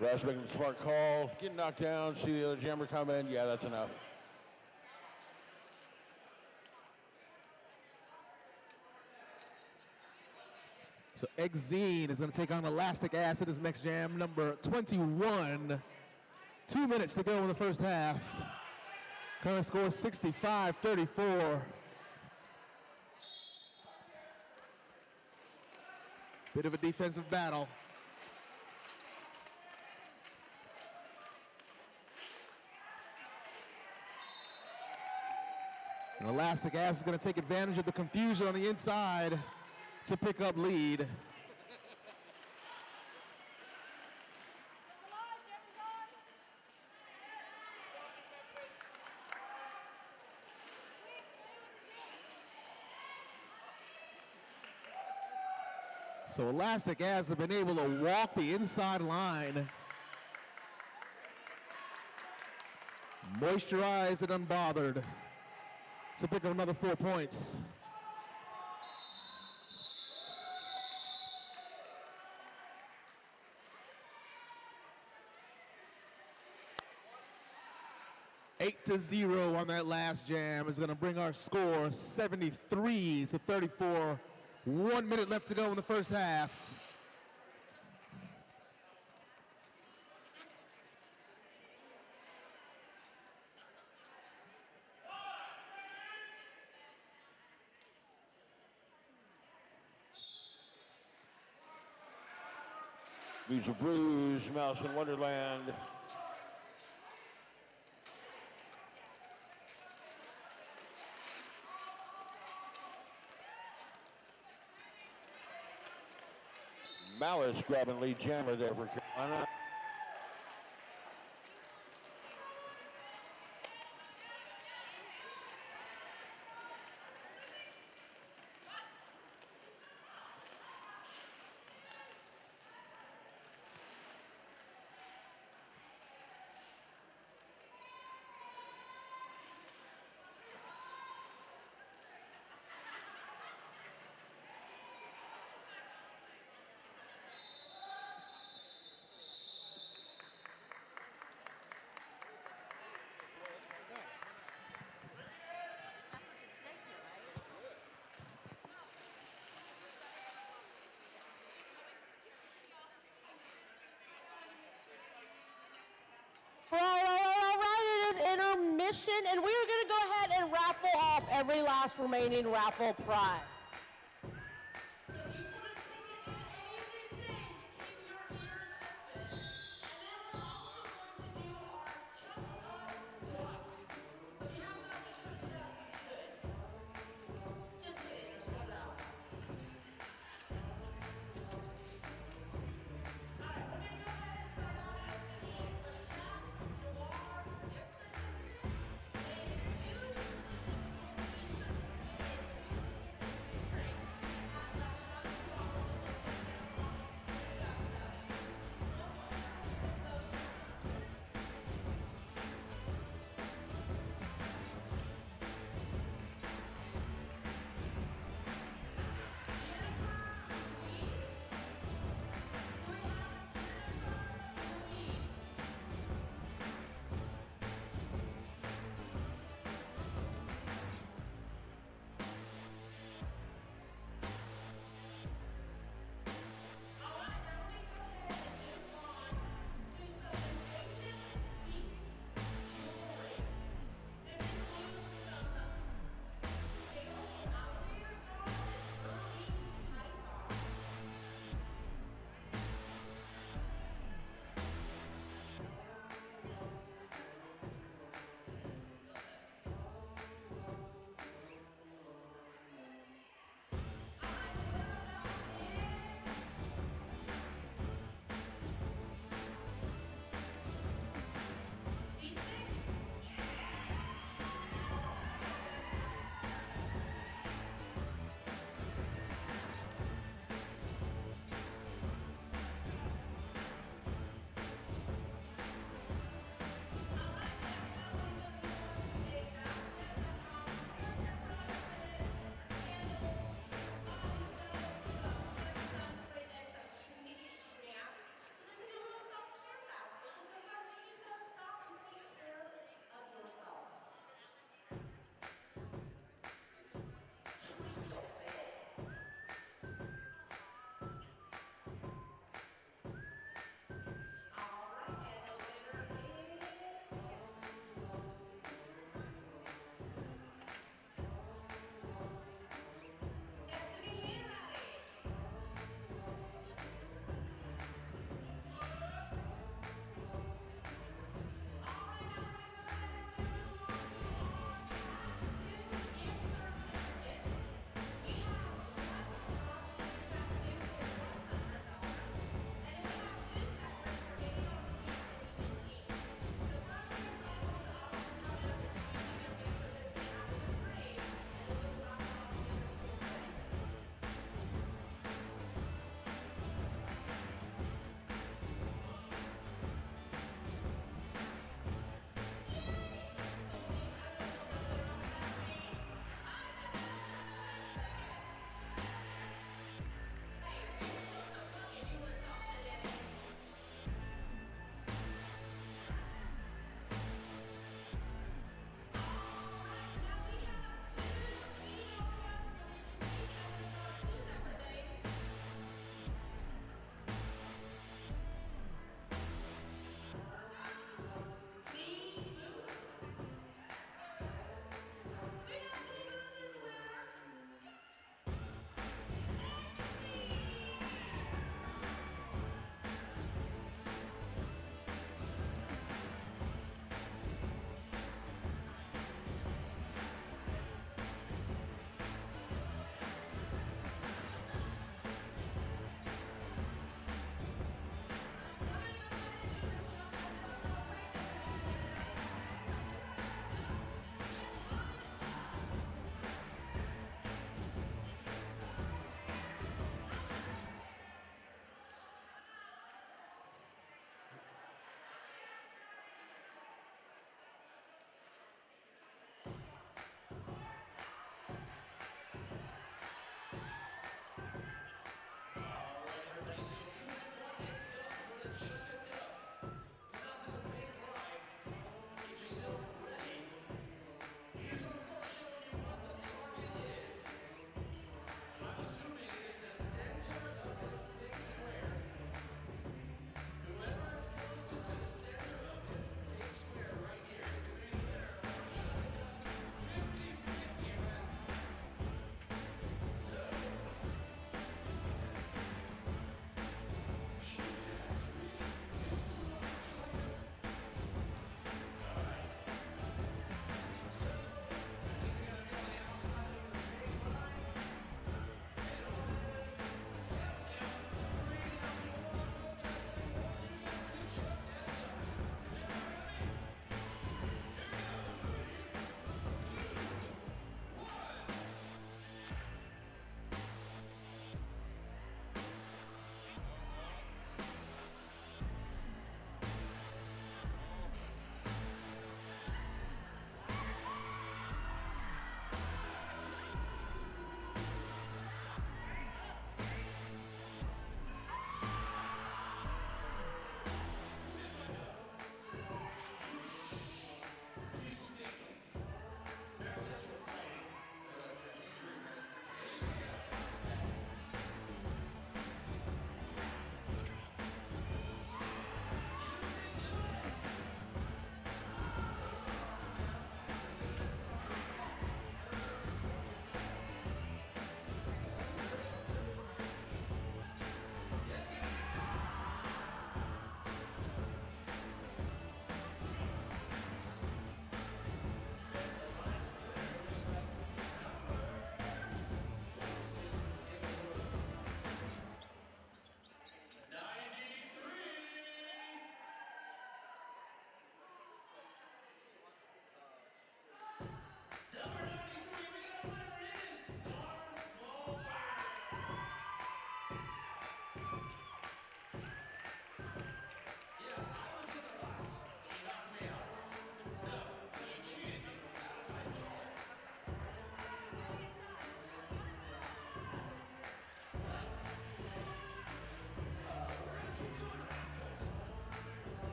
That's making a smart call. Getting knocked down, see the other jammer come in. Yeah, that's enough. So Exene is going to take on Elastic Ass at his next jam, number 21. 2 minutes to go in the first half. Current score 65-34. Bit of a defensive battle. And Elastic Ass is going to take advantage of the confusion on the inside to pick up lead. So Elastic has been able to walk the inside line. Moisturized and unbothered to pick up another 4 points. Eight to 0 on that last jam is going to bring our score 73 to 34. 1 minute left to go in the first half. Music Blues, Mouse in Wonderland. Malice grabbing lead jammer there for Carolina. All right, it is intermission, and we are going to go ahead and raffle off every last remaining raffle prize. So if you want a ticket at any of these things, keep your ears open. And then we're also going to do our chuck walk. So if you haven't already chucked it up, you should. Just kidding, they're sold out. All right, we're going to go ahead and start off with the Chef Noir gift certificate. It is due, and each certificate is $250.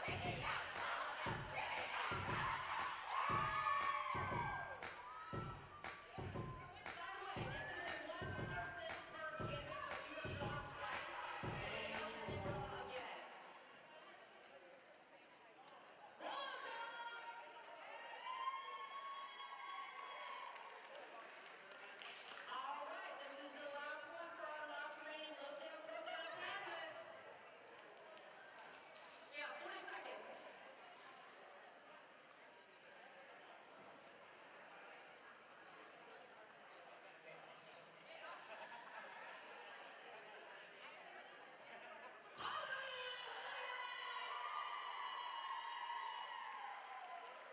By the way, this is a one-person per canvas, so if you were drawn twice, you don't have to draw again. Roll call! All right, this is the last one for our last remaining lowdown canvas. We have 40 seconds.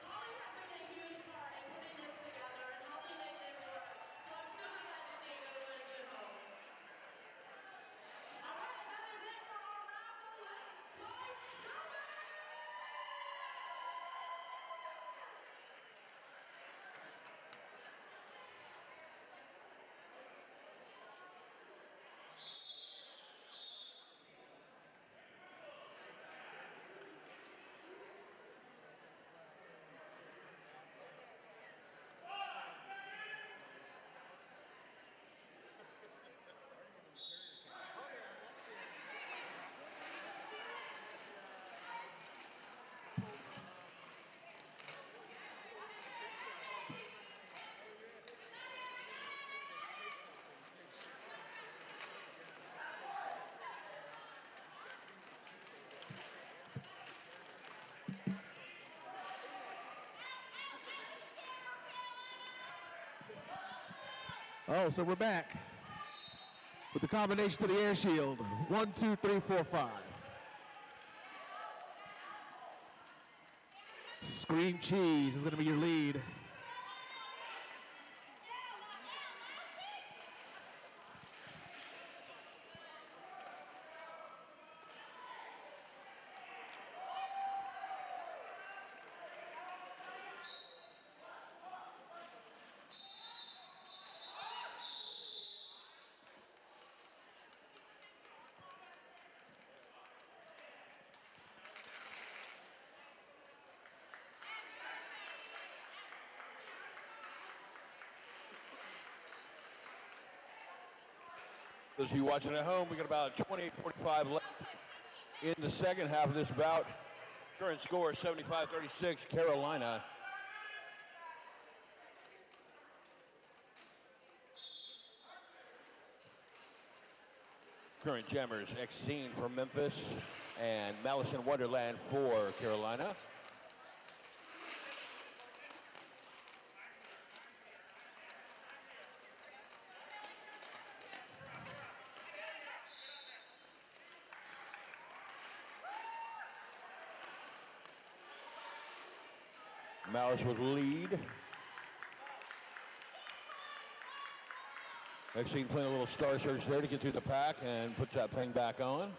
Holly has been a huge part in putting this together and helping make this work. So I'm super glad to see it go to a good home. All right, that is it for our raffle. Let's play Gumby! Oh, so we're back with the combination to the air shield. 1, 2, 3, 4, 5. Scream Cheese is going to be your lead. Those of you watching at home, we got about 28:45 left in the second half of this bout. Current score 75-36, Carolina. Current jammers, Exene for Memphis and Malice in Wonderland for Carolina. Malice with lead. Exene playing a little Star Search there to get through the pack and put that thing back on.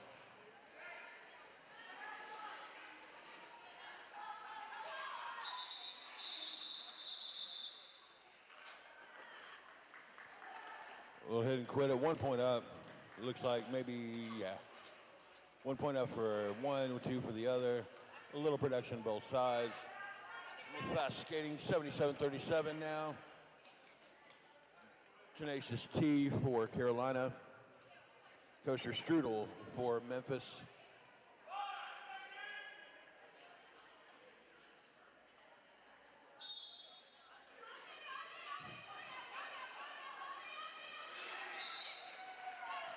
We'll hit and quit at 1 point up. It looks like maybe, yeah. 1 point up for one, 2 for the other. A little production both sides. A little fast skating, 77-37 now. Tenacious T for Carolina. Kosher Strudel for Memphis.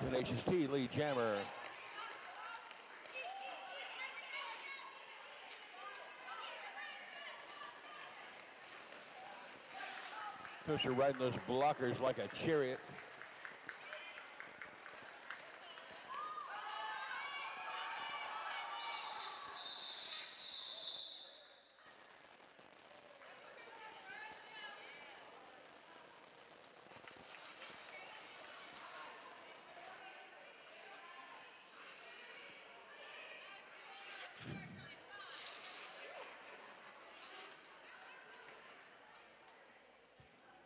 Tenacious T, lead jammer. Kosher riding those blockers like a chariot.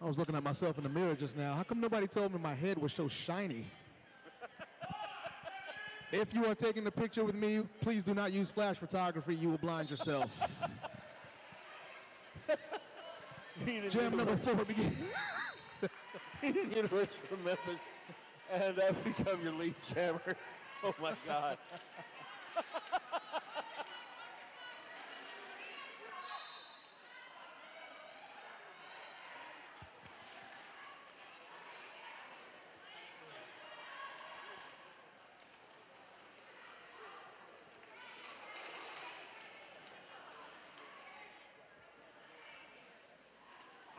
I was looking at myself in the mirror just now. How come nobody told me my head was so shiny? If you are taking the picture with me, please do not use flash photography. You will blind yourself. Jam number 4 begins. University of Memphis, and I've become your lead jammer. Oh my God.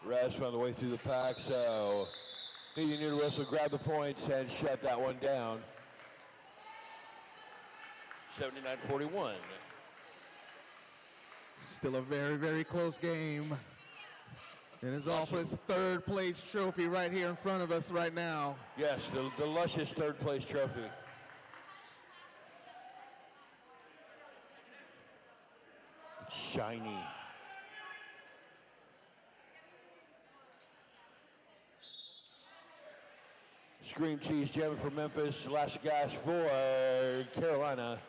Rest on the way through the pack, so Union Universal grab the points and shut that one down. 79-41. Still a very, very close game. And it's all for his third place trophy right here in front of us right now. Yes, the luscious third place trophy. Shiny. Scream cheese jamming for Memphis, last gas for Carolina.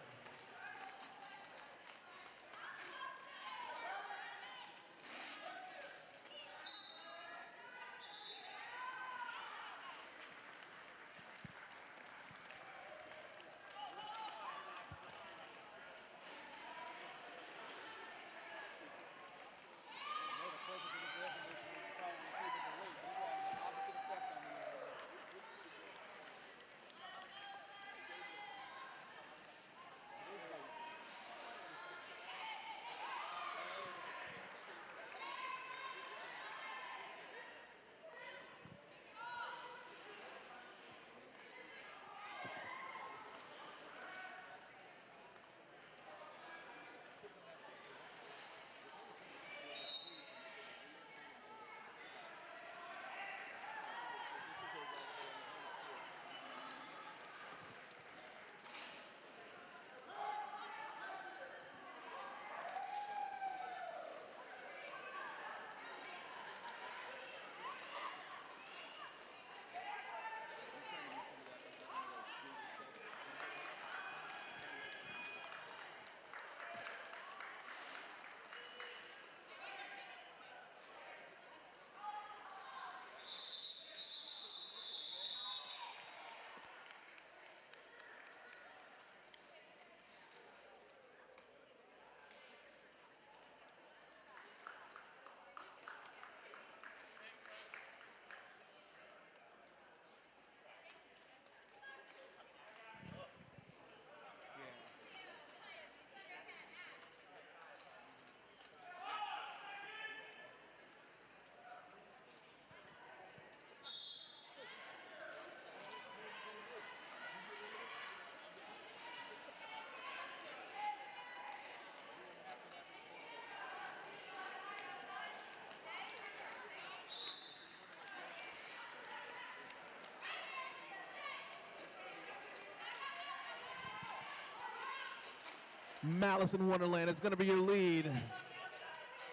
Malice in Wonderland is going to be your lead.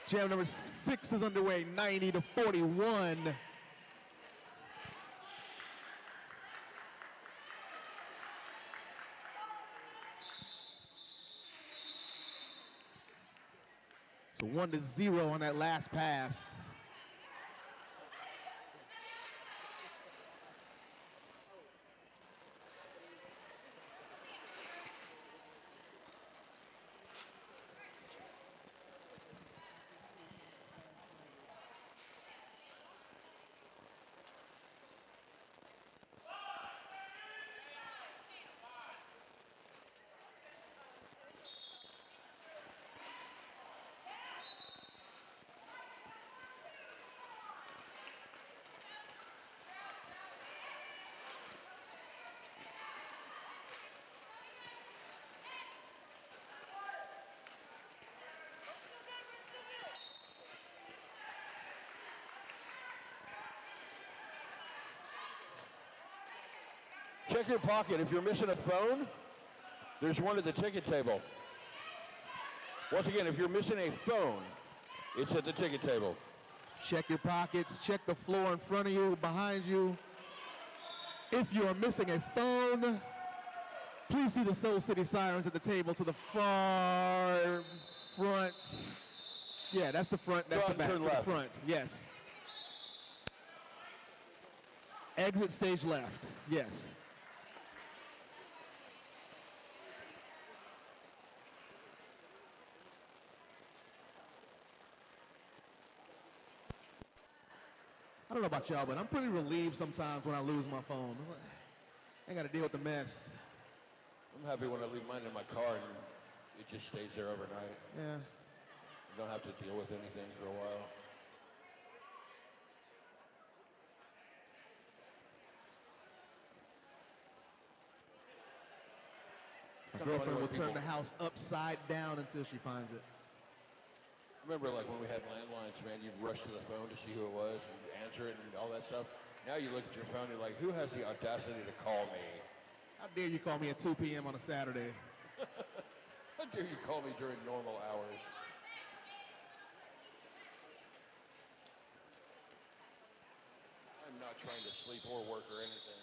Jam number 6 is underway, 90-41. So 1-0 on that last pass. Check your pocket. If you're missing a phone, there's one at the ticket table. Once again, if you're missing a phone, it's at the ticket table. Check your pockets, check the floor in front of you, behind you. If you are missing a phone, Please see the Soul City Sirens at the table to the far front. Yeah, that's the front, that's the back, Turn to left. the front, yes. Exit stage left, yes. I don't know about y'all, but I'm pretty relieved sometimes when I lose my phone. It's like, I ain't got to deal with the mess. I'm happy when I leave mine in my car and it just stays there overnight. Yeah. You don't have to deal with anything for a while. My girlfriend will turn the house upside down until she finds it. Remember, like when we had landlines, man, you'd rush to the phone to see who it was and answer it and all that stuff. Now you look at your phone and you're like, who has the audacity to call me? How dare you call me at 2 p.m. on a Saturday? How dare you call me during normal hours? I'm not trying to sleep or work or anything.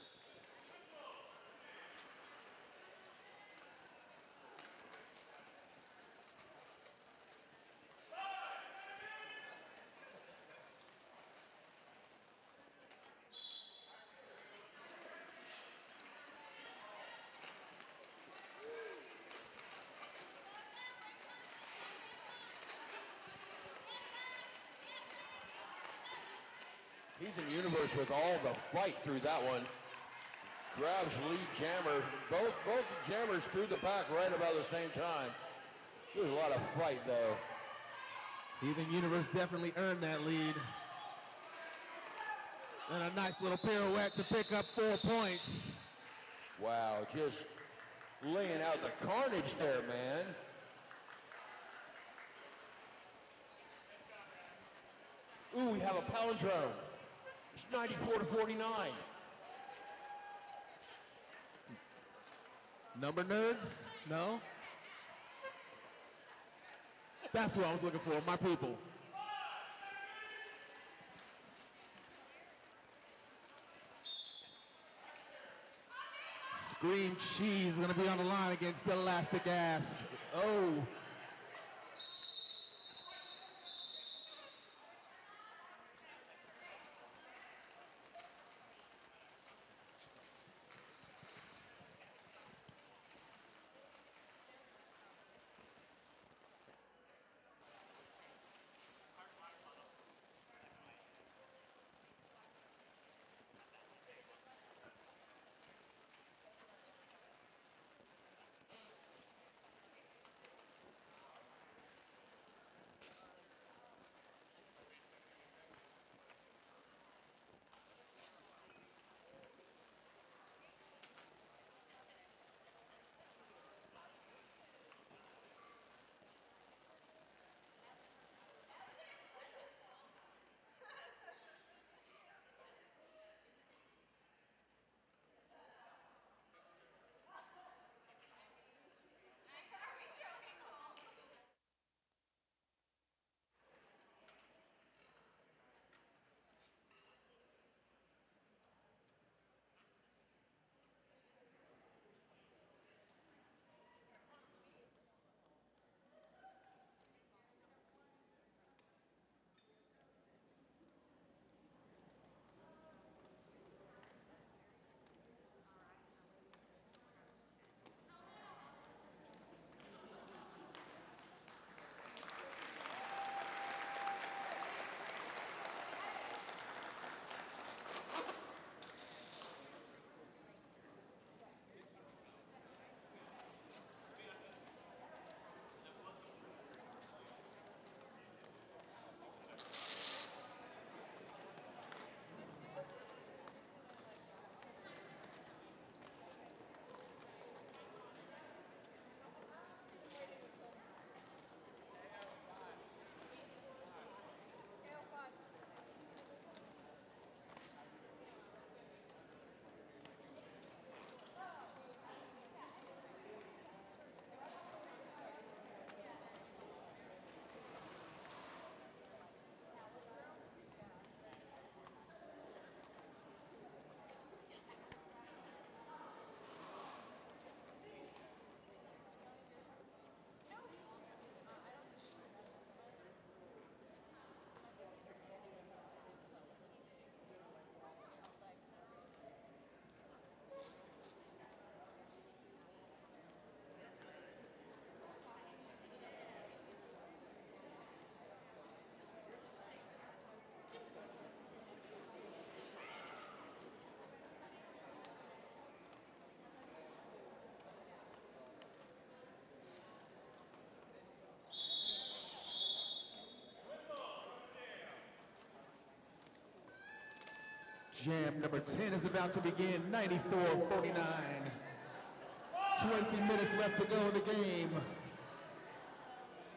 He's in universe with all the fight through that one. Grabs lead jammer. Both jammers threw the pack right about the same time. There's a lot of fight though. Heathen Universe definitely earned that lead. And a nice little pirouette to pick up 4 points. Wow, just laying out the carnage there, man. Ooh, we have a palindrome. It's 94-49. Number nerds? No? That's what I was looking for, my people. Scream Cheese is going to be on the line against Elastic Ass. Oh. Jam number 10 is about to begin, 94-49. 20 minutes left to go in the game.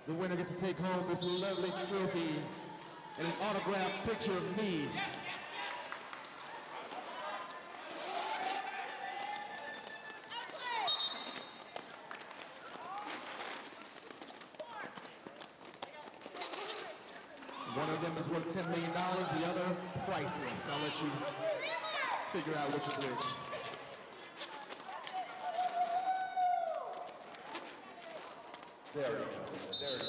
The winner gets to take home this lovely trophy and an autographed picture of me. One of them is worth $10 million, the other priceless. I'll let you figure out which is which. There you go. There you go.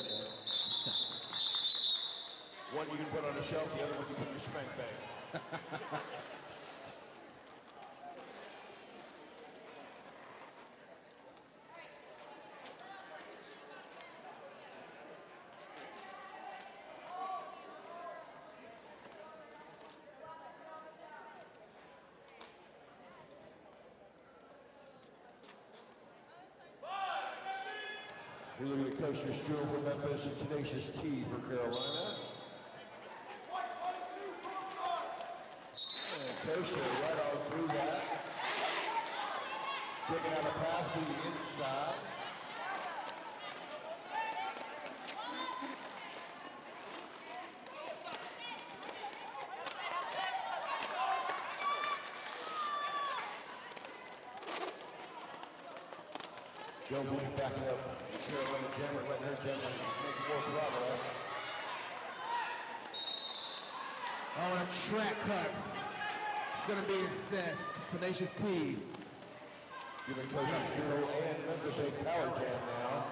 One you can put on a shelf, the other one you put in your spank bank. We look at the coaster Stewart for Memphis and Tenacious T for Carolina. And coaster right on through that. Taking out a pass through the inside. Don't believe backing up the Carolina Jammer, letting her Jammer make more progress. Oh, and a track cut. It's going to be assessed. Tenacious T. Giving Coach Cheryl and Memphis a power jam now.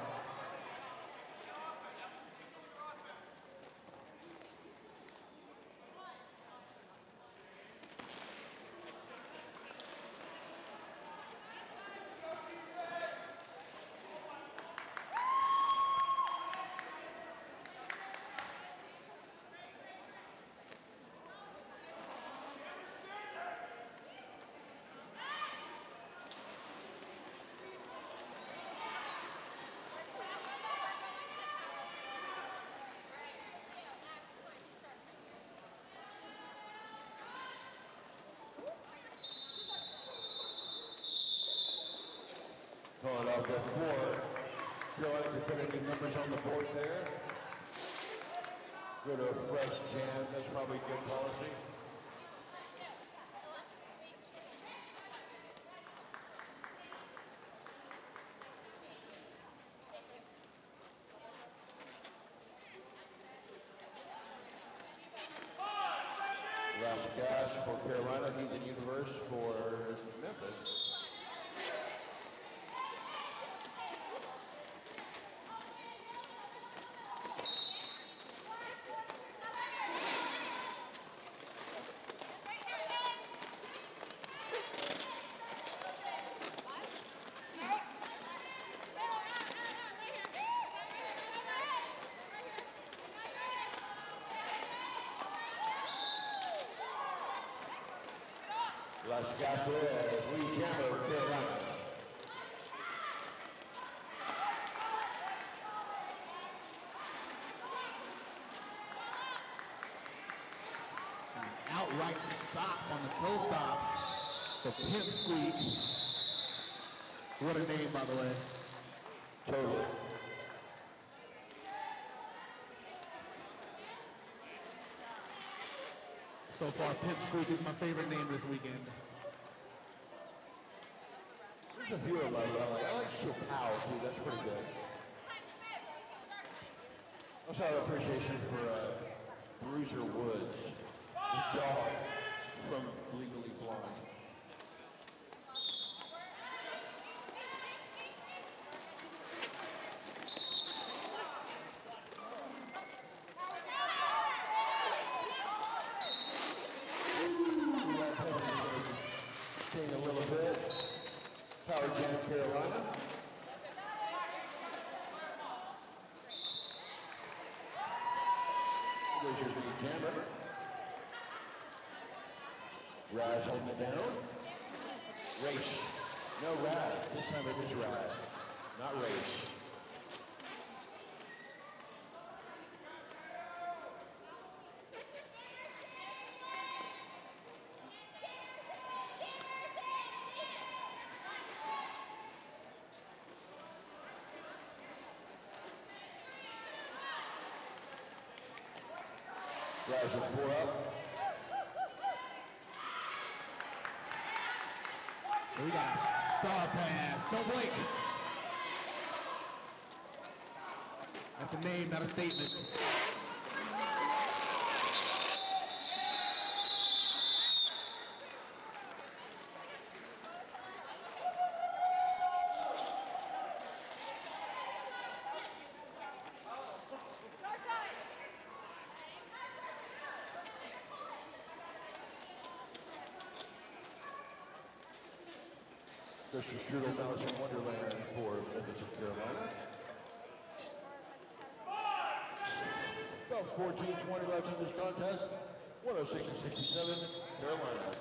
Calling off the floor. Carolina can put any numbers on the board there. Go to a fresh jam, that's probably good policy. Last gas for Carolina, Heathen Universe for Memphis. Las Gasas, Lee Jammer, Carolina. Outright stop on the toe stops for Pimp Squeak. What a name, by the way. Totally. So far, Pimp Squeak is my favorite name this weekend. There's a few of them I like. I like Chappelle too, that's pretty good. Also have appreciation for Bruiser Woods, the dog from Legally Blonde. Sting a little bit. Power jam Carolina. There's your lead jammer. Raz holding it down. Race. No Raz. This time it is Raz. Not Race. Guys with 4 up. So we got a star pass. Don't blink. That's a name, not a statement. Mr. Strudel, Mouse in Wonderland for Memphis, Carolina. About 14-20 left in this contest. 106-67, Carolina.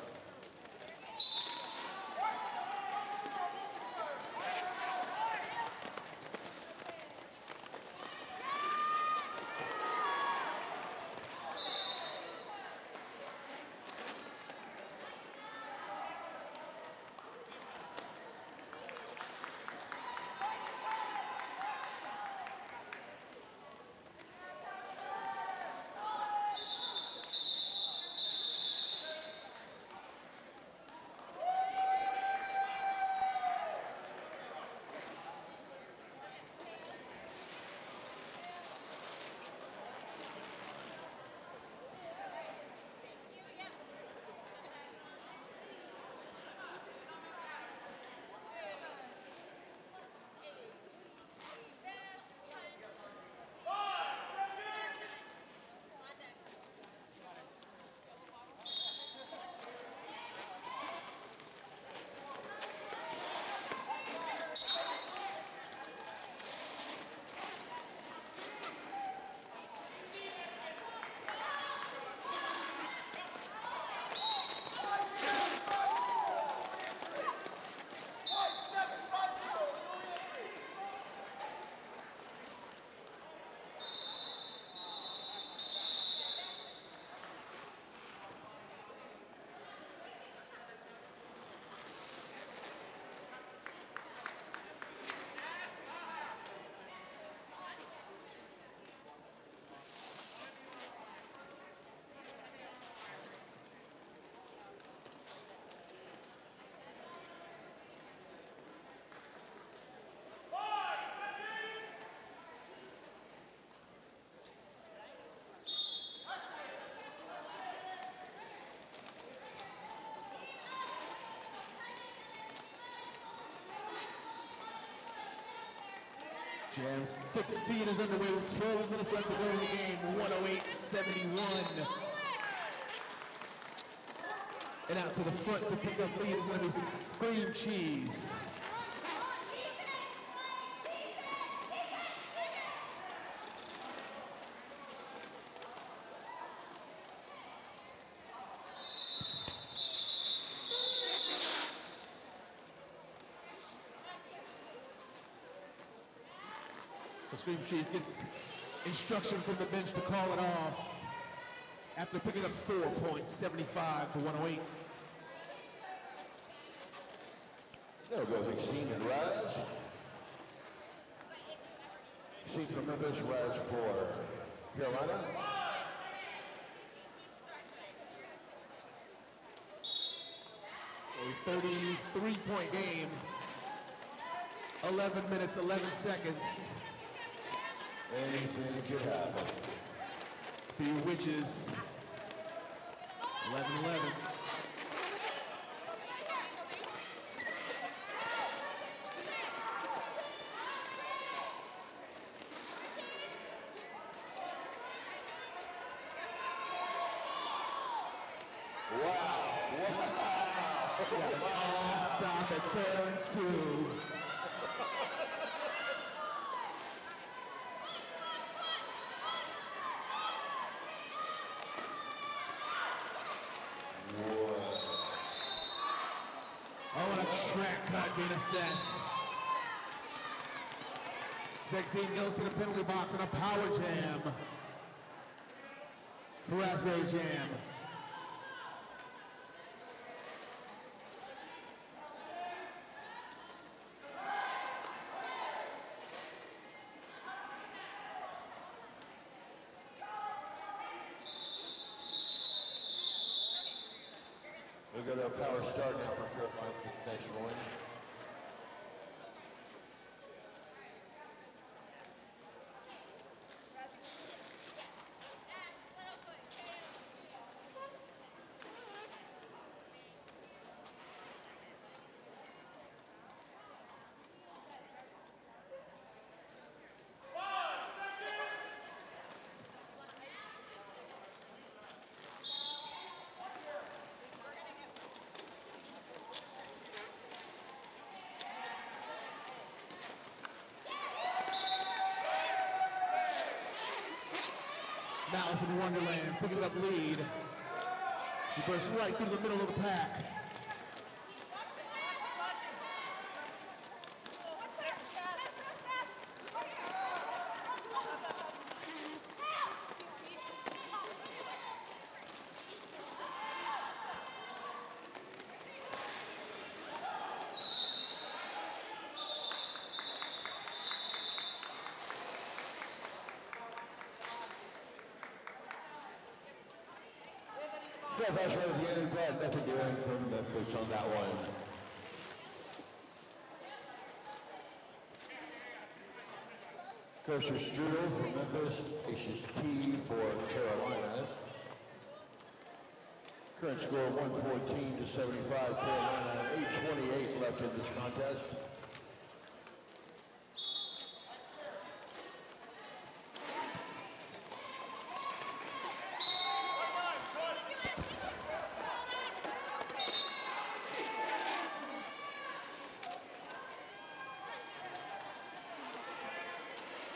Jam 16 is underway with 12 minutes left to go in the game. 108-71. And out to the front to pick up lead is going to be Scream Cheese. So Scream Cheese gets instruction from the bench to call it off after picking up 4 points, 75 to 108. They'll go 16 and Raz. Seat from Memphis, Raz for Carolina. So a 33-point game. 11 minutes, 11 seconds. Anything could happen. For you witches. 11-11. Stop at turn 2. Oh, and a track cut being assessed. Zexine goes to the penalty box and a power jam. Raspberry jam. We'll go to a power start now for Carolina next one. Malice in Wonderland picking up lead. She bursts right through the middle of the pack. Yeah, that's right at the end. Brad Method from Memphis on that one. Coaster Strudel from Memphis. Aces T for Carolina. Current score 114-75 Carolina. 8:28 left in this contest.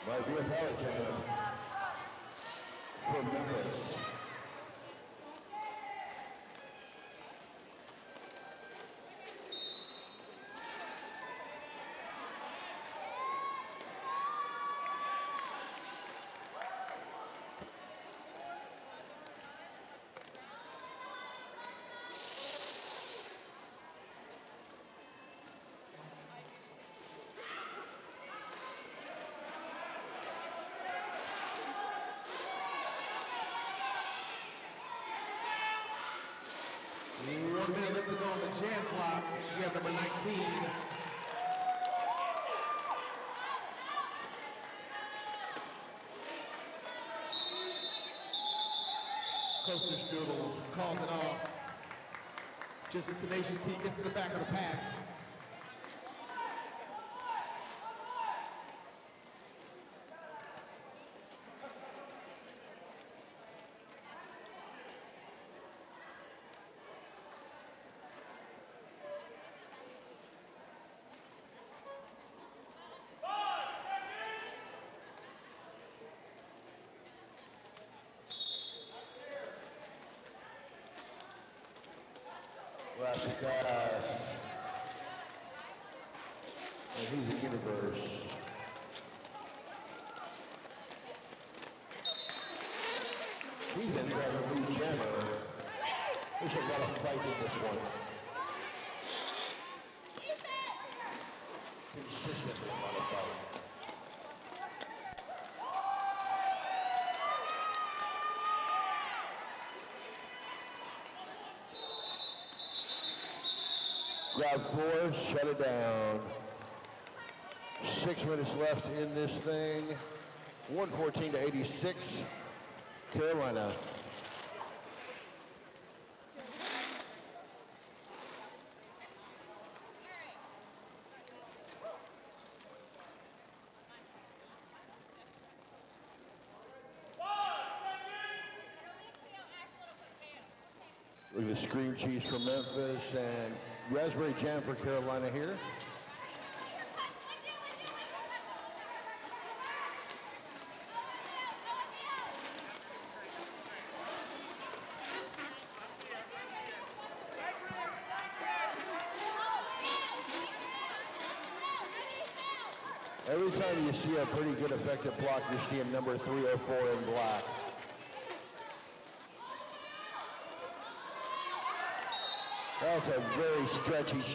Might be a power jam from Memphis. One minute left to go on the jam clock. We have number 19. Coaster Strudel calls it off. Just as Tenacious T gets to the back of the pack. Last pass. And he's a universe. He's in there, a new jammer. There's a lot of fight in this one. Consistently a lot of fight. Grab four, shut it down. 6 minutes left in this thing. 114-86, Carolina. Look at the cream cheese from Memphis and raspberry jam for Carolina here. Every time you see a pretty good effective block, you're seeing number 304 in black. That's a very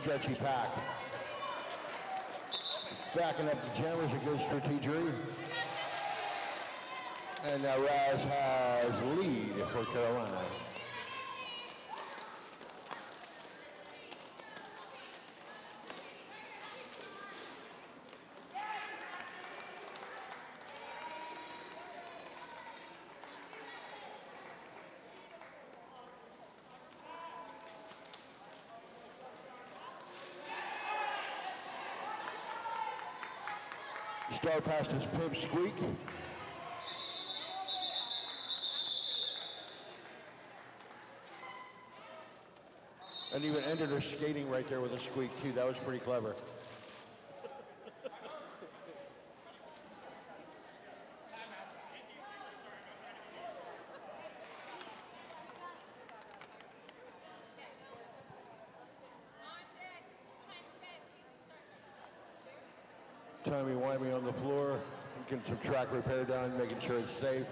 stretchy pack. Backing up the jammers, a good strategy. And now Raz has lead for Carolina. Star passed his Pimp Squeak. And even ended her skating right there with a squeak too. That was pretty clever. Timey-wimey on the floor, getting some track repair done, making sure it's safe.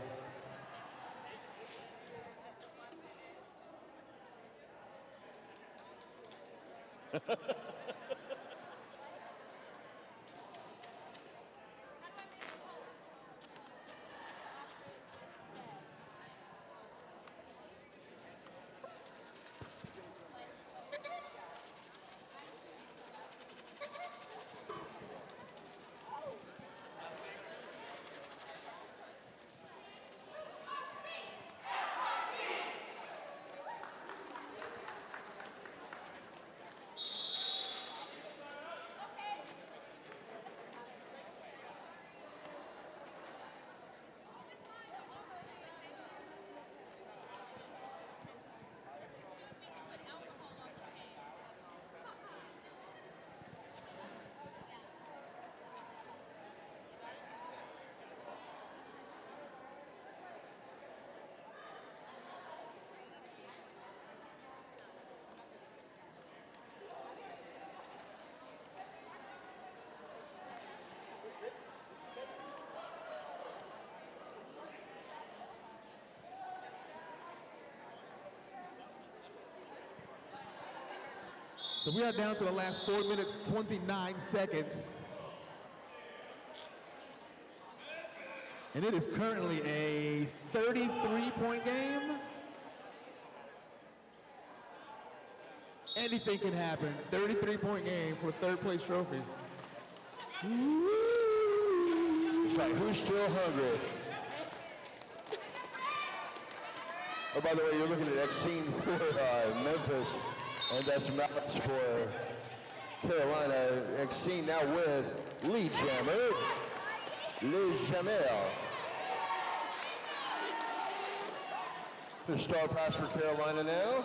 So we are down to the last 4 minutes, 29 seconds. And it is currently a 33-point game. Anything can happen. 33-point game for a third place trophy. It's like, who's still hungry? Oh, by the way, you're looking at that scene for Memphis, and that's Malice for Carolina. Exene now with lead jammer, Liz Jamel. The star pass for Carolina now.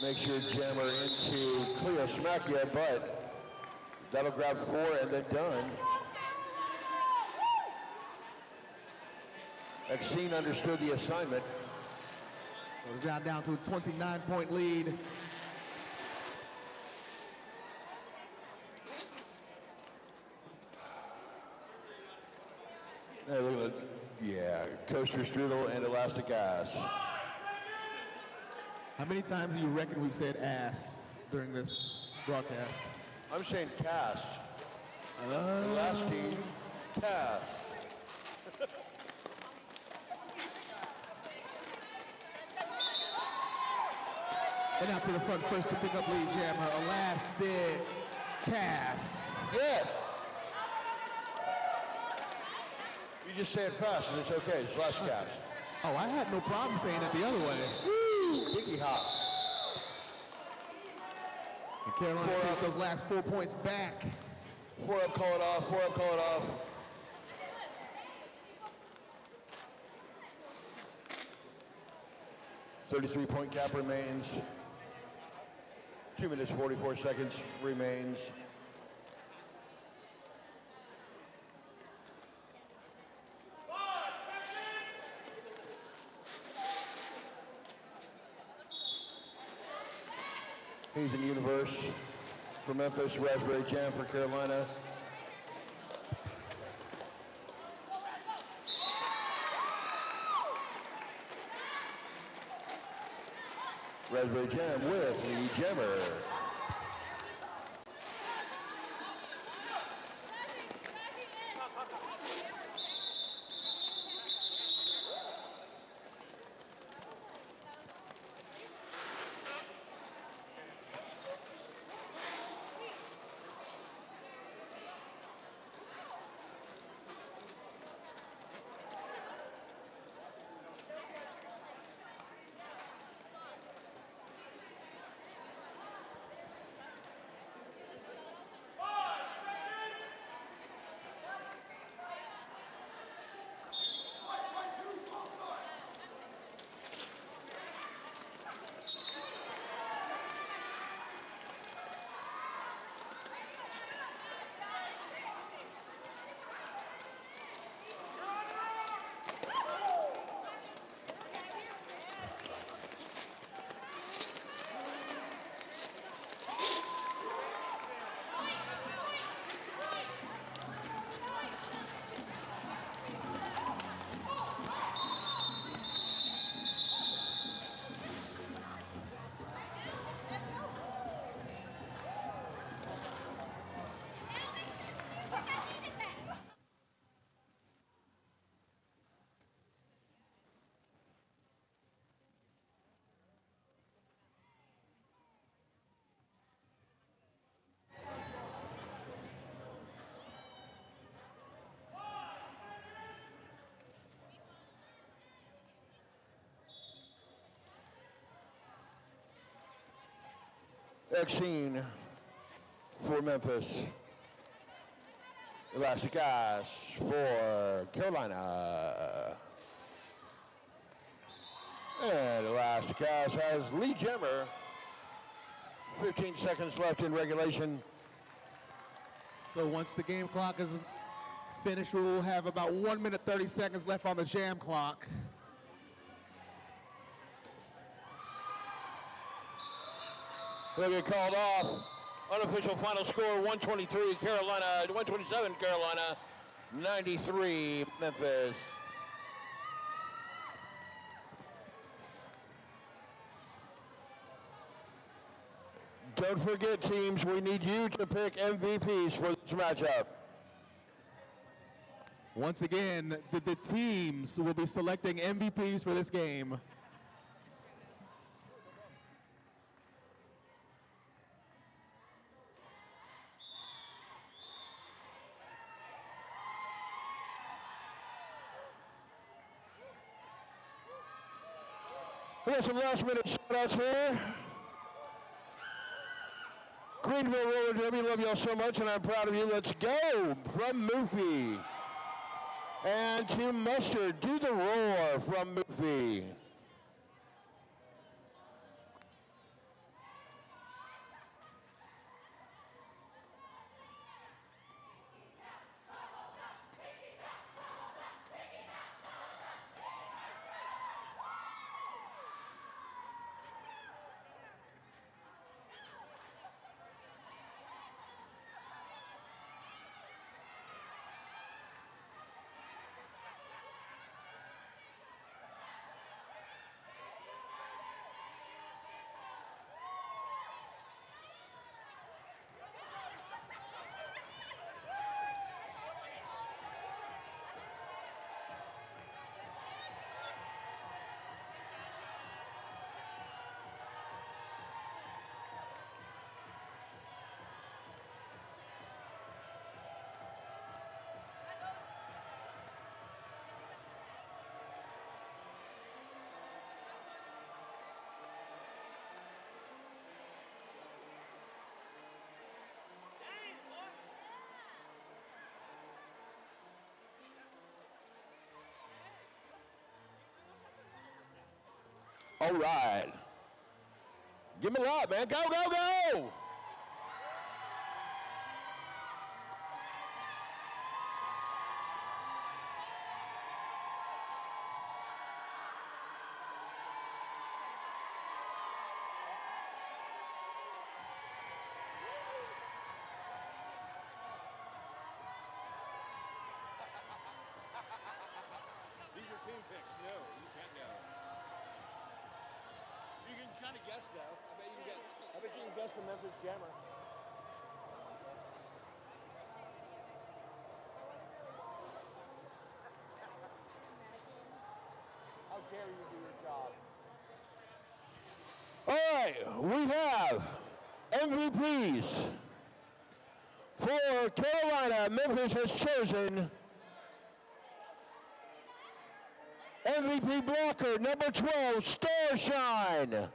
Make sure jammer into Cleo Smackia, but that'll grab 4 and then done. Exene understood the assignment. So it's now down to a 29-point lead. Hey, look at that. Yeah, coaster strudel and elastic ass. How many times do you reckon we've said ass during this broadcast? I'm saying cast. Elastic cast. And out to the front first to pick up lead jammer, elastic cast. Yes. You just say it fast and it's okay. It's less cast. Oh, I had no problem saying it the other way. Woo! Kicky hop. And Carolina takes those last 4 points back. 4 up, call it off. 4 up, call it off. .33 gap remains. 2 minutes, 44 seconds remains. He's in Universe for Memphis, Raspberry Jam for Carolina. Raspberry Jam with Lee Jammer. Vaccine for Memphis. Elastic Ass for Carolina. And Elastic Ass has Lee Jammer. 15 seconds left in regulation. So once the game clock is finished, we will have about 1 minute 30 seconds left on the jam clock. They'll get called off. Unofficial final score 123 Carolina, 127 Carolina, 93 Memphis. Don't forget, teams, we need you to pick MVPs for this matchup. Once again, the teams will be selecting MVPs for this game. We got some last minute shout outs here. Greenville Roller Derby, love y'all so much and I'm proud of you. Let's go from Moofy. And to Mustard, do the roar from Moofy. All right. Give me a lot, man. Go, go, go! These are team picks. No, you can't know. You can kind of guess though. I bet you can guess the Memphis Jammer. How dare you do your job? All right, we have MVPs. For Carolina, Memphis has chosen MVP blocker, number 12, Starshine.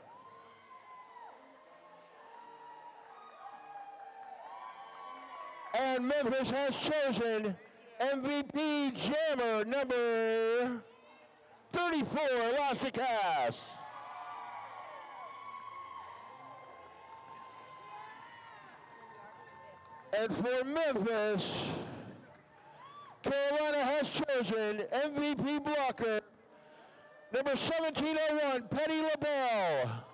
And Memphis has chosen MVP jammer, number 34, Elastic Ass. And for Memphis, Carolina has chosen MVP blocker, number 1701, Petty LaBelle.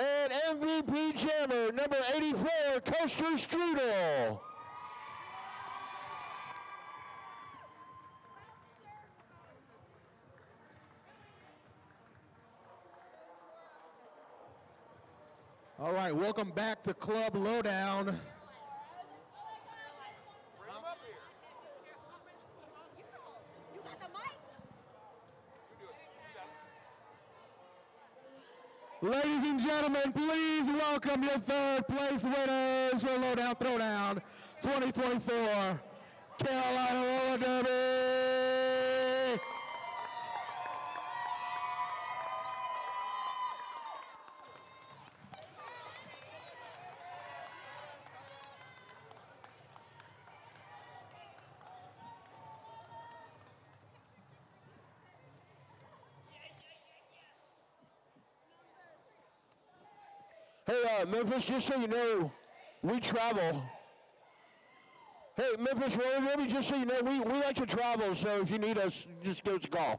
And MVP jammer, number 84, Coaster Strudel. All right, welcome back to Club Lowdown. Bring them up here. You got the mic? You do it. You got it. Ladies and gentlemen, please welcome your third place winners for Lowdown Throwdown 2024 Carolina Roller Derby. Hey, Memphis, just so you know, we travel. Hey, Memphis Roller Derby, just so you know, we like to travel, so if you need us, just give us a call.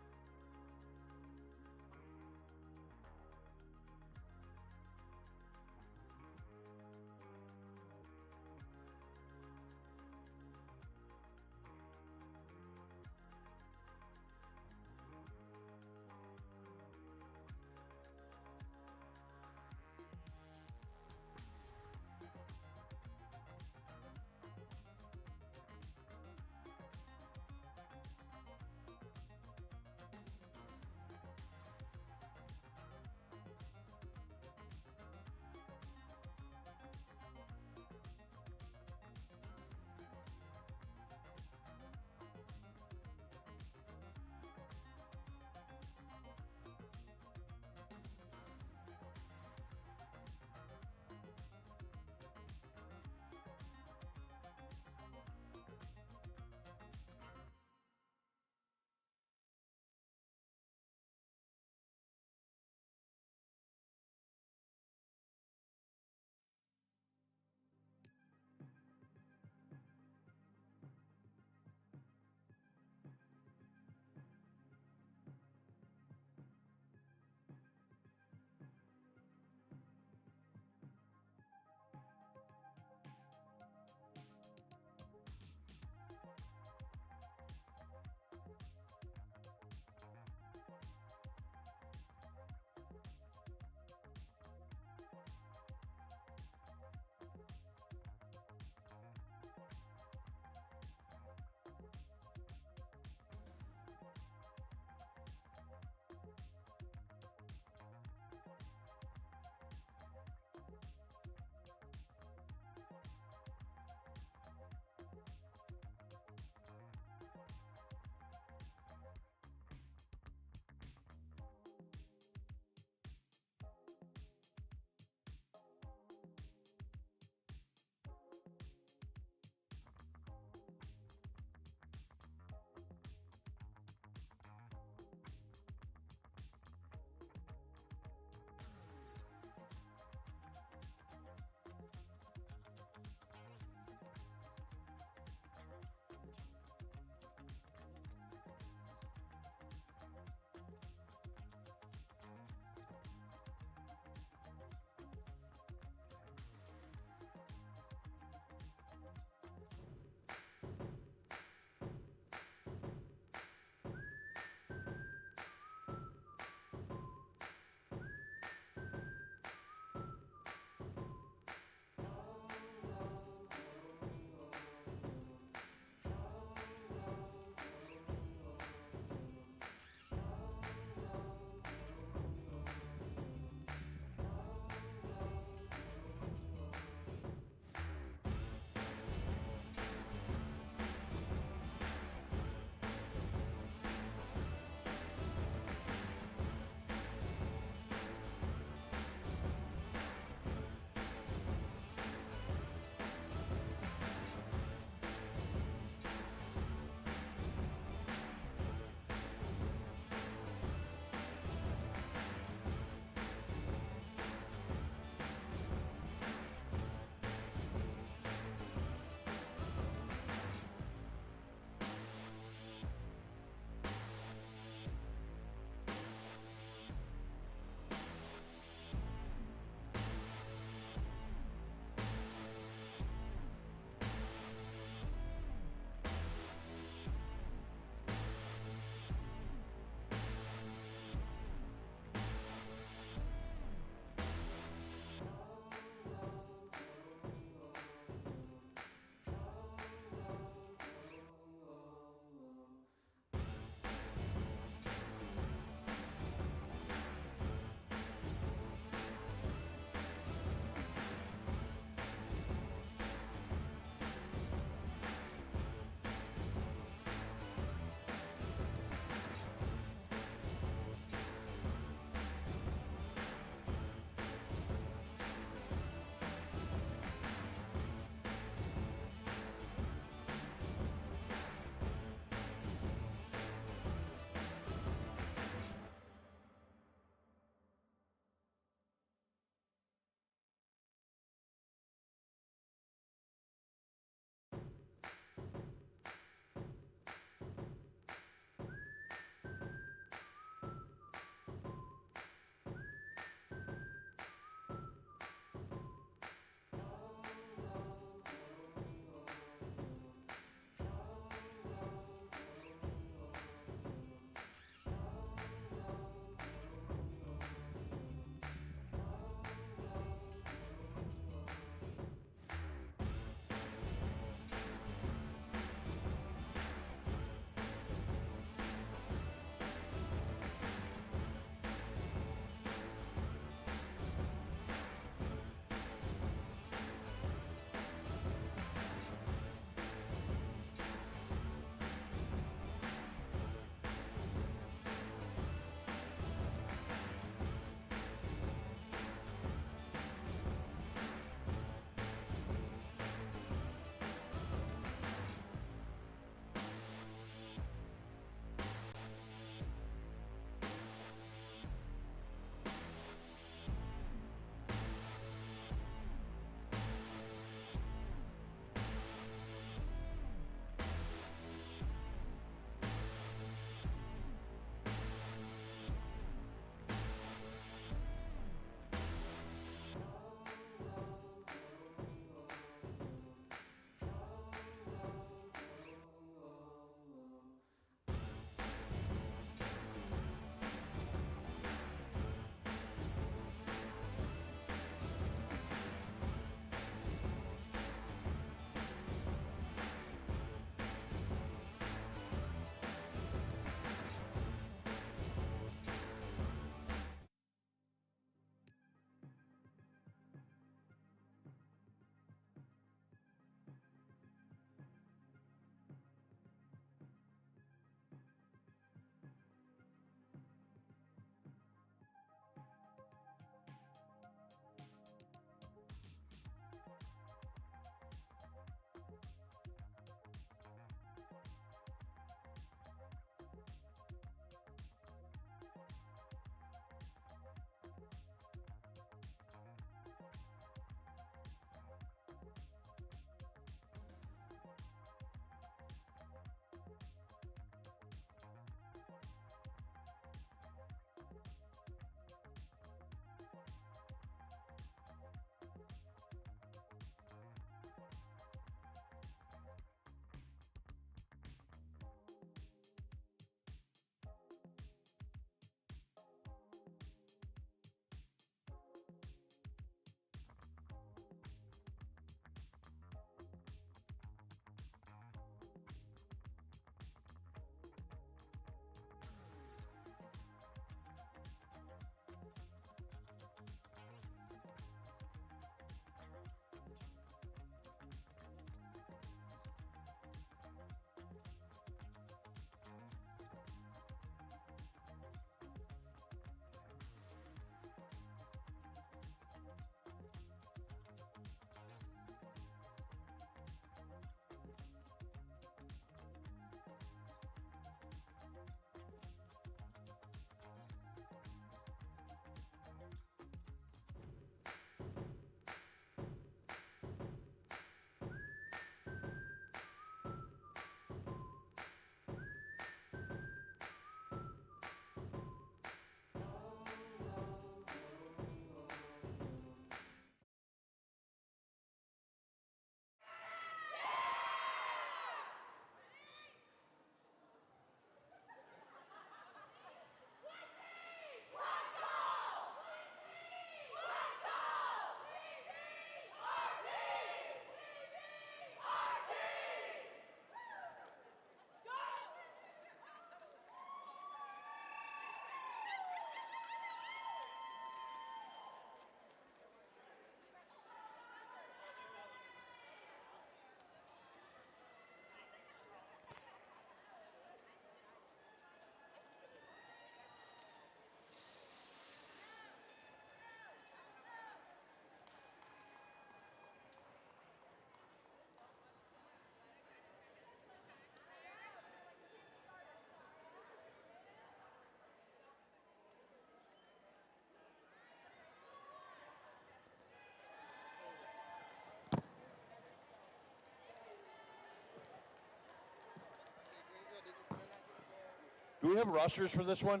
Do we have rosters for this one?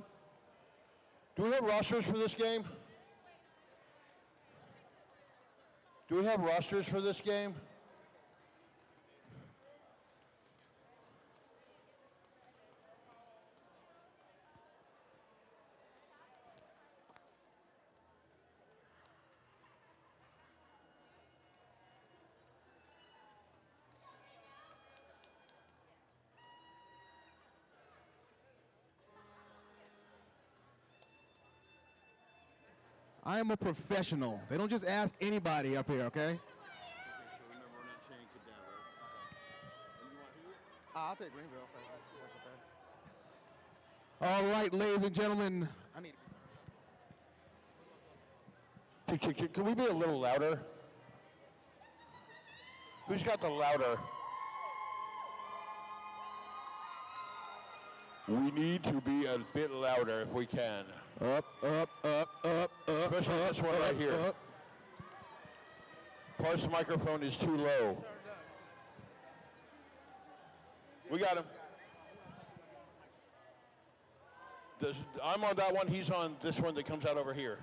Do we have rosters for this game? Do we have rosters for this game? I am a professional. They don't just ask anybody up here, okay? Okay, so remember we're not saying cadaver. Okay. And you want who? I'll take Greenville if that's okay. All right, ladies and gentlemen. I need to be turned up. Can we be a little louder? Who's got the louder? We need to be a bit louder if we can. Up. Especially this one right here. Par's microphone is too low. We got him. I'm on that one. He's on this one that comes out over here.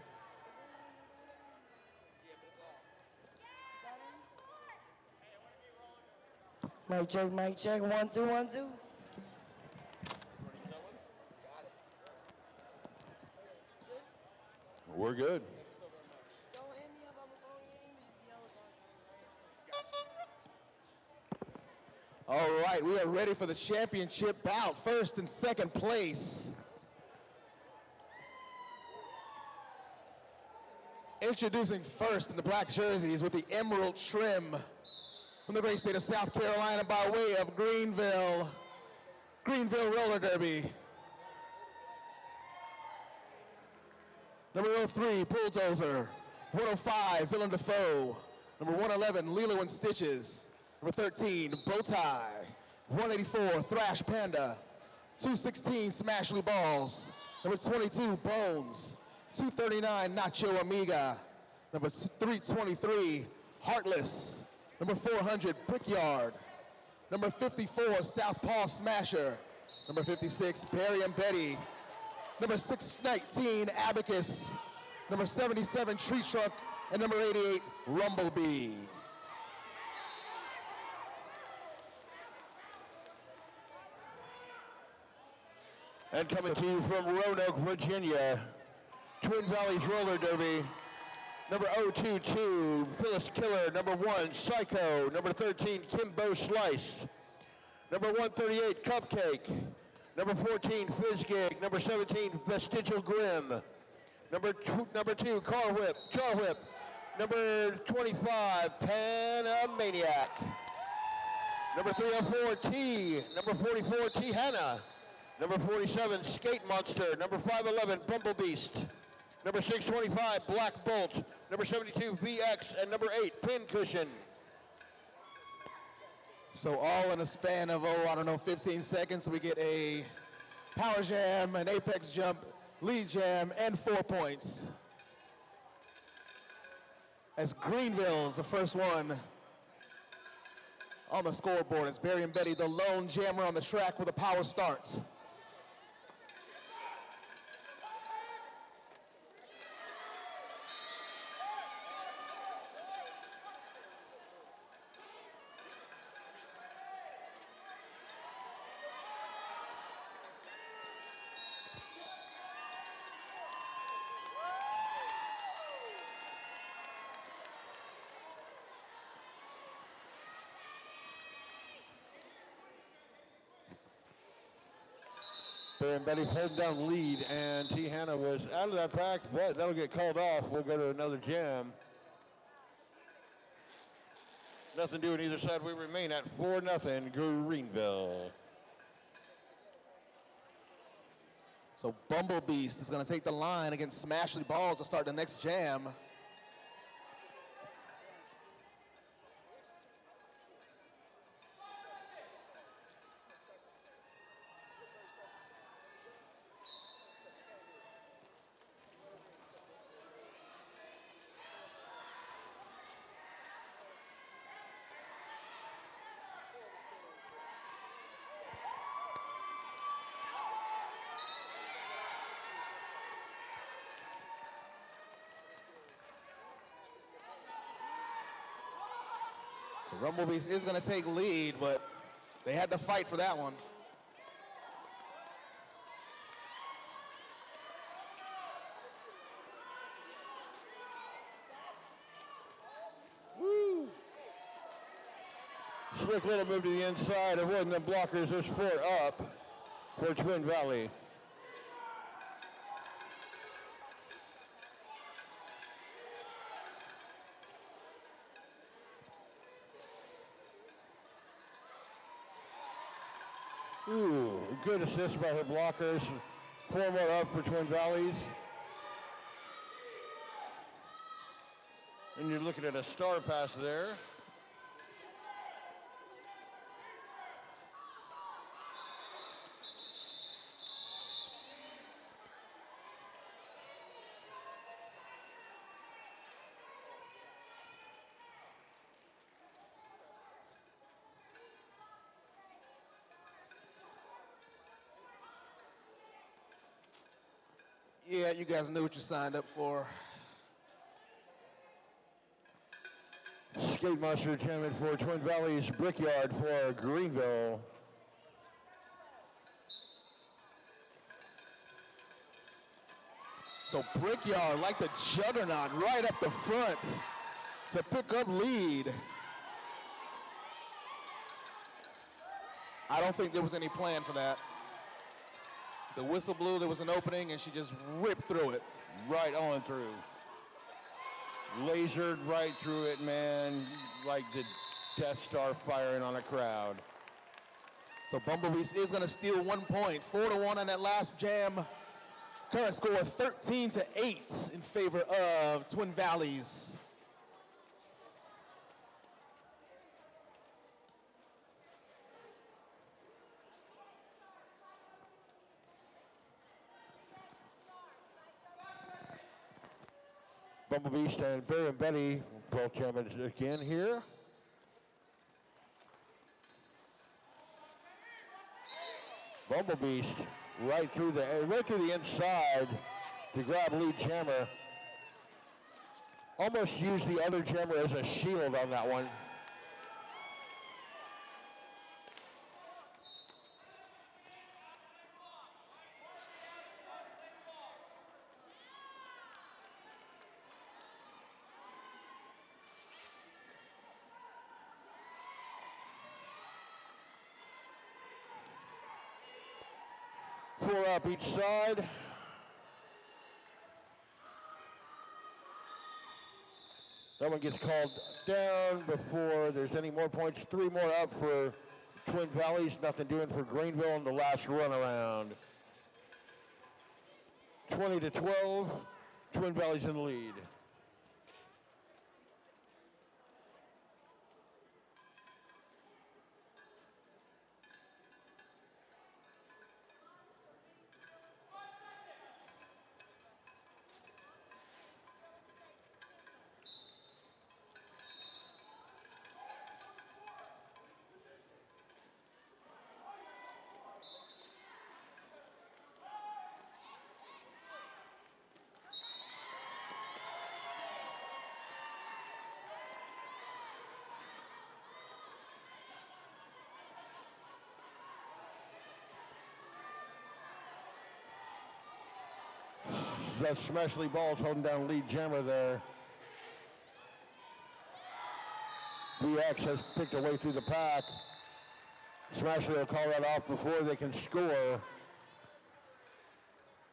Mic check, 1 2 1 2. We're good. Don't hit me up on the phone game, just yell across. All right, we are ready for the championship bout. First and second place. Introducing first in the black jerseys with the emerald trim from the great state of South Carolina by way of Greenville Roller Derby. Number 03, Bulldozer. 105, Willem Dafoe. Number 111, Lilo and Stitches. Number 13, Bowtie. 184, Thrash Panda. 216, Smashly Balls. Number 22, Bones. 239, Nacho Amiga. Number 323, Heartless. Number 400, Brickyard. Number 54, Southpaw Smasher. Number 56, Barry and Betty. Number 619, Abacus. Number 77, Tree Trunk. And number 88, Rumblebee. And coming to you from Roanoke, Virginia, Twin Valleys Roller Derby. Number 022, Phyllis Killer. Number 1, Psycho. Number 13, Kimbo Slice. Number 138, Cupcake. Number 14, Fizz Gig. Number 17, Vestigial Grim. Number 2, Car Whip. Number 25, Panamaniac. Number 304, T. Number 44, T. Hannah. Number 47, Skate Monster. Number 511, Bumblebeast. Number 625, Black Bolt. Number 72, VX. And number 8, Pincushion. So all in a span of, 15 seconds, we get a power jam, an apex jump, lead jam, and 4 points. As Greenville's the first one on the scoreboard, as Barry and Betty, the lone jammer on the track with a power start. Barry and Betty heading down the lead, and T. Hannah was out of that pack, but that'll get called off. We'll go to another jam. Nothing doing either side. We remain at 4-0 Greenville. So Bumblebeast is going to take the line against Smashly Balls to start the next jam. So Rumblebeast is going to take lead, but they had to fight for that one. Woo! Slick little move to the inside. It wasn't the blockers. There's 4 up for Twin Valley. Ooh, good assist by her blockers. 4 more up for Twin Valleys. And you're looking at a star pass there. Yeah, you guys knew what you signed up for. Skate Monster tournament for Twin Valleys, Brickyard for Greenville. So Brickyard, like the juggernaut, right up the front to pick up lead. I don't think there was any plan for that. The whistle blew, there was an opening, and she just ripped through it. Right on through. Lasered right through it, man, like the Death Star firing on a crowd. So Bumblebeast is going to steal 1 point, 4-1 on that last jam. Current score 13-8 in favor of Twin Valleys. Bumblebeast and Barry and Betty, both champions again here. Bumblebeast right through the inside to grab lead jammer. Almost used the other jammer as a shield on that one. Four up each side. That one gets called down before there's any more points. 3 more up for Twin Valleys. Nothing doing for Greenville in the last run around. 20-12. Twin Valleys in the lead. That Smashley Ball's holding down lead jammer there. BX has picked a way through the pack. Smashley will call that off before they can score.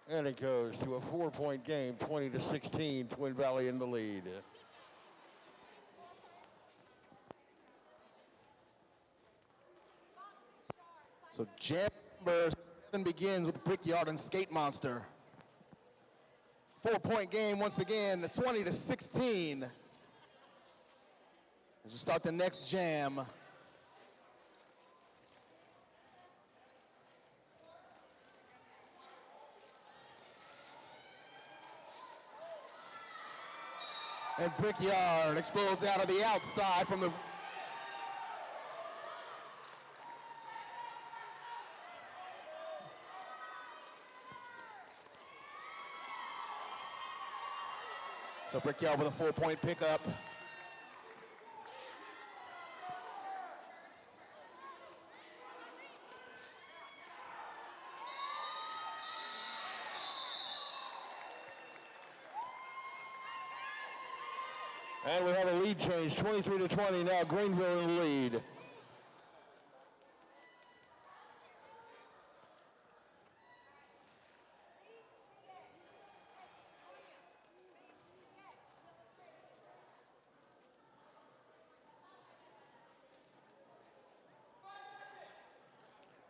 And it goes to a 4-point game, 20-16, Twin Valley in the lead. So jam number 7 begins with Brickyard and Skate Monster. 4-point game once again, 20-16. As we start the next jam. And Brickyard explodes out of the outside from the... So Brickyard with a 4-point pickup. And we have a lead change, 23-20. Now Greenville in the lead.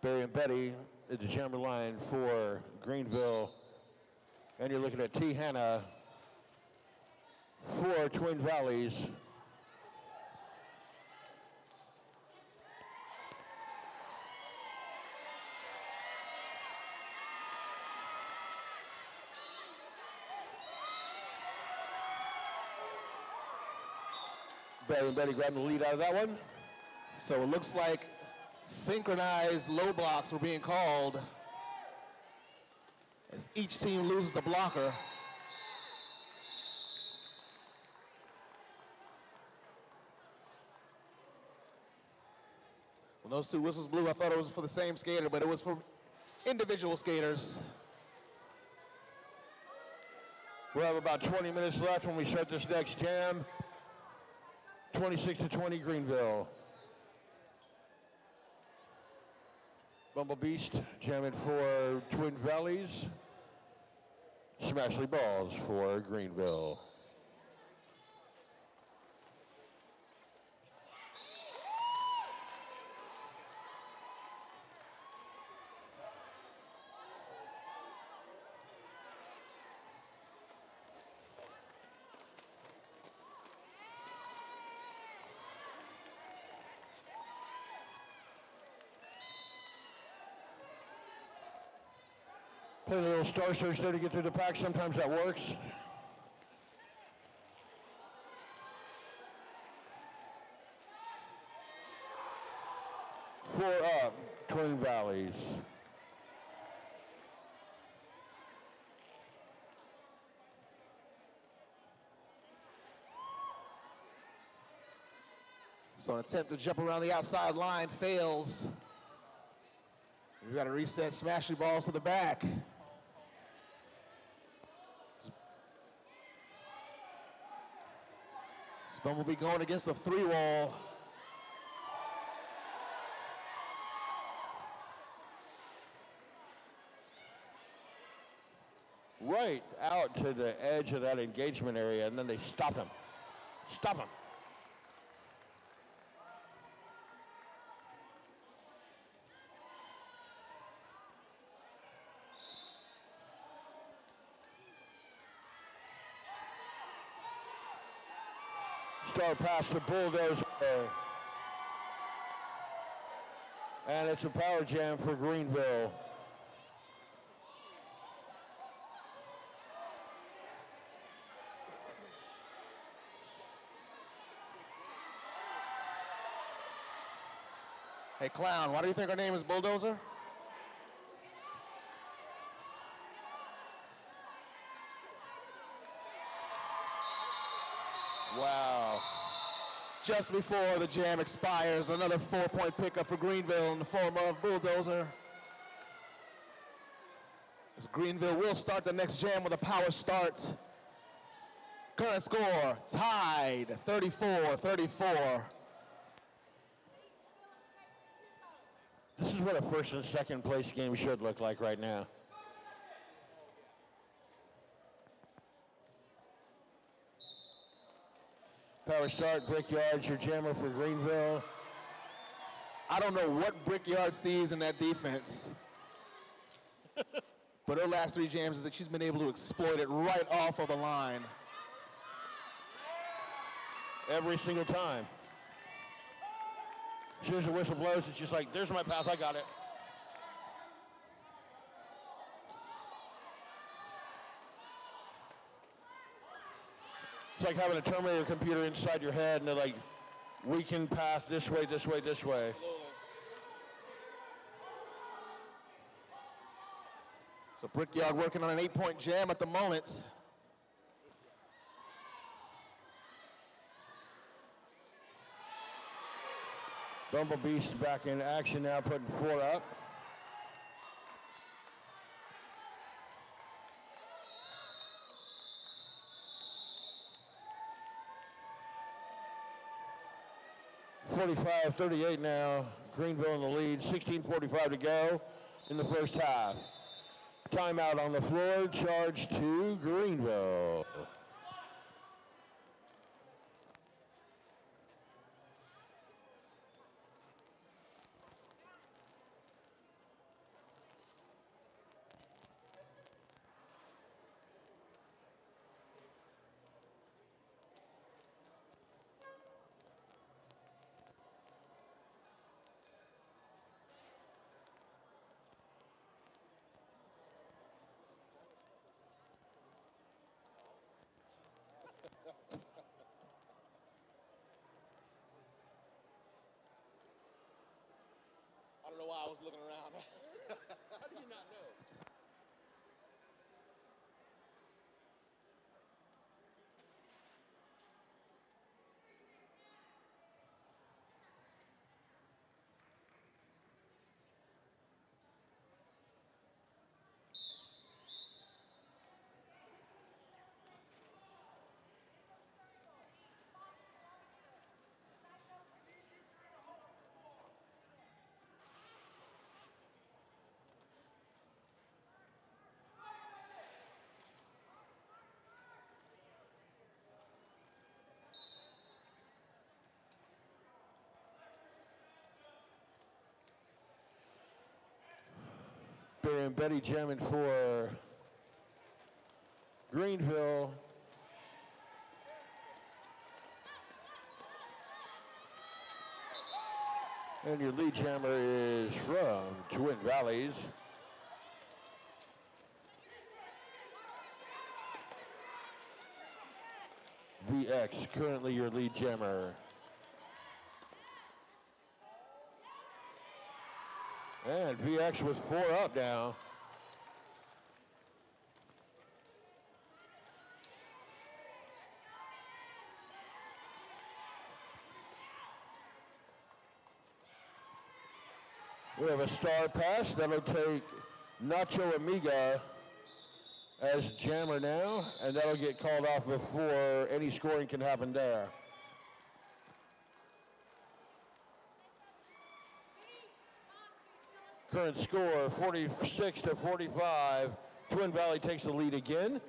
Barry and Betty is the chamber line for Greenville. And you're looking at T. Hanna for Twin Valleys. Barry and Betty grabbing the lead out of that one. So it looks like synchronized low blocks were being called as each team loses a blocker. When those two whistles blew, I thought it was for the same skater, but it was for individual skaters. We'll have about 20 minutes left when we start this next jam. 26-20 Greenville. Bumble Beast jamming for Twin Valleys. Smashley Balls for Greenville. Play a little Star Search there to get through the pack. Sometimes that works. 4 up, Twin Valleys. So an attempt to jump around the outside line fails. We've got to reset Smashy Balls to the back. Bumblebee going against the 3-wall. Right out to the edge of that engagement area, and then they stop him. Stop him. Star pass to Bulldozer. And it's a power jam for Greenville. Hey, Clown, why do you think her name is Bulldozer? Wow. Just before the jam expires, another 4-point pickup for Greenville in the form of Bulldozer. As Greenville will start the next jam with a power start. Current score, tied, 34-34. This is what a first and second place game should look like right now. Power start, Brickyard's your jammer for Greenville. I don't know what Brickyard sees in that defense. But her last 3 jams is that she's been able to exploit it right off of the line. Every single time. As soon as the whistle blows, it's just like, there's my path, I got it. It's like having a Terminator computer inside your head, and they're like, we can path this way, this way, this way. So Brickyard working on an 8-point jam at the moment. Bumblebee's back in action now, putting 4 up. 45-38 now. Greenville in the lead. 16:45 to go in the first half. Timeout on the floor. Charge to Greenville. I don't know why I was looking around. How do you not know? Barry and Betty jamming for Greenville. And your lead jammer is from Twin Valleys. VX, currently your lead jammer. And VX with 4 up now. We have a star pass that'll take Nacho Amiga as jammer now, and that'll get called off before any scoring can happen there. Current score 46-45. Twin Valley takes the lead again.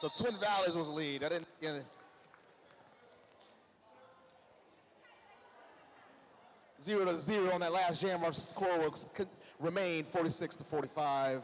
So Twin Valleys was the lead. I didn't get it. 0-0 on that last jam. Our score was remained 46-45.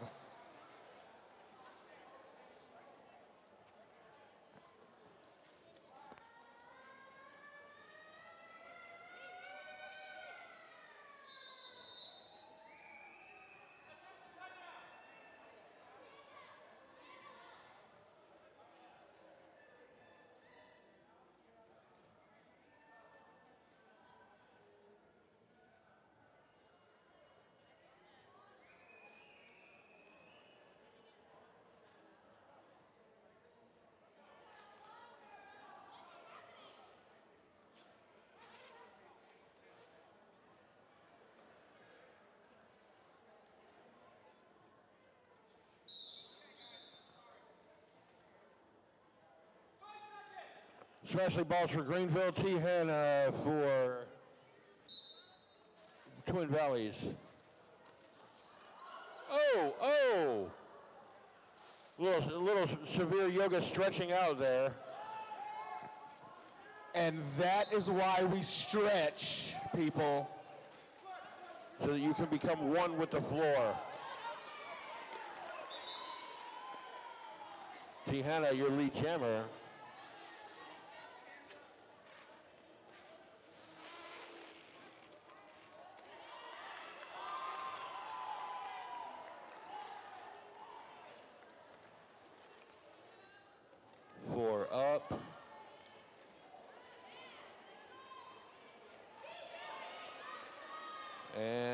Especially balls for Greenville. T. Hanna for Twin Valleys. Oh! Little severe yoga stretching out there. And that is why we stretch, people. So that you can become one with the floor. T. Hanna, your lead jammer.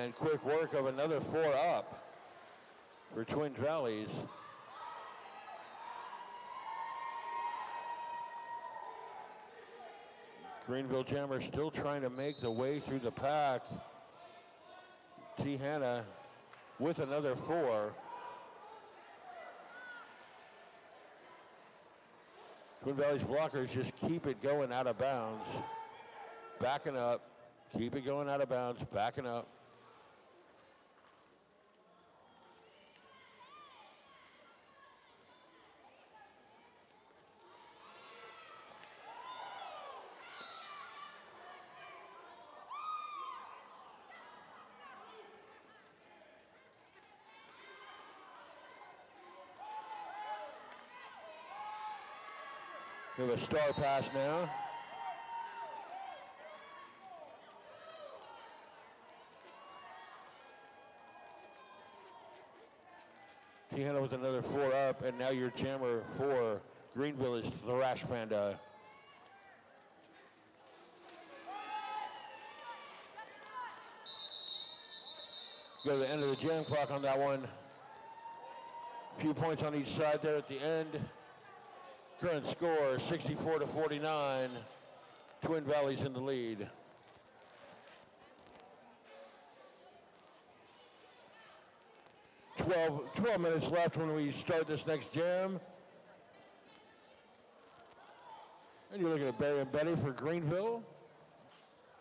And quick work of another 4 up for Twin Valleys. Greenville Jammer still trying to make the way through the pack. T. Hanna with another 4. Twin Valleys blockers just keep it going out of bounds. Backing up, keep it going out of bounds, backing up. We have a star pass now. T-Hanna with another 4 up, and now your jammer for Greenville is Thrash Panda. Go to the end of the jam clock on that one. A few points on each side there at the end. Current score 64-49. Twin Valleys in the lead. Twelve minutes left when we start this next jam. And you're looking at Barry and Betty for Greenville.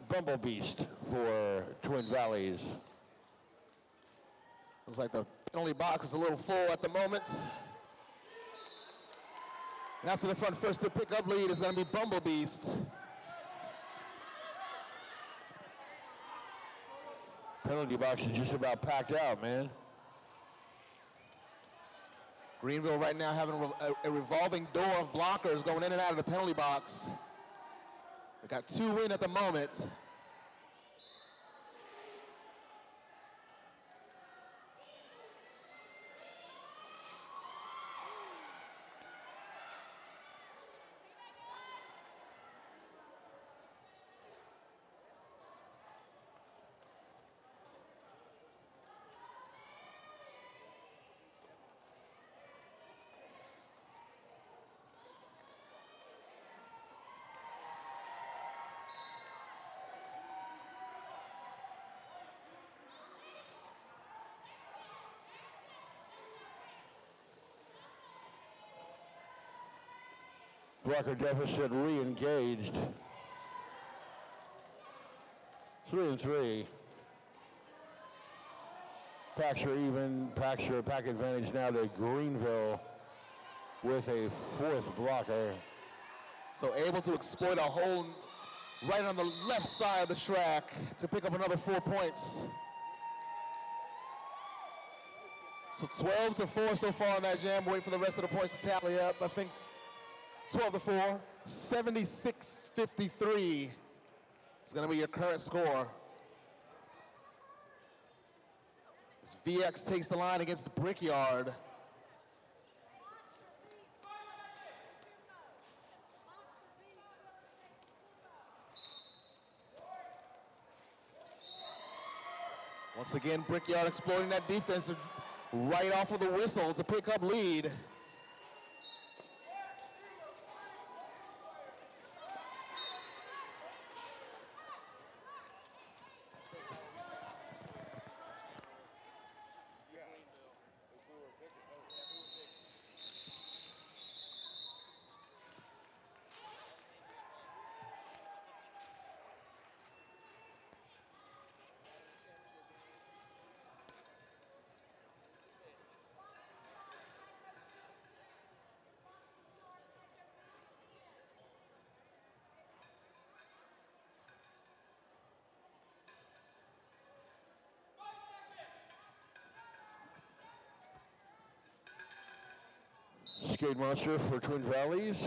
Bumblebeast for Twin Valleys. Looks like the penalty box is a little full at the moment. And after the front first to pick up lead is going to be Bumblebeast. Penalty box is just about packed out, man. Greenville right now having a revolving door of blockers going in and out of the penalty box. They got 2 in at the moment. Blocker deficit re-engaged. 3-3. Packs are even. Packs are pack advantage now to Greenville with a 4th blocker. So able to exploit a hole right on the left side of the track to pick up another 4 points. So 12-4 so far in that jam. Wait for the rest of the points to tally up. I think 12-4, 76-53 is going to be your current score. As VX takes the line against the Brickyard. Once again, Brickyard exploiting that defense right off of the whistle to pick up lead. Skate Monster for Twin Valleys.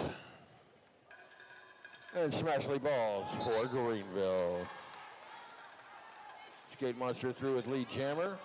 And Smashley Balls for Greenville. Skate Monster through with lead jammer.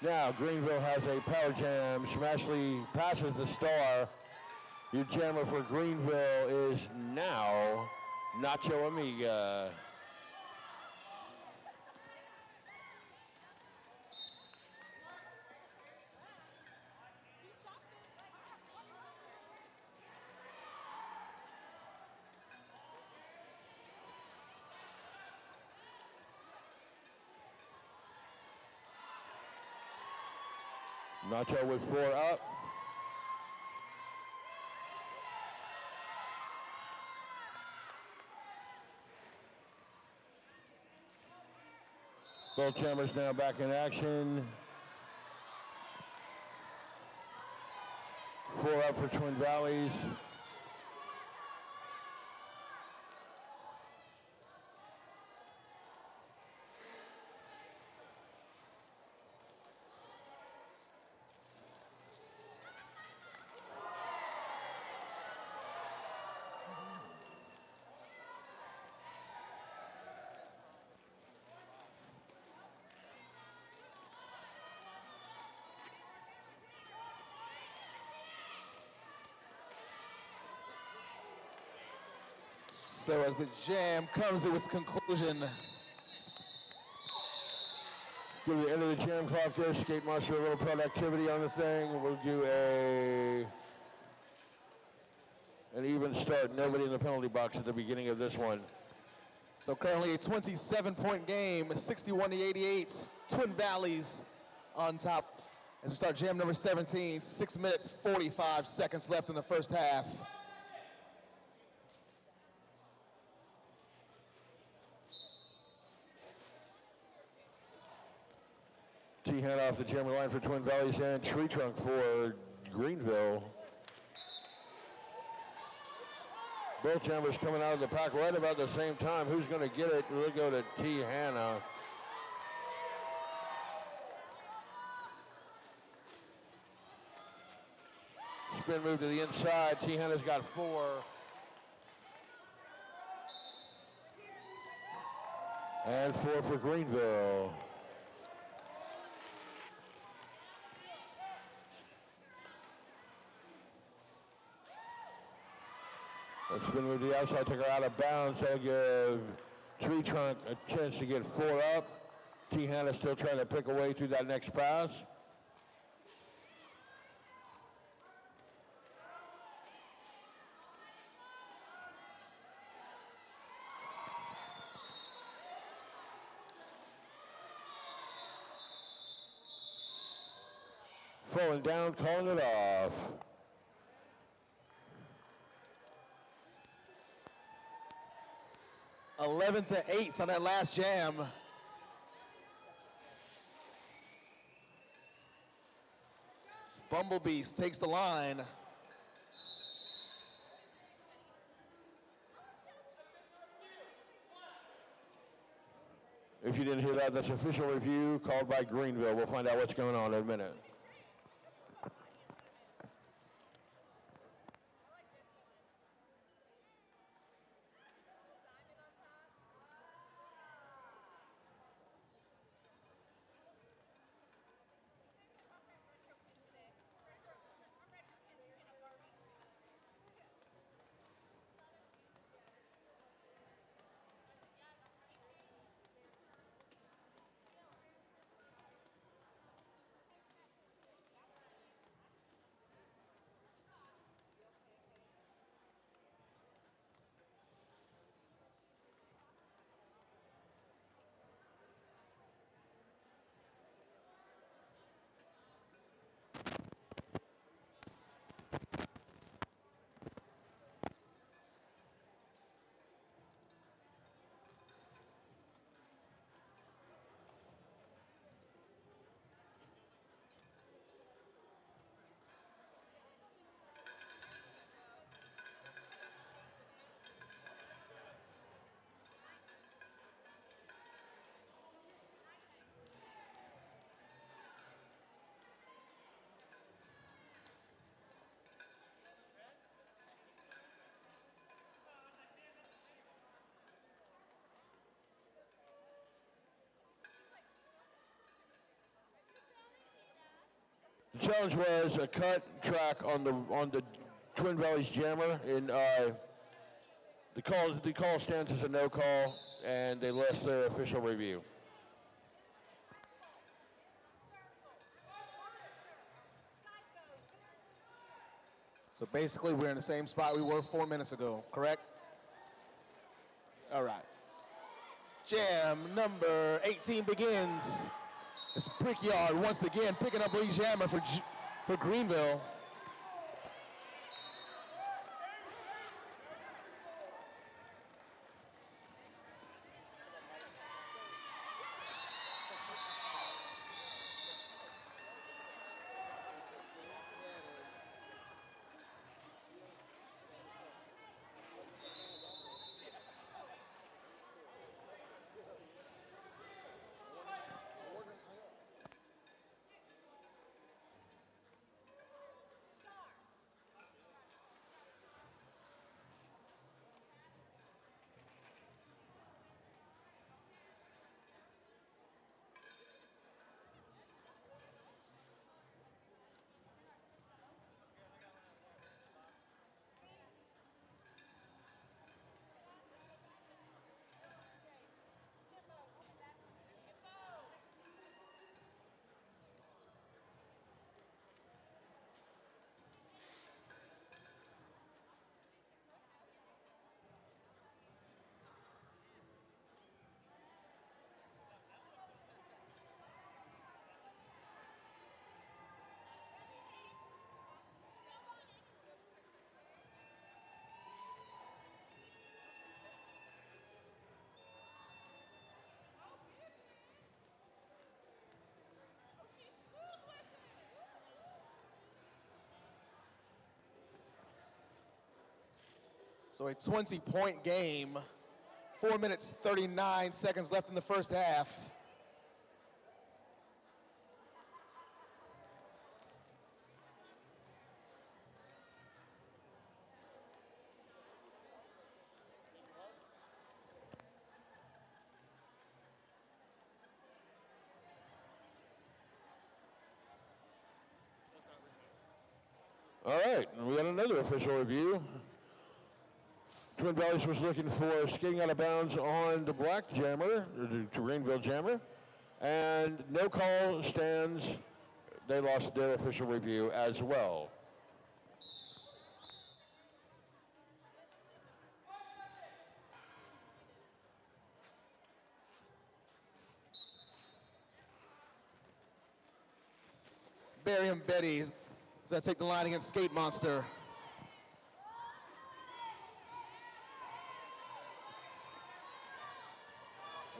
Now Greenville has a power jam. Smashley passes the star. Your jammer for Greenville is now Nacho Amiga. Nacho with 4 up. Both jammers now back in action. 4 up for Twin Valleys. So as the jam comes to its conclusion, Give the end of the jam clock there. Skate Master a little productivity on the thing. We'll do an even start. Nobody in the penalty box at the beginning of this one. so currently a 27-point game, 61-88, Twin Valleys on top. As we start jam number 17, 6 minutes, 45 seconds left in the first half. T-hand off the jammer line for Twin Valleys and Tree Trunk for Greenville. Both jammers coming out of the pack right about the same time. Who's going to get it? We'll go to T. Hanna. Spin move to the inside. T. Hanna's got 4. And 4 for Greenville. That spin move to the outside, took her out of bounds. That'll give Tree Trunk a chance to get 4 up. T. Hanna still trying to pick away through that next pass. Falling down, calling it off. Eleven to 8 on that last jam. Bumblebees takes the line. If you didn't hear that, that's official review called by Greenville. We'll find out what's going on in a minute. challenge was a cut track on the Twin Valleys Jammer. In the call stands as a no call, and they lost their official review. So basically, we're in the same spot we were 4 minutes ago, correct? All right. Jam number 18 begins. It's Brickyard once again picking up lead jammer for Greenville. So a 20-point game, 4 minutes, 39 seconds left in the first half. All right, and we got another official review. Twin Valleys was looking for skating out of bounds on the black jammer, the Greenville jammer, and no call stands. They lost their official review as well. Barry and Betty, does that take the line against Skate Monster?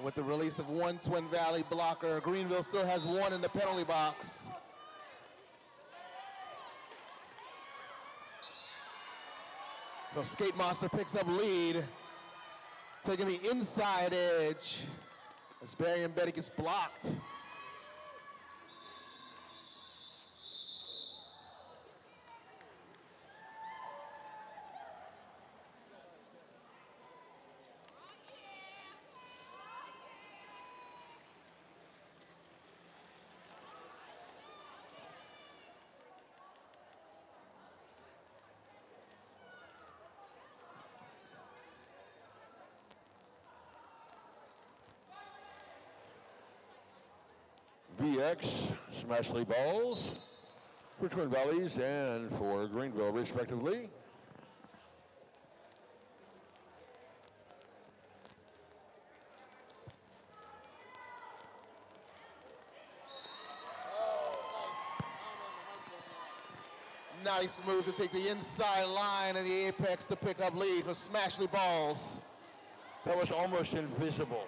With the release of one Twin Valley blocker, Greenville still has one in the penalty box. So Skate Monster picks up lead, taking the inside edge as Barry and Betty gets blocked. VX, Smashley balls for Twin Valleys and for Greenville, respectively. Nice move to take the inside line and the apex to pick up lead for Smashley balls. That was almost invisible.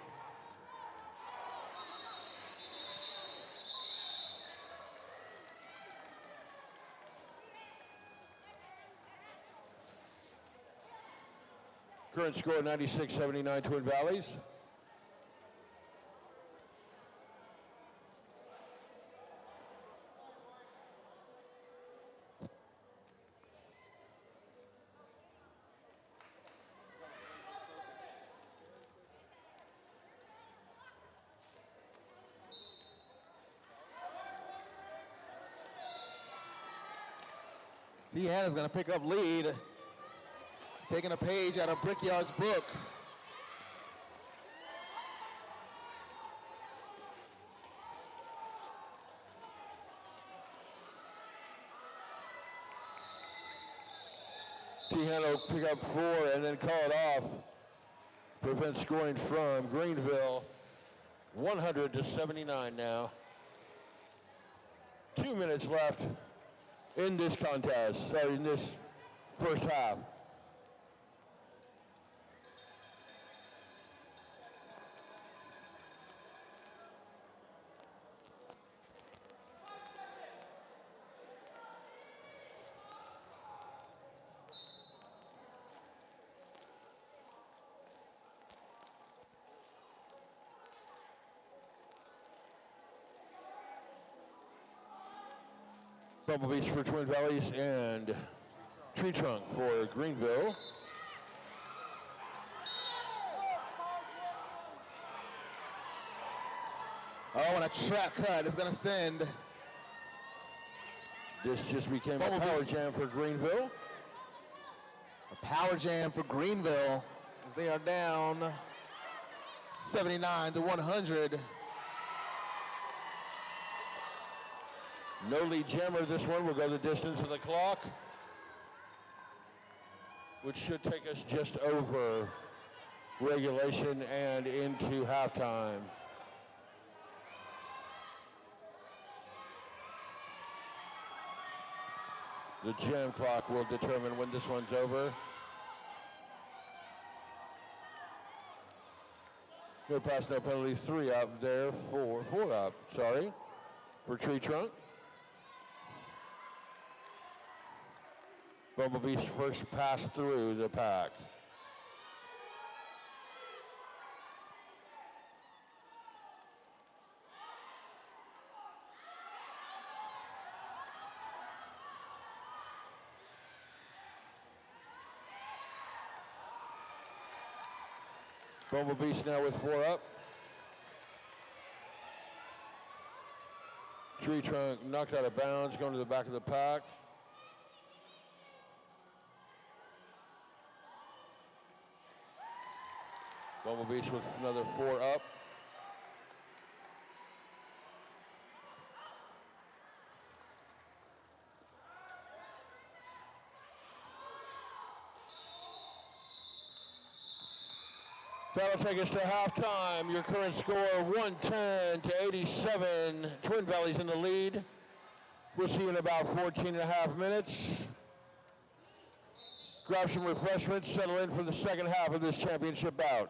Current score 96-79 Twin Valleys. Hannah's going to pick up lead, taking a page out of Brickyard's book. Hannah will pick up 4 and then call it off. Prevent scoring from Greenville. 100 to 79 now. 2 minutes left in this contest, sorry, in this first half. Bumblebees for Twin Valleys and Tree Trunk for Greenville. Oh, and a trap cut is going to send. This just became a power jam for Greenville. A power jam for Greenville as they are down 79 to 100. No lead jammer. This one will go the distance of the clock, which should take us just over regulation and into halftime. The jam clock will determine when this one's over. No pass, no penalty. 3 up there, 4 up, sorry, for Tree Trunk. Bumblebee's first pass through the pack. Bumblebees now with 4 up. Tree Trunk knocked out of bounds, going to the back of the pack. Bumblebees with another 4 up. That'll take us to halftime. Your current score, 110 to 87. Twin Valleys in the lead. We'll see you in about 14 and a half minutes. Grab some refreshments, settle in for the second half of this championship bout.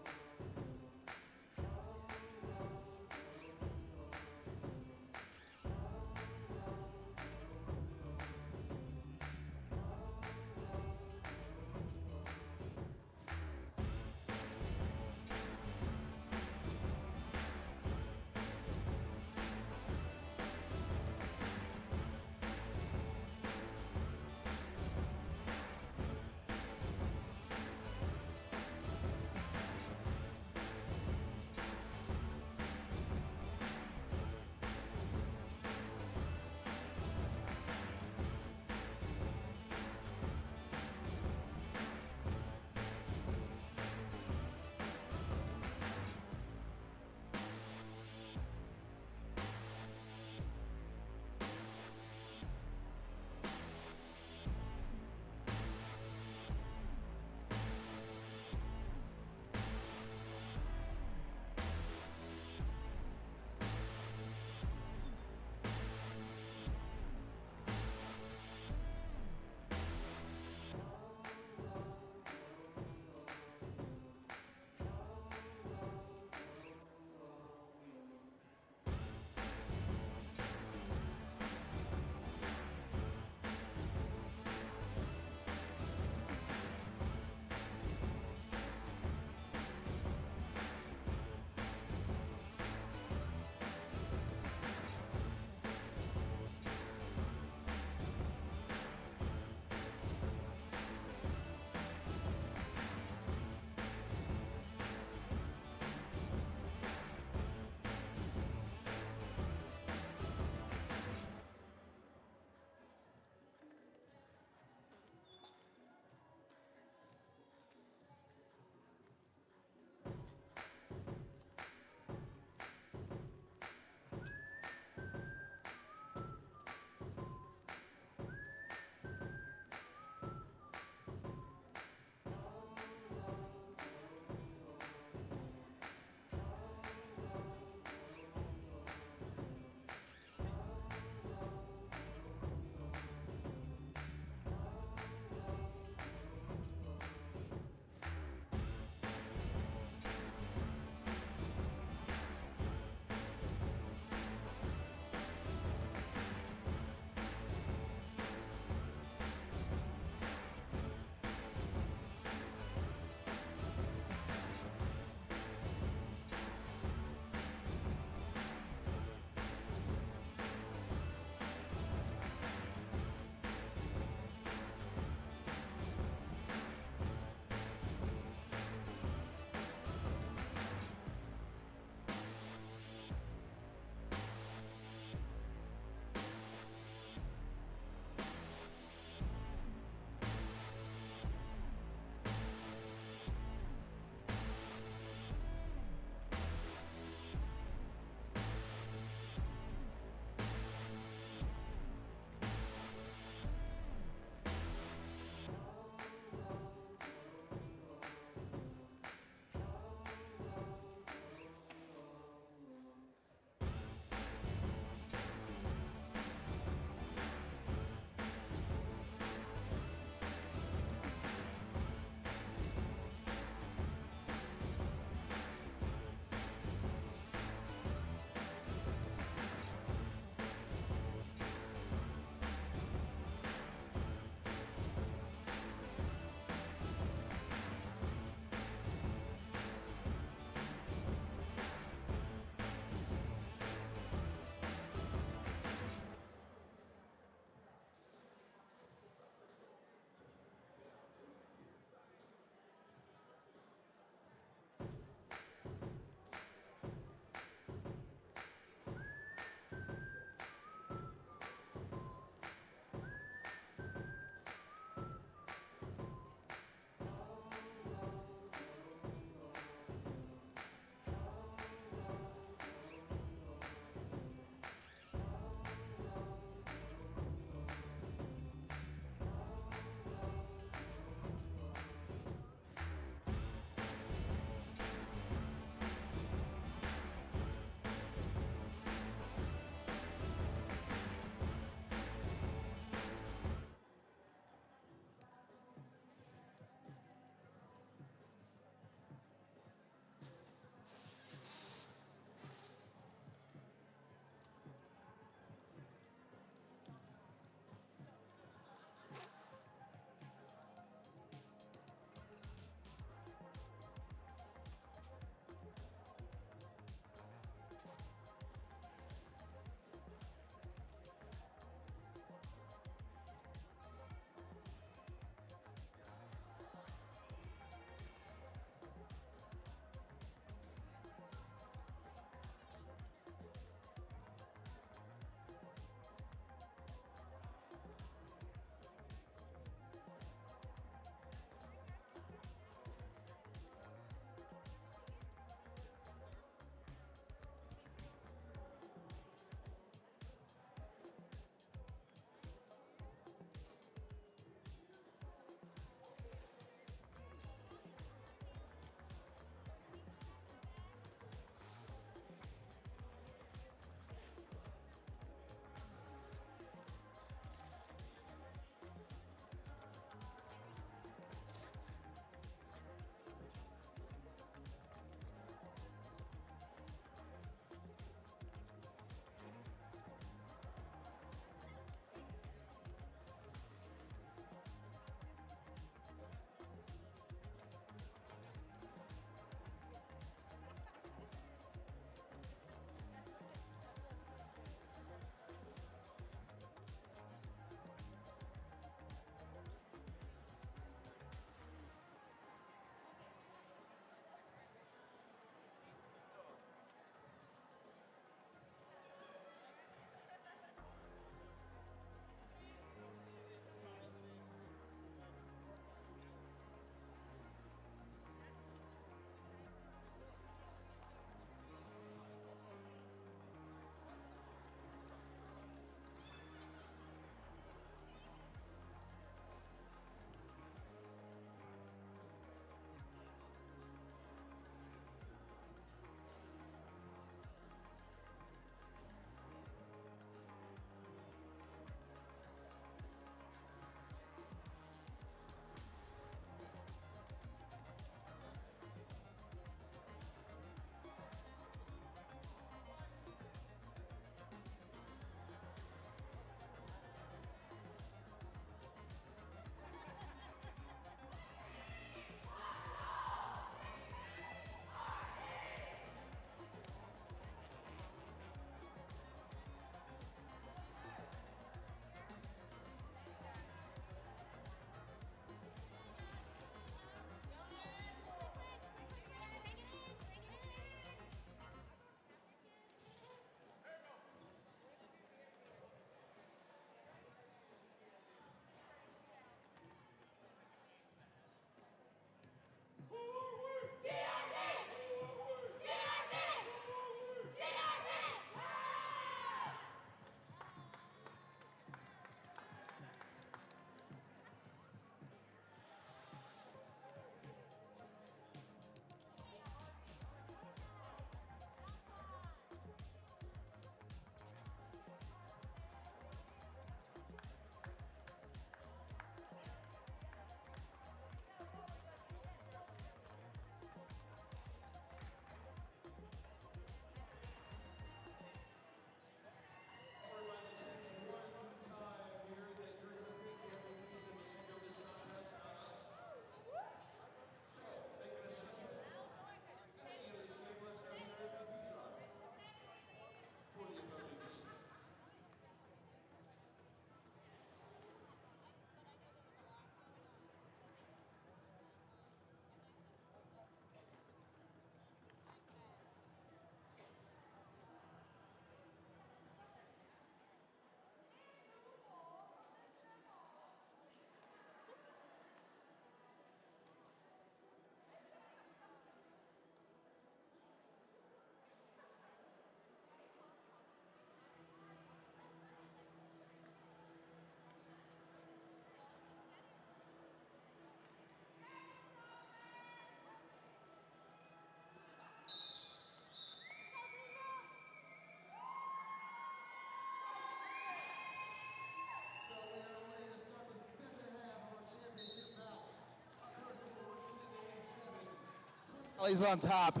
Valley's on top.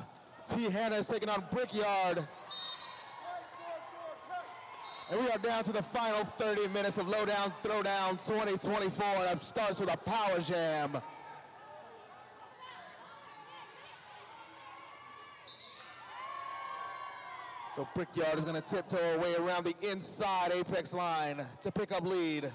T. Hannah is taking on Brickyard. And we are down to the final 30 minutes of Lowdown Throwdown 2024. And it starts with a power jam. So Brickyard is going to tiptoe her way around the inside apex line to pick up lead.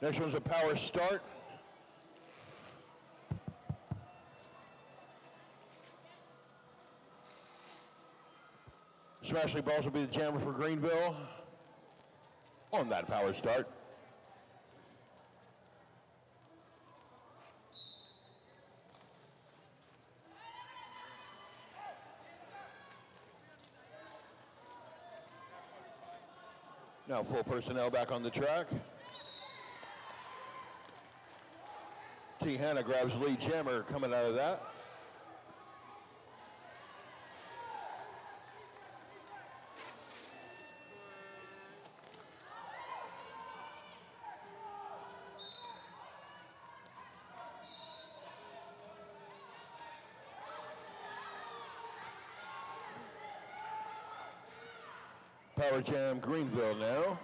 Next one's a power start. Smashley Balls will be the jammer for Greenville on that power start. Now full personnel back on the track. T. Hannah grabs lead jammer coming out of that. Power jam Greenville now.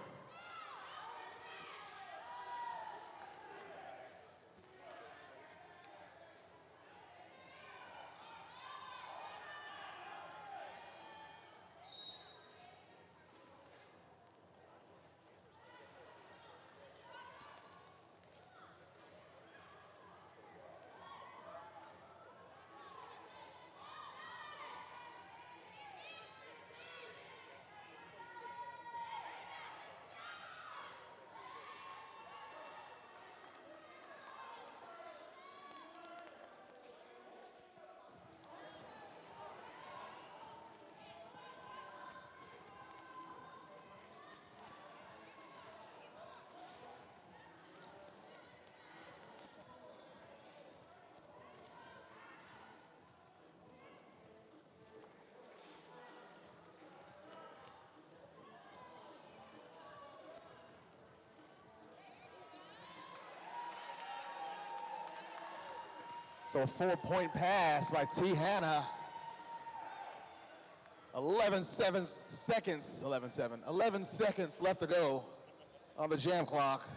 So a 4-point pass by T. Hannah. 11 seconds left to go on the jam clock.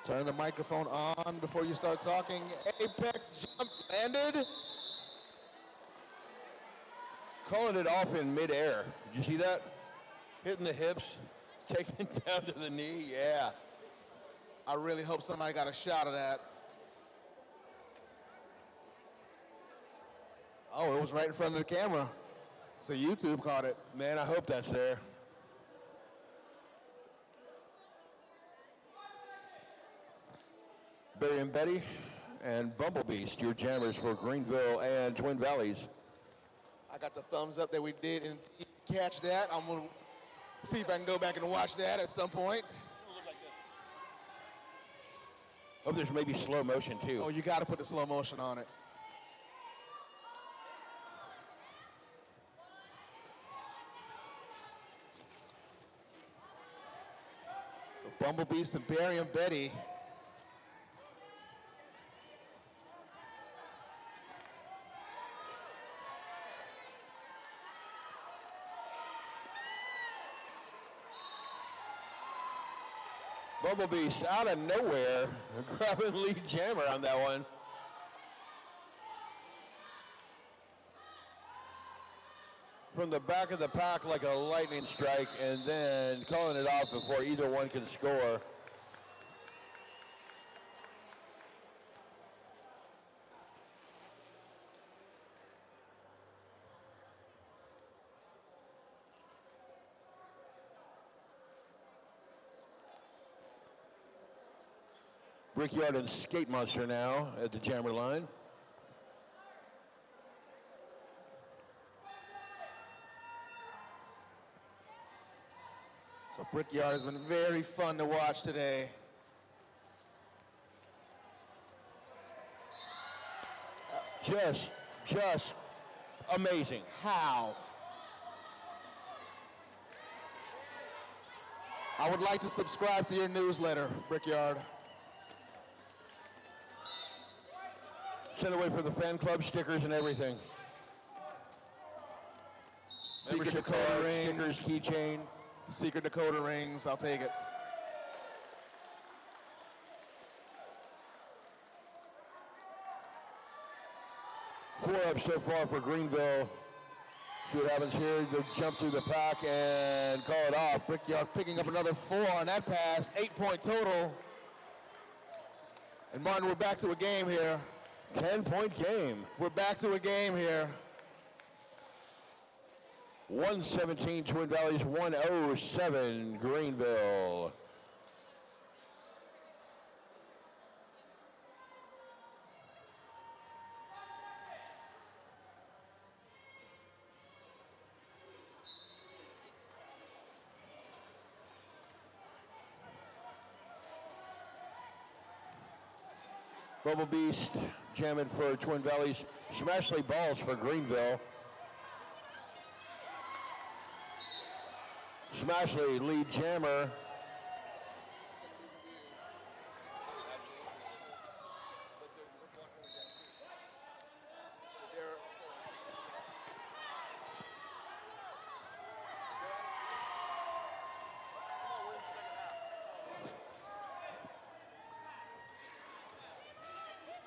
Turn the microphone on before you start talking. Apex jump landed. Calling it off in midair. Did you see that? Hitting the hips, taking it down to the knee, yeah. I really hope somebody got a shot of that. Oh, it was right in front of the camera. So YouTube caught it. Man, I hope that's there. Barry and Betty and Bumblebeast, your jammers for Greenville and Twin Valleys. I got the thumbs up that we did and catch that. I'm gonna see if I can go back and watch that at some point. It'll look like this. Oh, there's maybe slow motion too. Oh, you got to put the slow motion on it. So Bumblebeast and Barry and Betty. Bumblebeast out of nowhere, grabbing lead jammer on that one. From the back of the pack like a lightning strike, and then calling it off before either one can score. Brickyard and Skate Monster now at the jammer line. So Brickyard has been very fun to watch today. Just amazing. How? I would like to subscribe to your newsletter, Brickyard. Send away for the fan club stickers and everything. Secret Membership Dakota card, rings. stickers, keychain. Secret Dakota rings, I'll take it. Four up so far for Greenville. See what happens here. They jump through the pack and call it off. Brickyard picking up another 4 on that pass. 8-point total. And Martin, we're back to a game here. 10-point game. We're back to a game here. 117 Twin Valleys, 107 Greenville. Bubble Beast jamming for Twin Valleys. Smashley balls for Greenville. Smashley, lead jammer.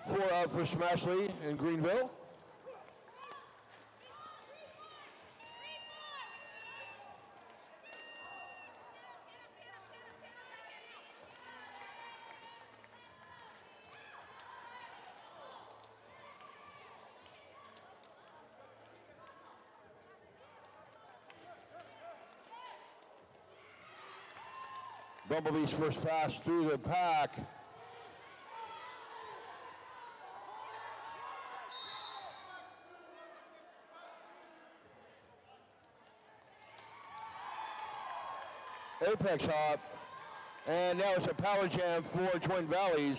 Four out for Smashley in Greenville. Bumblebee's first pass through the pack. Apex hop, and now it's a power jam for Twin Valleys.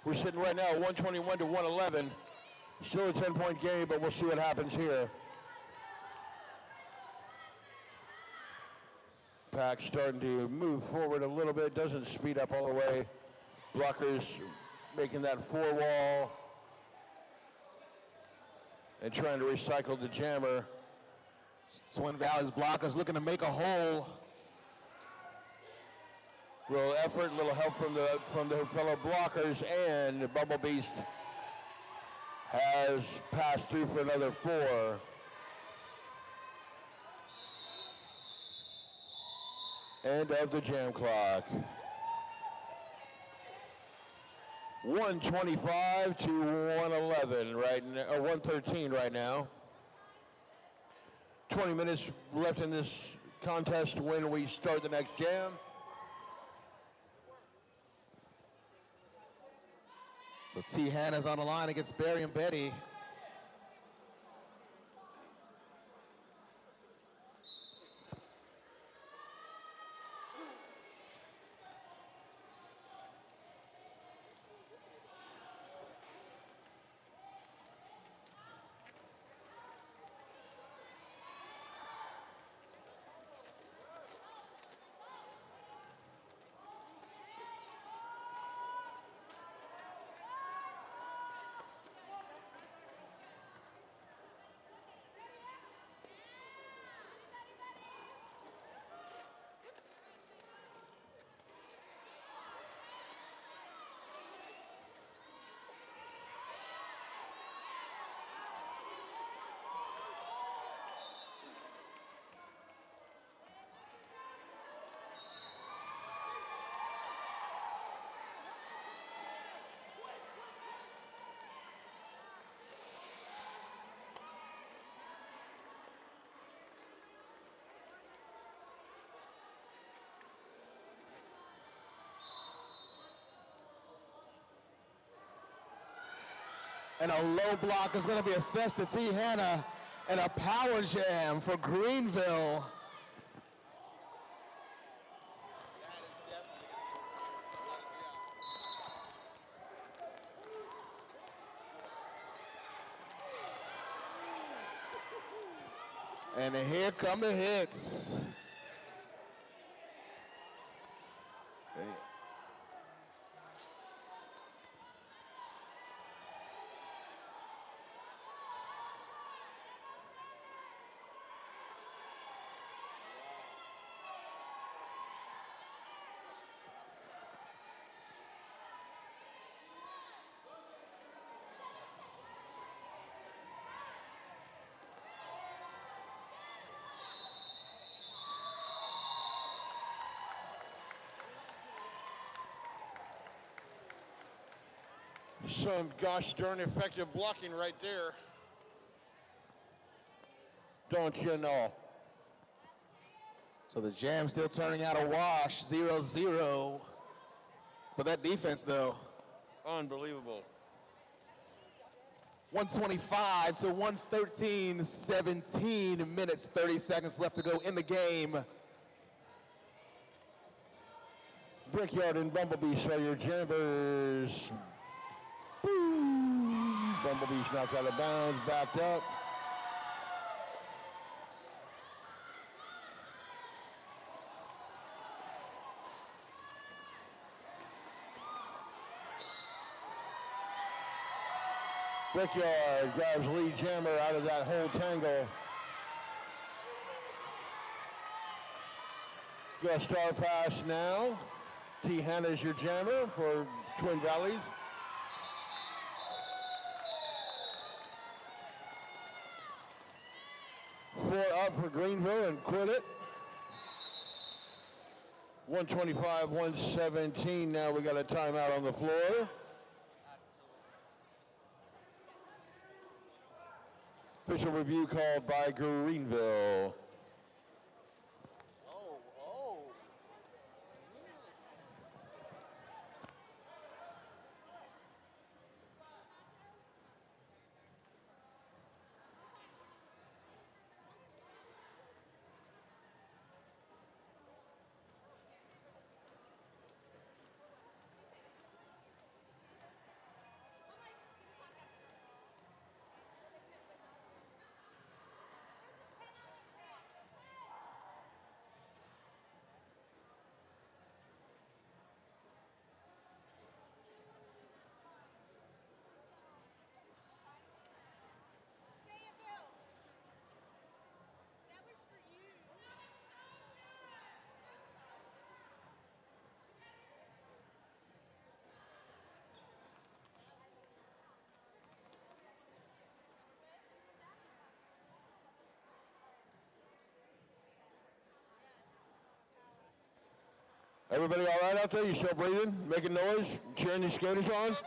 We're sitting right now at 121 to 111. Still a 10-point game, but we'll see what happens here. Pack starting to move forward a little bit, doesn't speed up all the way. Blockers making that 4-wall and trying to recycle the jammer. Twin Valleys blockers looking to make a hole. Little effort, little help from the fellow blockers, and Bumblebeast has passed through for another 4. End of the jam clock. 125 to 111 right now, or 113 right now. 20 minutes left in this contest when we start the next jam. So T. Hannah's on the line against Barry and Betty. And a low block is going to be assessed to T. Hannah, and a power jam for Greenville. And here come the hits. Some gosh darn effective blocking right there. Don't you know? So the jam still turning out a wash, 0-0. But that defense, though. Unbelievable. 125 to 113, 17 minutes, 30 seconds left to go in the game. Brickyard and Bumblebees are your jammers. Boom. Bumblebees knocked out of bounds, backed up. Brickyard grabs lead jammer out of that whole tangle. Got a star pass now. T. Hannah's your jammer for Twin Valleys. Four up for Greenville and quit it. 125, 117. Now we got a timeout on the floor. Official review called by Greenville. Everybody all right out there? You still breathing? Making noise? Cheering these skaters on?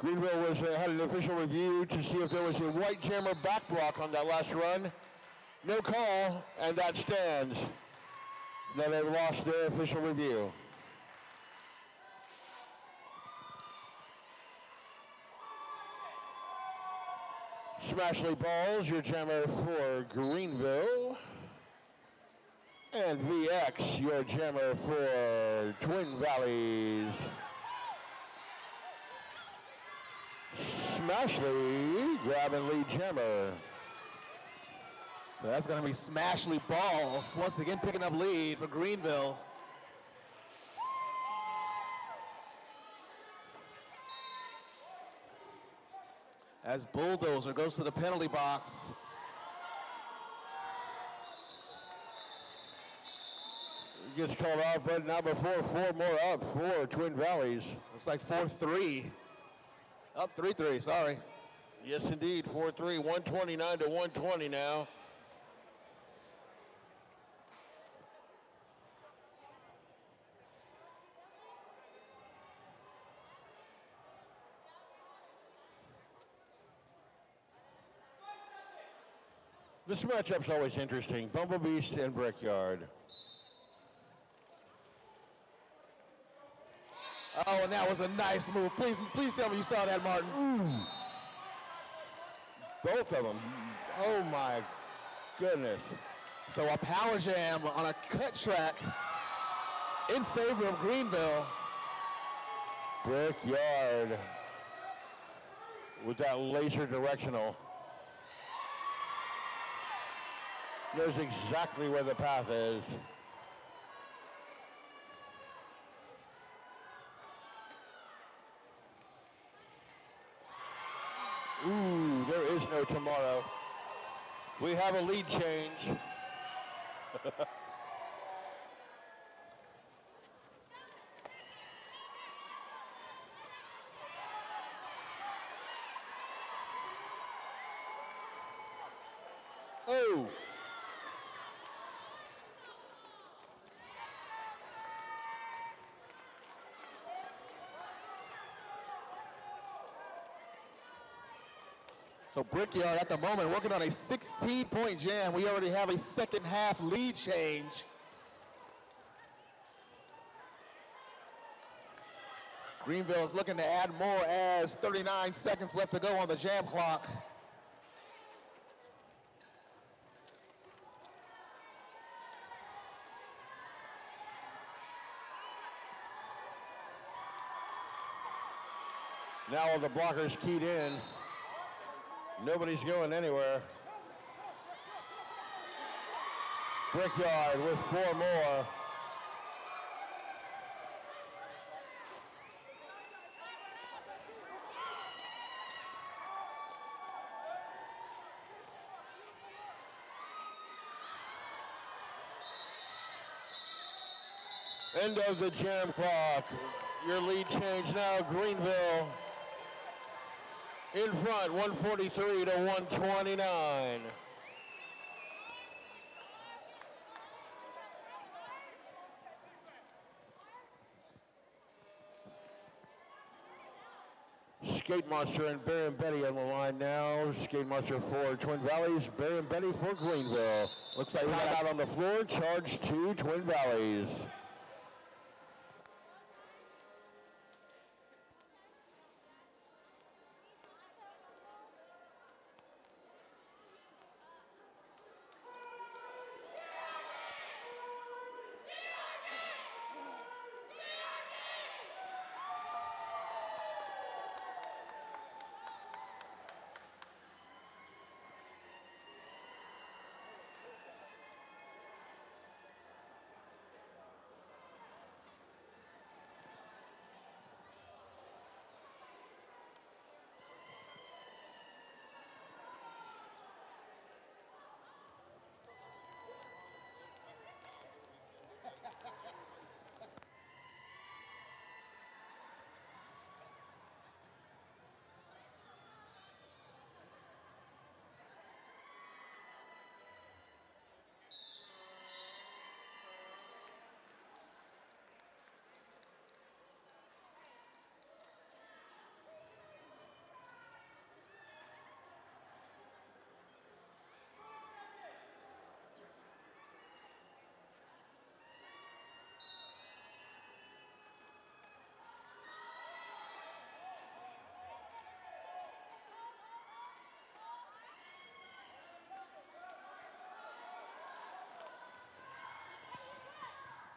Greenville had an official review to see if there was a white jammer back block on that last run. No call, and that stands. Now they've lost their official review. Smashley Balls, your jammer for Greenville. And VX, your jammer for Twin Valleys. Smashley grabbing lead jammer. So that's going to be Smashley Balls, once again picking up lead for Greenville. As Bulldozer goes to the penalty box. gets called off, but now before 4 more up for Twin Valleys. Looks like 4-3. Up 3-3, sorry. Yes, indeed, 4-3, 129 to 120 now. This matchup's always interesting, Bumblebeast and Brickyard. Oh, and that was a nice move. Please tell me you saw that, Martin. Ooh. Both of them. Oh my goodness. So a power jam on a cut track in favor of Greenville. Brickyard with that laser directional. Knows exactly where the path is. Ooh, there is no tomorrow. We have a lead change. Oh. So Brickyard at the moment working on a 16-point jam. We already have a second half lead change. Greenville is looking to add more as 39 seconds left to go on the jam clock. Now all the blockers keyed in. Nobody's going anywhere. Brickyard with 4 more. End of the jam clock. Your lead change now, Greenville in front, 143 to 129. Skate Monster and Bear and Betty on the line now. Skate Monster for Twin Valleys, Bear and Betty for Greenville. Looks like we got out on the floor, charge to Twin Valleys.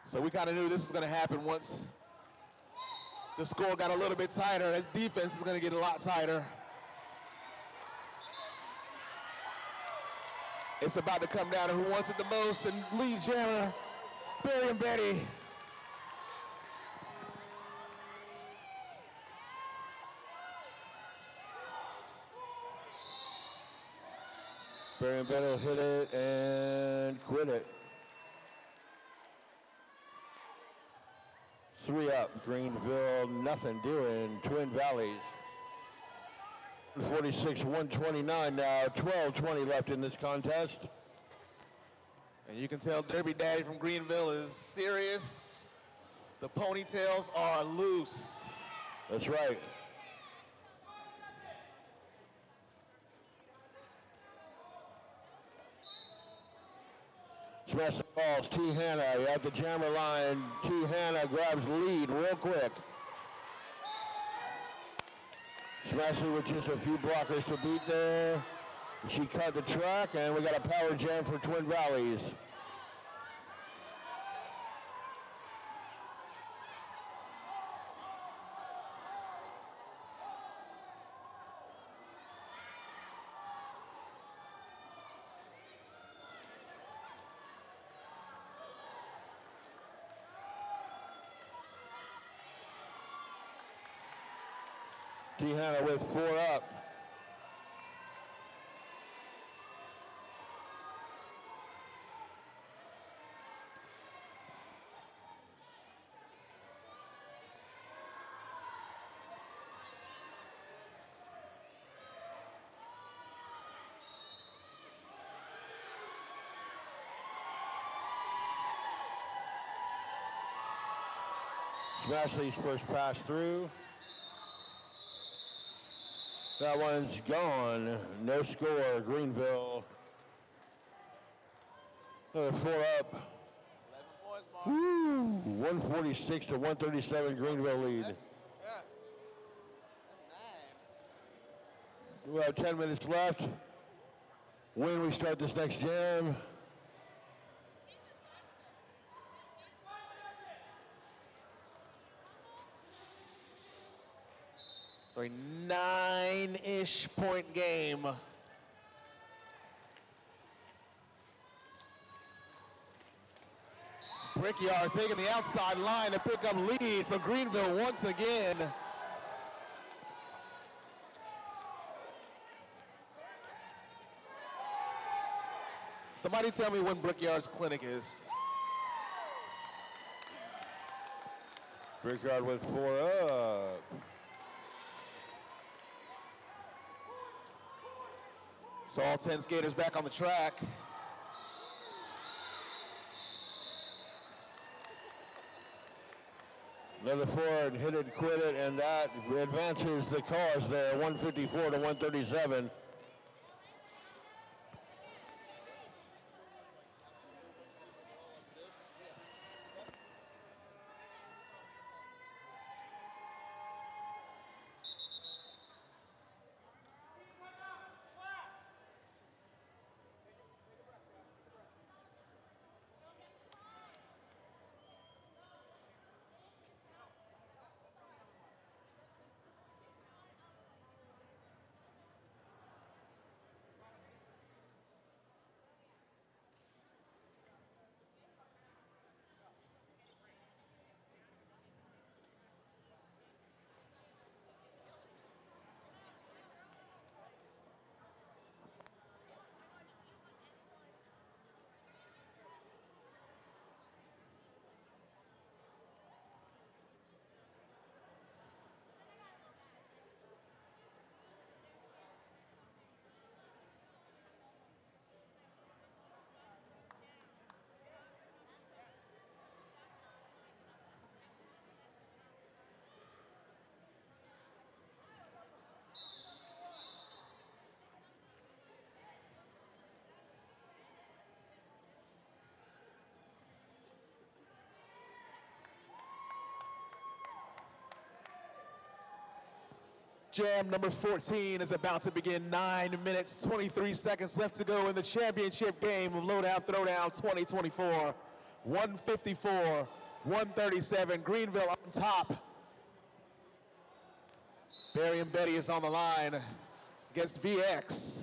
So we kind of knew this was going to happen once the score got a little bit tighter. His defense is going to get a lot tighter. It's about to come down to who wants it the most, and lead jammer, Barry and Betty. Bear and Betty hit it and quit it. 3 up. Greenville, nothing doing. Twin Valleys. 46-129 now. 12:20 left in this contest. And you can tell Derby Daddy from Greenville is serious. The ponytails are loose. That's right. Smash the balls. T. Hanna at the jammer line. T. Hanna grabs the lead real quick. Smashley with just a few blockers to beat there. She cut the track, and we got a power jam for Twin Valleys. T. Hanna with 4 up. Smashley's first pass through. That one's gone. No score. Greenville. Another 4 up. 11 points, Mark. Woo! 146-137 Greenville lead. Yeah. That's 9. We have 10 minutes left. When we start this next jam. So a 9-ish point game. Brickyard taking the outside line to pick up lead for Greenville once again. Somebody tell me when Brickyard's clinic is. Brickyard with 4 up. So all 10 skaters back on the track. Another forward, hit it, quit it, and that advances the cause there, 154-137. Jam number 14 is about to begin. 9 minutes, 23 seconds left to go in the championship game of Lowdown Throwdown 2024. 154, 137, Greenville on top. Barry and Betty is on the line against VX.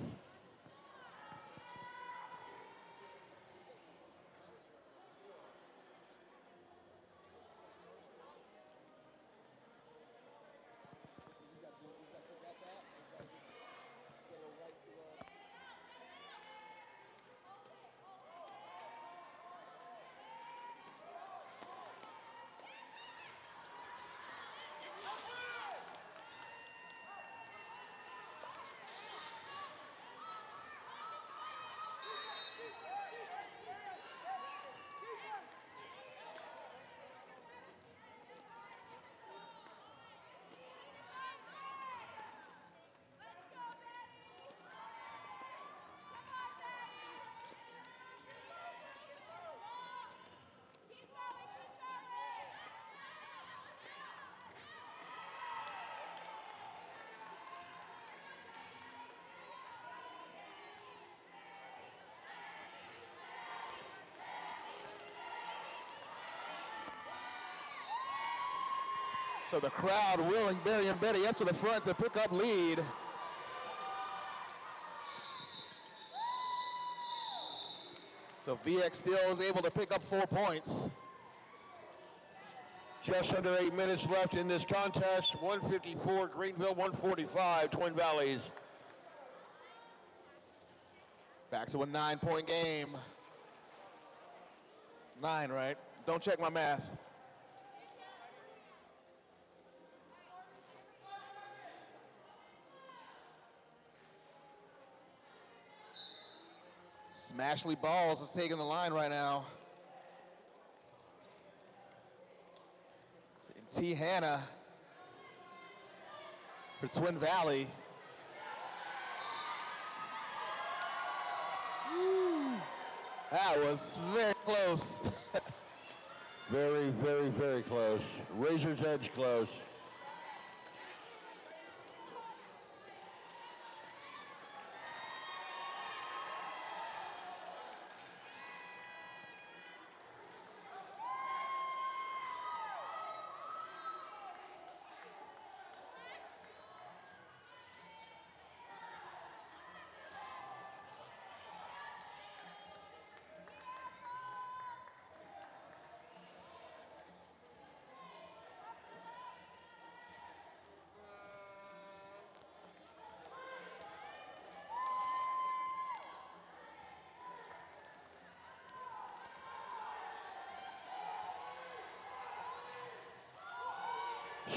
So the crowd willing Barry and Betty up to the front to pick up lead. So VX still is able to pick up 4 points. Just under 8 minutes left in this contest. 154 Greenville, 145 Twin Valleys. Back to a 9-point game. 9, right? Don't check my math. Smashley Balls is taking the line right now. And T. Hannah for Twin Valley. That was very close. Very, very, very close. Razor's edge close.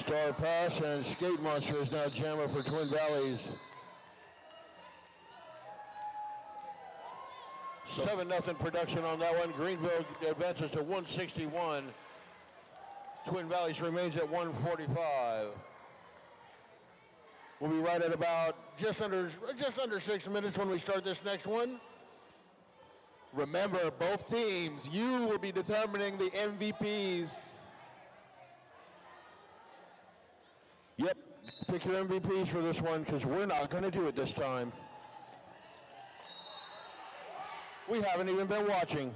Star pass and Skate Monster is now jammer for Twin Valleys. 7-0 production on that one. Greenville advances to 161. Twin Valleys remains at 145. We'll be right at about just under 6 minutes when we start this next one. Remember, both teams, you will be determining the MVPs. Yep, pick your MVPs for this one because we're not going to do it this time. We haven't even been watching.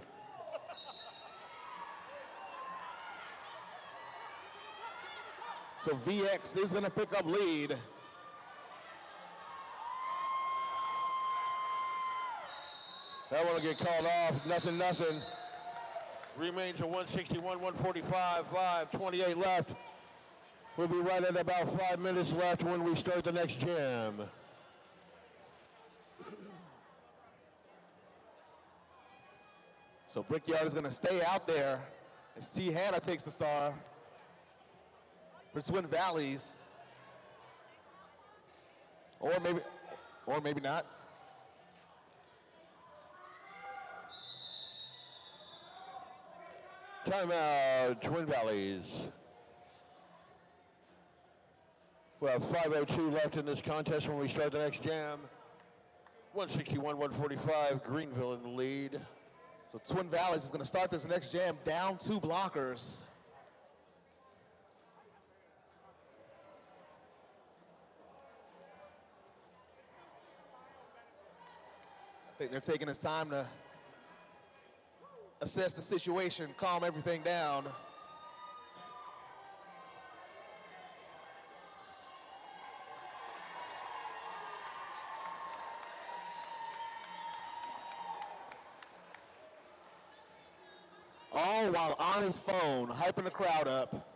So VX is going to pick up lead. That one will get called off. Nothing. Remains at 161, 145, 5:28 left. We'll be right at about 5 minutes left when we start the next jam. So Brickyard is going to stay out there as T. Hannah takes the star for Twin Valleys. Or maybe not. Timeout, Twin Valleys. We have 5:02 left in this contest when we start the next jam. 161, 145, Greenville in the lead. So Twin Valleys is going to start this next jam down 2 blockers. I think they're taking this time to assess the situation, calm everything down. All while on his phone, hyping the crowd up.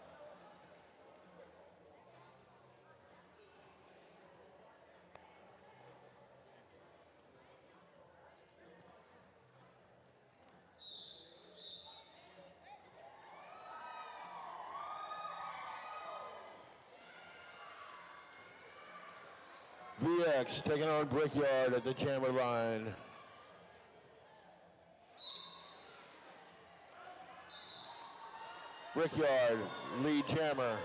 VX taking on Brickyard at the jammer line. Brickyard, lead jammer.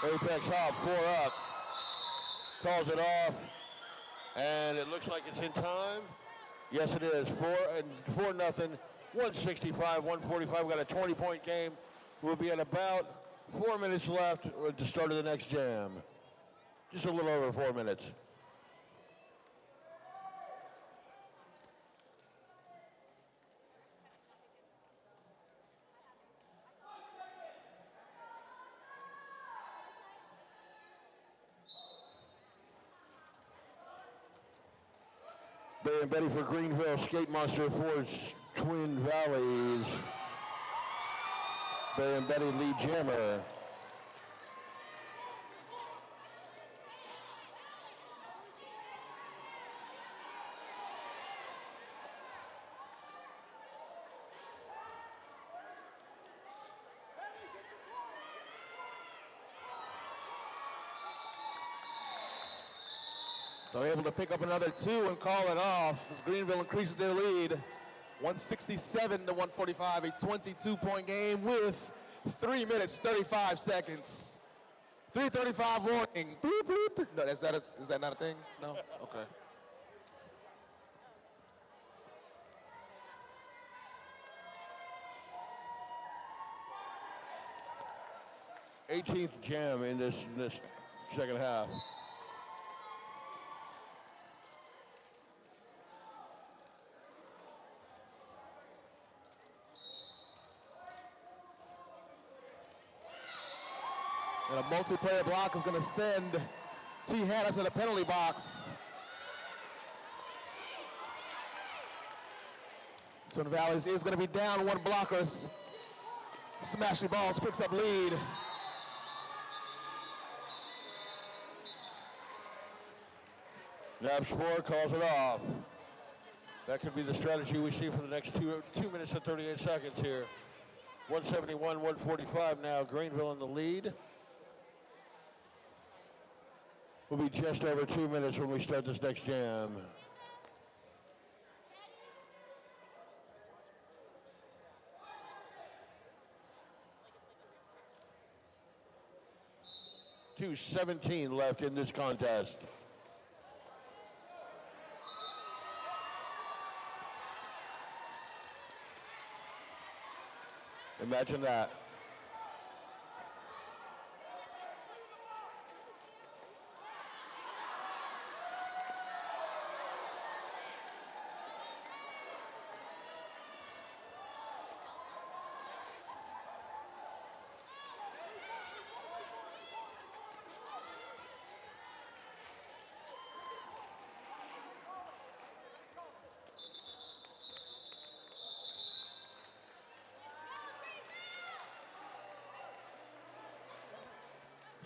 Apex hop, 4 up. Calls it off. And it looks like it's in time. Yes, it is. 4-0. 165, 145. We've got a 20-point game. We'll be at about 4 minutes left at the start of the next jam. Just a little over 4 minutes. Bay and Betty for Greenville, Skate Monster for Twin Valleys. Bay and Betty lead jammer. So able to pick up another 2 and call it off as Greenville increases their lead. 167 to 145, a 22-point game with 3 minutes, 35 seconds. 3:35 warning. Boop, boop. No, is that not a thing? No? Okay. th jam in this second half. And a multiplayer block is going to send T. Hannah to the penalty box. Twin Valleys is going to be down 1 blocker. Smashy Balls picks up lead. Nab Spore calls it off. That could be the strategy we see for the next 2 minutes and 38 seconds here. 171, 145 now. Greenville in the lead. We'll be just over 2 minutes when we start this next jam. .217 left in this contest. Imagine that.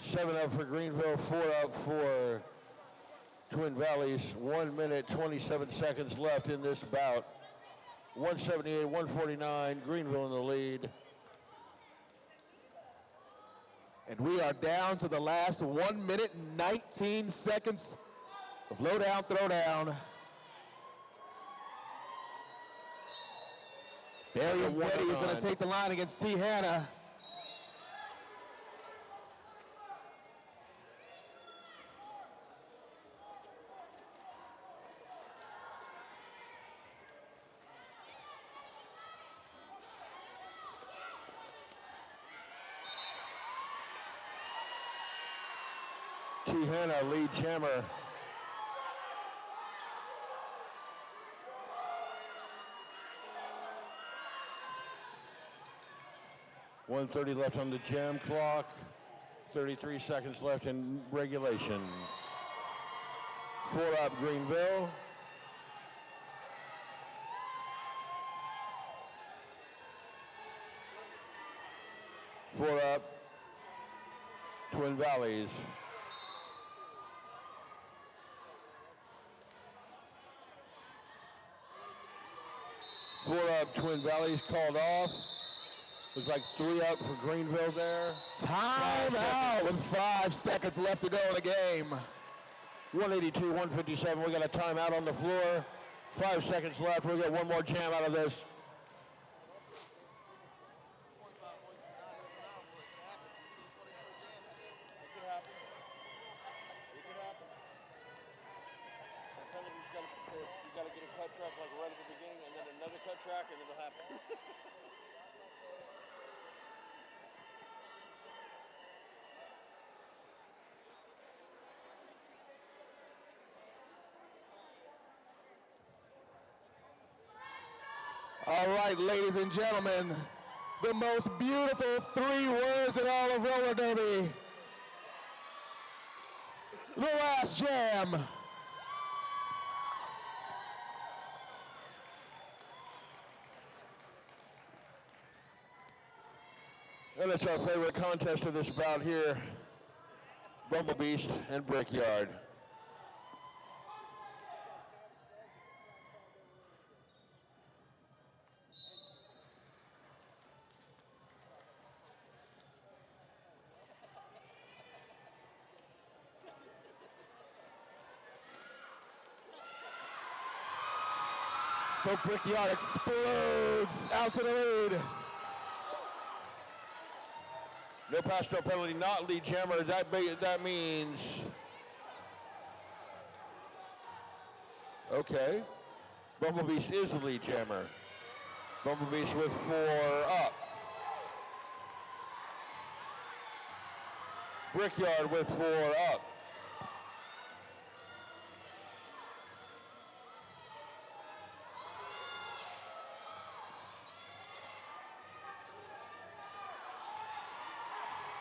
Seven up for Greenville, 4 up for Twin Valleys. 1 minute, 27 seconds left in this bout. 178, 149, Greenville in the lead. And we are down to the last 1 minute, 19 seconds of low-down, throwdown. Barry and Betty is going to take the line against T. Hannah. T. Hannah, lead jammer. .130 left on the jam clock. 33 seconds left in regulation. 4 up Greenville. Four up Twin Valleys. Four up Twin Valleys called off. Looks like 3 up for Greenville there. Time out with 5 seconds left to go in the game. 182, 157. We got a timeout on the floor. 5 seconds left. We'll get one more jam out of this. You got to get a cut track like right at the beginning, and then another cut track, and it'll happen. All right, ladies and gentlemen, the most beautiful 3 words in all of roller derby. The last jam. And it's our favorite contest of this bout here, Bumblebeast and Brickyard. So Brickyard explodes out to the lead. No pass, no penalty, not lead jammer. That means, okay. Bumblebeast is the lead jammer. Bumblebeast with 4 up. Brickyard with 4 up.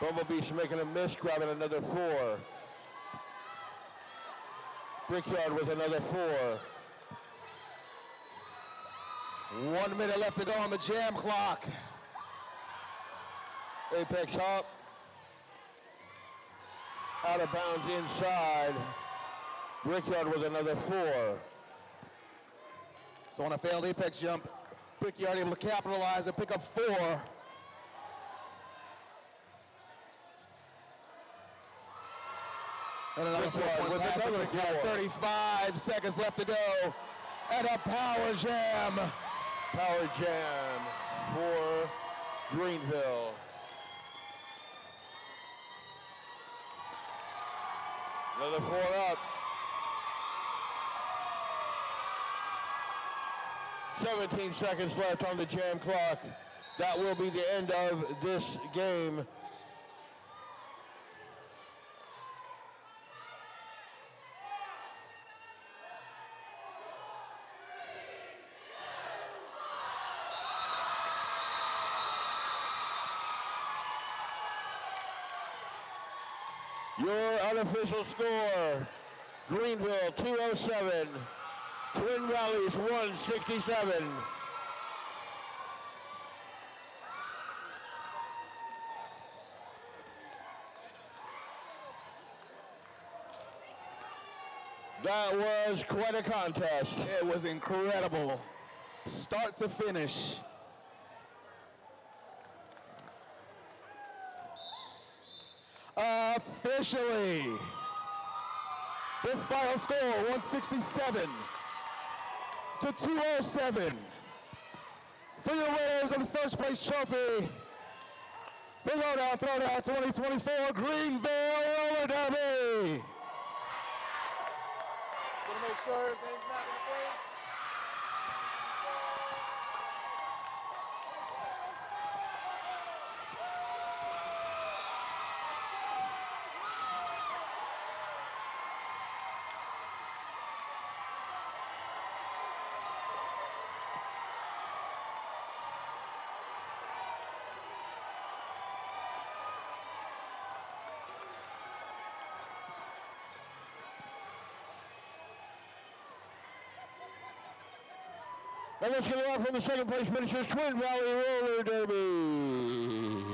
Bumblebeast making a miss, grabbing another 4. Brickyard with another 4. 1 minute left to go on the jam clock. Apex hop. Out of bounds inside. Brickyard with another 4. So on a failed apex jump, Brickyard able to capitalize and pick up 4. And another 4-point with pass to another Brickyard. 4. 35 seconds left to go. And a power jam. Power jam for Greenville. Another 4 up. 17 seconds left on the jam clock. That will be the end of this game. Your unofficial score, Greenville 207, Twin Valleys 167. That was quite a contest. It was incredible. Start to finish. Officially, the final score 167 to 207 for your winners of the first place trophy, the Lowdown Throwdown 2024 Greenville Roller Derby. Gonna make sure everything's not gonna break. And let's get it off from the second place finishers, Twin Valley Roller Derby.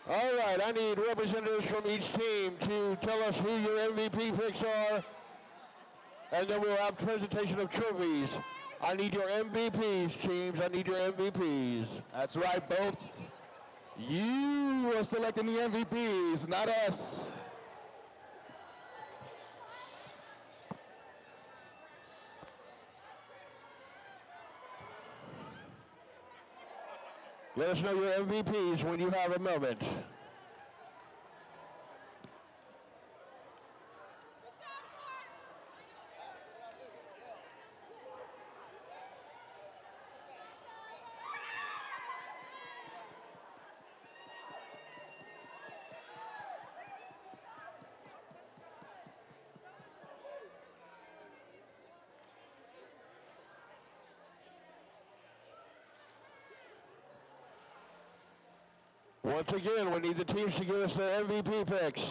All right, I need representatives from each team to tell us who your MVP picks are, and then we'll have presentation of trophies. I need your MVPs, teams. I need your MVPs. That's right, both. You are selecting the MVPs, not us. Let us know your MVPs when you have a moment. Once again, we need the teams to give us their MVP picks.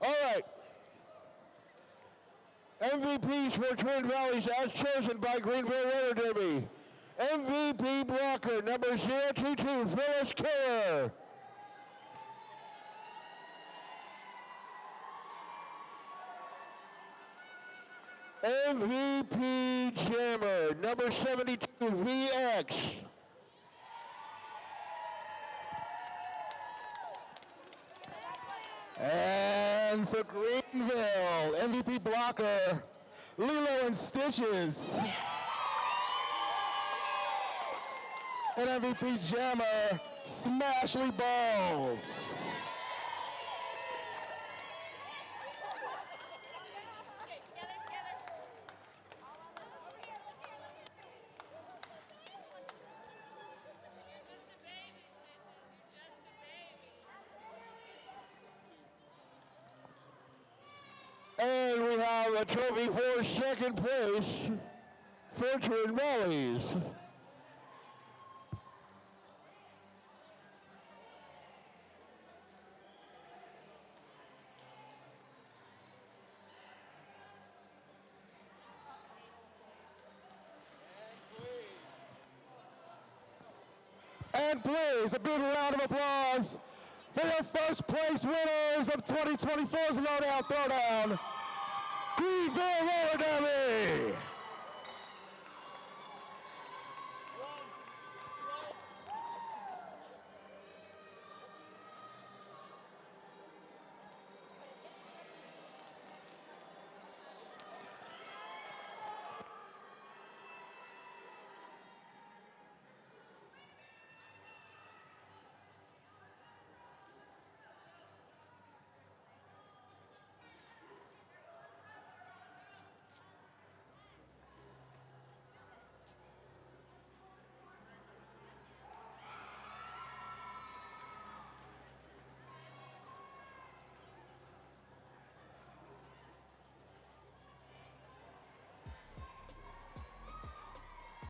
All right. MVPs for Twin Valleys as chosen by Greenville Roller Derby. MVP blocker number 022, Phyllis Killer. MVP jammer number 72, VX. And for Greenville, MVP blocker, Lilo and Stitches. And MVP jammer, Smashly Balls. And we have a trophy for second place for Twin Valleys. And please, a big round of applause for your first place winners of 2024's Lowdown Throwdown, Greenville Roller Derby.